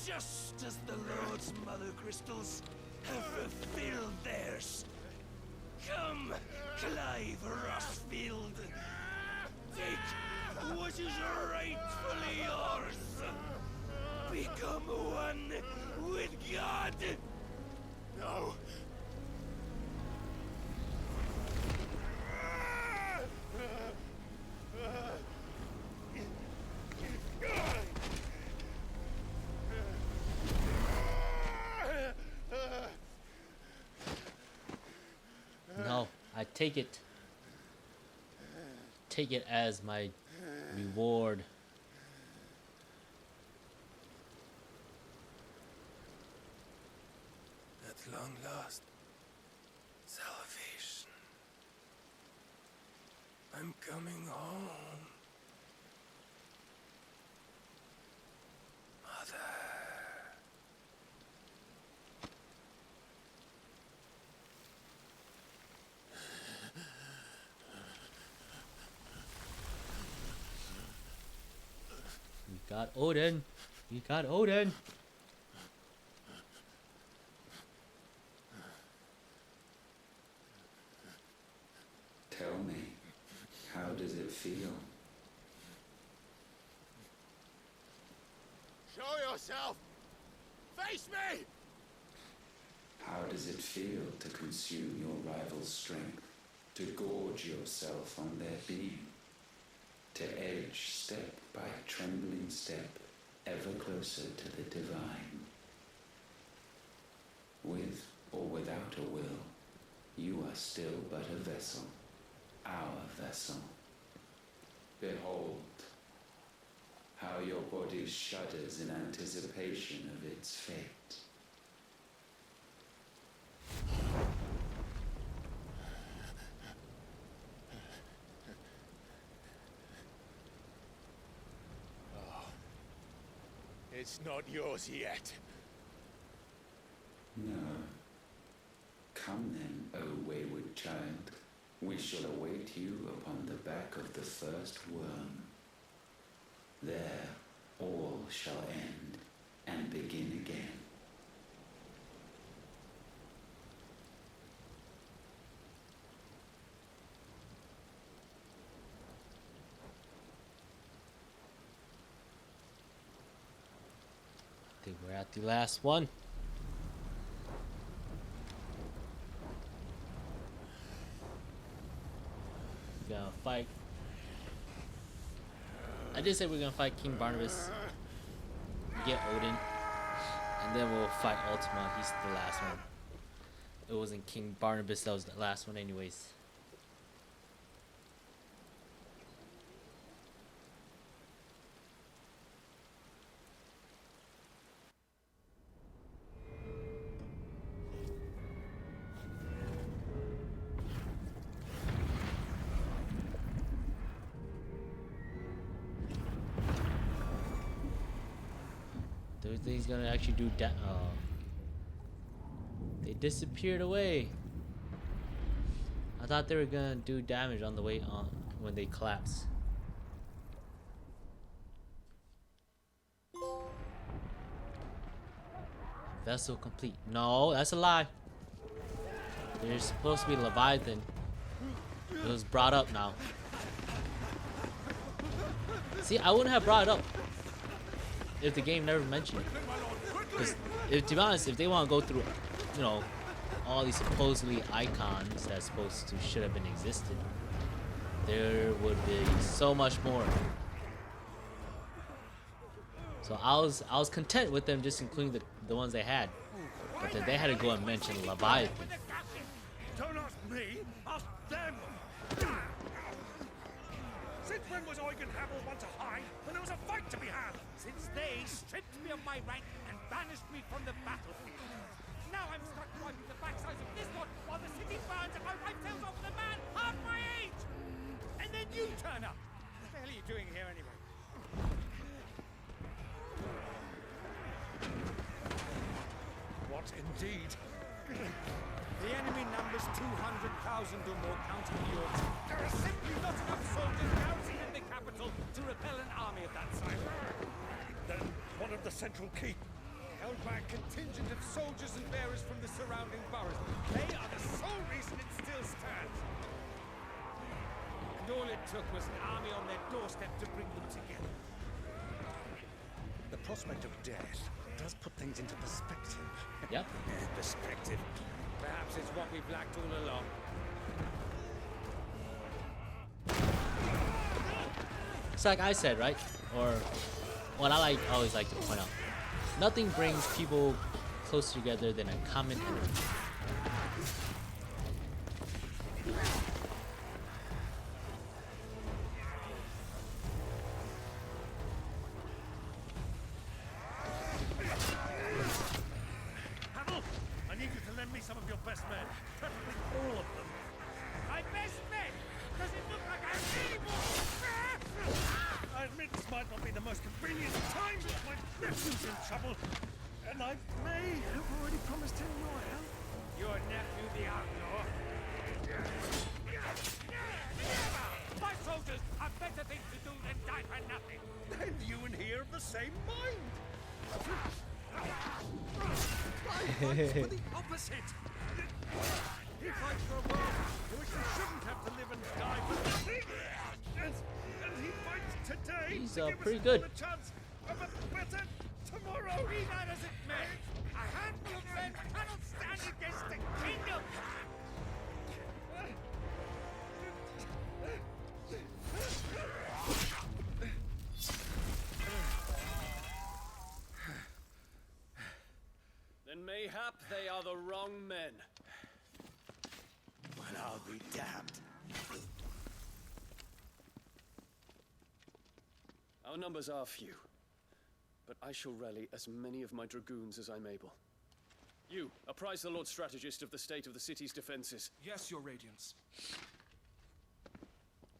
Just as the Lord's Mother Crystals have fulfilled theirs. Come, Clive Rossfield. Take what is rightfully yours. Become one with God. No. No, I take it. Take it as my reward. At long last, salvation. I'm coming home. Mother. You got Odin. You got Odin. Tell me, how does it feel? Show yourself! Face me! How does it feel to consume your rival's strength, to gorge yourself on their beam, to edge step by trembling step ever closer to the divine? With or without a will, you are still but a vessel, our vessel. Behold, how your body shudders in anticipation of its fate. It's not yours yet. No. Come then, O wayward child. We shall await you upon the back of the first worm. There all shall end and begin again. I think we're at the last one. We're gonna fight. I did say we're gonna fight King Barnabas, get Odin, and then we'll fight Ultima. He's the last one. It wasn't King Barnabas that was the last one anyways. He's gonna actually do that. They disappeared away. I thought they were gonna do damage on the way on when they collapse. Vessel complete. No, that's a lie. They're supposed to be Leviathan. It was brought up now. See, I wouldn't have brought it up if the game never mentioned it. Because, to be honest, if they want to go through, you know, all these supposedly icons that should have been existed, there would be so much more. So I was content with them just including the ones they had, but then they had to go and mention Leviathan. Don't ask me, ask them! Since when was Eugen Hamel one to hide when there was a fight to be had? Since they stripped me of my rank and banished me from the battlefield. Now I'm stuck wiping the backsides of this one while the city burns and my wife tells off the man half my age! And then you turn up! What the hell are you doing here anyway? What indeed? The enemy numbers 200,000 or more, counting the Yorks. There are simply not enough soldiers garrisoning the capital to repel an army of that side. Then one of the central keep, held by a contingent of soldiers and bearers from the surrounding boroughs. They are the sole reason it still stands. And all it took was an army on their doorstep to bring them together. The prospect of death does put things into perspective. Yep. Perspective. Perhaps it's what we've lacked all along. It's like I said, right? Or what I always like to point out. Nothing brings people closer together than a common enemy. Havel, I need you to lend me some of your best men. Preferably all of them. My best men! Does it look like I need more? I admit this might not be the most convenient time, but my nephew's in trouble. And I may have already promised him your help. Your nephew, the outlaw? My soldiers have better things to do than die for nothing. Then you and he are of the same mind. I fight for the opposite. He fights for a world in which we shouldn't have to live and die for nothing. And he fights today He's to give pretty us good. all a chance of a better tomorrow. Be that as it may, a handful of men cannot stand against the kingdom. Then mayhap they are the wrong men. Well, I'll be damned. Our numbers are few, but I shall rally as many of my dragoons as I'm able. You, apprise the Lord Strategist of the state of the city's defenses. Yes, Your Radiance.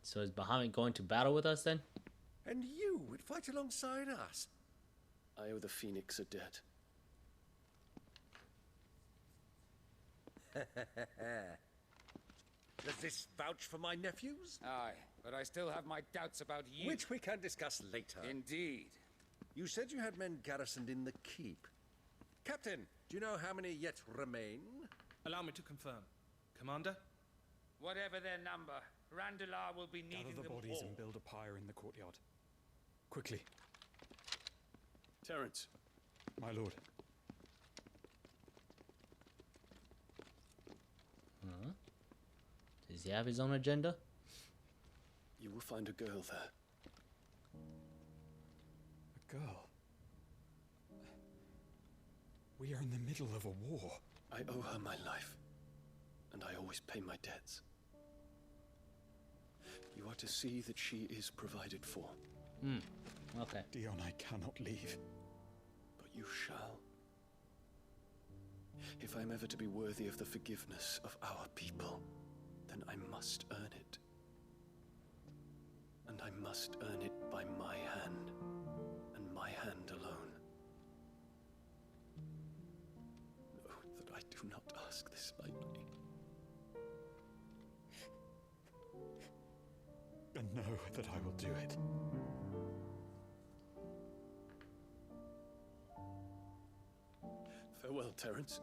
So is Bahamut going to battle with us then? And you would fight alongside us? I owe the Phoenix a debt. Does this vouch for my nephews? Aye, but I still have my doubts about you. Which we can discuss later. Indeed. You said you had men garrisoned in the keep. Captain, do you know how many yet remain? Allow me to confirm. Commander? Whatever their number, Randalar will be needing Gather the them bodies all. and build a pyre in the courtyard. Quickly. Terence. My lord. Huh? Does he have his own agenda? You will find a girl there. A girl? We are in the middle of a war. I owe her my life, and I always pay my debts. You are to see that she is provided for. Okay. Dion, I cannot leave. But you shall. If I'm ever to be worthy of the forgiveness of our people, then I must earn it. And I must earn it by my hand, and my hand alone. Know that I do not ask this lightly. And know that I will do it. Farewell, Terence.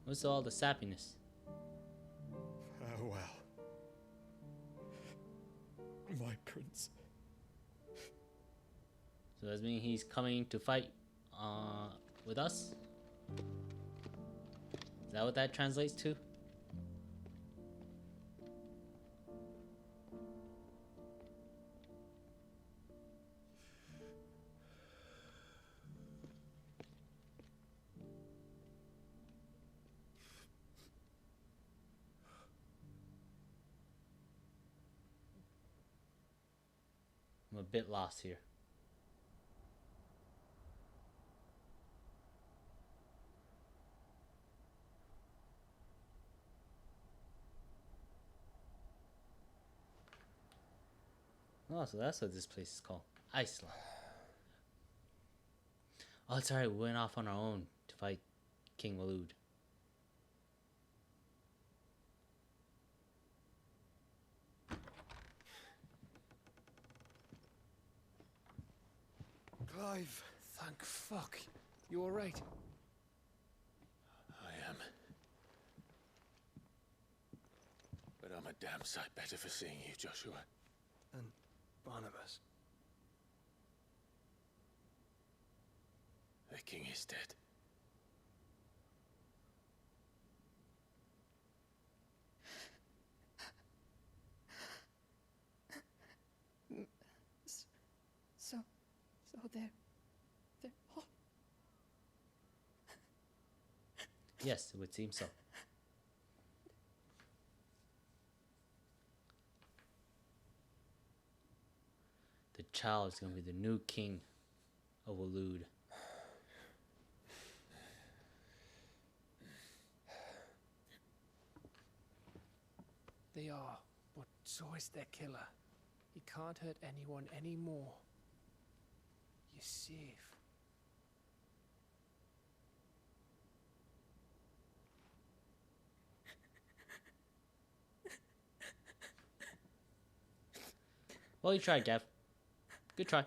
What's all the sappiness? Farewell. My prince. So does that mean he's coming to fight with us? Is that what that translates to? I'm a bit lost here. Oh, so that's what this place is called. Iceland. Oh, it's alright. We went off on our own to fight King Waloed. Clive! Thank fuck. You alright? I am. But I'm a damn sight better for seeing you, Joshua. And Barnabas. The king is dead. So they're all... Yes, it would seem so. The child is going to be the new king of Waloed. They are, but so is their killer. He can't hurt anyone anymore. You're safe. Well, you tried, Gav. Good try.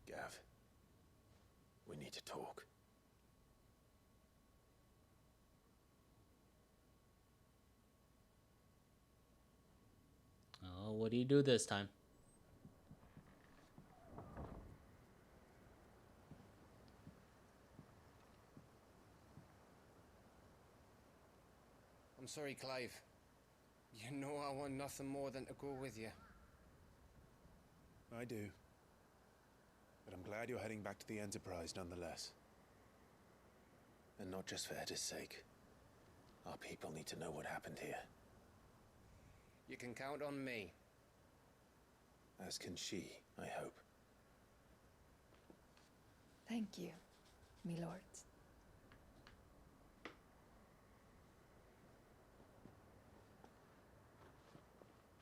Gav, we need to talk. Oh, what do you do this time? I'm sorry, Clive. You know I want nothing more than to go with you. I do. But I'm glad you're heading back to the Enterprise nonetheless. And not just for Edda's sake. Our people need to know what happened here. You can count on me. As can she, I hope. Thank you, my lords.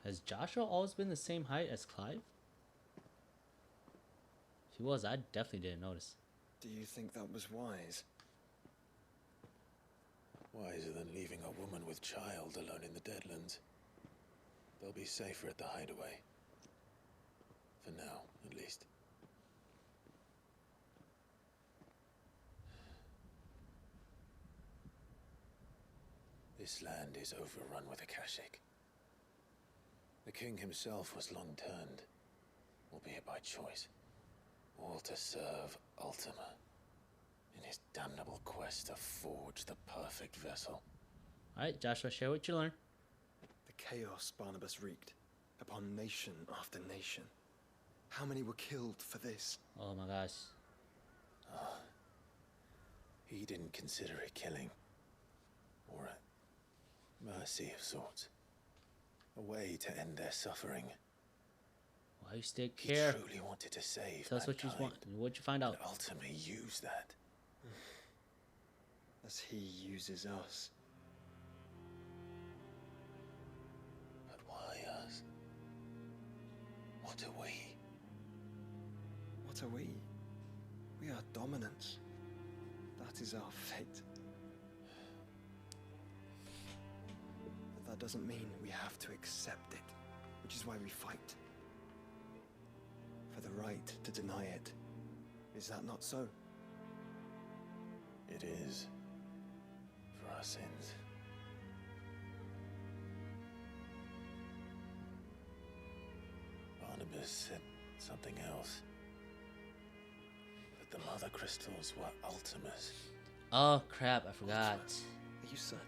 Has Joshua always been the same height as Clive? If he was, I definitely didn't notice. Do you think that was wise? Wiser than leaving a woman with child alone in the Deadlands. They'll be safer at the hideaway. For now, at least. This land is overrun with Akashic. The king himself was long turned, albeit by choice, all to serve Ultima, in his damnable quest to forge the perfect vessel. Alright, Joshua, share what you learned. The chaos Barnabas wreaked upon nation after nation. How many were killed for this? Oh my gosh. He didn't consider it killing, or a mercy of sorts. A way to end their suffering. Why you still care? He truly wanted to save Tell us what you want. What'd you find out? And Ultima used that. As he uses us. But why us? What are we? What are we? We are dominance. That is our fate. But that doesn't mean we have to accept it, which is why we fight. For the right to deny it. Is that not so? It is. For our sins. Barnabas said something else. That the mother crystals were Ultimas. Oh crap, I forgot. Are you certain?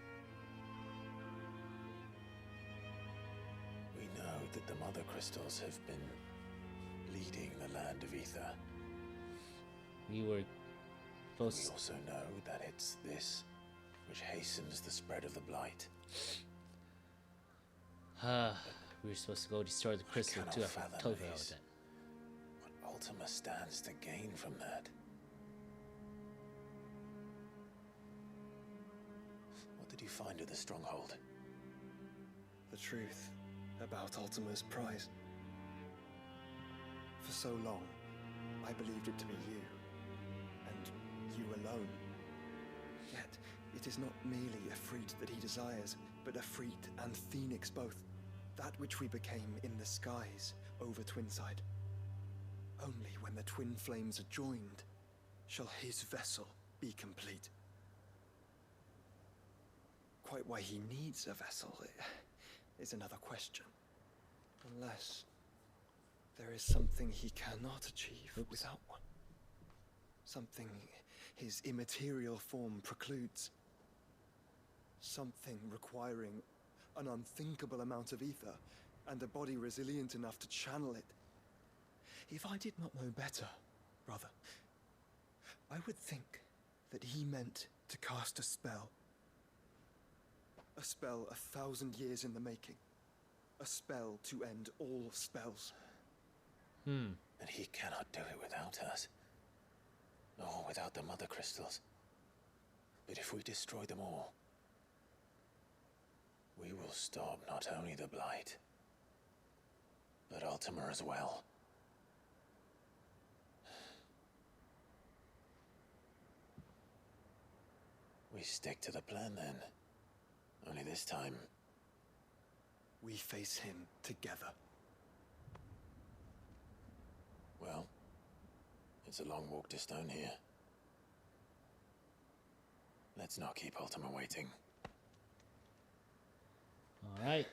We know that the mother crystals have been leading the land of ether. We were We also know that it's this which hastens the spread of the blight. We were supposed to go destroy the crystal too. I totally forgot about that. What Ultima stands to gain from that. you find at the stronghold? The truth about Ultima's prize. For so long, I believed it to be you, and you alone. Yet, it is not merely Ffric that he desires, but Ffric and Phoenix both. That which we became in the skies over Twinside. Only when the twin flames are joined shall his vessel be complete. Quite why he needs a vessel is another question. Unless there is something he cannot achieve without one. Something his immaterial form precludes. Something requiring an unthinkable amount of ether and a body resilient enough to channel it. If I did not know better, brother, I would think that he meant to cast a spell. A spell 1,000 years in the making. A spell to end all spells. And he cannot do it without us. Nor without the Mother Crystals. But if we destroy them all, we will stop not only the Blight, but Ultima as well. We stick to the plan then. Only this time, we face him together. Well, it's a long walk to Stone here. Let's not keep Ultima waiting. All right.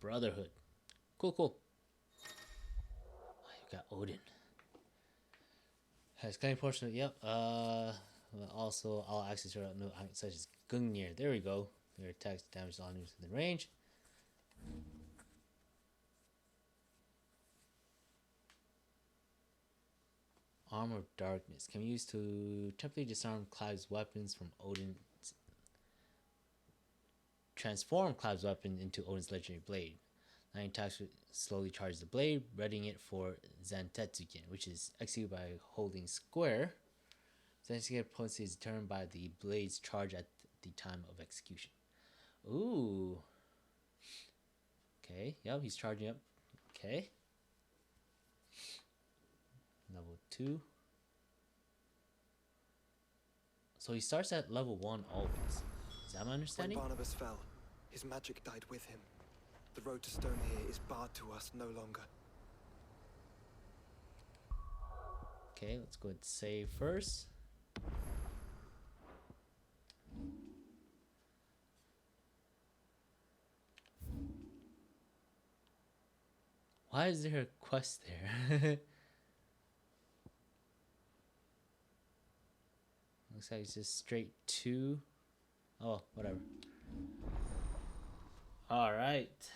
Brotherhood. Cool, cool. Oh, you got Odin. Has claim portion of, yep. Also, all access to no such as Gungnir. There we go. Their attacks damage all enemies within range. Armor of Darkness can be used to temporarily disarm Clive's weapons from Odin. Transform Clive's weapon into Odin's legendary blade. 9 attacks slowly charge the blade, readying it for Zantetsuken, which is executed by holding square. Zantetsuken potency is determined by the blade's charge at the time of execution. Ooh. Okay, yep, he's charging up. Okay. Level 2. So he starts at level 1 always. Is that my understanding? When Barnabas fell, his magic died with him. The road to Stone here is barred to us no longer. Okay, let's go ahead and save first. Why is there a quest there? Looks like it's just straight to... Oh, whatever. Alright.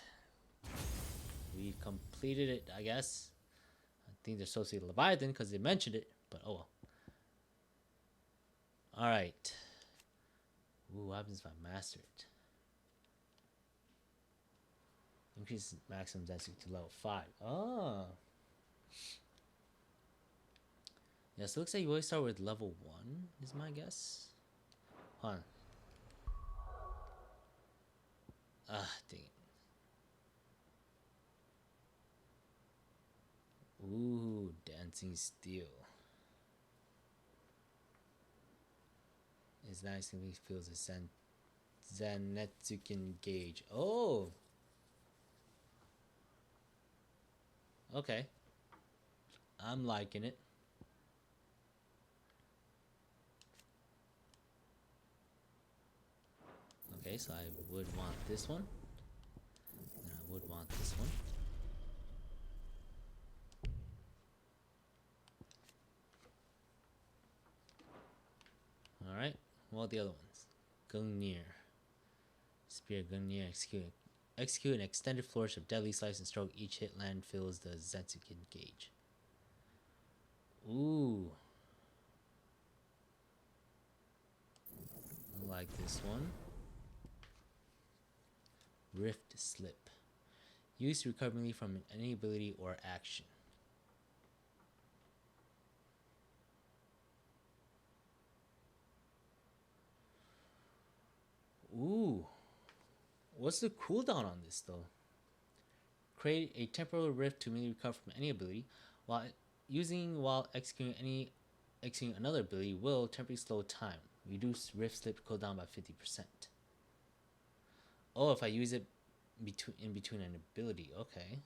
We completed it, I guess. I think they're supposed to be Leviathan because they mentioned it, but oh well. Alright. Ooh, what happens if I master it? Increase maximum density to level 5. Oh. Yeah, so it looks like you always start with level 1, is my guess. Hold on. Ah, dang it. Ooh, Dancing Steel. It's nice and he feels a Zanetsuken gauge. Oh! Okay. I'm liking it. Okay, so I would want this one. And I would want this one. Alright, what are the other ones? Gungnir. Spear Gungnir execute. Execute an extended flourish of deadly slice and stroke. Each hit land fills the Zetsukin gauge. Ooh. I like this one. Rift Slip. Used to recover melee from any ability or action. Ooh. What's the cooldown on this though? Create a temporary rift to immediately recover from any ability while executing another ability will temporarily slow time. Reduce rift slip cooldown by 50%. Oh, if I use it in between an ability, okay.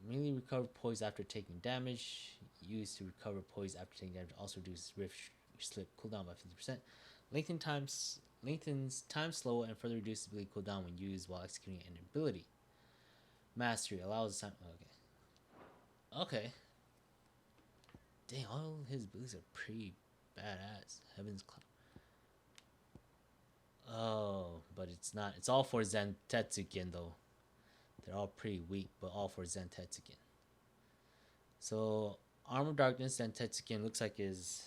Immediately recover poise after taking damage. Used to recover poise after taking damage. Also reduces rift slip cooldown by 50%. Lengthens time slow and further reduces ability cooldown when used while executing an ability. Mastery allows time. Okay. Dang, all his abilities are pretty badass. Heaven's Cloud. Oh, but it's not. It's all for Zentetsuken though. They're all pretty weak, but all for Zentetsuken. So Arm of Darkness Zentetsuken looks like is.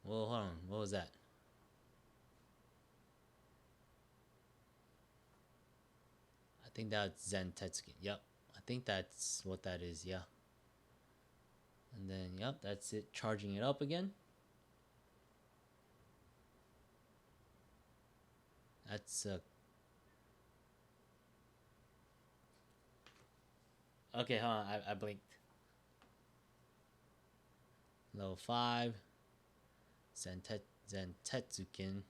Well, hold on. What was that? I think that's Zentetsuken. Yep. I think that's what that is. Yeah. And then, yep, that's it. Charging it up again. That's okay, hold on. I blinked. Level 5. Zentetsuken.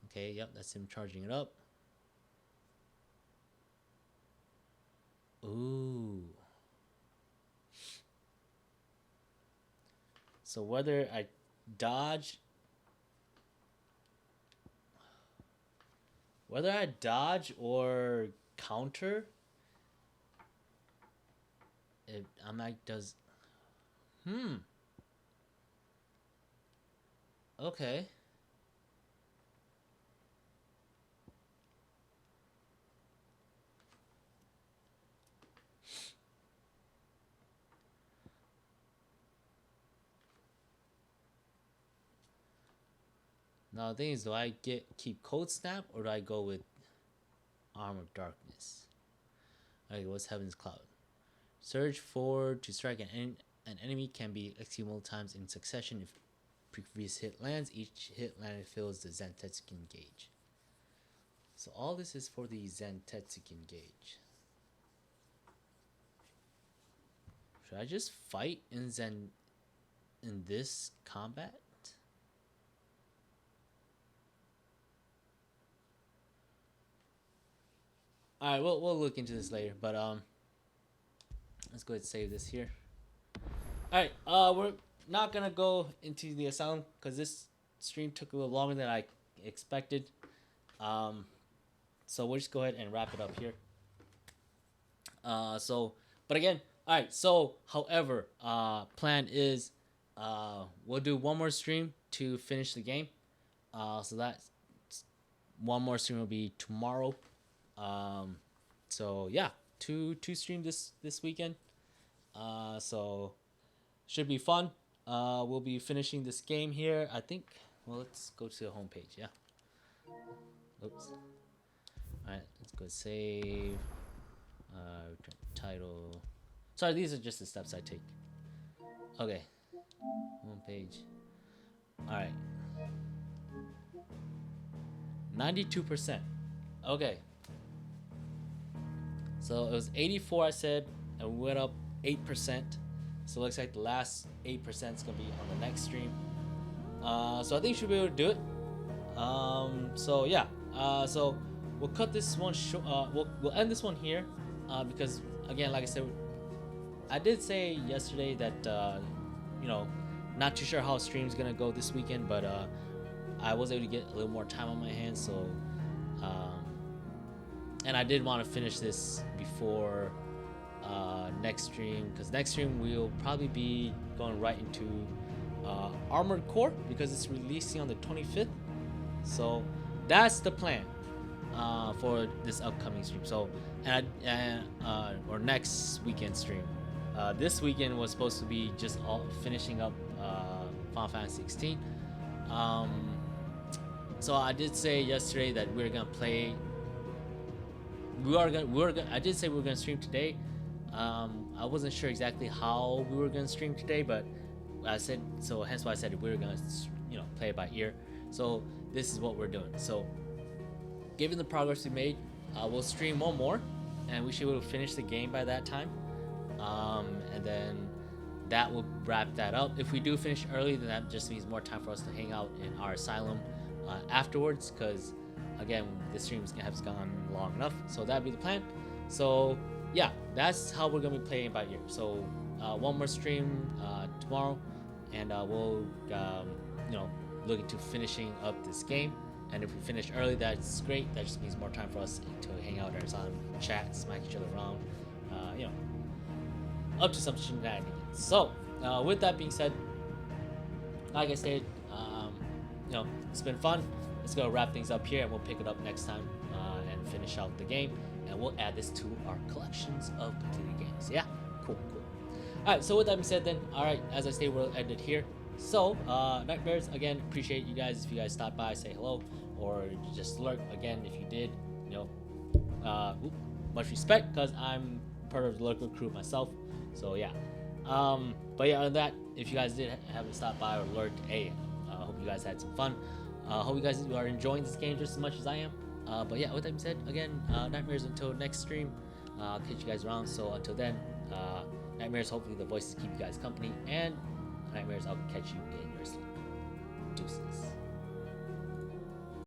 Okay, yep, that's him charging it up. Ooh. So whether I dodge or counter, I might does. Okay. Now the thing is, do I keep Cold Snap or do I go with Arm of Darkness? Okay, what's Heaven's Cloud? Surge forward to strike an enemy can be executed multiple times in succession. If previous hit lands, each hit landed fills the Zentetsuken gauge. So all this is for the Zentetsuken gauge. Should I just fight in this combat? All right, we'll look into this later, but let's go ahead and save this here. All right, we're not gonna go into the asylum because this stream took a little longer than I expected. So we'll just go ahead and wrap it up here. But again, all right. So, however, plan is we'll do one more stream to finish the game. So that one more stream will be tomorrow. So yeah, two streams this weekend. So should be fun. We'll be finishing this game here. I think. Well, let's go to the homepage. Yeah. Oops. All right, let's go save. Return title. Sorry, these are just the steps I take. Okay. Homepage. All right. 92%. Okay. So it was 84, I said, and we went up 8%. So it looks like the last 8% is gonna be on the next stream. So I think you should be able to do it. So yeah. So we'll cut this one short. We'll end this one here, because again, like I said, I did say yesterday that not too sure how stream's gonna go this weekend, but I was able to get a little more time on my hands, so and I did want to finish this before next stream, because next stream we'll probably be going right into Armored Core because it's releasing on the 25th. So that's the plan. for this upcoming stream. So or next weekend stream. This weekend was supposed to be just all finishing up Final Fantasy 16. So I did say yesterday that we're gonna play. I did say we were gonna stream today. I wasn't sure exactly how we were gonna stream today, but I said so. Hence why I said we were gonna, play it by ear. So this is what we're doing. So, given the progress we made, we'll stream one more, and we should be able to finish the game by that time. And then that will wrap that up. If we do finish early, then that just means more time for us to hang out in our asylum afterwards, because again, the streams have gone long enough. So that'd be the plan. So yeah, that's how we're gonna be playing by ear. So one more stream tomorrow, and we'll look into finishing up this game. And if we finish early, that's great. That just means more time for us to hang out in our asylum, chat, smack each other around, up to some shenanigans. So with that being said, like I said, it's been fun. Let's go wrap things up here, and we'll pick it up next time and finish out the game, and we'll add this to our collections of completed games. Yeah, cool. All right, so with that being said, then, all right, as I say, we'll end it here. So Nightmares, again, appreciate you guys. If you guys stop by, say hello, or just lurk. Again, if you did, much respect, because I'm part of the local crew myself. So yeah, but yeah, other than that, if you guys did happen to stop by or lurk, hey, hope you guys had some fun. Hope you guys are enjoying this game just as much as I am. But yeah, with that being said, again, Nightmares until next stream. I'll catch you guys around. So until then, Nightmares, hopefully the voices keep you guys company, and Nightmares, I'll catch you in your sleep. Deuces.